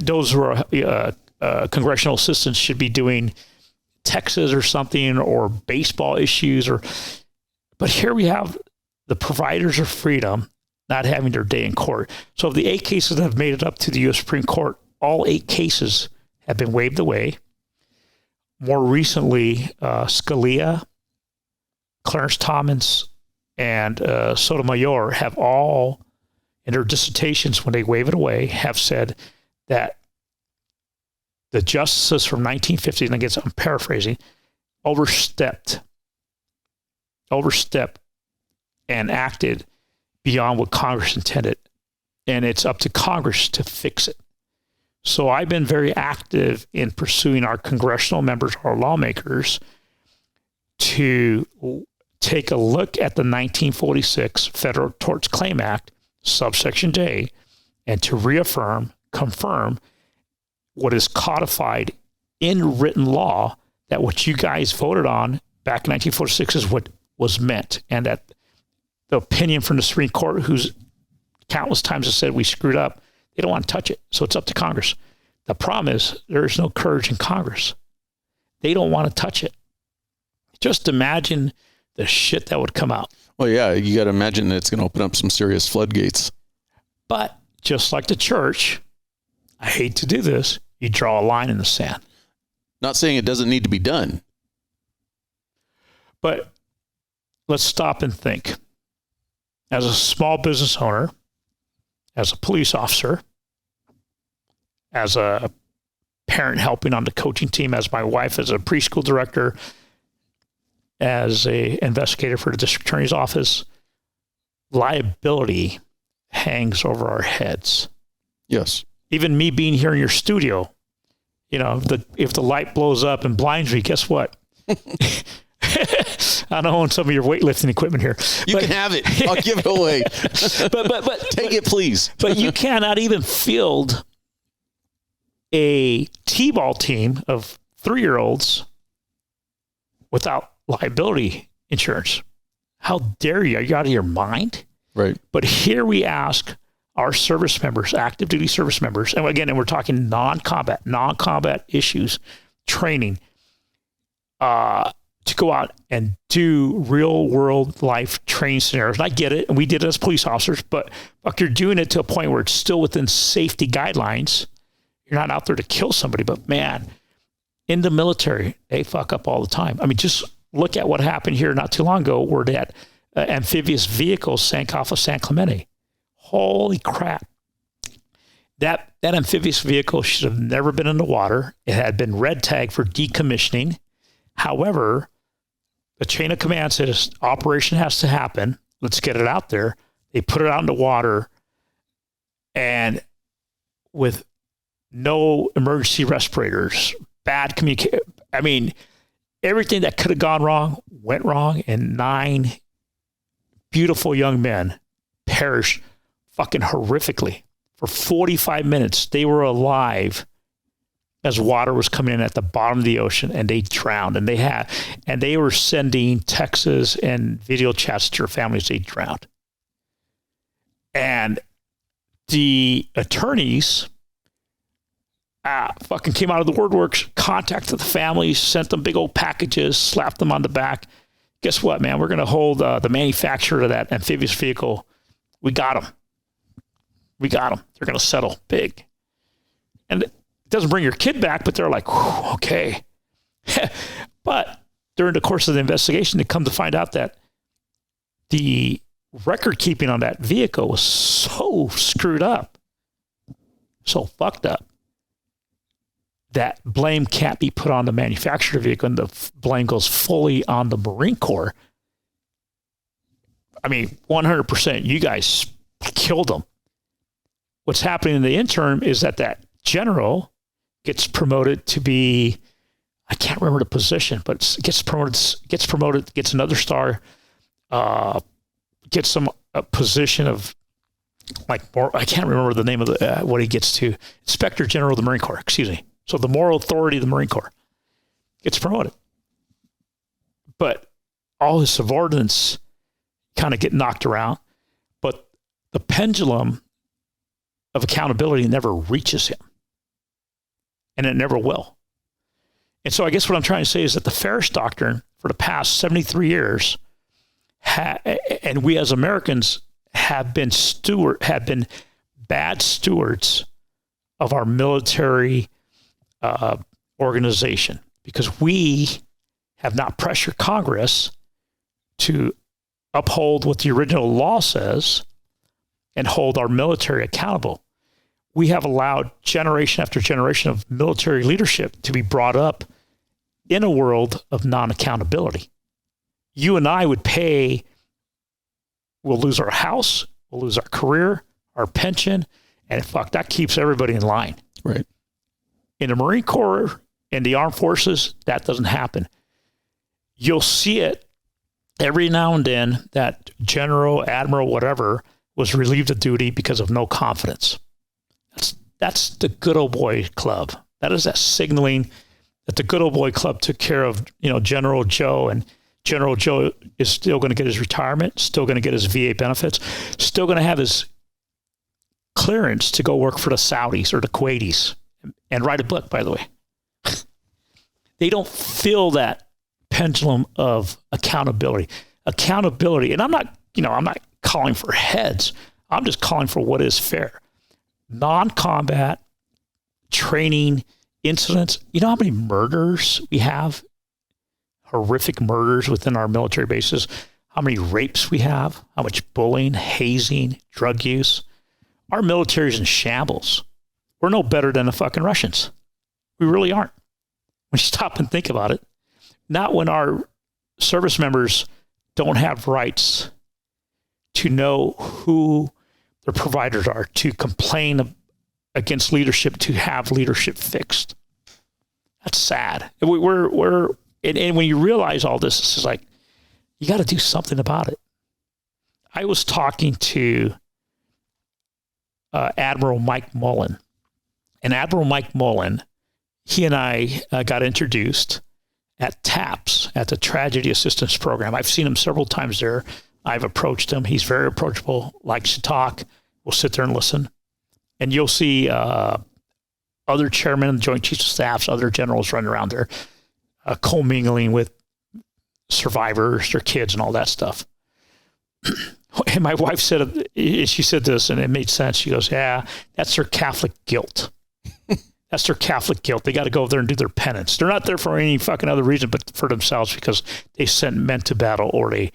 those who are congressional assistants should be doing Texas or something, or baseball issues. But here we have the providers of freedom not having their day in court. So of the 8 cases that have made it up to the U.S. Supreme Court, all 8 cases have been waived away. More recently, Scalia, Clarence Thomas, and Sotomayor have all, in their dissertations when they waive it away, have said that the justices from 1950, and I guess I'm paraphrasing, overstepped and acted beyond what Congress intended. And it's up to Congress to fix it. So I've been very active in pursuing our congressional members, our lawmakers, to take a look at the 1946 Federal Tort Claims Act, subsection J, and to confirm what is codified in written law, that what you guys voted on back in 1946 is what was meant, and that the opinion from the Supreme Court, who's countless times has said we screwed up, they don't want to touch it. So it's up to Congress. The problem is there is no courage in Congress. They don't want to touch it. Just imagine the shit that would come out. Well, yeah, you got to imagine that it's going to open up some serious floodgates. But just like the church, I hate to do this, you draw a line in the sand. Not saying it doesn't need to be done. But let's stop and think. As a small business owner, as a police officer, as a parent helping on the coaching team, as my wife as a preschool director, as a investigator for the district attorney's office, liability hangs over our heads. Yes. Even me being here in your studio, if the light blows up and blinds me, guess what? I don't own some of your weightlifting equipment here. You can have it. I'll give it away. but take it, please. But you cannot even field a T-ball team of 3-year-olds without liability insurance. How dare you? Are you out of your mind? Right. But here we ask our service members, active duty service members, and again, we're talking non-combat issues, training, to go out and do real world life training scenarios. And I get it. And we did it as police officers, but you're doing it to a point where it's still within safety guidelines. You're not out there to kill somebody, but man, in the military, they fuck up all the time. I mean, just look at what happened here not too long ago where that amphibious vehicle sank off of San Clemente. Holy crap. That amphibious vehicle should have never been in the water. It had been red tagged for decommissioning. However, the chain of command says operation has to happen. Let's get it out there. They put it out in the water, and with no emergency respirators, bad communication. I mean, everything that could have gone wrong went wrong, and 9 beautiful young men perished fucking horrifically. For 45 minutes, they were alive as water was coming in at the bottom of the ocean, and they drowned. And they were sending texts and video chats to their families. They drowned. And the attorneys fucking came out of the woodworks, contacted the families, sent them big old packages, slapped them on the back. Guess what, man? We're going to hold the manufacturer of that amphibious vehicle. We got them. They're going to settle big. And it doesn't bring your kid back, but they're like, okay. But during the course of the investigation, they come to find out that the record keeping on that vehicle was so screwed up, so fucked up, that blame can't be put on the manufacturer vehicle and the blame goes fully on the Marine Corps. I mean, 100%, you guys killed them. What's happening in the interim is that general gets promoted to be, I can't remember the position, but gets promoted, gets another star, gets a position of I can't remember the name of what he gets to. Inspector General of the Marine Corps, excuse me. So the moral authority of the Marine Corps gets promoted. But all his subordinates kind of get knocked around, but the pendulum of accountability never reaches him. And it never will. And so I guess what I'm trying to say is that the Ferris Doctrine for the past 73 years, and we as Americans have been bad stewards of our military organization because we have not pressured Congress to uphold what the original law says and hold our military accountable. We have allowed generation after generation of military leadership to be brought up in a world of non-accountability. You and I would pay, we'll lose our house, we'll lose our career, our pension, and that keeps everybody in line. Right. In the Marine Corps and the armed forces, that doesn't happen. You'll see it every now and then that general, admiral, whatever, was relieved of duty because of no confidence. That's the good old boy club. That is that signaling that the good old boy club took care of, General Joe, and General Joe is still going to get his retirement, still going to get his VA benefits, still going to have his clearance to go work for the Saudis or the Kuwaitis and write a book, by the way. They don't feel that pendulum of accountability. And I'm not calling for heads. I'm just calling for what is fair. Non-combat training incidents. You know how many murders we have? Horrific murders within our military bases. How many rapes we have? How much bullying, hazing, drug use? Our military is in shambles. We're no better than the fucking Russians. We really aren't. When you stop and think about it, not when our service members don't have rights to know who their providers are, to complain against leadership, to have leadership fixed. That's sad. And when you realize all this, it's just like, you got to do something about it. I was talking to Admiral Mike Mullen. And Admiral Mike Mullen, he and I got introduced at TAPS, at the Tragedy Assistance Program. I've seen him several times there. I've approached him. He's very approachable, likes to talk. We'll sit there and listen. And you'll see other chairmen of the Joint Chiefs of Staffs, other generals running around there, commingling with survivors, their kids, and all that stuff. And my wife said, she said this, and it made sense. She goes, yeah, that's their Catholic guilt. That's their Catholic guilt. They got to go over there and do their penance. They're not there for any fucking other reason but for themselves, because they sent men to battle or they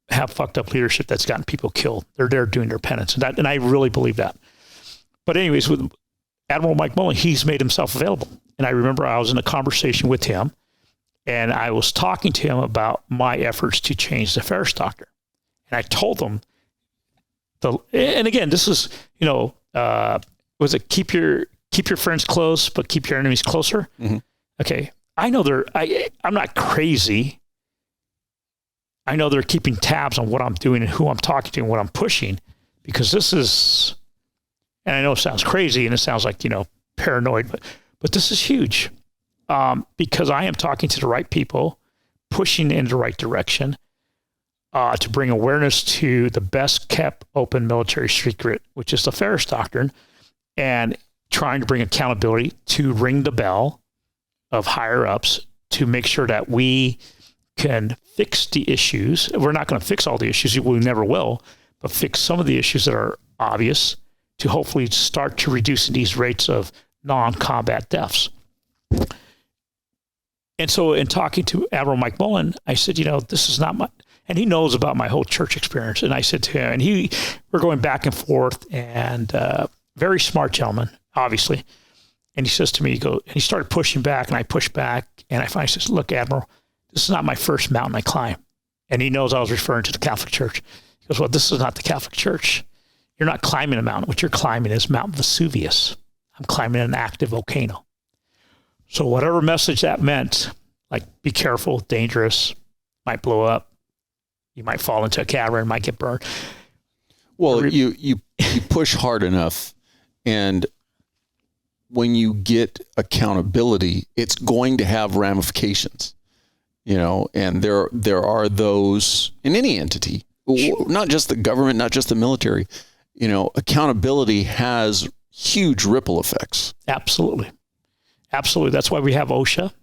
have fucked up leadership that's gotten people killed. They're there doing their penance. And I really believe that. But anyways, with Admiral Mike Mullen, he's made himself available. And I remember I was in a conversation with him, and I was talking to him about my efforts to change the Ferris Doctrine. And I told him, and again, this is, was it keep your friends close, but keep your enemies closer? Mm-hmm. Okay. I know I'm not crazy. I know they're keeping tabs on what I'm doing and who I'm talking to and what I'm pushing, because this is, and I know it sounds crazy and it sounds like, paranoid, but this is huge, because I am talking to the right people, pushing in the right direction, to bring awareness to the best kept open military secret, which is the Ferris Doctrine, and trying to bring accountability, to ring the bell of higher ups to make sure that we can fix the issues. We're not going to fix all the issues. We never will, but fix some of the issues that are obvious to hopefully start to reduce these rates of non-combat deaths. And so in talking to Admiral Mike Mullen, I said, this is not and he knows about my whole church experience. And I said to him, and we're going back and forth, and very smart gentleman, obviously. And he says to me, and he started pushing back, and I pushed back, and I finally says, look, Admiral, this is not my first mountain I climb. And he knows I was referring to the Catholic Church. He goes, well, this is not the Catholic Church. You're not climbing a mountain. What you're climbing is Mount Vesuvius. I'm climbing an active volcano. So whatever message that meant, like, be careful, dangerous, might blow up, you might fall into a cavern, might get burned. Well, you push hard enough, and when you get accountability, it's going to have ramifications, and there are those in any entity, not just the government, not just the military. Accountability has huge ripple effects. Absolutely. That's why we have OSHA.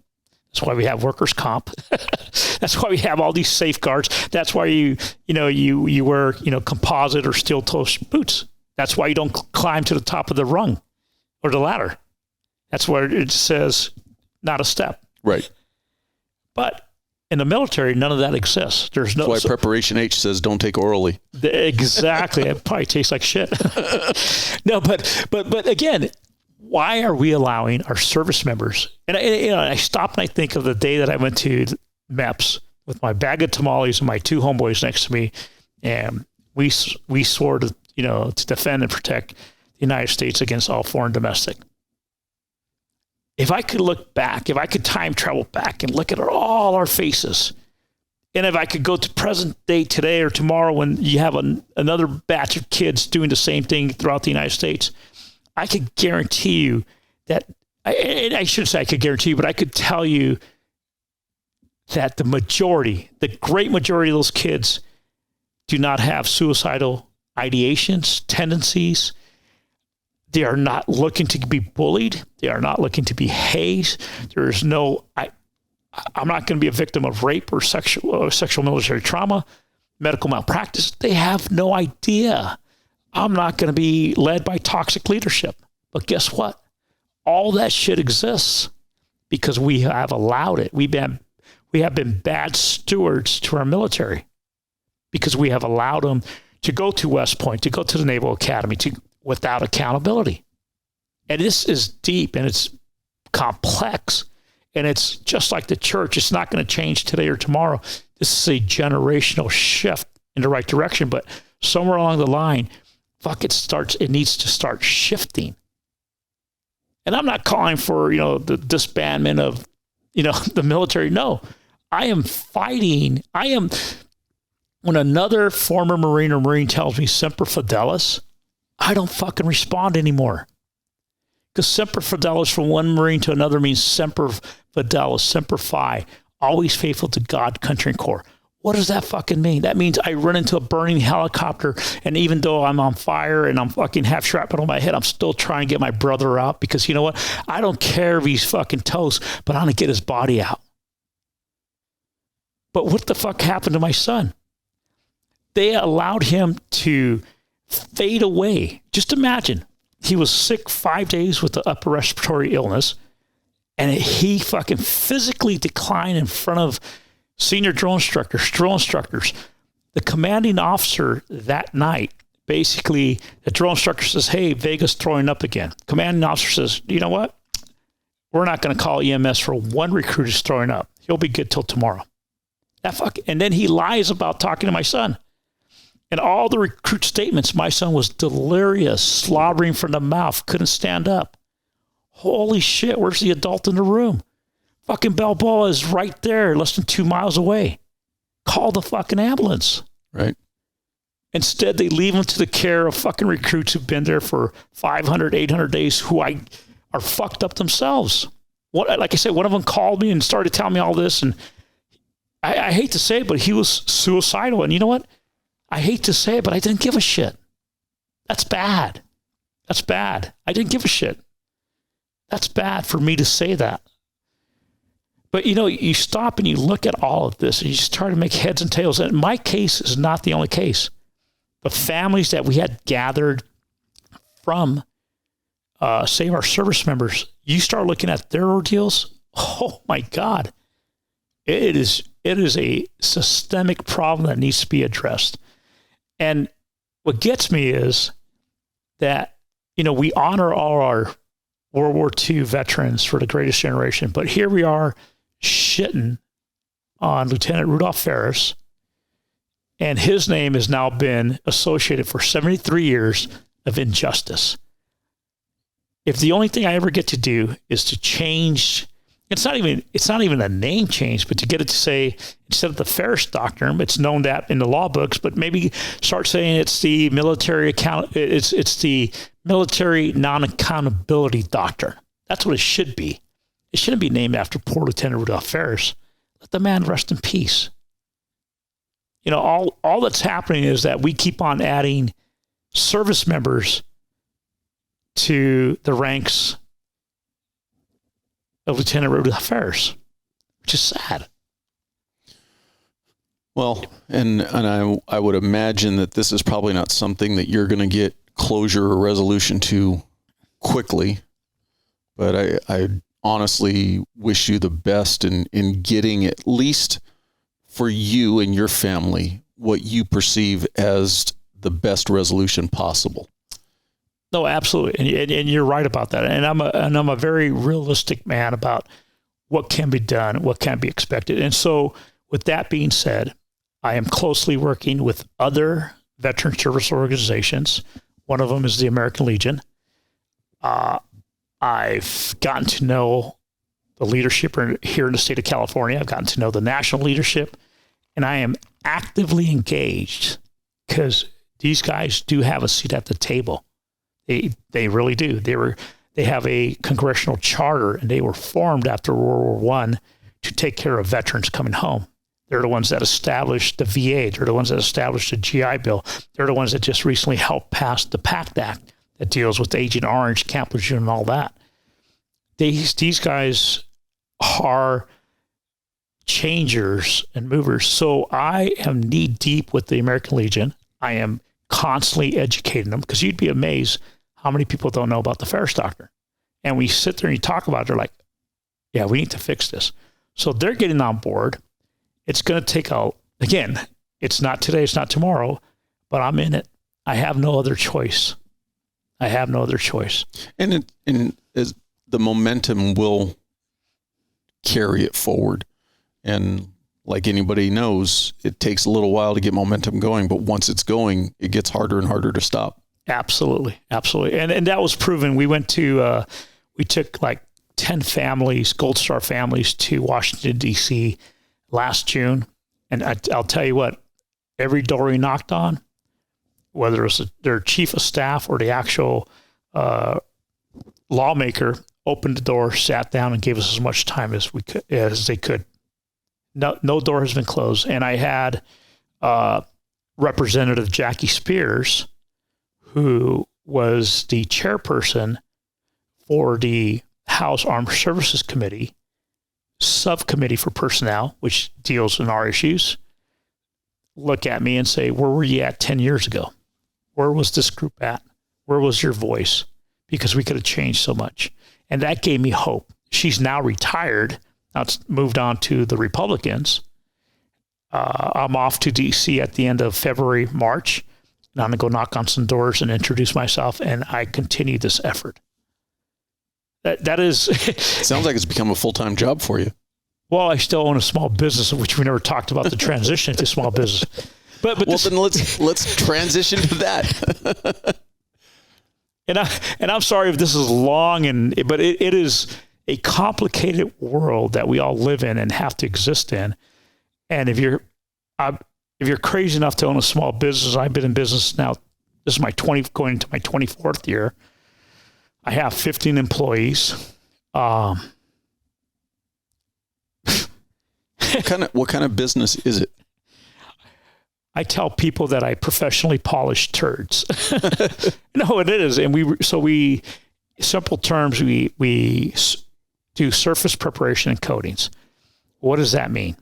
That's why we have workers' comp. That's why we have all these safeguards. That's why you wear, composite or steel toe boots. That's why you don't climb to the top of the rung or the ladder. That's where it says not a step. Right. But in the military, none of that exists. There's no. That's why Preparation H says don't take orally. Exactly. It probably tastes like shit. No, but again, why are we allowing our service members? And I stop and I think of the day that I went to MEPS with my bag of tamales and my two homeboys next to me, and we swore to defend and protect the United States against all foreign domestic. If I could look back, if I could time travel back and look at all our faces, and if I could go to present day today or tomorrow when you have another batch of kids doing the same thing throughout the United States, I could guarantee you that, I shouldn't say I could guarantee you, but I could tell you that the great majority of those kids do not have suicidal ideations, tendencies. They are not looking to be bullied. They are not looking to be hazed. There is no, I'm not going to be a victim of rape or sexual military trauma, medical malpractice. They have no idea. I'm not going to be led by toxic leadership. But guess what? All that shit exists because we have allowed it. We have been bad stewards to our military because we have allowed them to go to West Point, to go to the Naval Academy, without accountability. And this is deep and it's complex. And it's just like the church. It's not going to change today or tomorrow. This is a generational shift in the right direction. But somewhere along the line, it needs to start shifting. And I'm not calling for, the disbandment of, the military. No, I am fighting. When another former Marine or Marine tells me Semper Fidelis, I don't fucking respond anymore. Because Semper Fidelis from one Marine to another means Semper Fidelis, Semper Fi, always faithful to God, country, and corps. What does that fucking mean? That means I run into a burning helicopter, and even though I'm on fire and I'm fucking half shrapnel on my head, I'm still trying to get my brother out because you know what? I don't care if he's fucking toast, but I'm going to get his body out. But what the fuck happened to my son? They allowed him to fade away. Just imagine. He was sick 5 days with the upper respiratory illness, and he fucking physically declined in front of senior drill instructors. The commanding officer that night, basically, the drill instructor says, hey, Vega's throwing up again. Commanding officer says, you know what? We're not going to call EMS for one recruit who's throwing up. He'll be good till tomorrow. And then he lies about talking to my son. And all the recruit statements, my son was delirious, slobbering from the mouth, couldn't stand up. Holy shit, where's the adult in the room? Fucking Balboa is right there, less than 2 miles away. Call the fucking ambulance. Right. Instead, they leave him to the care of fucking recruits who've been there for 500, 800 days who are fucked up themselves. Like I said, one of them called me and started telling me all this. And I hate to say it, but he was suicidal. And you know what? I hate to say it, but I didn't give a shit. That's bad. I didn't give a shit. That's bad for me to say that. But, you stop and you look at all of this and you just try to make heads and tails. And my case is not the only case. The families that we had gathered from, say, our service members, you start looking at their ordeals. Oh, my God. It is a systemic problem that needs to be addressed. And what gets me is that, we honor all our World War II veterans for the greatest generation. But here we are shitting on Lieutenant Rudolph Ferris, and his name has now been associated for 73 years of injustice. If the only thing I ever get to do is to change, it's not even a name change, but to get it to say, instead of the Ferris Doctrine, it's known that in the law books, but maybe start saying it's the military it's the military non-accountability doctrine. That's what it should be. It shouldn't be named after poor Lieutenant Rudolph Ferris. Let the man rest in peace. You know, all that's happening is that we keep on adding service members to the ranks of Lieutenant Rudolph Ferris, which is sad. Well, and I would imagine that this is probably not something that you're going to get closure or resolution to quickly, but I honestly wish you the best in getting, at least for you and your family, what you perceive as the best resolution possible. No, absolutely. And you're right about that. And I'm a very realistic man about what can be done, what can be expected. And so with that being said, I am closely working with other veteran service organizations. One of them is the American Legion. I've gotten to know the leadership here in the state of California. I've gotten to know the national leadership, and I am actively engaged because these guys do have a seat at the table. They really do. They have a congressional charter, and they were formed after World War I to take care of veterans coming home. They're the ones that established the VA. They're the ones that established the GI Bill. They're the ones that just recently helped pass the PACT Act that deals with Agent Orange, Camp Lejeune, and all that. These guys are changers and movers. So I am knee deep with the American Legion. I am constantly educating them, because you'd be amazed how many people don't know about the Ferris Doctrine. And we sit there and you talk about it, they're like, yeah, we need to fix this. So they're getting on board. It's going to take again, it's not today, it's not tomorrow, but I'm in it. I have no other choice. And as the momentum will carry it forward. And like anybody knows, it takes a little while to get momentum going, but once it's going, it gets harder and harder to stop. Absolutely. And that was proven. We went to, we took like 10 families, Gold Star families, to Washington, D.C. last June. And I'll tell you what, every door we knocked on, whether it was their chief of staff or the actual lawmaker, opened the door, sat down, and gave us as much time as they could. No door has been closed. And I had Representative Jackie Spears, who was the chairperson for the House Armed Services Committee, subcommittee for personnel, which deals in our issues, look at me and say, where were you at 10 years ago? Where was this group at? Where was your voice? Because we could have changed so much. And that gave me hope. She's now retired. Now it's moved on to the Republicans. I'm off to D.C. at the end of February, March. And I'm going to go knock on some doors and introduce myself, and I continue this effort. That is... Sounds like it's become a full-time job for you. Well, I still own a small business, of which we never talked about the transition to small business. But well, then let's transition to that. And I'm sorry if this is long, but it is a complicated world that we all live in and have to exist in. And if you're crazy enough to own a small business, I've been in business now. This is going into my 24th year. I have 15 employees. What kind of business is it? I tell people that I professionally polish turds. No, it is. And simple terms, we do surface preparation and coatings. What does that mean?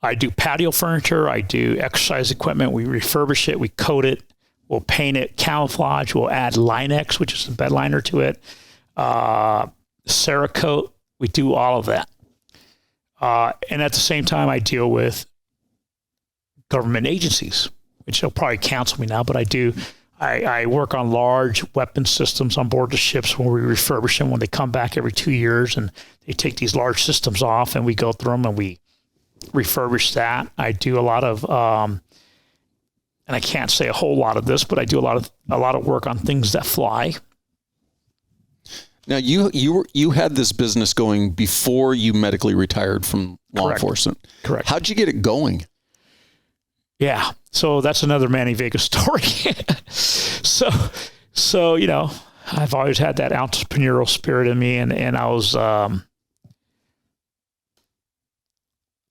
I do patio furniture. I do exercise equipment. We refurbish it. We coat it. We'll paint it, camouflage. We'll add Linex, which is a bed liner, to it. Cerakote. We do all of that. And at the same time, I deal with government agencies, which they'll probably cancel me now, but I do I work on large weapon systems on board the ships when we refurbish them, when they come back every 2 years and they take these large systems off and we go through them and we refurbish that. I do a lot of, and I can't say a whole lot of this, but I do a lot of work on things that fly. Now you had this business going before you medically retired from law enforcement. Correct. How'd you get it going? Yeah. So that's another Manny Vega story. So, you know, I've always had that entrepreneurial spirit in me, and I was,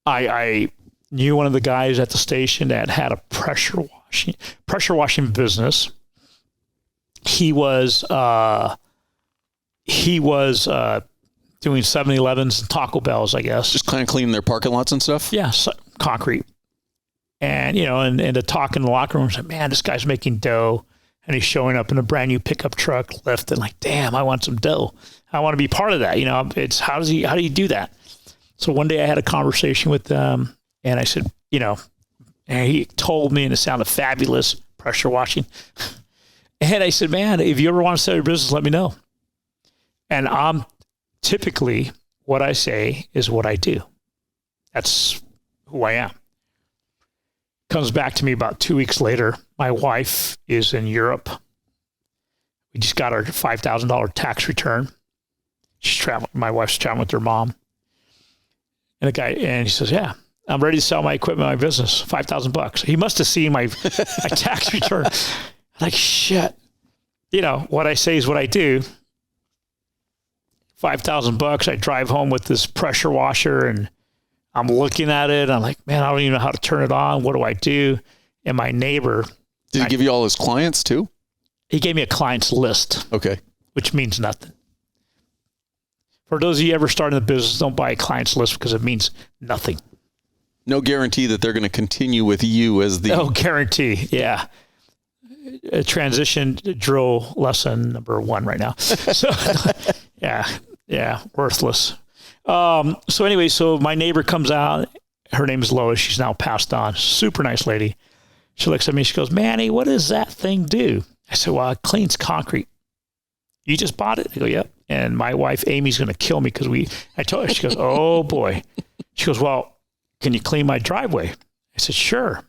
I knew one of the guys at the station that had a pressure washing business. He was doing 7-Elevens and Taco Bells, I guess. Just kind of cleaning their parking lots and stuff? Yeah, concrete. And, you know, and to talk in the locker room, say, man, this guy's making dough. And he's showing up in a brand new pickup truck, lifting, like, damn, I want some dough. I want to be part of that. You know, it's how do you do that? So one day I had a conversation with them, and I said, you know, and he told me, and it sounded fabulous, pressure washing. And I said, man, if you ever want to start your business, let me know. And I'm typically, what I say is what I do. That's who I am. Comes back to me about 2 weeks later. My wife is in Europe. We just got our $5,000 tax return. She's traveling. My wife's traveling with her mom. And he says, yeah, I'm ready to sell my equipment, my business, $5,000. He must have seen my tax return. Like, shit. You know, what I say is what I do. $5,000. I drive home with this pressure washer, and I'm looking at it. I'm like, man, I don't even know how to turn it on. What do I do? And my neighbor. Did he give you all his clients too? He gave me a client's list. Okay. Which means nothing. For those of you ever starting the business, don't buy a client's list because it means nothing. No guarantee that they're going to continue with you as the... No guarantee. Yeah. A transition drill lesson number 1 right now. So yeah, worthless. So anyway, so my neighbor comes out. Her name is Lois. She's now passed on. Super nice lady. She looks at me. She goes, Manny, what does that thing do? I said, well, it cleans concrete. You just bought it? I go, yep. And my wife, Amy's going to kill me because I told her, she goes, oh boy. She goes, well, can you clean my driveway? I said, sure.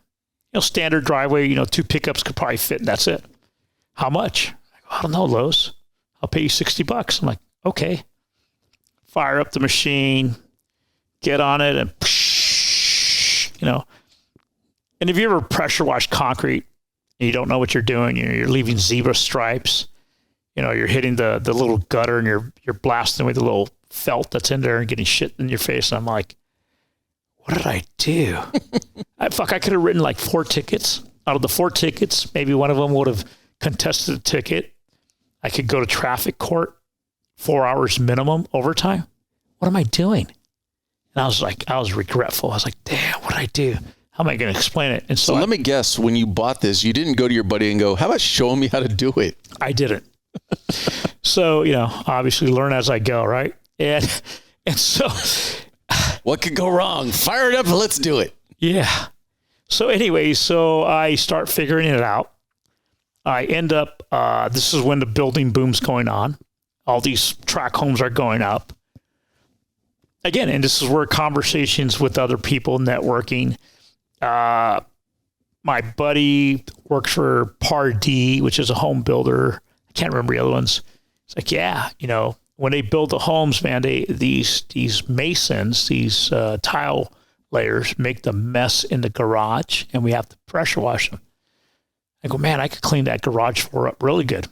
You know, standard driveway, you know, 2 pickups could probably fit, and that's it. How much? I go, I don't know, Lois. I'll pay you $60. I'm like, okay. Fire up the machine, get on it, and you know. And if you ever pressure wash concrete and you don't know what you're doing, you know, you're leaving zebra stripes, you know, you're hitting the little gutter and you're blasting with the little felt that's in there and getting shit in your face. And I'm like, what did I do? I could have written like 4 tickets. Out of the 4 tickets, maybe one of them would have contested a ticket. I could go to traffic court. 4 hours minimum overtime. What am I doing? And I was regretful. I was like, damn, what did I do? How am I going to explain it? And so let me guess, when you bought this, you didn't go to your buddy and go, how about showing me how to do it? I didn't. So, you know, obviously learn as I go, right? And so. What could go wrong? Fire it up and let's do it. Yeah. So anyway, so I start figuring it out. I end up, this is when the building boom's going on. All these tract homes are going up. Again, and this is where conversations with other people, networking. My buddy works for Pardee, which is a home builder. I can't remember the other ones. It's like, yeah, you know, when they build the homes, man, these masons, these tile layers make the mess in the garage, and we have to pressure wash them. I go, man, I could clean that garage floor up really good.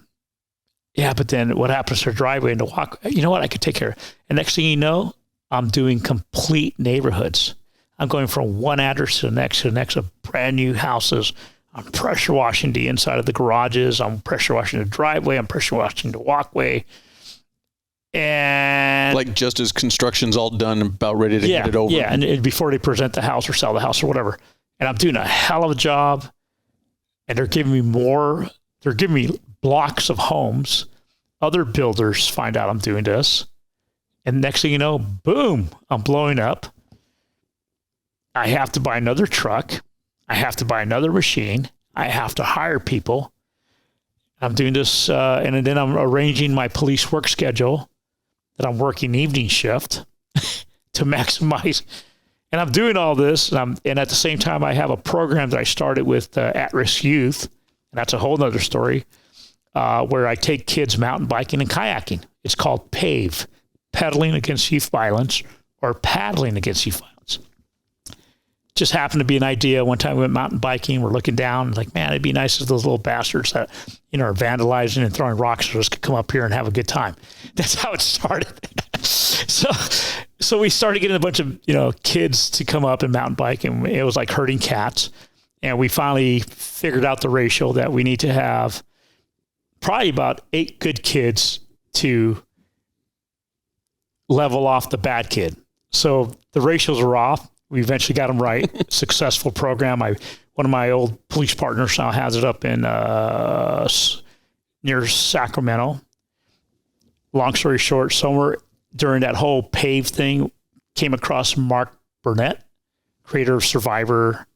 Yeah, but then what happens to her driveway and the walk? You know what? I could take care of it. And next thing you know, I'm doing complete neighborhoods. I'm going from one address to the next of brand new houses. I'm pressure washing the inside of the garages. I'm pressure washing the driveway. I'm pressure washing the walkway. And like just as construction's all done, about ready to get it over. Yeah, and before they present the house or sell the house or whatever. And I'm doing a hell of a job. And they're giving me more. They're giving me blocks of homes. Other builders find out I'm doing this. And next thing you know, boom, I'm blowing up. I have to buy another truck. I have to buy another machine. I have to hire people. I'm doing this, and then I'm arranging my police work schedule that I'm working evening shift to maximize. And I'm doing all this, and at the same time, I have a program that I started with at-risk youth, and that's a whole nother story, where I take kids mountain biking and kayaking. It's called PAVE, Pedaling Against Youth Violence, or Paddling Against Youth Violence. Just happened to be an idea. One time we went mountain biking, we're looking down, like, man, it'd be nice if those little bastards that, are vandalizing and throwing rocks at us could come up here and have a good time. That's how it started. So we started getting a bunch of, kids to come up and mountain bike, and it was like herding cats. And we finally figured out the ratio that we need to have probably about 8 good kids to level off the bad kid. So the ratios are off. We eventually got them right. Successful program. One of my old police partners now has it up in near Sacramento. Long story short, somewhere during that whole PAVE thing, came across Mark Burnett, creator of Survivor,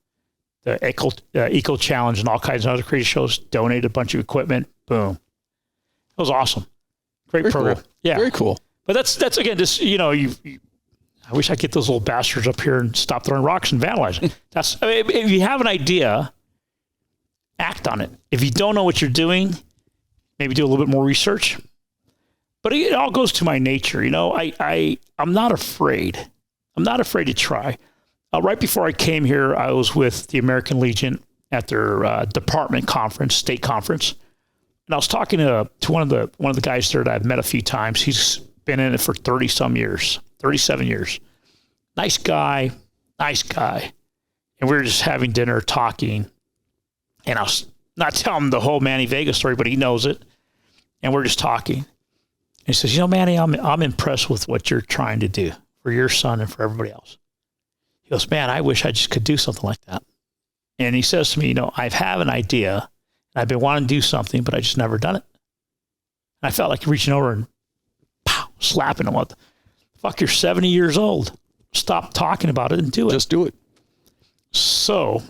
the Eco Challenge, and all kinds of other crazy shows. Donated a bunch of equipment. Boom. It was awesome. Great Very program. Cool. Yeah. Very cool. But that's again, just, I wish I could get those little bastards up here and stop throwing rocks and vandalizing. If you have an idea, act on it. If you don't know what you're doing, maybe do a little bit more research. But it all goes to my nature. I'm not afraid. I'm not afraid to try. Right before I came here, I was with the American Legion at their department conference, state conference. And I was talking to one of the guys there that I've met a few times. He's been in it for 37 years. Nice guy. And we were just having dinner, talking. And I was not telling him the whole Manny Vega story, but he knows it. And we're just talking. And he says, Manny, I'm impressed with what you're trying to do for your son and for everybody else. He goes, man, I wish I just could do something like that. And he says to me, I have an idea. I've been wanting to do something, but I just never done it. And I felt like reaching over and slapping him. What the fuck, you're 70 years old. Stop talking about it and do it. Just do it. So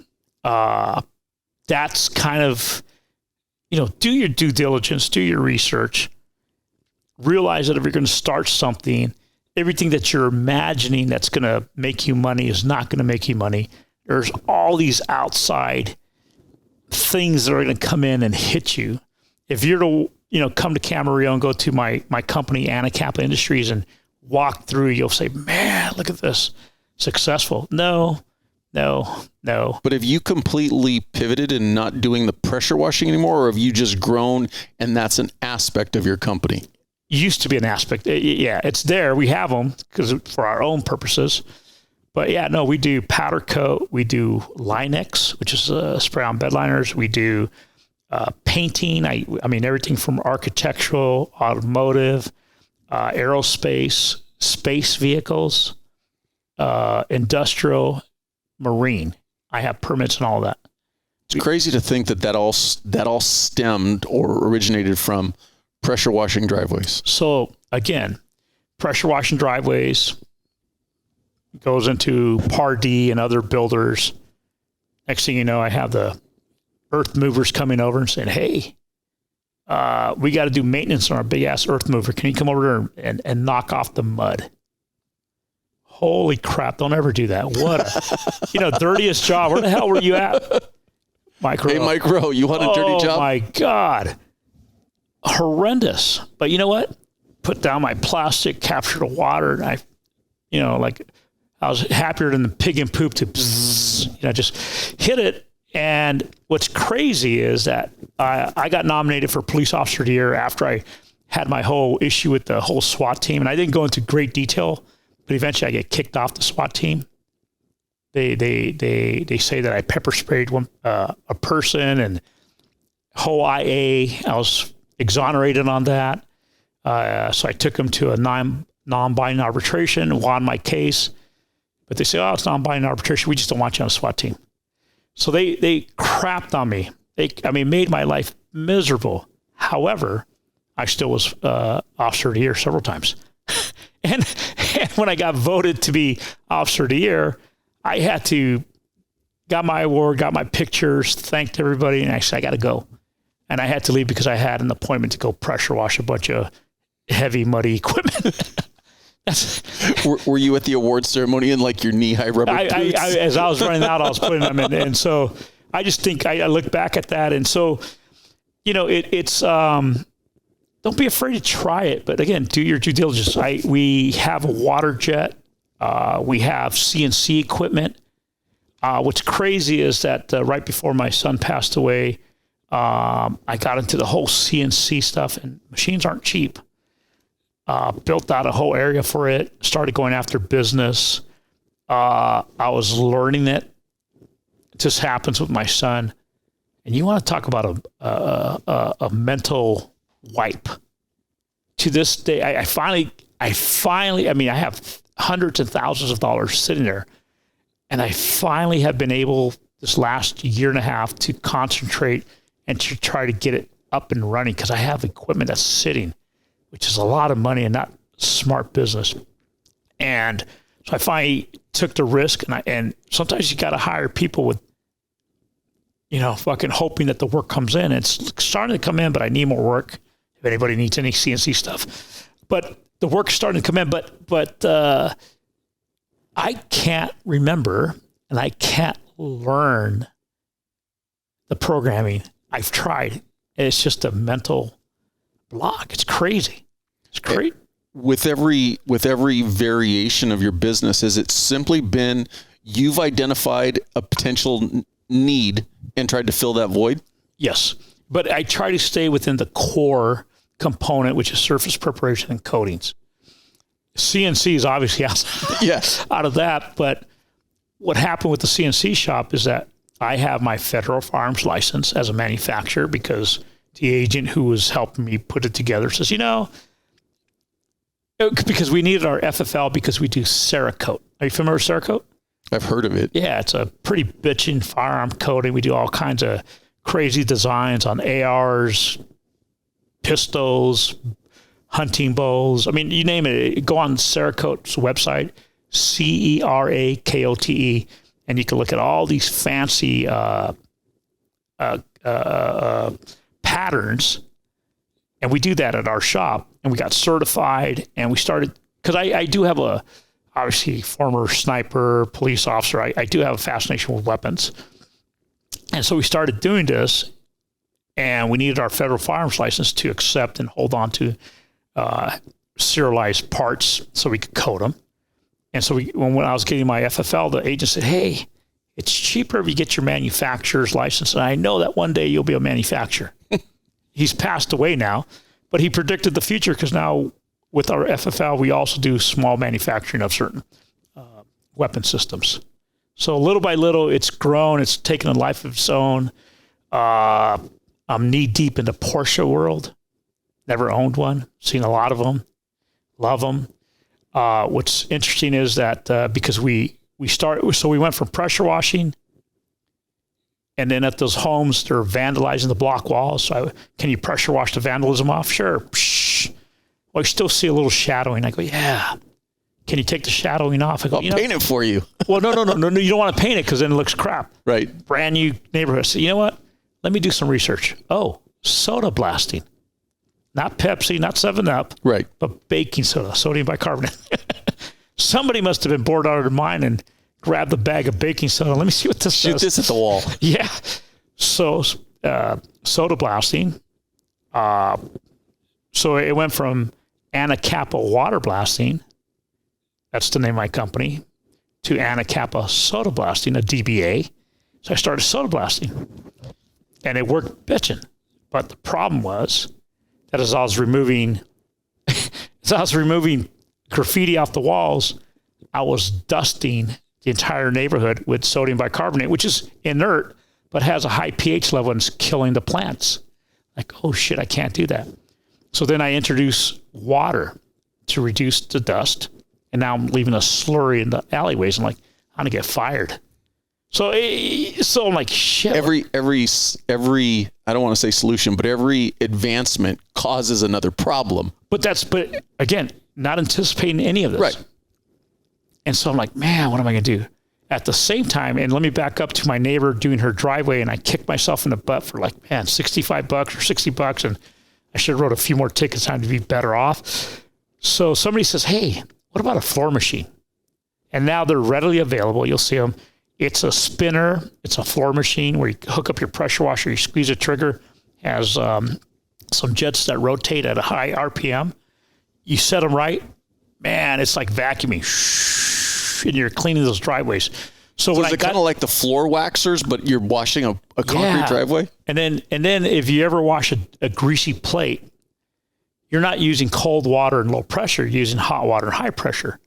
that's kind of, do your due diligence, do your research. Realize that if you're going to start something, everything that you're imagining that's going to make you money is not going to make you money. There's all these outside things that are going to come in and hit you. If you're to, come to Camarillo and go to my company, Anacapa Inudstries, and walk through, you'll say, man, look at this. Successful. No. But have you completely pivoted and not doing the pressure washing anymore, or have you just grown and that's an aspect of your company? Used to be an aspect. Yeah, it's there. We have them for our own purposes. But yeah, no, we do powder coat. We do Linex, which is spray on bed liners. We do painting. I mean, everything from architectural, automotive, aerospace, space vehicles, industrial, marine. I have permits and all of that. It's crazy to think that all stemmed or originated from pressure washing driveways. So again, pressure washing driveways goes into Pardee and other builders. Next thing you know, I have the earth movers coming over and saying, hey, we got to do maintenance on our big ass earth mover. Can you come over there and knock off the mud? Holy crap. Don't ever do that. What a, dirtiest job. Where the hell were you at? Mike Rowe. Hey, Mike Rowe, you want a dirty job? Oh my God. Horrendous. But you know what? Put down my plastic, capture the water, and I was happier than the pig in poop to just hit it. And what's crazy is that I got nominated for Police Officer of the Year after I had my whole issue with the whole SWAT team. And I didn't go into great detail, but eventually I get kicked off the SWAT team. They say that I pepper sprayed a person, and whole IA, I was exonerated on that. So I took them to a non-binding arbitration, won my case. But they say, oh, it's non-binding arbitration. We just don't want you on a SWAT team. So they crapped on me. Made my life miserable. However, I still was Officer of the Year several times. and when I got voted to be Officer of the Year, I got my award, got my pictures, thanked everybody, and I said, I got to go. and I had to leave because I had an appointment to go pressure wash a bunch of heavy, muddy equipment. Were you at the award ceremony in like your knee-high rubber boots? As I was running out, I was putting them in. And so I just think I look back at that. And so, it's don't be afraid to try it. But again, do your due diligence. We have a water jet. We have CNC equipment. What's crazy is that right before my son passed away, I got into the whole CNC stuff, and machines aren't cheap. Built out a whole area for it, started going after business. I was learning it. It just happens with my son. And you want to talk about a mental wipe. To this day, I finally, I have hundreds and thousands of dollars sitting there. And I finally have been able this last year and a half to concentrate and to try to get it up and running, because I have equipment that's sitting, which is a lot of money and not smart business. And so I finally took the risk, and sometimes you got to hire people with, fucking hoping that the work comes in. It's starting to come in, but I need more work. If anybody needs any CNC stuff, but the work's starting to come in, but I can't remember, and I can't learn the programming. I've tried. It's just a mental block. It's crazy. It's great. With every variation of your business, has it simply been you've identified a potential need and tried to fill that void? Yes. But I try to stay within the core component, which is surface preparation and coatings. CNC is obviously out of that. But what happened with the CNC shop is that I have my federal firearms license as a manufacturer, because the agent who was helping me put it together says, because we needed our FFL because we do Cerakote. Are you familiar with Cerakote? I've heard of it. Yeah, it's a pretty bitchin' firearm coating. We do all kinds of crazy designs on ARs, pistols, hunting bows. I mean, you name it. Go on Cerakote's website, Cerakote, and you can look at all these fancy patterns. And we do that at our shop, and we got certified, and we started, because I do have obviously former sniper, police officer. I do have a fascination with weapons. And so we started doing this, and we needed our federal firearms license to accept and hold on to serialized parts so we could code them. And so when I was getting my FFL, the agent said, hey, it's cheaper if you get your manufacturer's license. And I know that one day you'll be a manufacturer. He's passed away now, but he predicted the future, because now with our FFL, we also do small manufacturing of certain weapon systems. So little by little, it's grown. It's taken a life of its own. I'm knee deep in the Porsche world. Never owned one. Seen a lot of them. Love them. What's interesting is that because we went from pressure washing, and then at those homes, they're vandalizing the block walls. So can you pressure wash the vandalism off? Sure. Psh. Well, I still see a little shadowing. I go, yeah. Can you take the shadowing off? I go, I'll paint it for you. Well, no. You don't want to paint it, because then it looks crap. Right. Brand new neighborhood. So you know what? Let me do some research. Oh, soda blasting. Not Pepsi, not 7-Up. Right. But baking soda, sodium bicarbonate. Somebody must have been bored out of their mind and grabbed a bag of baking soda. Let me see what this Shoot does. this at the wall. Yeah. So soda blasting. So it went from Anacapa water blasting, that's the name of my company, to Anacapa soda blasting, a DBA. So I started soda blasting, and it worked bitchin'. But the problem was that as I was removing graffiti off the walls, I was dusting the entire neighborhood with sodium bicarbonate, which is inert, but has a high pH level and is killing the plants. Like, oh shit, I can't do that. So then I introduced water to reduce the dust, and now I'm leaving a slurry in the alleyways. I'm like, I'm gonna get fired. So I'm like, shit. Every I don't want to say solution, but every advancement causes another problem. But again, not anticipating any of this. Right. And so I'm like, man, what am I gonna do? at the same time, and let me back up to my neighbor doing her driveway, and I kicked myself in the butt for like, man, $65 or $60, and I should have wrote a few more tickets on to be better off. So somebody says, hey, what about a floor machine? And now they're readily available. You'll see them. It's a spinner. It's a floor machine where you hook up your pressure washer, you squeeze a trigger, has some jets that rotate at a high RPM. You set them right, man, it's like vacuuming. And you're cleaning those driveways. So is it kind of like the floor waxers, but you're washing a concrete driveway? And then if you ever wash a greasy plate, you're not using cold water and low pressure, you're using hot water and high pressure.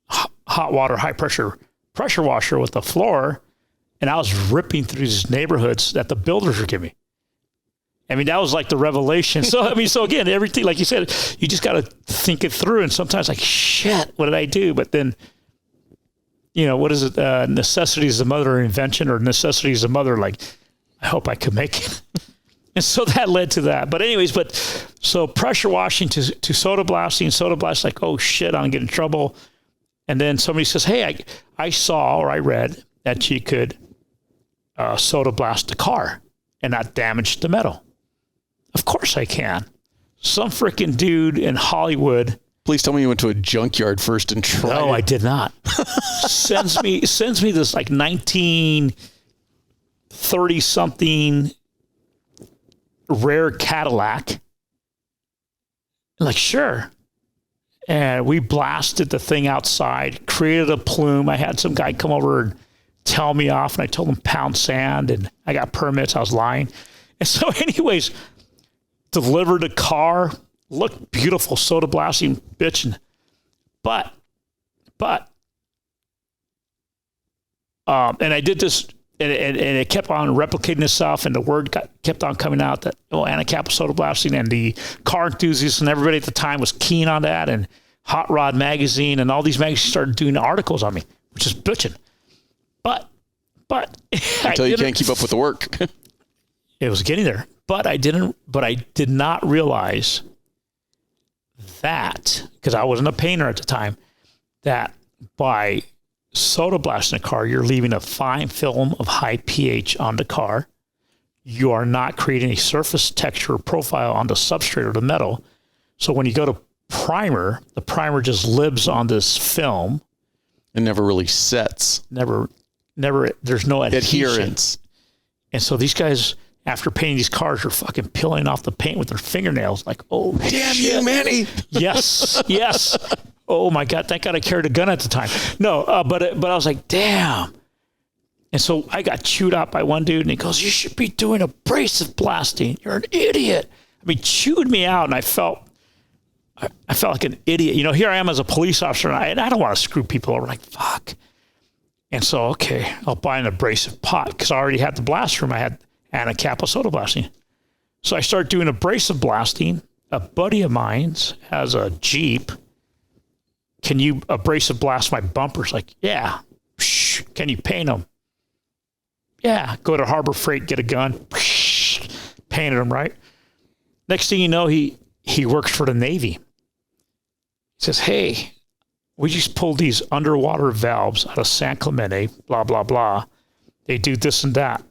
Hot water, high pressure washer with the floor. And I was ripping through these neighborhoods that the builders were giving me. I mean, that was like the revelation. So, I mean, so again, everything, like you said, you just got to think it through. And sometimes like, shit, what did I do? But then, you know, what is it? Necessity is the mother of invention, or necessity is the mother. Like, I hope I could make it. And so that led to that. But anyways, so pressure washing to soda blasting, like, oh shit, I'm getting in trouble. And then somebody says, hey, I saw or I read that you could soda blast a car and not damage the metal. Of course I can. Some freaking dude in Hollywood. Please tell me you went to a junkyard first and tried. No, I did not. Sends me this like 1930 something rare Cadillac. I'm like, sure. And we blasted the thing outside, created a plume. I had some guy come over and tell me off, and I told him pound sand, and I got permits. I was lying. And so anyways, delivered a car, looked beautiful, soda blasting, bitching. But, and I did this, and it kept on replicating itself, and the word kept on coming out that, Anacapa soda blasting, and the car enthusiasts and everybody at the time was keen on that, and Hot Rod Magazine and all these magazines started doing articles on me, which is bitching. But until you can't keep up with the work. It was getting there. But I did not realize that, because I wasn't a painter at the time, that by soda blasting a car, you're leaving a fine film of high pH on the car. You are not creating a surface texture or profile on the substrate or the metal. So when you go to primer, the primer just lives on this film. It never really sets. Never, there's no adherence. And so these guys, after painting these cars, are fucking peeling off the paint with their fingernails. Like, oh, damn shit. You, Manny. Yes. Oh my God. Thank God I carried a gun at the time. No, but I was like, damn. And so I got chewed out by one dude, and he goes, you should be doing abrasive blasting. You're an idiot. I mean, chewed me out, and I felt like an idiot. You know, here I am as a police officer, and I don't want to screw people over. Like, fuck. And so, okay, I'll buy an abrasive pot, because I already had the blast room. I had Anacapa soda blasting. So I started doing abrasive blasting. A buddy of mine's has a Jeep. Can you abrasive blast my bumpers? Like, yeah. Can you paint them? Yeah. Go to Harbor Freight, get a gun. Painted them, right? Next thing you know, he works for the Navy. He says, hey, we just pulled these underwater valves out of San Clemente, blah, blah, blah. They do this and that.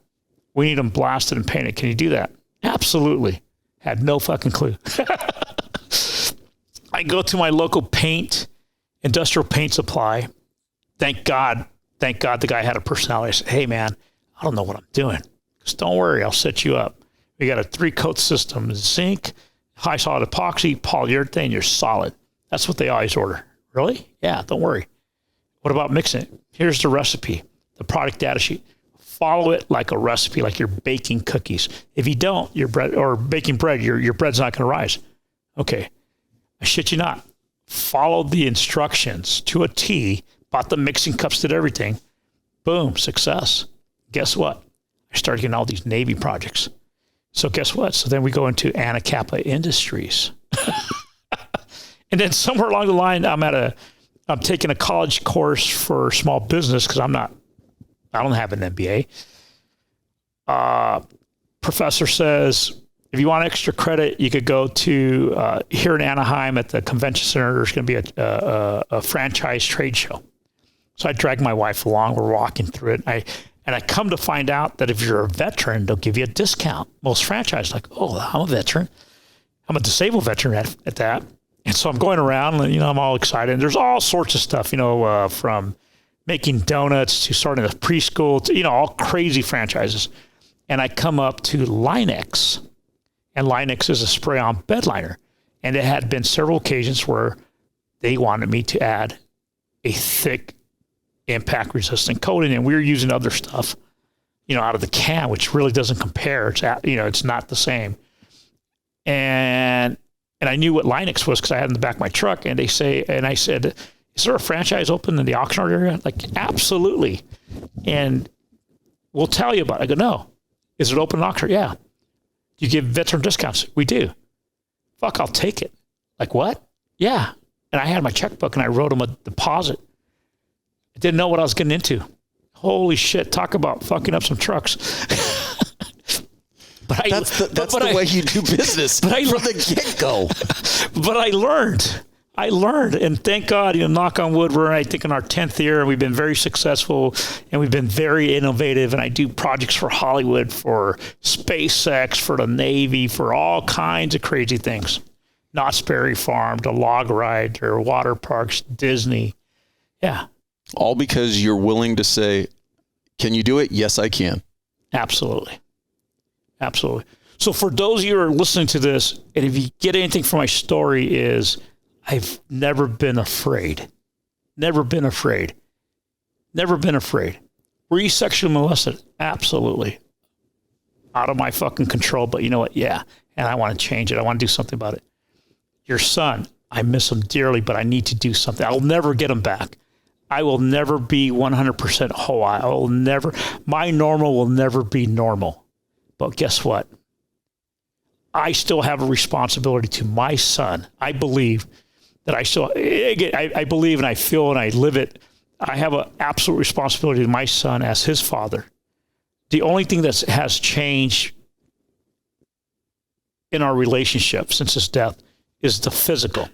We need them blasted and painted. Can you do that? Absolutely. Had no fucking clue. I go to my local industrial paint supply. Thank God the guy had a personality. I said, hey, man, I don't know what I'm doing. Just don't worry. I'll set you up. We got a 3-coat system: zinc, high solid epoxy, polyurethane. You're solid. That's what they always order. Really? Yeah, don't worry. What about mixing it? Here's the recipe, the product data sheet. Follow it like a recipe, like you're baking cookies. If you don't, your bread, or baking bread, your bread's not going to rise. Okay. I shit you not. Followed the instructions to a T, bought the mixing cups, did everything. Boom, success. Guess what? I started getting all these Navy projects. So guess what? So then we go into Anacapa Industries. And then somewhere along the line, I'm taking a college course for small business, because I don't have an MBA. Professor says, if you want extra credit, you could go to here in Anaheim at the convention center. There's going to be a franchise trade show. So I dragged my wife along. We're walking through it. And I come to find out that if you're a veteran, they'll give you a discount. Most franchises like, oh, I'm a veteran. I'm a disabled veteran at that. And so I'm going around and, I'm all excited. And there's all sorts of stuff, from making donuts to starting a preschool to, all crazy franchises. And I come up to Linex. And Linex is a spray-on bed liner. And there had been several occasions where they wanted me to add a thick impact-resistant coating, and we were using other stuff, out of the can, which really doesn't compare. It's it's not the same. And I knew what Linex was because I had it in the back of my truck. And I said, "Is there a franchise open in the Oxnard area?" Like, absolutely. And we'll tell you about it. I go, "No." Is it open in Oxnard? Yeah. Do you give veteran discounts? We do. Fuck, I'll take it. Like, what? Yeah. And I had my checkbook and I wrote them a deposit. I didn't know what I was getting into. Holy shit. Talk about fucking up some trucks. That's the way you do business from the get-go. But I learned, and thank God, knock on wood, we're, I think, in our 10th year, and we've been very successful, and we've been very innovative, and I do projects for Hollywood, for SpaceX, for the Navy, for all kinds of crazy things. Knott's Berry Farm, to Log Ride, or water parks, Disney. Yeah. All because you're willing to say, can you do it? Yes, I can. Absolutely. Absolutely. So for those of you who are listening to this, and if you get anything from my story, is I've never been afraid. Never been afraid. Never been afraid. Were you sexually molested? Absolutely. Out of my fucking control, but you know what? Yeah. And I want to change it. I want to do something about it. Your son, I miss him dearly, but I need to do something. I'll never get him back. I will never be 100% whole. My normal will never be normal. But guess what? I still have a responsibility to my son. I believe that I believe and I feel and I live it. I have an absolute responsibility to my son as his father. The only thing that has changed in our relationship since his death is the physical.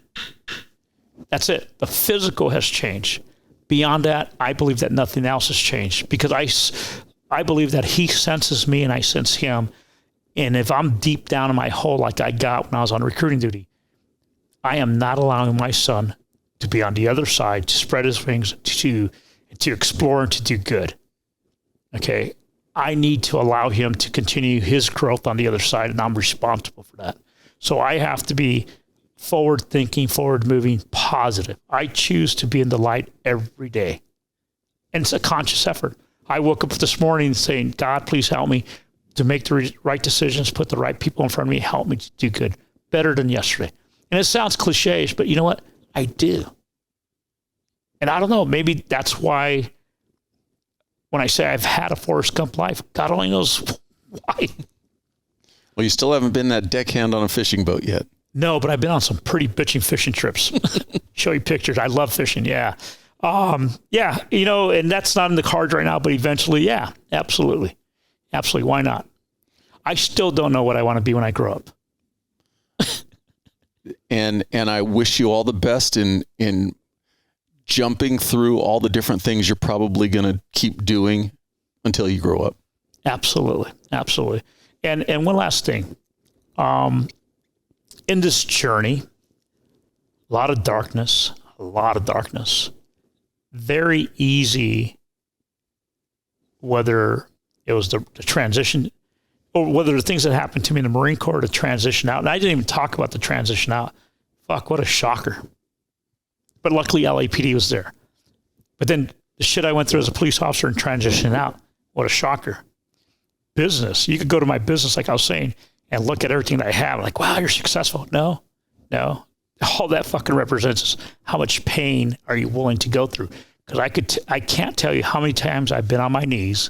That's it. The physical has changed. Beyond that, I believe that nothing else has changed because I believe that he senses me and I sense him. And if I'm deep down in my hole like I got when I was on recruiting duty, I am not allowing my son to be on the other side, to spread his wings, to explore and to do good. Okay? I need to allow him to continue his growth on the other side, and I'm responsible for that. So I have to be forward-thinking, forward-moving, positive. I choose to be in the light every day. And it's a conscious effort. I woke up this morning saying, God, please help me to make the right decisions, put the right people in front of me, help me to do good, better than yesterday. And it sounds cliché, but you know what? I do. And I don't know, maybe that's why when I say I've had a Forrest Gump life, God only knows why. Well, you still haven't been that deckhand on a fishing boat yet. No, but I've been on some pretty bitching fishing trips. Show you pictures. I love fishing. Yeah. Yeah. And that's not in the cards right now, but eventually, yeah, absolutely. Absolutely. Why not? I still don't know what I want to be when I grow up. And I wish you all the best in jumping through all the different things you're probably going to keep doing until you grow up. Absolutely. Absolutely. And one last thing. In this journey, a lot of darkness. Very easy, whether it was the transition or whether the things that happened to me in the Marine Corps to transition out. And I didn't even talk about the transition out. Fuck, what a shocker. But luckily LAPD was there. But then the shit I went through as a police officer and transitioning out, what a shocker. Business. You could go to my business, like I was saying, and look at everything that I have. Like, wow, you're successful. No. All that fucking represents is how much pain are you willing to go through? Because I can't tell you how many times I've been on my knees,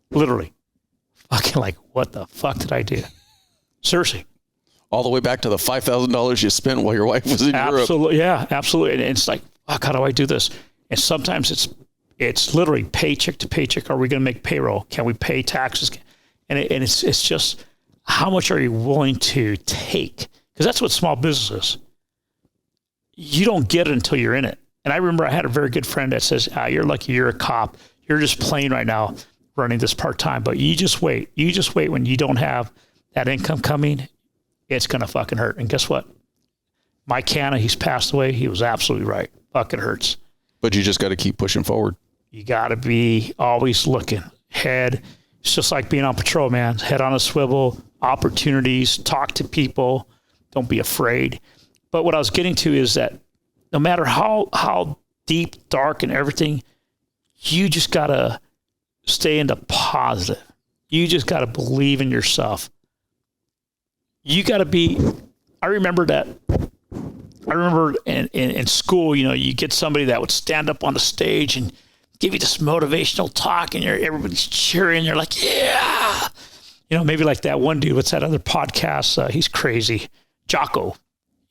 literally, fucking like, what the fuck did I do? Seriously. All the way back to the $5,000 you spent while your wife was in Europe. Absolutely, yeah, absolutely. And it's like, fuck, how do I do this? And sometimes it's literally paycheck to paycheck. Are we going to make payroll? Can we pay taxes? And it's just, how much are you willing to take? Because that's what small business is. You don't get it until you're in it. And I remember I had a very good friend that says, you're lucky you're a cop. You're just plain right now running this part-time, but you just wait. You just wait when you don't have that income coming, it's going to fucking hurt. And guess what? Mike Hanna, he's passed away. He was absolutely right. Fucking hurts. But you just got to keep pushing forward. You got to be always looking head. It's just like being on patrol, man. Head on a swivel, opportunities, talk to people. Don't be afraid. But what I was getting to is that no matter how deep, dark, and everything, you just got to stay in the positive. You just got to believe in yourself. You got to be, I remember in school, you get somebody that would stand up on the stage and give you this motivational talk, and everybody's cheering. You're like, yeah. Maybe like that one dude, what's that other podcast? He's crazy. Jocko.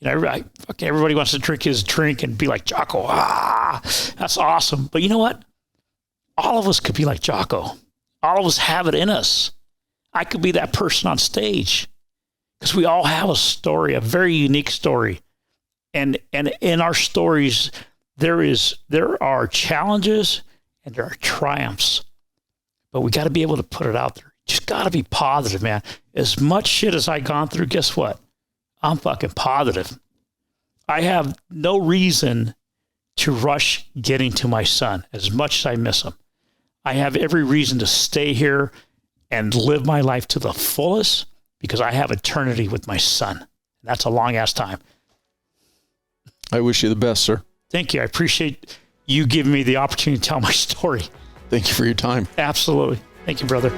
Everybody wants to drink his drink and be like Jocko. That's awesome. But you know what? All of us could be like Jocko. All of us have it in us. I could be that person on stage because we all have a story, a very unique story. And in our stories, there are challenges and there are triumphs, but we got to be able to put it out there. Just got to be positive, man. As much shit as I've gone through, guess what? I'm fucking positive. I have no reason to rush getting to my son as much as I miss him. I have every reason to stay here and live my life to the fullest because I have eternity with my son. That's a long ass time. I wish you the best, sir. Thank you. I appreciate you giving me the opportunity to tell my story. Thank you for your time. Absolutely. Thank you, brother.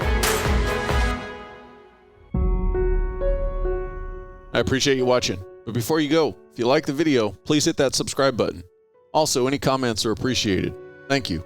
I appreciate you watching. But before you go, if you like the video, please hit that subscribe button. Also, any comments are appreciated. Thank you.